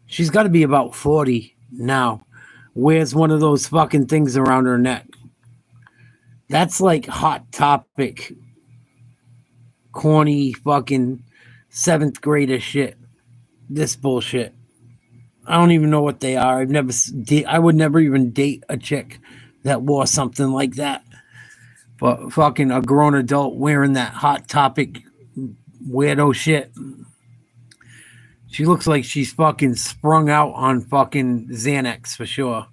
she's got to be about 40 now, wears one of those fucking things around her neck? That's like Hot Topic, corny fucking 7th grader shit. This bullshit. I don't even know what they are. I would never even date a chick that wore something like that. But fucking a grown adult wearing that Hot Topic weirdo shit. She looks like she's fucking sprung out on fucking Xanax for sure.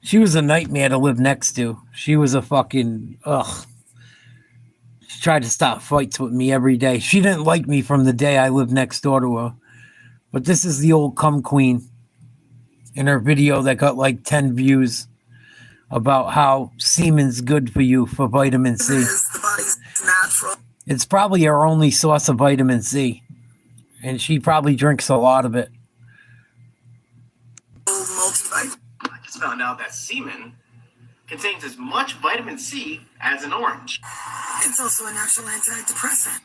She was a nightmare to live next to. She was a fucking ugh. She tried to stop fights with me every day. She didn't like me from the day I lived next door to her. But this is the old cum queen in her video that got like 10 views about how semen's good for you for vitamin C. The body's natural. It's probably her only source of vitamin C. And she probably drinks a lot of it. Multivitamin. I just found out that semen contains as much vitamin C as an orange. It's also a natural antidepressant.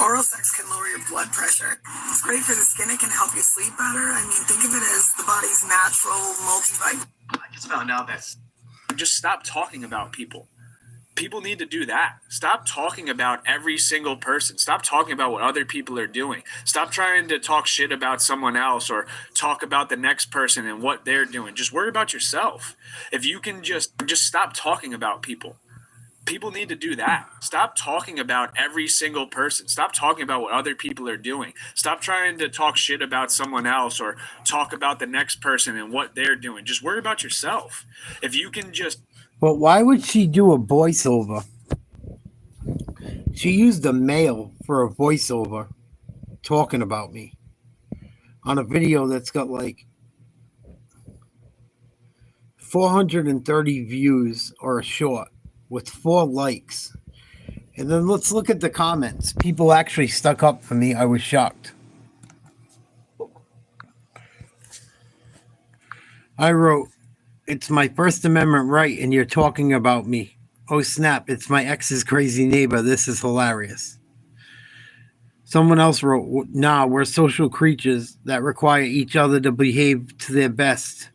Oral sex can lower your blood pressure. It's great for the skin. It can help you sleep better. I mean, think of it as the body's natural multivitamin. I just found out that... Just stop talking about people. People need to do that. Stop talking about every single person. Stop talking about what other people are doing. Stop trying to talk shit about someone else or talk about the next person and what they're doing. Just worry about yourself. If you can just stop talking about people. People need to do that. Stop talking about every single person. Stop talking about what other people are doing. Stop trying to talk shit about someone else or talk about the next person and what they're doing. Just worry about yourself. If you can just... But why would she do a voiceover? She used a male for a voiceover talking about me on a video that's got like 430 views or a short with 4 likes. And then let's look at the comments. People actually stuck up for me. I was shocked. I wrote, "It's my First Amendment right, and you're talking about me. Oh, snap, it's my ex's crazy neighbor. This is hilarious." Someone else wrote, "Nah, we're social creatures that require each other to behave to their best.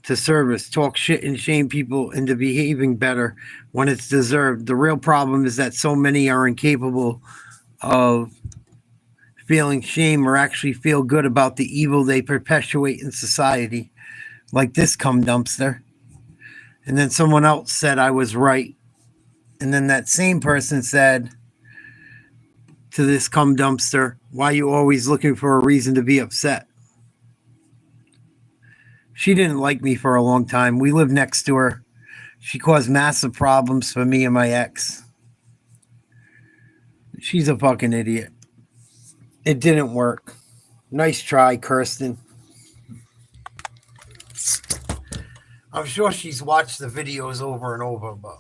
to service, talk shit and shame people into behaving better when it's deserved. The real problem is that so many are incapable of feeling shame or actually feel good about the evil they perpetuate in society, like this cum dumpster. And then someone else said I was right. And then that same person said to this cum dumpster, why are you always looking for a reason to be upset? She didn't like me for a long time. We lived next to her. She caused massive problems for me and my ex. She's a fucking idiot. It didn't work. Nice try, Kirsten. I'm sure she's watched the videos over and over, but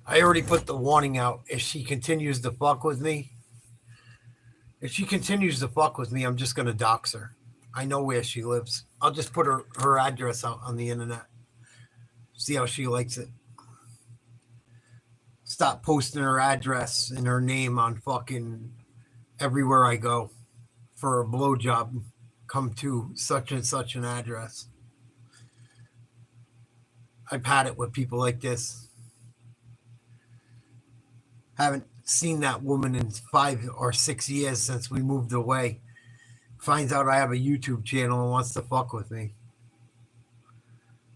I already put the warning out. If she continues to fuck with me, I'm just going to dox her. I know where she lives. I'll just put her address out on the internet. See how she likes it. Stop posting her address and her name on fucking everywhere I go for a blowjob. Come to such and such an address. I've had it with people like this. Haven't seen that woman in 5 or 6 years since we moved away. Finds out I have a YouTube channel and wants to fuck with me.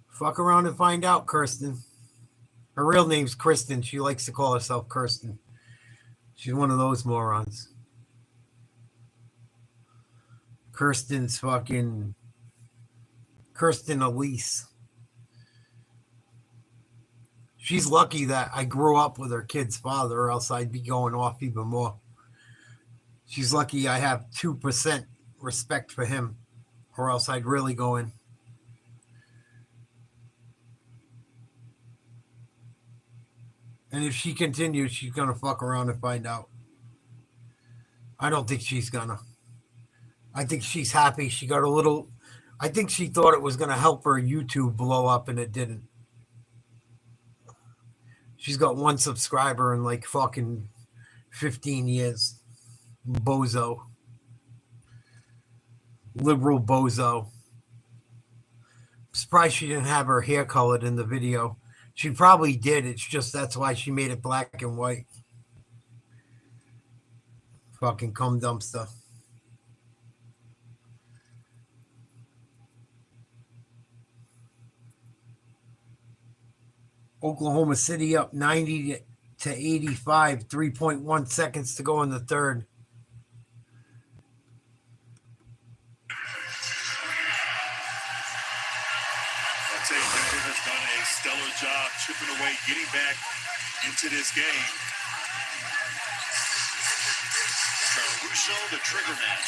Fuck around and find out, Kirsten. Her real name's Kristen. She likes to call herself Kirsten. She's one of those morons. Kirsten's fucking Kirsten Elise. She's lucky that I grew up with her kid's father, or else I'd be going off even more. She's lucky I have 2% respect for him, or else I'd really go in. And if she continues, she's going to fuck around and find out. I don't think she's going to. I think she's happy. She got a little... I think she thought it was going to help her YouTube blow up, and it didn't. She's got 1 subscriber in like fucking 15 years. Bozo. Liberal bozo. I'm surprised she didn't have her hair colored in the video. She probably did. It's just that's why she made it black and white. Fucking cum dumpster. Oklahoma City up 90 to 85. 3.1 seconds to go in the third. I'll tell you, Denver has done a stellar job chipping away, getting back into this game. Caruso, the trigger man.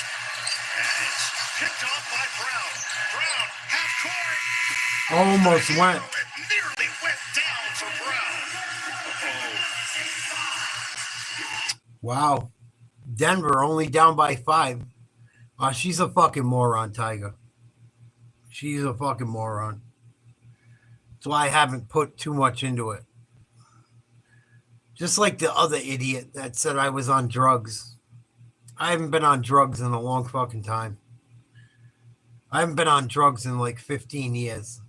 And it's picked off by Brown. Brown, half court. Almost went. It nearly went down for Brown. Wow. Denver only down by 5. She's a fucking moron, Tiger. She's a fucking moron. That's why I haven't put too much into it. Just like the other idiot that said I was on drugs. I haven't been on drugs in a long fucking time. I haven't been on drugs in like 15 years.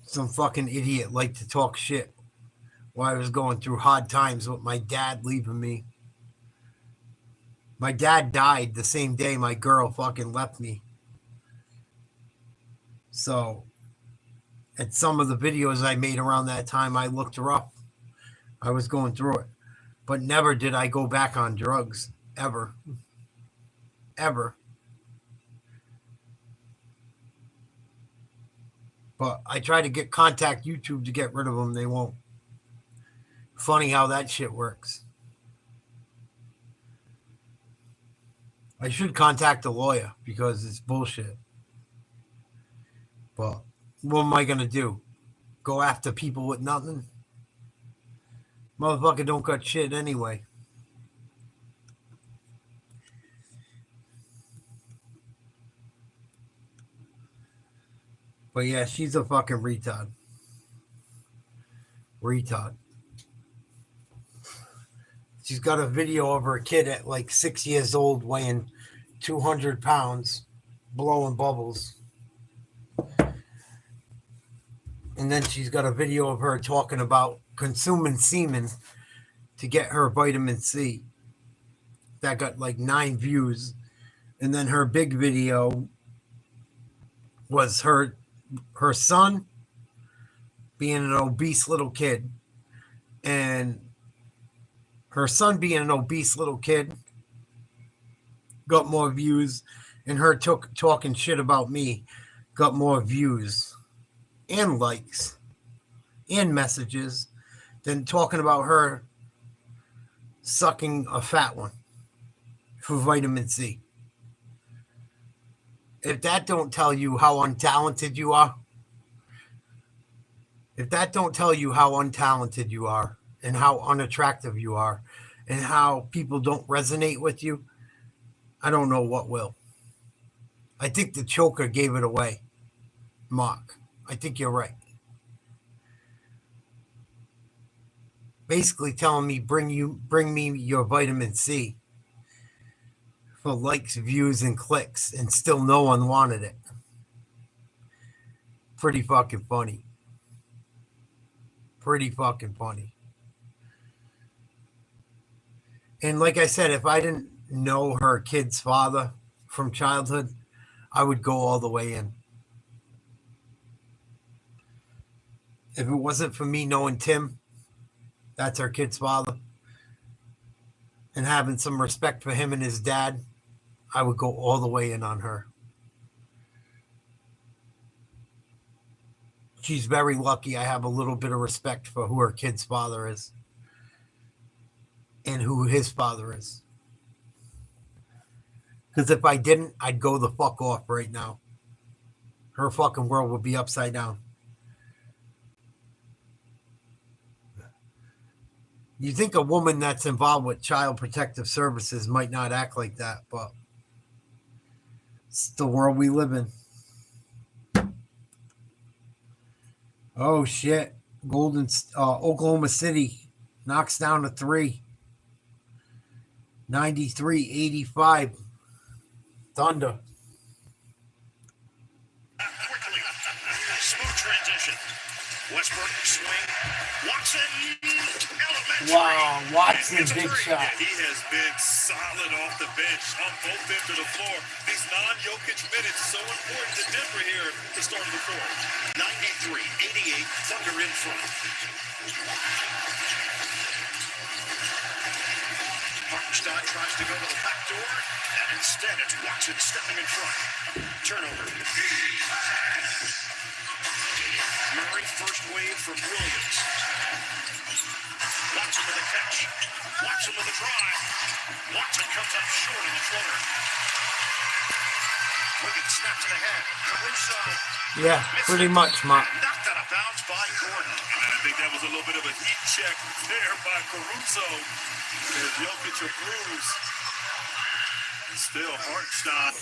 Some fucking idiot liked to talk shit while I was going through hard times with my dad leaving me. My dad died the same day my girl fucking left me. So, at some of the videos I made around that time, I looked her up. I was going through it. But never did I go back on drugs. Ever. Ever. But I try to contact YouTube to get rid of them. They won't. Funny how that shit works. I should contact a lawyer because it's bullshit. But what am I going to do? Go after people with nothing? Motherfucker don't got shit anyway. But yeah, she's a fucking retard. Retard. She's got a video of her kid at like 6 years old weighing 200 pounds blowing bubbles. And then she's got a video of her talking about consuming semen to get her vitamin C. That got like 9 views. And then her big video was her son being an obese little kid. And her son being an obese little kid got more views. And her talking shit about me got more views and likes and messages than talking about her sucking a fat one for vitamin C. If that don't tell you how untalented you are, and how unattractive you are, and how people don't resonate with you, I don't know what will. I think the choker gave it away, Mark. I think you're right. Basically telling me, bring me your vitamin C for likes, views, and clicks, and still no one wanted it. Pretty fucking funny. And like I said, if I didn't know her kid's father from childhood, I would go all the way in. If it wasn't for me knowing Tim, that's her kid's father, and having some respect for him and his dad, I would go all the way in on her. She's very lucky I have a little bit of respect for who her kid's father is and who his father is. Because if I didn't, I'd go the fuck off right now. Her fucking world would be upside down. You think a woman that's involved with Child Protective Services might not act like that, but it's the world we live in. Oh, shit. Oklahoma City knocks down a 3. 93-85. Thunder. Quickly. Smooth transition. Westbrook swing. Watson. Elementary. Wow, Watson, big shot. Yeah, he has been solid off the bench on both ends of the floor. These non-Jokic minutes so important to Denver here at the start of the fourth. 93-88. Thunder in front. Hartenstein tries to go to the back door, and instead it's Watson stepping in front. Turnover. Murray first wave from Williams. Watson with a catch. Watson with a drive. Watson comes up short on the floater. Wiggins snaps it ahead. Caruso. Yeah, pretty much, Mark. Knocked out of bounds by Gordon. And I think that was a little bit of a heat check there by Caruso. There's Jokic a bruise. Still Hartenstein.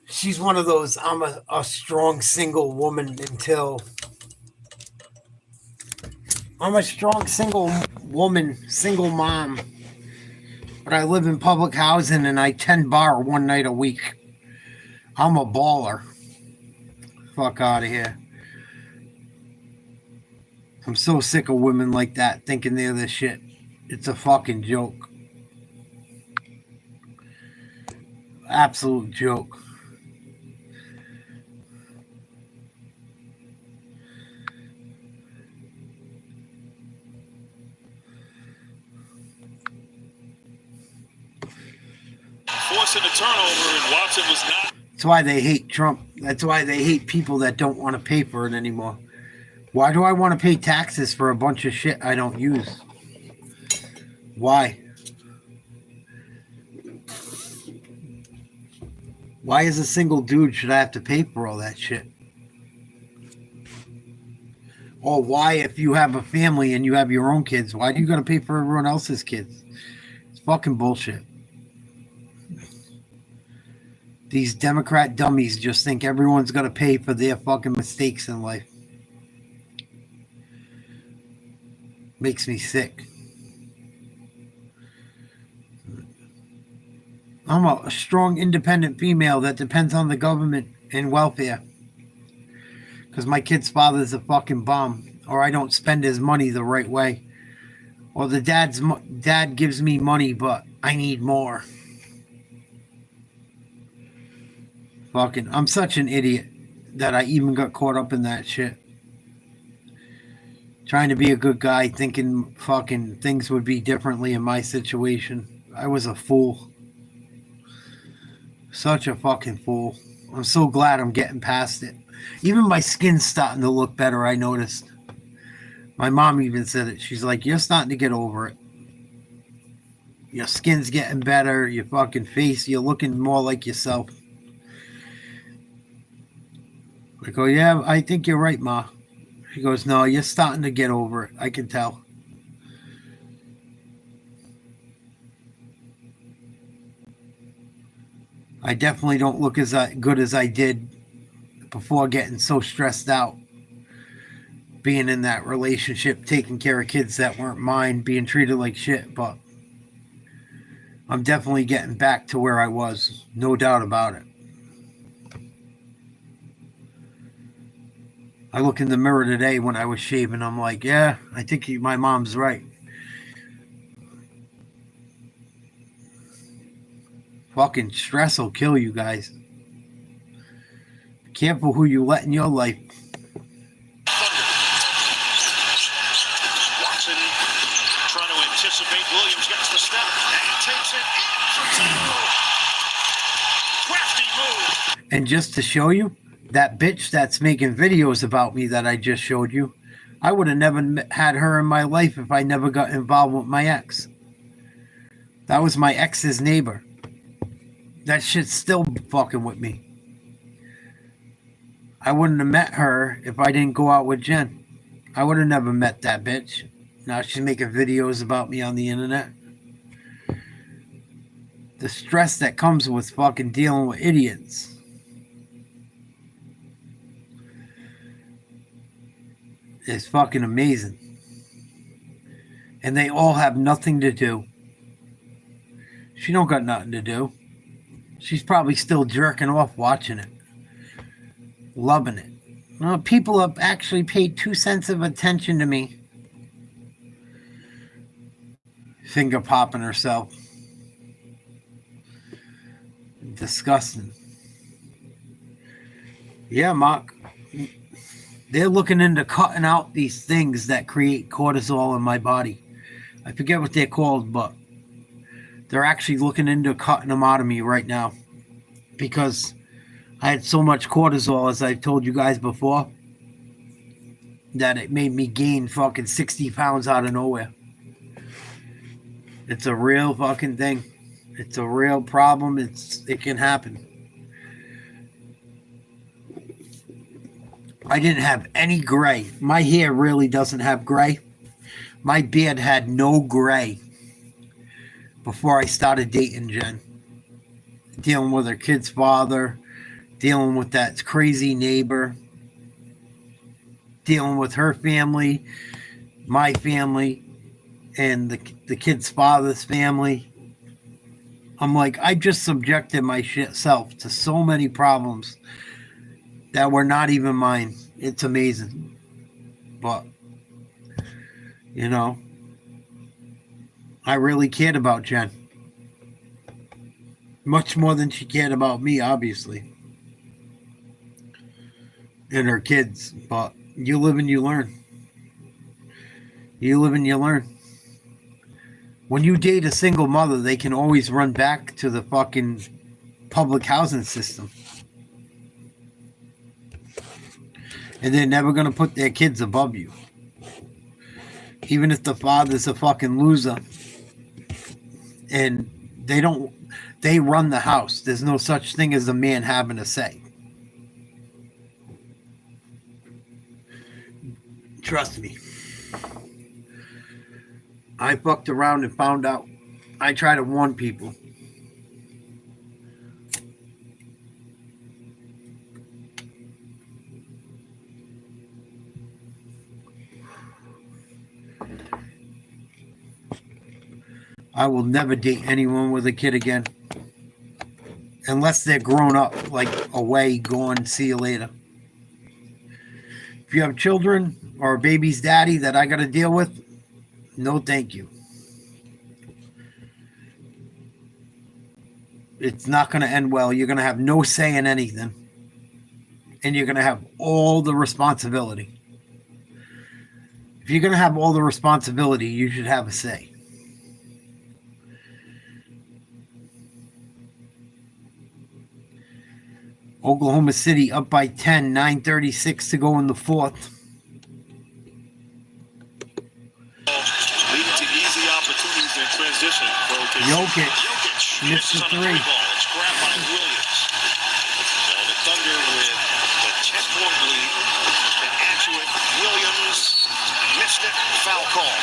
She's one of those, I'm a strong single woman until... I'm a strong single woman, single mom. But I live in public housing and I tend bar one night a week. I'm a baller. Fuck out of here. I'm so sick of women like that thinking they're this shit. It's a fucking joke. Absolute joke. Forcing the turnover, and Watson was not. That's why they hate Trump. That's why they hate people that don't want to pay for it anymore. Why do I want to pay taxes for a bunch of shit I don't use? Why? Why as a single dude should I have to pay for all that shit? Or why, if you have a family and you have your own kids, why do you got to pay for everyone else's kids? It's fucking bullshit. These Democrat dummies just think everyone's got to pay for their fucking mistakes in life. Makes me sick. I'm a strong, independent female that depends on the government and welfare. Because my kid's father's a fucking bum. Or I don't spend his money the right way. Or the dad gives me money, but I need more. Fucking, I'm such an idiot that I even got caught up in that shit. Trying to be a good guy, thinking fucking things would be differently in my situation. I was a fool. Such a fucking fool. I'm so glad I'm getting past it. Even my skin's starting to look better, I noticed. My mom even said it. She's like, you're starting to get over it. Your skin's getting better. Your fucking face, you're looking more like yourself. I go, yeah, I think you're right, Ma. She goes, no, you're starting to get over it. I can tell. I definitely don't look as good as I did before getting so stressed out. Being in that relationship, taking care of kids that weren't mine, being treated like shit. But I'm definitely getting back to where I was. No doubt about it. I look in the mirror today when I was shaving. I'm like, yeah, I think my mom's right. Fucking stress will kill you guys. Be careful who you let in your life. Watson trying to anticipate. Williams gets the step and takes it in for two. Crafty move. And just to show you, that bitch that's making videos about me that I just showed you, I would have never had her in my life if I never got involved with my ex. That was my ex's neighbor. That shit's still fucking with me. I wouldn't have met her if I didn't go out with Jen. I would have never met that bitch. Now she's making videos about me on the internet. The stress that comes with fucking dealing with idiots. Is fucking amazing. And they all have nothing to do. She don't got nothing to do. She's probably still jerking off watching it. Loving it. Well, people have actually paid 2 cents of attention to me. Finger popping herself. Disgusting. Yeah, Mark. They're looking into cutting out these things that create cortisol in my body. I forget what they're called, but they're actually looking into cutting them out of me right now. Because I had so much cortisol, as I've told you guys before, that it made me gain fucking 60 pounds out of nowhere. It's a real fucking thing. It's a real problem. It can happen. I didn't have any gray. My hair really doesn't have gray. My beard had no gray before I started dating Jen. Dealing with her kid's father, dealing with that crazy neighbor, dealing with her family, my family, and the kid's father's family. I'm like, I just subjected myself to so many problems that were not even mine. It's amazing. But, you know, I really cared about Jen. Much more than she cared about me, obviously. And her kids. But you live and you learn. You live and you learn. When you date a single mother, they can always run back to the fucking public housing system. And they're never going to put their kids above you. Even if the father's a fucking loser. And they run the house. There's no such thing as a man having a say. Trust me. I fucked around and found out. I try to warn people. I will never date anyone with a kid again. unless they're grown up, like away, gone, see you later. If you have children or a baby's daddy that I got to deal with, no thank you. It's not going to end well. You're going to have no say in anything. And you're going to have all the responsibility. If you're going to have all the responsibility, you should have a say. Oklahoma City up by 10, 9:36 to go in the fourth. Leading to easy opportunities in transition for OKC. Jokic missed the three. It's grabbed by Williams. So the Thunder with the 10-point lead. To add to it, Williams missed it. Foul call.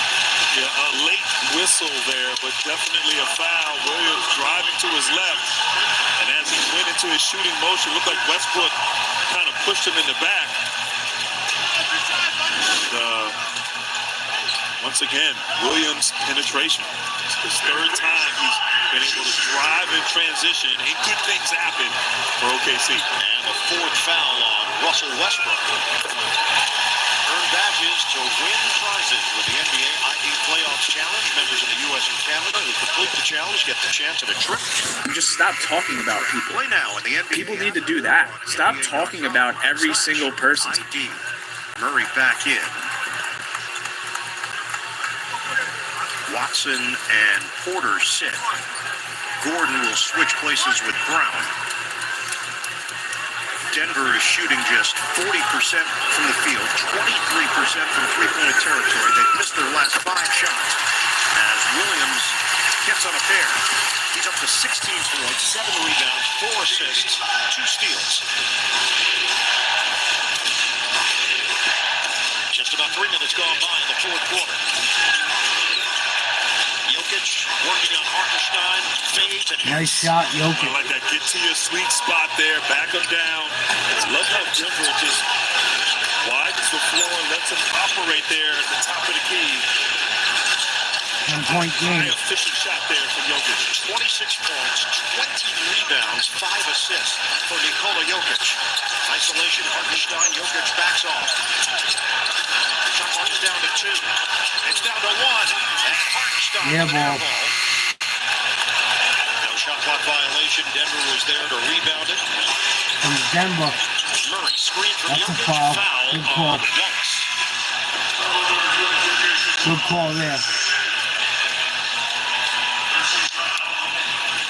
Yeah, a late whistle there, but definitely a foul. Williams driving to his left. And as he went into his shooting motion, looked like Westbrook kind of pushed him in the back. And, once again, Williams' penetration. It's his third time he's been able to drive in transition, and good things happen for OKC. And the fourth foul on Russell Westbrook. Earn badges to win prizes with the NBA ID Playoffs Challenge. Members in the U.S. and Canada who complete the challenge get the chance at a trip. Just stop talking about people. Play now in the NBA. People need to do that. Stop talking about every single person. ID. Murray back in. Watson and Porter sit. Gordon will switch places with Brown. Denver is shooting just 40% from the field, 23% from three-point territory. They've missed their last 5 shots. As Williams gets on a pair, he's up to 16 points, 7 rebounds, 4 assists, 2 steals. Just about 3 minutes gone by in the fourth quarter. Jokic working on Hartenstein, fades and Nice shot, Jokic. I like that. Get to your sweet spot there, back him down. Love how Denver just widens the floor, lets him operate there at the top of the key. 10-point game. Efficient shot there from Jokic. 26 points, 20 rebounds, 5 assists for Nikola Jokic. Isolation, Hartenstein, Jokic backs off. Shot clock is down to 2. It's down to 1. And Hartenstein. Yeah, ball. No shot clock violation. Denver was there to rebound it. From Denver. Murray screen from That's a Jokic. foul. Foul Good call. on Wallace. Good call there.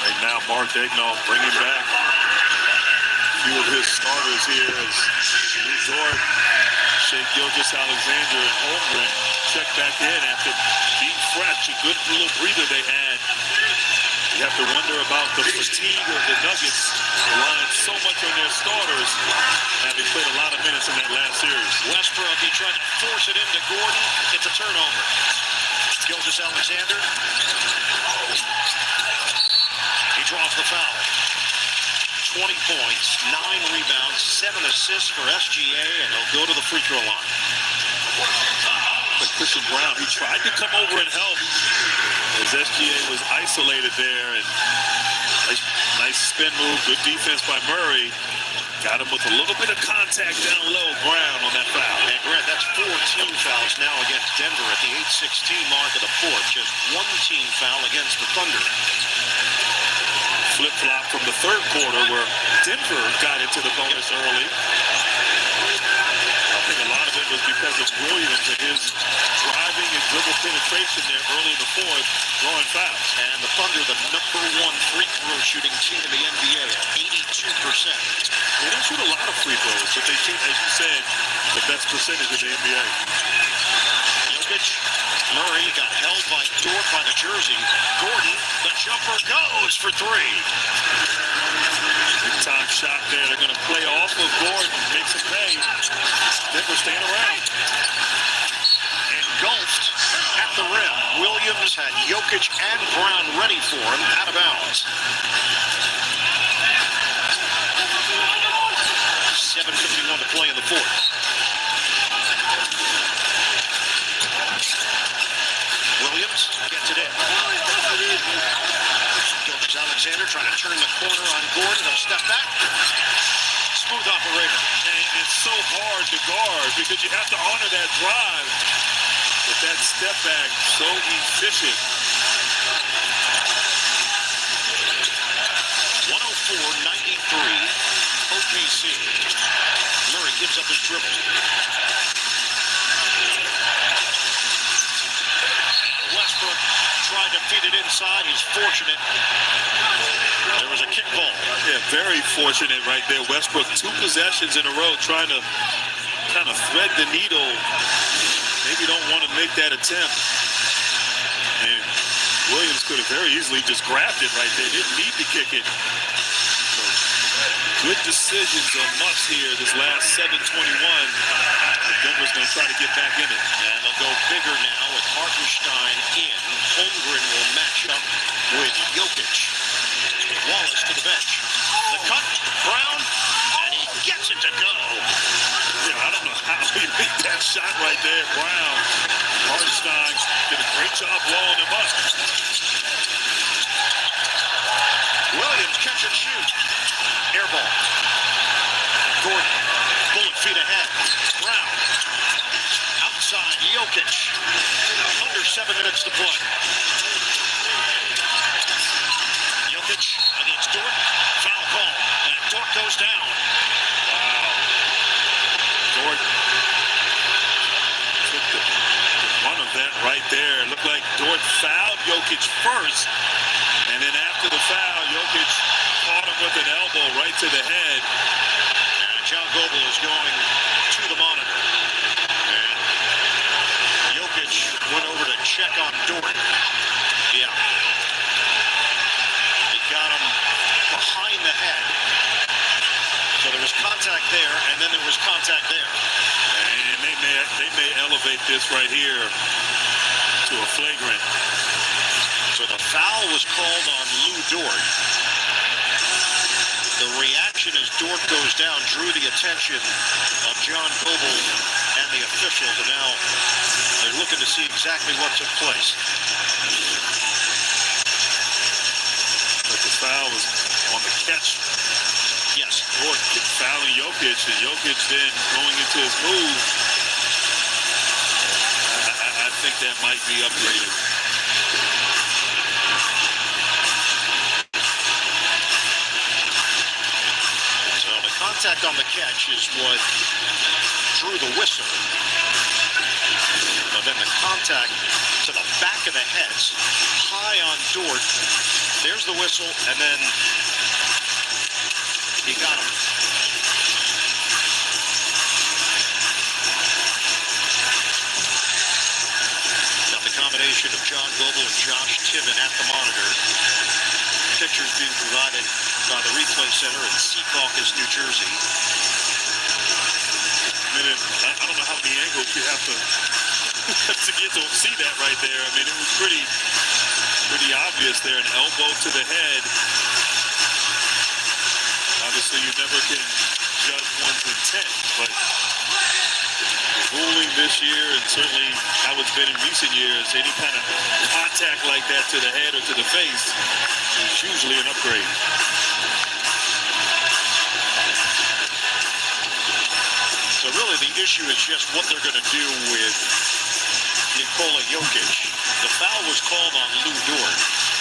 Right now, Mark Daigneault bringing back a few of his starters here as Resort, Shea Gilgeous-Alexander, and Holmgren check back in after being fresh. A good little breather they had. You have to wonder about the fatigue of the Nuggets, relying so much on their starters, having played a lot of minutes in that last series. Westbrook, he tried to force it into Gordon. It's a turnover. Gilgeous-Alexander. He draws the foul. 20 points, 9 rebounds, 7 assists for SGA, and he'll go to the free throw line. But Christian Brown, he tried to come over and help as SGA was isolated there, and nice spin move, good defense by Murray. Got him with a little bit of contact down low, Brown on that foul. And Grant, that's 4 team fouls now against Denver at the 8:16 mark of the fourth. Just 1 team foul against the Thunder. Flip-flop from the third quarter where Denver got into the bonus early. I think a lot of it was because of Williams and his driving and dribble penetration there early in the fourth, drawing fouls. And the Thunder, the #1 free throw shooting team in the NBA at 82%. They don't shoot a lot of free throws, but they shoot, as you said, the best percentage in the NBA. Jokic, Murray got held by Dort by the jersey. Gordon, the jumper goes for 3. Big time shot there. They're going to play off of Gordon, makes him pay. Denver staying around. Engulfed at the rim. Williams had Jokic and Brown ready for him, out of bounds. 7:51 to play in the fourth. Williams gets it in. Gilgeous-Alexander trying to pressure in the corner on Gordon. They'll step back. Smooth operator. And it's so hard to guard because you have to honor that drive. But that step back, so efficient. 104-93. OKC. Murray gives up his dribble. Westbrook tried to feed it inside. He's fortunate. There was a kick ball. Yeah, very fortunate right there. Westbrook, 2 possessions in a row trying to kind of thread the needle. Maybe don't want to make that attempt. And Williams could have very easily just grabbed it right there. Didn't need to kick it. So, good decisions are must here this last 7:21. Denver's going to try to get back in it. And they'll go bigger now with Hartenstein in. Holmgren will match up with Jokic. Wallace to the bench. The cut, Brown, and he gets it to go. Yeah, I don't know how he made that shot right there, Brown. Hartenstein did a great job blowing him up. Williams catch and shoot. Air ball. Gordon, bullet feet ahead. Brown. Outside, Jokic. Under 7 minutes to play. Jokic against Dort. Foul call. And Dort goes down. Wow. Dort took the run of that right there. It looked like Dort fouled Jokic first. And then after the foul, Jokic caught him with an elbow right to the head. And John Goebel is going to the monitor. And Jokic went over to check on Dort. Yeah. He got him behind the head. So there was contact there, and then there was contact there. And they may elevate this right here to a flagrant. So the foul was called on Lou Dort. The reaction as Dort goes down drew the attention of John Goebel and the officials, and now they're looking to see exactly what took place. But the foul was on the catch. Yes. Dort fouling Jokic, and Jokic then going into his move. I think that might be upgraded. So the contact on the catch is what drew the whistle. But then the contact to the back of the head, high on Dort. There's the whistle, and then he got him. Now the combination of John Goebel and Josh Tiven at the monitor. Pictures being provided by the Replay Center in Secaucus, New Jersey. I don't know how many angles you have to get to see that right there. I mean, it was pretty obvious there. An elbow to the head. Obviously, you never can judge one's intent, but the ruling this year, and certainly how it's been in recent years, any kind of contact like that to the head or to the face is usually an upgrade. So really the issue is just what they're going to do with Nikola Jokic. The foul was called on Lou Dort.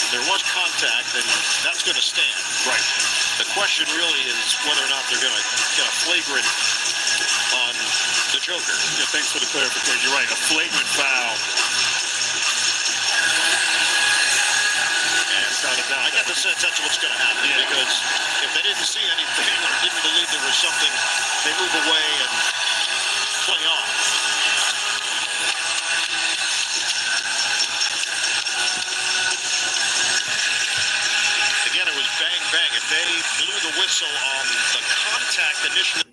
There was contact, and that's going to stand. Right. The question really is whether or not they're going to get a flagrant on the Joker. Yeah, thanks for the clarification. You're right, a flagrant foul. I get the sense that's what's going to happen, because if they didn't see anything or didn't believe there was something, they move away and play on. Again, it was bang, bang. If they blew the whistle on the contact initially.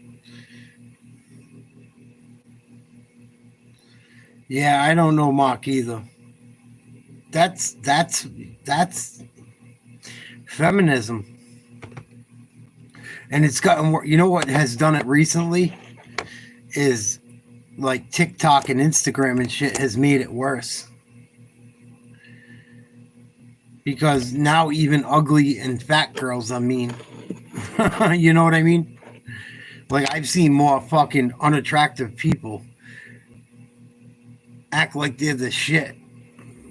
Yeah, I don't know Mark either. That's feminism. And it's gotten, you know what has done it recently is like TikTok and Instagram and shit has made it worse. Because now even ugly and fat girls are mean. You know what I mean? Like, I've seen more fucking unattractive people act like they're the shit.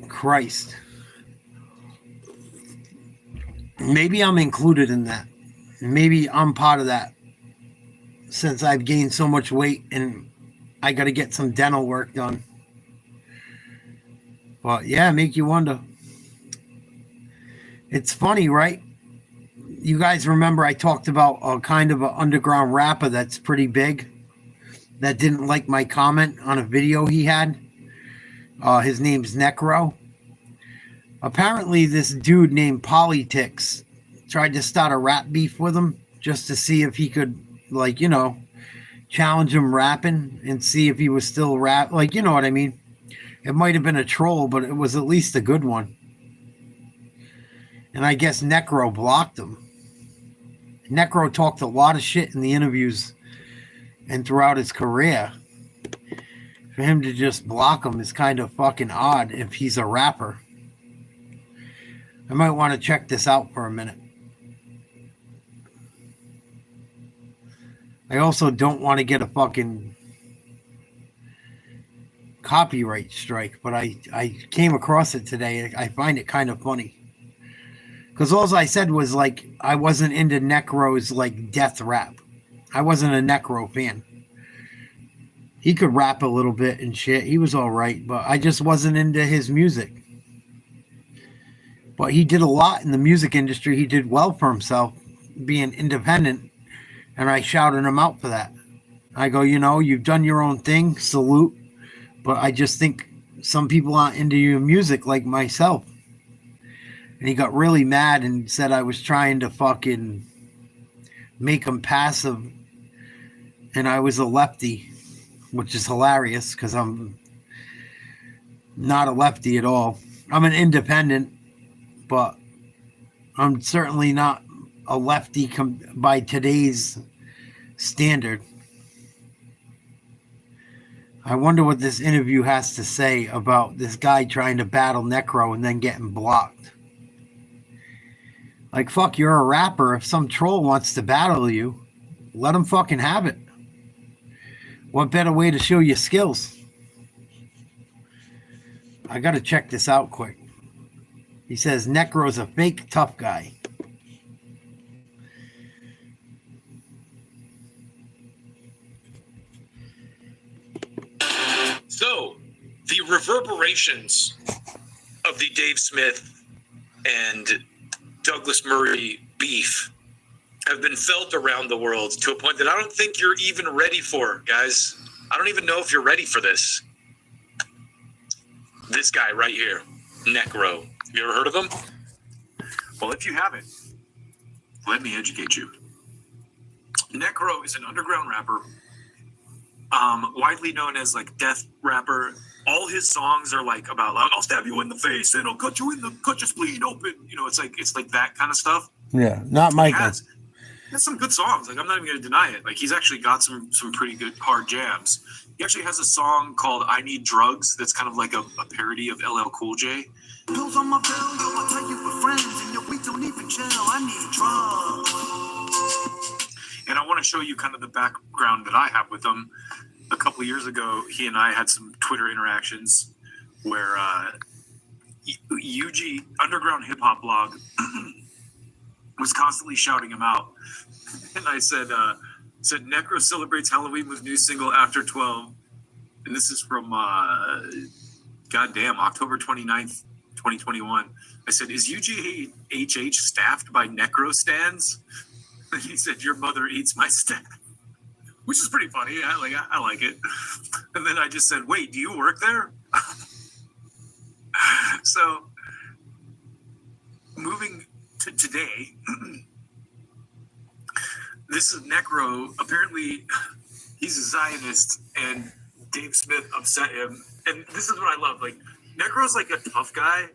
Christ. Maybe I'm included in that. Maybe I'm part of that. Since I've gained so much weight and I got to get some dental work done. But yeah, make you wonder. It's funny, right? You guys remember I talked about a kind of an underground rapper that's pretty big that didn't like my comment on a video he had. His name's Necro. Apparently, this dude named Politics tried to start a rap beef with him just to see if he could, like, you know, challenge him rapping and see if he was still rap. Like, you know what I mean? It might have been a troll, but it was at least a good one. And I guess Necro blocked him. Necro talked a lot of shit in the interviews and throughout his career. For him to just block him is kind of fucking odd if he's a rapper. I might want to check this out for a minute. I also don't want to get a fucking copyright strike, but I came across it today. I find it kind of funny. Because all I said was, like, I wasn't into Necro's, like, death rap. I wasn't a Necro fan. He could rap a little bit and shit. He was all right, but I just wasn't into his music. But he did a lot in the music industry. He did well for himself, being independent, and I shouted him out for that. I go, you know, you've done your own thing, salute, but I just think some people aren't into your music like myself. And he got really mad and said I was trying to fucking make him passive, and I was a lefty, which is hilarious because I'm not a lefty at all. I'm an independent, but I'm certainly not a lefty by today's standard. I wonder what this interview has to say about this guy trying to battle Necro and then getting blocked. Like, fuck, you're a rapper. If some troll wants to battle you, let him fucking have it. What better way to show your skills? I gotta check this out quick. He says Necro's a fake tough guy. So, the reverberations of the Dave Smith and Douglas Murray beef have been felt around the world to a point that I don't think you're even ready for, guys. I don't even know if you're ready for this. This guy right here, Necro. You ever heard of him? Well, if you haven't, let me educate you. Necro is an underground rapper, widely known as like death rapper. All his songs are like about, I'll stab you in the face and I'll cut your spleen open. You know, it's like that kind of stuff. Yeah, not Michael. He has some good songs. Like, I'm not even going to deny it. Like, he's actually got some pretty good hard jams. He actually has a song called I Need Drugs that's kind of like a parody of LL Cool J. Pills on my bill, yo, I'll tell you with friends, and yo, we don't even chill. I need drugs. And I want to show you kind of the background that I have with him. A couple of years ago, he and I had some Twitter interactions where UG, Underground Hip Hop Blog, was constantly shouting him out. And I said Necro celebrates Halloween with new single After 12. And this is from, October 29th, 2021. I said, is UGHH staffed by Necro stands? And he said, your mother eats my staff. Which is pretty funny. I like it. And then I just said, wait, do you work there? So, moving to today, this is Necro. Apparently, he's a Zionist, and Dave Smith upset him. And this is what I love. Like, Necro's like a tough guy,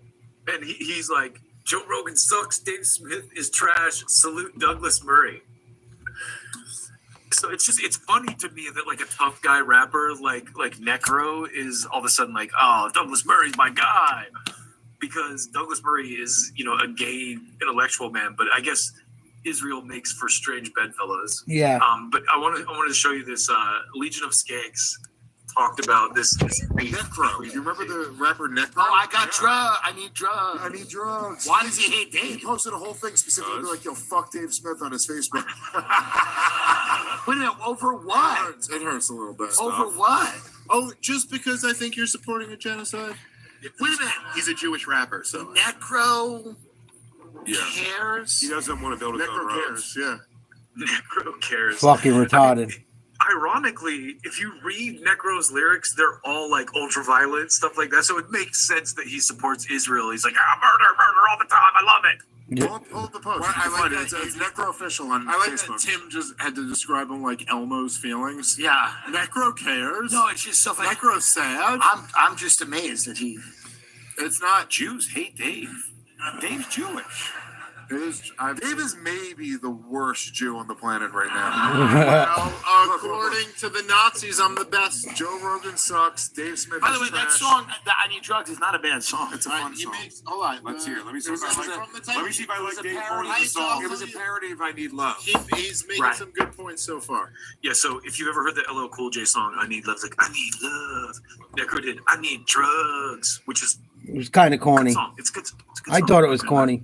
and he's like, Joe Rogan sucks, Dave Smith is trash, salute Douglas Murray. So it's funny to me that like a tough guy rapper like Necro is all of a sudden like, oh, Douglas Murray's my guy. because Douglas Murray is, a gay intellectual man, but I guess Israel makes for strange bedfellows. Yeah. But I wanted to show you this. Legion of Skanks talked about this. Necro. You remember the rapper Necro? Oh, I got drugs. I need drugs. I need drugs. Why does he hate Dave? He posted a whole thing specifically like, yo, fuck Dave Smith on his Facebook. Wait a minute, over what? It hurts a little bit. Over what? Oh, just because I think you're supporting a genocide? Wait a minute. He's a Jewish rapper, so. Necro cares? He doesn't want to build his own roads. Yeah. Necro cares. Fucking retarded. Ironically, if you read Necro's lyrics, they're all like ultraviolet, stuff like that. So it makes sense that he supports Israel. He's like, murder all the time. I love it. Pull up the post. Well, I like that. It's Necro Official on Facebook. That Tim just had to describe him like Elmo's feelings. Yeah. Necro cares. No, it's just so funny. Necro's sad. I'm just amazed that he. It's not Jews hate Dave. Dave's Jewish. Dave is maybe the worst Jew on the planet right now. Well, according to the Nazis, I'm the best. Joe Rogan sucks. Dave Smith By the is way, that trash. song, I Need Drugs, is not a bad song. It's a fun song. Hold on. Let's hear it. Let me see if I like Dave more than the song. It was a parody of I Need Love. He's making some good points so far. Yeah, so if you've ever heard the LL Cool J song, I Need Love, it's like, I need love. Necro did, I need drugs, which is It was kind of corny. It's good. I thought it was corny.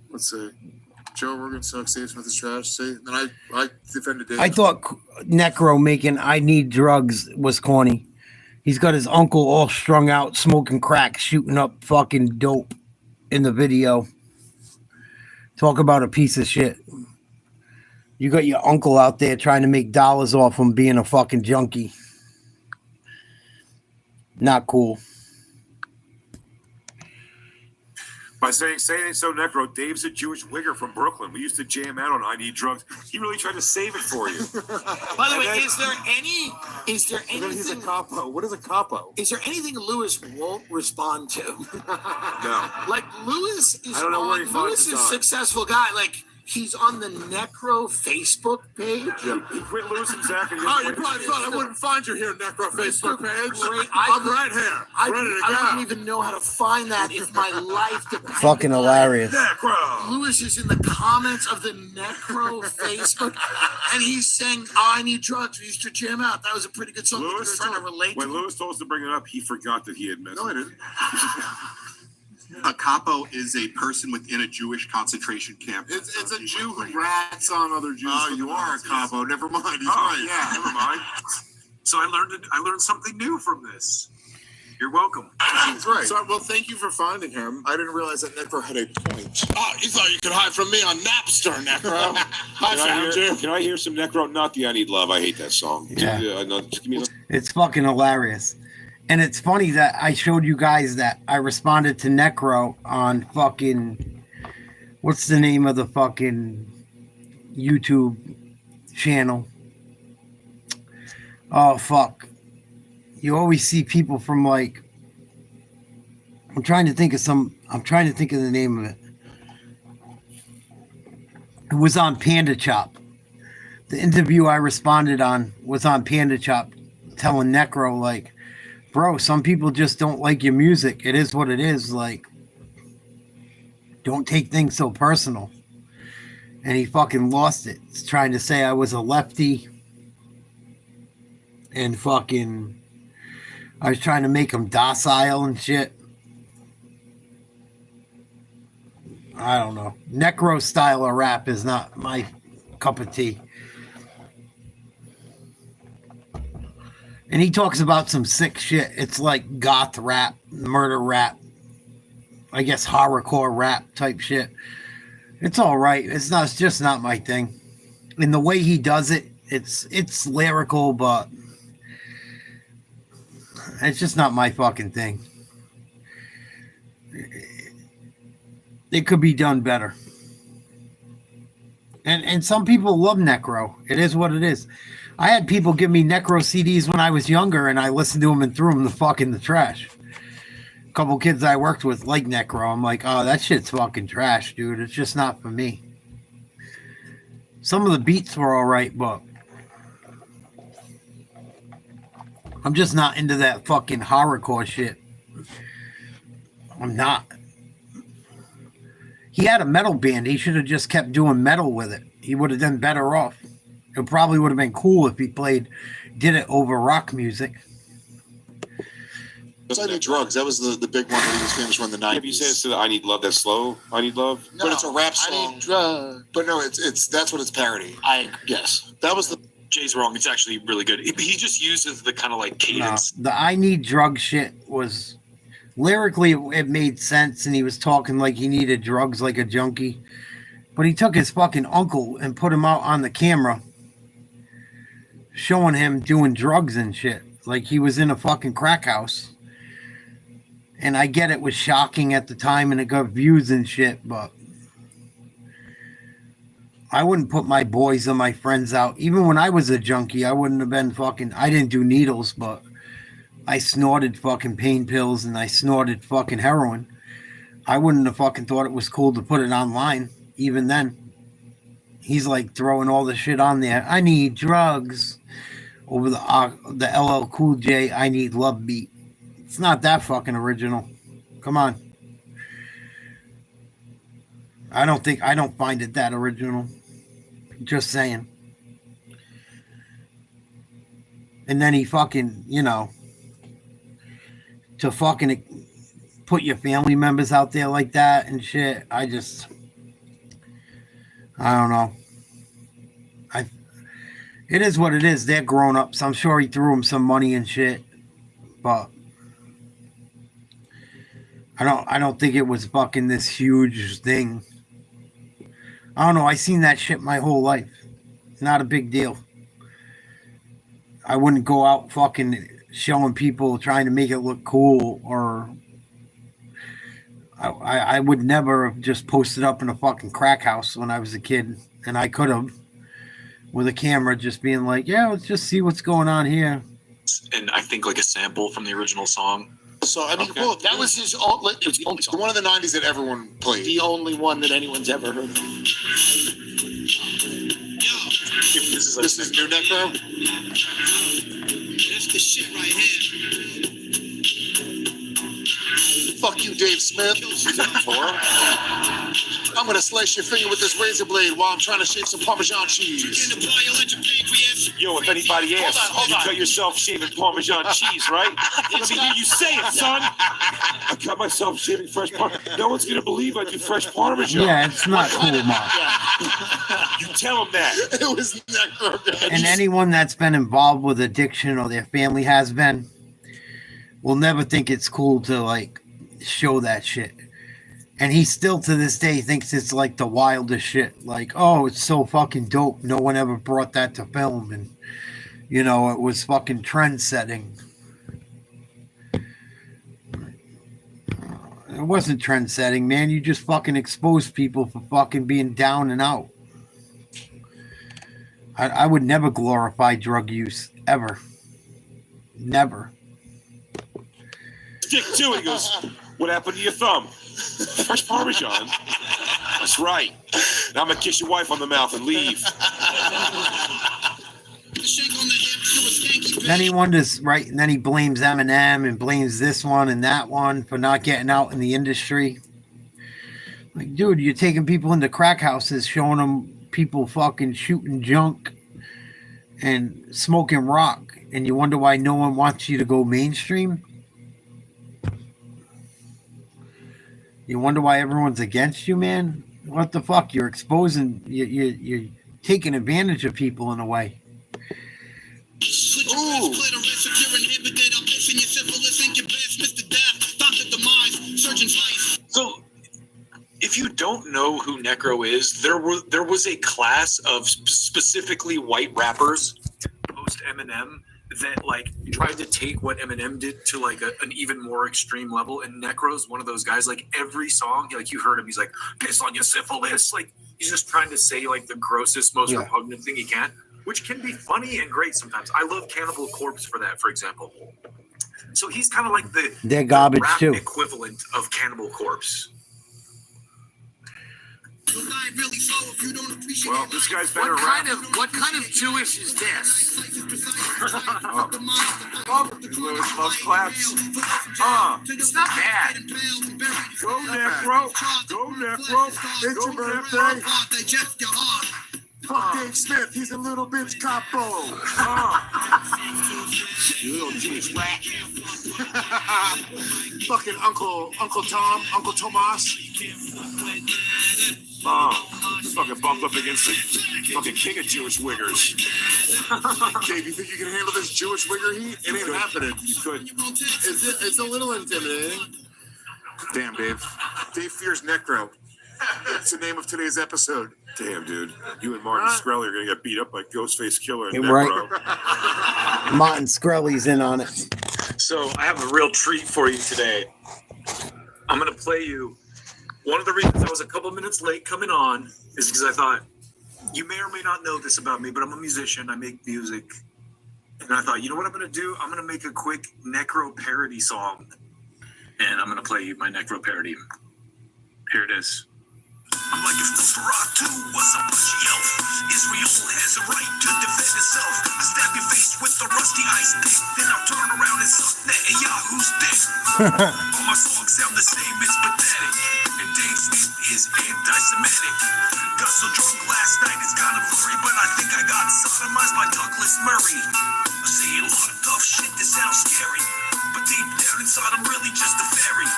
Let's see. Joe Rogan sucks. Dave Smith is trash. See, then I defended Dave. I thought Necro making I Need Drugs was corny. He's got his uncle all strung out, smoking crack, shooting up fucking dope in the video. Talk about a piece of shit. You got your uncle out there trying to make dollars off him being a fucking junkie. Not cool. By saying so, Necro, Dave's a Jewish wigger from Brooklyn. We used to jam out on I Need Drugs. He really tried to save it for you. By the way, is there anything? He's a capo. What is a capo? Is there anything Lewis won't respond to? No. Like Lewis is I don't know where he finds Lewis the is a time. successful guy. Like he's on the Necro Facebook page. Yeah. He quit Lewis and Zach. And you probably thought I wouldn't find you here, Necro Facebook page. I'm right here. I wouldn't even know how to find that if my life depended. Fucking hilarious. Necro. Lewis is in the comments of the Necro Facebook, and he's saying, I need drugs. We used to jam out. That was a pretty good song. Lewis Trying to relate when to Lewis told us to bring it up, he forgot that he had missed. No, I didn't. A capo is a person within a Jewish concentration camp. It's a Jew who rats on other Jews. Oh, you are a capo. Never mind. He's right. Yeah, never mind. So I learned something new from this. You're welcome. That's right. So, well, thank you for finding him. I didn't realize that Necro had a point. Oh, you thought you could hide from me on Napster, Necro. I found you. Can I hear some Necro? Not the I Need Love. I hate that song. Yeah. Just give me It's fucking hilarious. And it's funny that I showed you guys that I responded to Necro on fucking, what's the name of the fucking YouTube channel? Oh, fuck. You always see people from like, I'm trying to think of the name of it. It was on Panda Chop. The interview I responded on was on Panda Chop, telling Necro, like, bro, some people just don't like your music. It is what it is. Like, don't take things so personal. And he fucking lost it. He's trying to say I was a lefty. And fucking, I was trying to make him docile and shit. I don't know. Necro style of rap is not my cup of tea. And he talks about some sick shit. It's like goth rap, murder rap, I guess horrorcore rap type shit. It's all right. It's just not my thing. And the way he does it, it's lyrical, but it's just not my fucking thing. It could be done better. And some people love Necro. It is what it is. I had people give me Necro CDs when I was younger, and I listened to them and threw them in the trash. A couple kids I worked with like Necro. I'm like, oh, that shit's fucking trash, dude. It's just not for me. Some of the beats were all right, but I'm just not into that fucking horrorcore shit. I'm not. He had a metal band. He should have just kept doing metal with it. He would have done better off. It probably would have been cool if he did it over rock music. I Need Drugs. That was the big one that he was famous for in the 90s. Have you said it's I Need Love? That's slow. I Need Love. No, but it's a rap song. I Need Drugs. But no, it's that's what it's parody. Yes. That was the. Jay's wrong. It's actually really good. He just uses the kind of like cadence. The I Need Drugs shit was lyrically it made sense, and he was talking like he needed drugs like a junkie. But he took his fucking uncle and put him out on the camera, showing him doing drugs and shit, like he was in a fucking crack house. And I get it was shocking at the time and it got views and shit, but I wouldn't put my boys or my friends out. Even when I was a junkie, I wouldn't have been fucking, I didn't do needles, but I snorted fucking pain pills and I snorted fucking heroin. I wouldn't have fucking thought it was cool to put it online, even then. He's like throwing all the shit on there. I need drugs over the LL Cool J, I Need Love beat. It's not that fucking original. Come on. I don't find it that original. Just saying. And then he fucking, to fucking put your family members out there like that and shit. I don't know. It is what it is. They're grown ups. I'm sure he threw them some money and shit. But I don't think it was fucking this huge thing. I don't know. I seen that shit my whole life. Not a big deal. I wouldn't go out fucking showing people trying to make it look cool, or I would never have just posted up in a fucking crack house when I was a kid, and I could have with a camera just being like, yeah, let's just see what's going on here. And I think like a sample from the original song. So, I mean, well, that was his own, it was the only song. One of the 90s that everyone played. The only one that anyone's ever heard. This is New Necro. That's the shit right here. Fuck you, Dave Smith. I'm gonna slice your finger with this razor blade while I'm trying to shave some Parmesan cheese. Yo, if anybody asks, you cut yourself shaving Parmesan cheese, right? Let me hear you say it, son. I cut myself shaving fresh Parmesan. No one's gonna believe I do fresh Parmesan. Yeah, it's not cool, Mark. You tell them that. It was Necro. And anyone that's been involved with addiction or their family has been will never think it's cool to like show that shit. And he still to this day thinks it's like the wildest shit. Like, oh, it's so fucking dope. No one ever brought that to film. And, it was fucking trend setting. It wasn't trend setting, man. You just fucking exposed people for fucking being down and out. I would never glorify drug use, ever. Never. Stick to it. He goes, what happened to your thumb? Fresh Parmesan. That's right. Now I'm going to kiss your wife on the mouth and leave. Then he wonders, right? And then he blames Eminem and blames this one and that one for not getting out in the industry. Like, dude, you're taking people into crack houses, showing them people fucking shooting junk and smoking rock, and you wonder why no one wants you to go mainstream? You wonder why everyone's against you, man? What the fuck? You're exposing, you're taking advantage of people in a way. Ooh. So, if you don't know who Necro is, there was a class of specifically white rappers post Eminem that like tried to take what Eminem did to like an even more extreme level. And Necro's one of those guys. Like every song, like you heard him, he's like, "Piss on your syphilis." Like he's just trying to say like the grossest, most repugnant thing he can, which can be funny and great sometimes. I love Cannibal Corpse for that, for example. So he's kind of like they're garbage rap too. Equivalent of Cannibal Corpse. Well, this guy's better What kind of Jewish is this? Lewis loves claps. It's not bad. Go, Necro. Go, Necro. It's your birthday. Fuck Dave Smith. He's a little bitch capo. You little Jewish rat. Fucking Uncle Tom, Uncle Tomas. He's fucking bumped up against the fucking king of Jewish wiggers. Dave, you think you can handle this Jewish wigger heat? It ain't happening. You could. It's a little intimidating. Damn, Dave. Dave fears Necro. That's the name of today's episode. Damn, dude. You and Martin Scully are going to get beat up by Ghostface Killer and You're Necro. right. Martin Scully's in on it. So I have a real treat for you today. I'm going to play you. One of the reasons I was a couple minutes late coming on is because I thought, you may or may not know this about me, but I'm a musician. I make music. And I thought, you know what I'm going to do? I'm going to make a quick Necro parody song. And I'm going to play you my Necro parody. Here it is. I'm like if Rd.2 was a punchy elf. Israel has a right to defend itself. I stab your face with the rusty ice pick. Then I'll turn around and suck Netanyahu's dick. All my songs sound the same, it's pathetic. And Dave Smith is anti-Semitic. Got so drunk last night, it's kind of blurry, but I think I got sodomized by Douglas Murray. I say a lot of tough shit that sounds scary, but deep down inside I'm really just a fairy.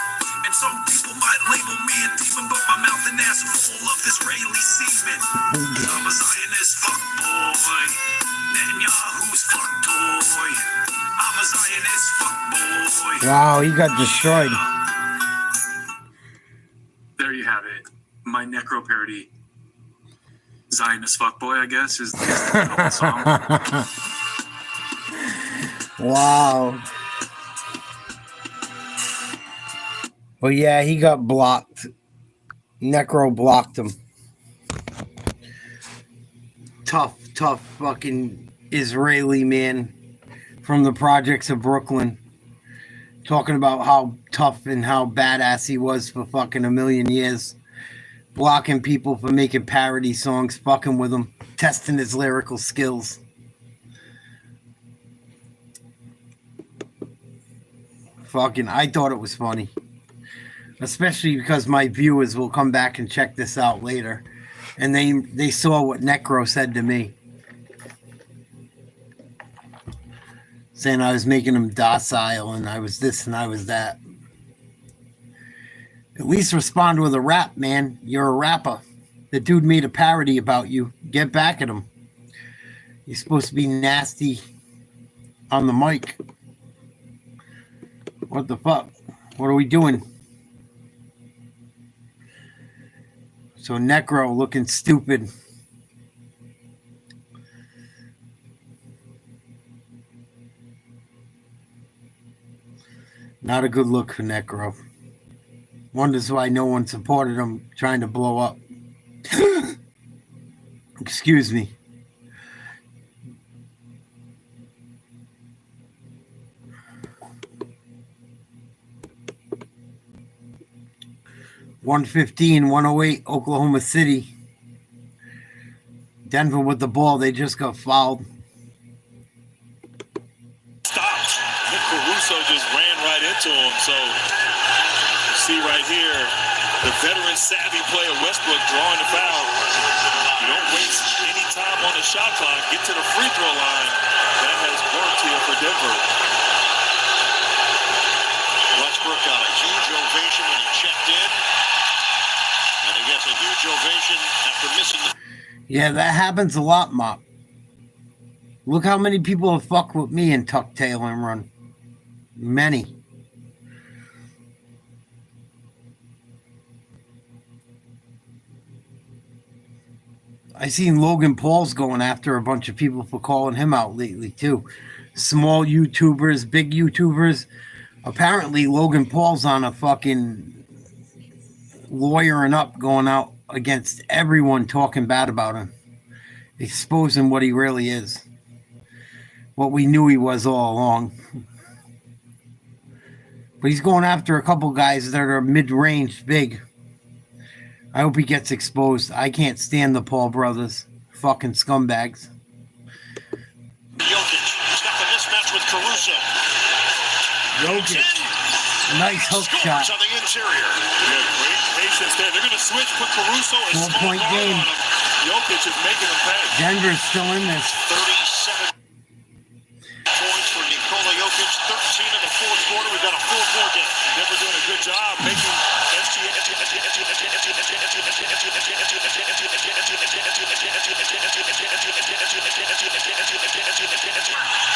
And some people might label me a demon, but my mouth and ass are full of Israeli semen. I'm a Zionist fuckboy, Netanyahu's fuck toy. I'm a Zionist fuckboy. Wow, he got destroyed. There you have it. My Necro parody. Zionist fuckboy, I guess, is the song. Wow. Well, yeah, he got blocked. Necro blocked him. Tough fucking Israeli man from the projects of Brooklyn. Talking about how tough and how badass he was for fucking a million years. Blocking people for making parody songs, fucking with him, testing his lyrical skills. Fucking, I thought it was funny. Especially because my viewers will come back and check this out later. And they saw what Necro said to me. Saying I was making him docile and I was this and I was that. At least respond with a rap, man. You're a rapper. The dude made a parody about you. Get back at him. You're supposed to be nasty on the mic. What the fuck? What are we doing? So Necro looking stupid. Not a good look for Necro. Wonders why no one supported him trying to blow up. Excuse me. .115, 108, Oklahoma City. Denver with the ball. They just got fouled. Stopped. Caruso just ran right into him. So, see right here, the veteran savvy player Westbrook drawing the foul. You don't waste any time on the shot clock. Get to the free throw line. That has worked here for Denver. Westbrook got a huge ovation when he checked in. And he gets a huge ovation after missing the... Yeah, that happens a lot, Mop. Look how many people have fucked with me and tuck tail and run. Many. I seen Logan Paul's going after a bunch of people for calling him out lately, too. Small YouTubers, big YouTubers. Apparently, Logan Paul's on a fucking lawyering up, going out against everyone talking bad about him. Exposing what he really is. What we knew he was all along. But he's going after a couple guys that are mid-range big. I hope he gets exposed. I can't stand the Paul brothers. Fucking scumbags. Jokic has got the mismatch with Caruso. Jokic. Nice hook shot. On the interior. Yeah, great patience there. They're going to switch, put Caruso and 4-point game. on him. Jokic is making them pay. Denver's still in this. 37 points for Nikola Jokic. 13 in the fourth quarter. We've got a 4-4 game. Denver doing a good job making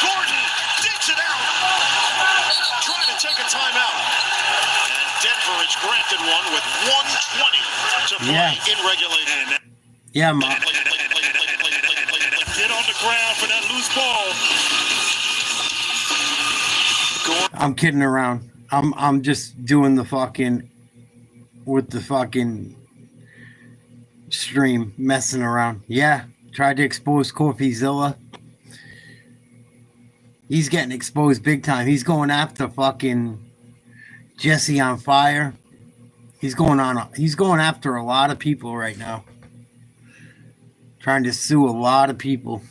Gordon digs it out. Trying to take a timeout. And Denver is granted one with 1:20 to play in regulation. Yeah, Ma. get on the ground for that loose ball. I'm kidding around. I'm just doing the fucking with the fucking stream, messing around. Yeah, tried to expose CorfiZilla. He's getting exposed big time. He's going after fucking Jesse on Fire. He's going after a lot of people right now. Trying to sue a lot of people.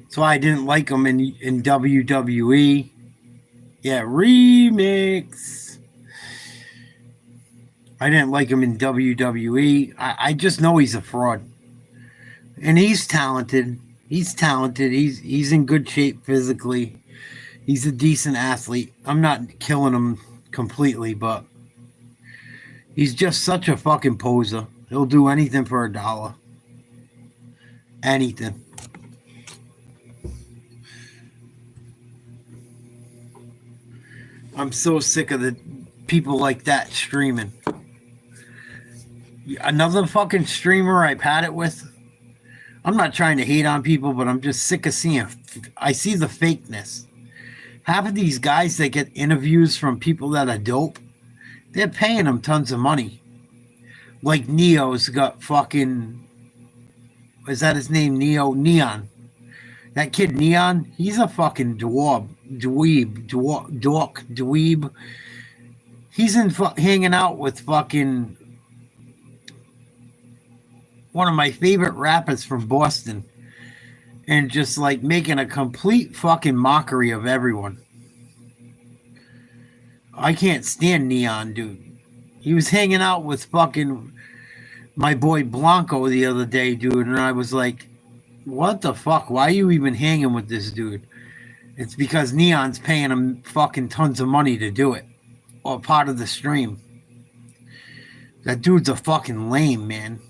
That's why I didn't like him in WWE. Yeah, remix. I didn't like him in WWE. I just know he's a fraud. And he's talented. He's talented. He's in good shape physically. He's a decent athlete. I'm not killing him completely, but he's just such a fucking poser. He'll do anything for $1. Anything. I'm so sick of the people like that streaming. Another fucking streamer I've had it with. I'm not trying to hate on people, but I'm just sick of seeing. I see the fakeness. Half of these guys that get interviews from people that are dope, they're paying them tons of money. Like Neo's got fucking, is that his name? Neon. That kid Neon, he's a fucking dweeb. He's hanging out with fucking one of my favorite rappers from Boston and just like making a complete fucking mockery of everyone. I can't stand Neon, dude. He was hanging out with fucking my boy Blanco the other day, dude, and I was like, what the fuck? Why are you even hanging with this dude? It's because Neon's paying him fucking tons of money to do it. Or part of the stream. That dude's a fucking lame, man.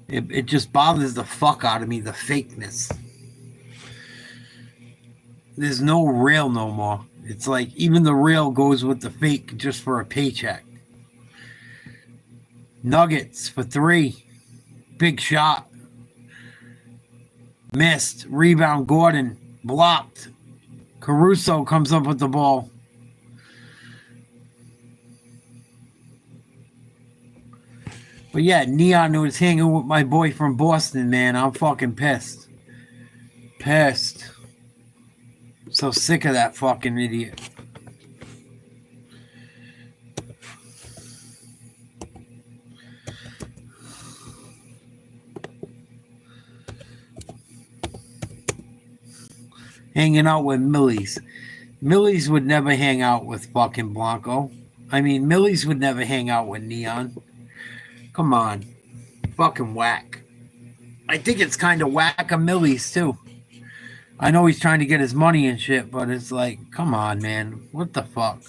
It just bothers the fuck out of me, the fakeness. There's no real no more. It's like even the real goes with the fake just for a paycheck. Nuggets for 3. Big shot. Missed. Rebound Gordon. Blocked. Caruso comes up with the ball. But yeah, Neon was hanging with my boy from Boston, man. I'm fucking pissed. Pissed. So sick of that fucking idiot. Hanging out with Millies. Millies would never hang out with fucking Blanco. I mean, Millies would never hang out with Neon. Come on. Fucking whack. I think it's kind of whack of Millies, too. I know he's trying to get his money and shit, but it's like, come on, man. What the fuck?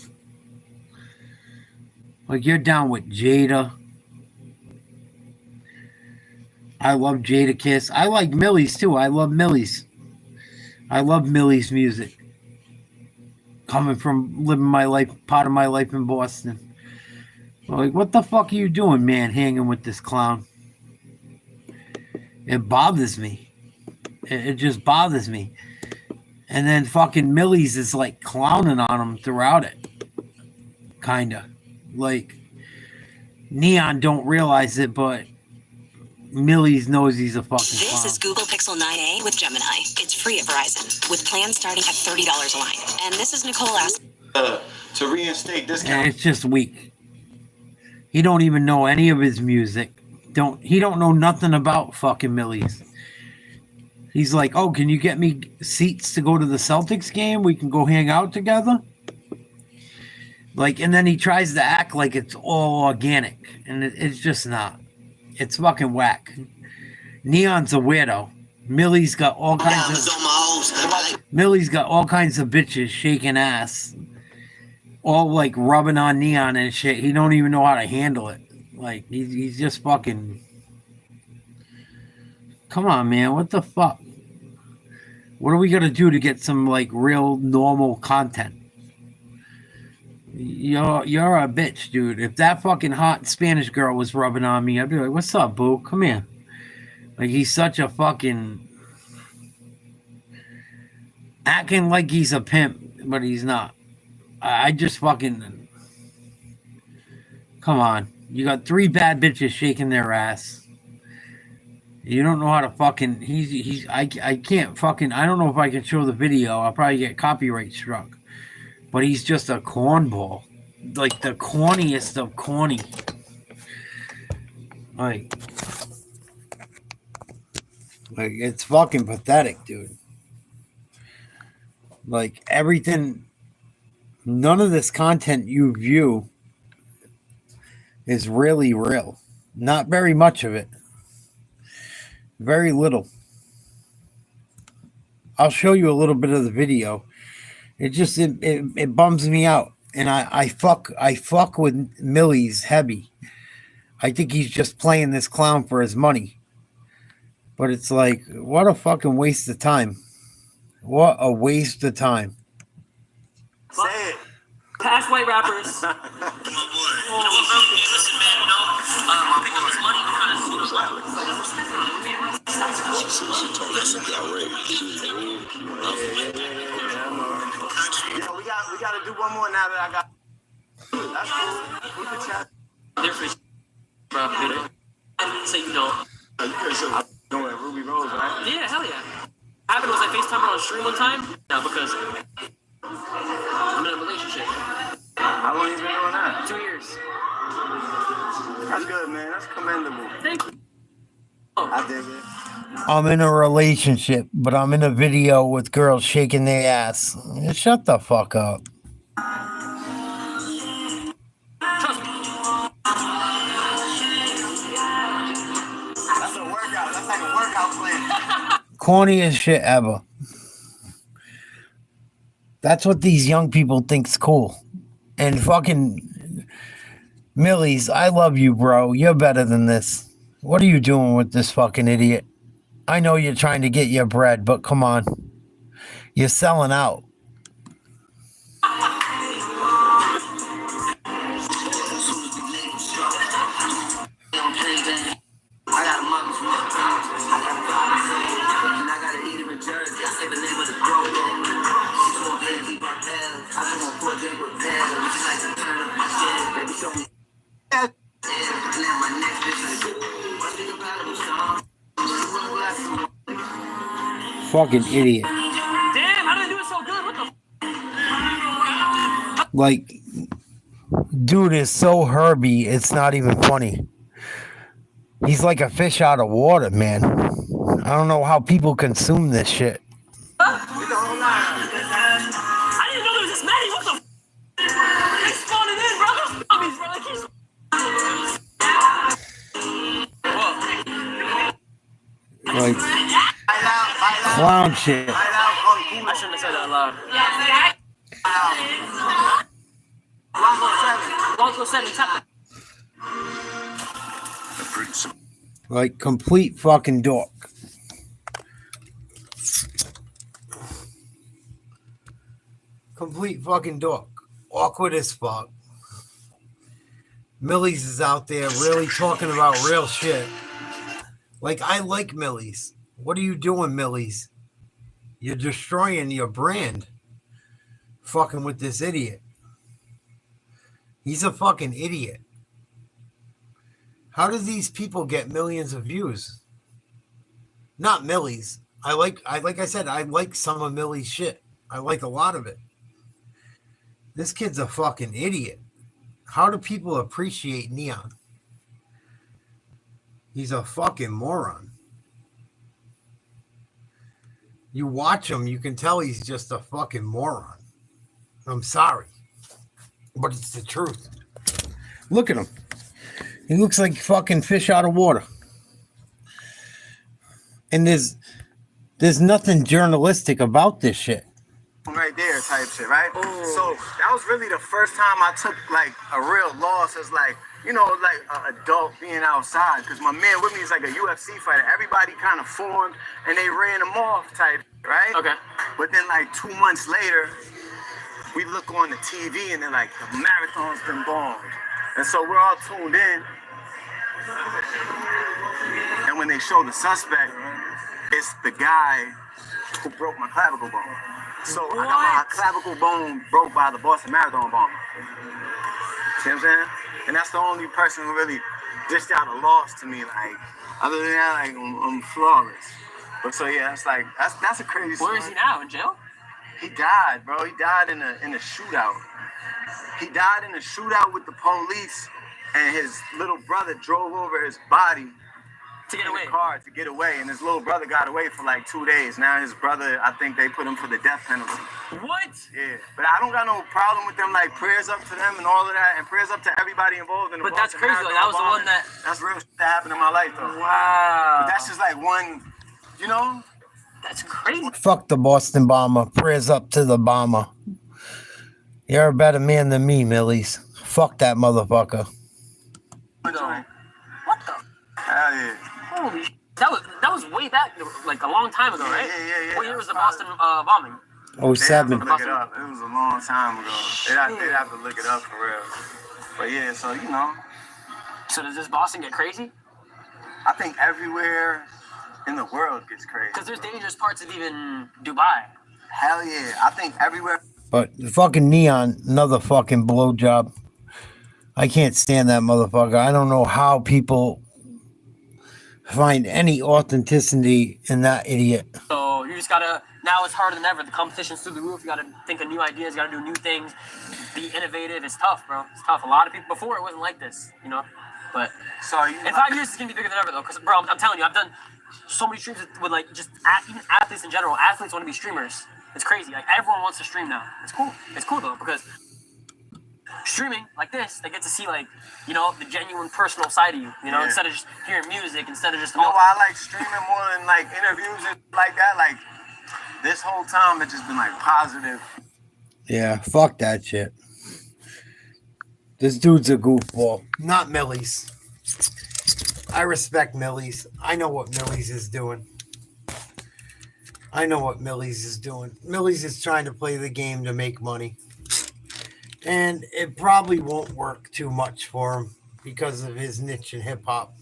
Like, you're down with Jada. I love Jada Kiss. I like Millies, too. I love Millies. I love Millie's music. Coming from living my life, part of my life in Boston. Like, what the fuck are you doing, man, hanging with this clown? It bothers me. It just bothers me. And then fucking Millie's is like clowning on him throughout it. Kinda. Like, Neon don't realize it, but Millie's knows he's a fucking clown. This is Google Pixel 9a with Gemini. It's free at Verizon, with plans starting at $30 a line. And this is Nicole asking to reinstate discount. And it's just weak. He don't even know any of his music. He don't know nothing about fucking Millie's. He's like, oh, can you get me seats to go to the Celtics game? We can go hang out together. Like, and then he tries to act like it's all organic, and it's just not. It's fucking whack. Neon's a weirdo. Millie's got all kinds of bitches shaking ass, all like rubbing on Neon and shit. He don't even know how to handle it. Like he's just fucking. Come on, man. What the fuck? What are we gonna do to get some like real normal content? You're a bitch, dude. If that fucking hot Spanish girl was rubbing on me, I'd be like, "What's up, boo? Come here." Like he's such a fucking acting like he's a pimp, but he's not. I just fucking come on. You got 3 bad bitches shaking their ass. You don't know how to fucking. I can't fucking. I don't know if I can show the video. I'll probably get copyright struck. But he's just a cornball, like the corniest of corny. Like it's fucking pathetic, dude. Like everything, none of this content you view is really real. Not very much of it. Very little. I'll show you a little bit of the video. It bums me out, and I fuck with Millie's heavy. I think he's just playing this clown for his money. But it's like, what a fucking waste of time. What a waste of time. Say it. Past white rappers. My boy. Listen, man, I'll pick up his money because, we got to do one more now that I got. That's cool. We can chat. Different, bro. Say you don't. You could have going at Ruby Rose, right? Yeah, hell yeah. What happened was I FaceTimed her on stream one time. No, because I'm in a relationship. How long you been doing that? 2 years. That's good, man. That's commendable. Thank you. I dig it. I'm in a relationship, but I'm in a video with girls shaking their ass. Shut the fuck up. Trust me. That's a workout. That's like a workout plan. Corniest shit ever. That's what these young people think's cool. And fucking Millie's, I love you, bro. You're better than this. What are you doing with this fucking idiot? I know you're trying to get your bread, but come on. You're selling out. Fucking idiot. Damn, how did I do it so good? What the Like, dude is so herby, it's not even funny. He's like a fish out of water, man. I don't know how people consume this shit. I didn't know there was this many. What the They spawning in, brother. Dummies, bro. Like, clown shit. I shouldn't have said that loud. Blanco 7, tap. Like, complete fucking dork. Complete fucking dork. Awkward as fuck. Millie's is out there really talking about real shit. Like, I like Millie's. What are you doing, Millie's? You're destroying your brand. Fucking with this idiot. He's a fucking idiot. How do these people get millions of views? Not Millie's. Like I said, I like some of Millie's shit. I like a lot of it. This kid's a fucking idiot. How do people appreciate Neon? He's a fucking moron. You watch him, you can tell he's just a fucking moron. I'm sorry, but it's the truth. Look at him. He looks like fucking fish out of water. And there's nothing journalistic about this shit. Right there type shit, right? So that was really the first time I took like a real loss as like, you know, like an adult being outside. Because my man with me is like a UFC fighter. Everybody kind of formed and they ran him off type, right? Okay. But then like 2 months later, we look on the TV and they're like, the marathon's been bombed. And so we're all tuned in. And when they show the suspect, it's the guy who broke my clavicle bone. So I got my clavicle bone broke by the Boston Marathon bomber. See what I'm saying? And that's the only person who really dished out a loss to me. Like, other than that, like I'm flawless. But so yeah, that's a crazy story. Where is he now? In jail? He died, bro. He died in a shootout. He died in a shootout with the police, and his little brother drove over his body to get away. Car to get away, and his little brother got away for like 2 days. Now his brother, I think they put him for the death penalty. What? Yeah, but I don't got no problem with them. Like prayers up to them and all of that, and prayers up to everybody involved in the. But that's crazy. Like, that was the one that. That's real shit that happened in my life, though. Wow. But that's just like one, you know. That's crazy. Fuck the Boston bomber. Prayers up to the bomber. You're a better man than me, Millies. Fuck that motherfucker. What the? Hell yeah. Holy shit. That was way back, like a long time ago, right? Yeah. What year was the Boston bombing? 07. Look it up. It was a long time ago. They'd have to look it up for real. But yeah, so you know. So does this Boston get crazy? I think everywhere in the world gets crazy. Because there's dangerous parts of even Dubai. Hell yeah. I think everywhere. But fucking Neon, another fucking blowjob. I can't stand that motherfucker. I don't know how people find any authenticity in that idiot. So you just gotta, now it's harder than ever. The competition's through the roof. You gotta think of new ideas. You gotta do new things. Be innovative. It's tough, bro. It's tough. A lot of people before it wasn't like this, you know. But so in 5 years it's gonna be bigger than ever though. Because bro, I'm telling you, I've done so many streams with like just even athletes in general. Athletes want to be streamers. It's crazy. Like everyone wants to stream now. It's cool. It's cool though because streaming like this, they get to see like, you know, the genuine personal side of you. You know, instead of just hearing music, instead of just. You know why I like streaming more than like interviews and like that? Like this whole time it's just been like positive. Yeah, fuck that shit. This dude's a goofball. Not Millies. I respect Millies. I know what Millies is doing. Millies is trying to play the game to make money. And it probably won't work too much for him because of his niche in hip-hop.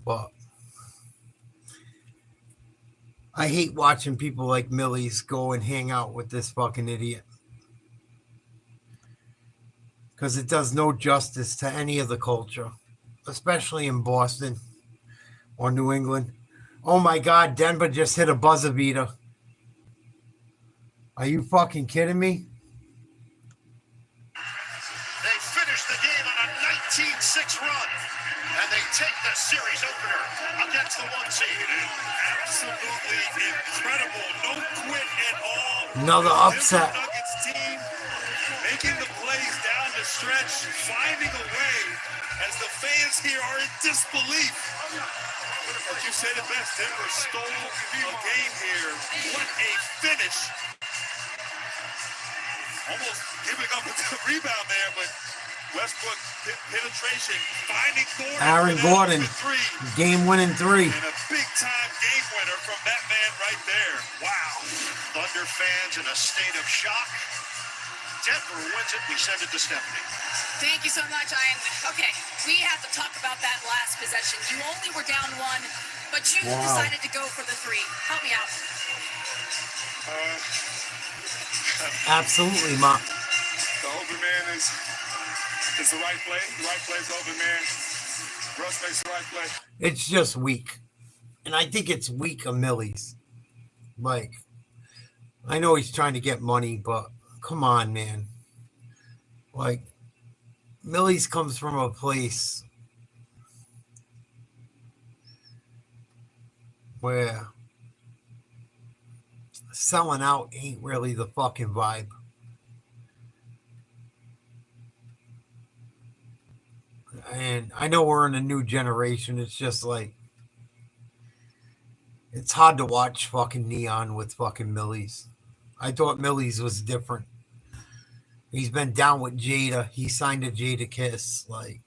But I hate watching people like Millies go and hang out with this fucking idiot. Because it does no justice to any of the culture, especially in Boston or New England. Oh my God, Denver just hit a buzzer beater. Are you fucking kidding me? They finished the game on a 19-6 run, and they take the series opener against the 1 seed. Absolutely incredible. No quit at all. Another upset. Nuggets team making the plays down the stretch, finding a way as the fans here are in disbelief. But you said it best, Denver stole a game here. What a finish. Almost giving up with the rebound there, but Westbrook penetration, finding Gordon, game-winning 3. And a big-time game winner from that man right there. Wow. Thunder fans in a state of shock. Denver wins it. We send it to Stephanie. Thank you so much, Ian. Okay, we have to talk about that last possession. You only were down 1, but you decided to go for the 3. Help me out. Absolutely, Ma. The open man is the right play. The right play is the open man. Russ makes the right play. It's just weak. And I think it's weak of Millies. Like, I know he's trying to get money, but come on, man. Like, Millie's comes from a place where selling out ain't really the fucking vibe. And I know we're in a new generation. It's just like, it's hard to watch fucking Neon with fucking Millie's. I thought Millie's was different. He's been down with Jada. He signed a Jada Kiss. Like,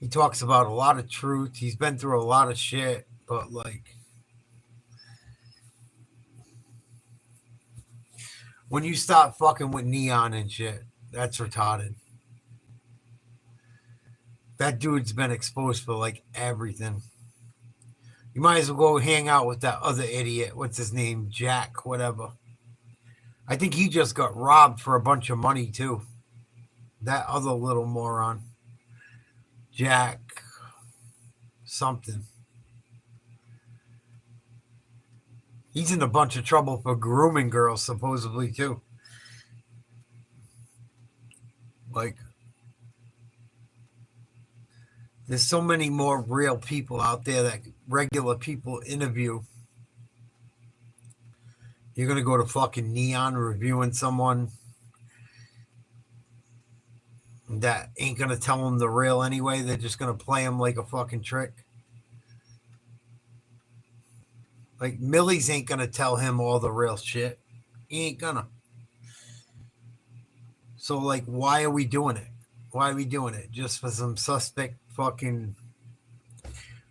he talks about a lot of truth. He's been through a lot of shit, but like, when you stop fucking with Neon and shit, that's retarded. That dude's been exposed for like everything. You might as well go hang out with that other idiot. What's his name? Jack, whatever. I think he just got robbed for a bunch of money too. That other little moron. Jack something. He's in a bunch of trouble for grooming girls, supposedly, too. Like, there's so many more real people out there that regular people interview. You're going to go to fucking Neon reviewing someone that ain't going to tell them the real anyway. They're just going to play them like a fucking trick. Like, Millie's ain't going to tell him all the real shit. He ain't gonna. So, like, why are we doing it? Why are we doing it? Just for some suspect fucking...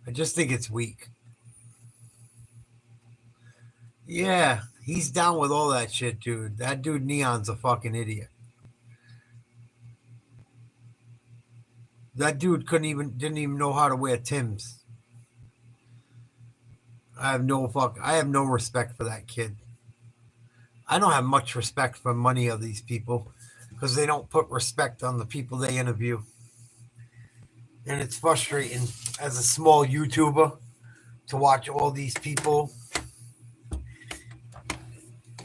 I just think it's weak. Yeah, he's down with all that shit, dude. That dude Neon's a fucking idiot. That dude didn't even know how to wear Timbs. I have no respect for that kid. I don't have much respect for many of these people because they don't put respect on the people they interview. And it's frustrating as a small YouTuber to watch all these people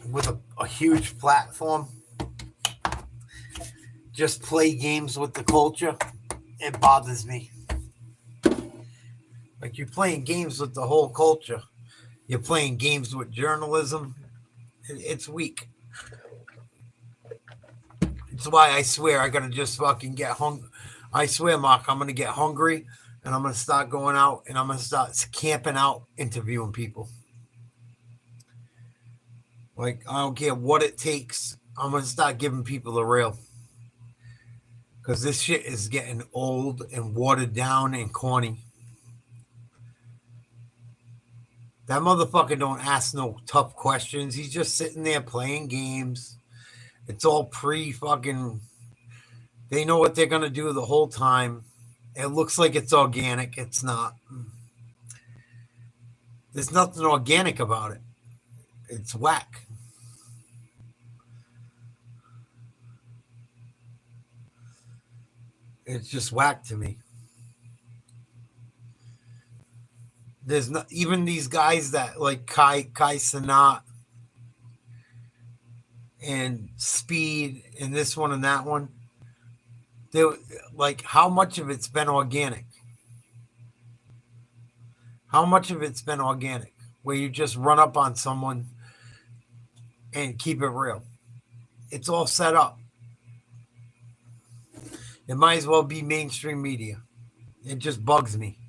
with a huge platform just play games with the culture. It bothers me. Like, you're playing games with the whole culture. You're playing games with journalism. It's weak. It's why I swear I gotta just fucking get hungry. I swear, Mark, I'm gonna get hungry and I'm gonna start going out and I'm gonna start camping out, interviewing people. Like, I don't care what it takes. I'm gonna start giving people the real. Because this shit is getting old and watered down and corny. That motherfucker don't ask no tough questions. He's just sitting there playing games. It's all pre-fucking... They know what they're going to do the whole time. It looks like it's organic. It's not. There's nothing organic about it. It's whack. It's just whack to me. There's not even these guys that like Kai Cenat and Speed and this one and that one. They like, how much of it's been organic? How much of it's been organic? Where you just run up on someone and keep it real. It's all set up. It might as well be mainstream media. It just bugs me.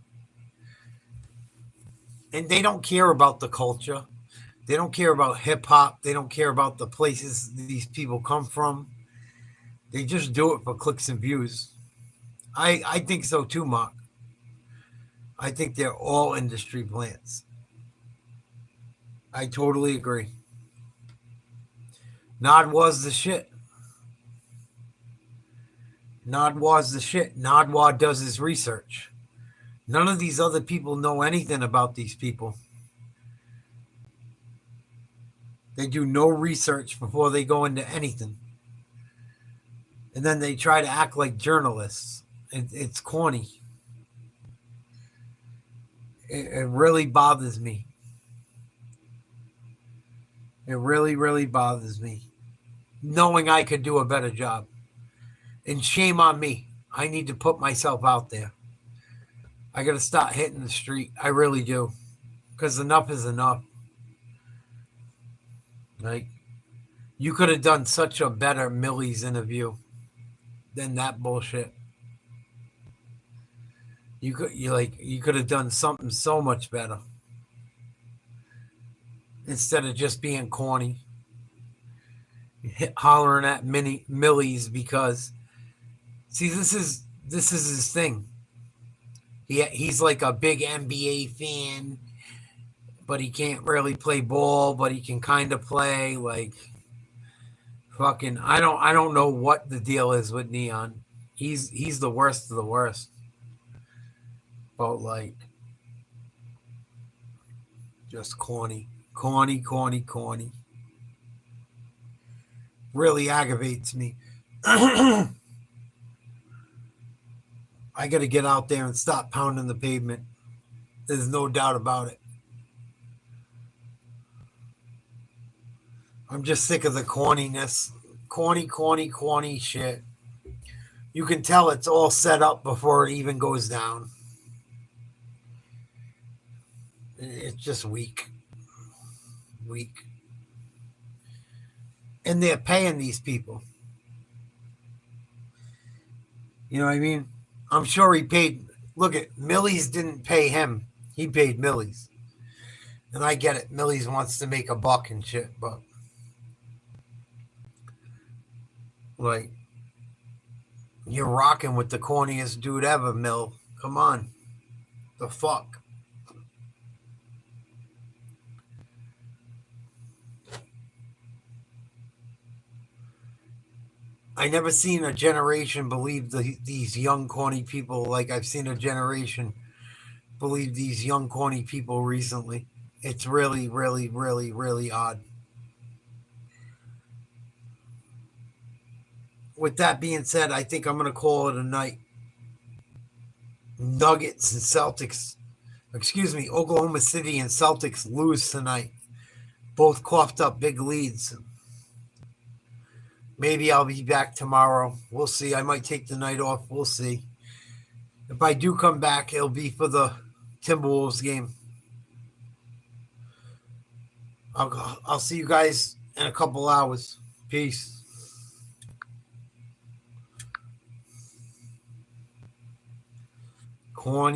And they don't care about the culture. They don't care about hip hop. They don't care about the places these people come from. They just do it for clicks and views. I think so too, Mark. I think they're all industry plants. I totally agree. Nodwa's the shit. Nodwa's the shit. Nodwa does his research. None of these other people know anything about these people. They do no research before they go into anything. And then they try to act like journalists. It's corny. It really bothers me. It really, really bothers me. Knowing I could do a better job. And shame on me. I need to put myself out there. I got to start hitting the street. I really do. Because enough is enough. Like, you could have done such a better Millie's interview than that bullshit. You could have done something so much better. Instead of just being corny. Hollering at Millie's because see, this is his thing. He's like a big NBA fan, but he can't really play ball, but he can kind of play. Like, fucking, I don't know what the deal is with Neon. He's the worst of the worst. But like, just corny. Really aggravates me. I got to get out there and stop pounding the pavement. There's no doubt about it. I'm just sick of the corniness. Corny shit. You can tell it's all set up before it even goes down. It's just weak. And they're paying these people. You know what I mean? I'm sure he paid. Look at Millie's didn't pay him. He paid Millie's. And I get it. Millie's wants to make a buck and shit, but like, you're rocking with the corniest dude ever, Mill. Come on. The fuck? I never seen a generation believe these young corny people like I've seen a generation believe these young corny people recently. It's really, really, really, really odd. With that being said, I think I'm going to call it a night. Nuggets and Celtics. Oklahoma City and Celtics lose tonight. Both coughed up big leads. Maybe I'll be back tomorrow. We'll see. I might take the night off. We'll see. If I do come back, it'll be for the Timberwolves game. I'll see you guys in a couple hours. Peace. Corny.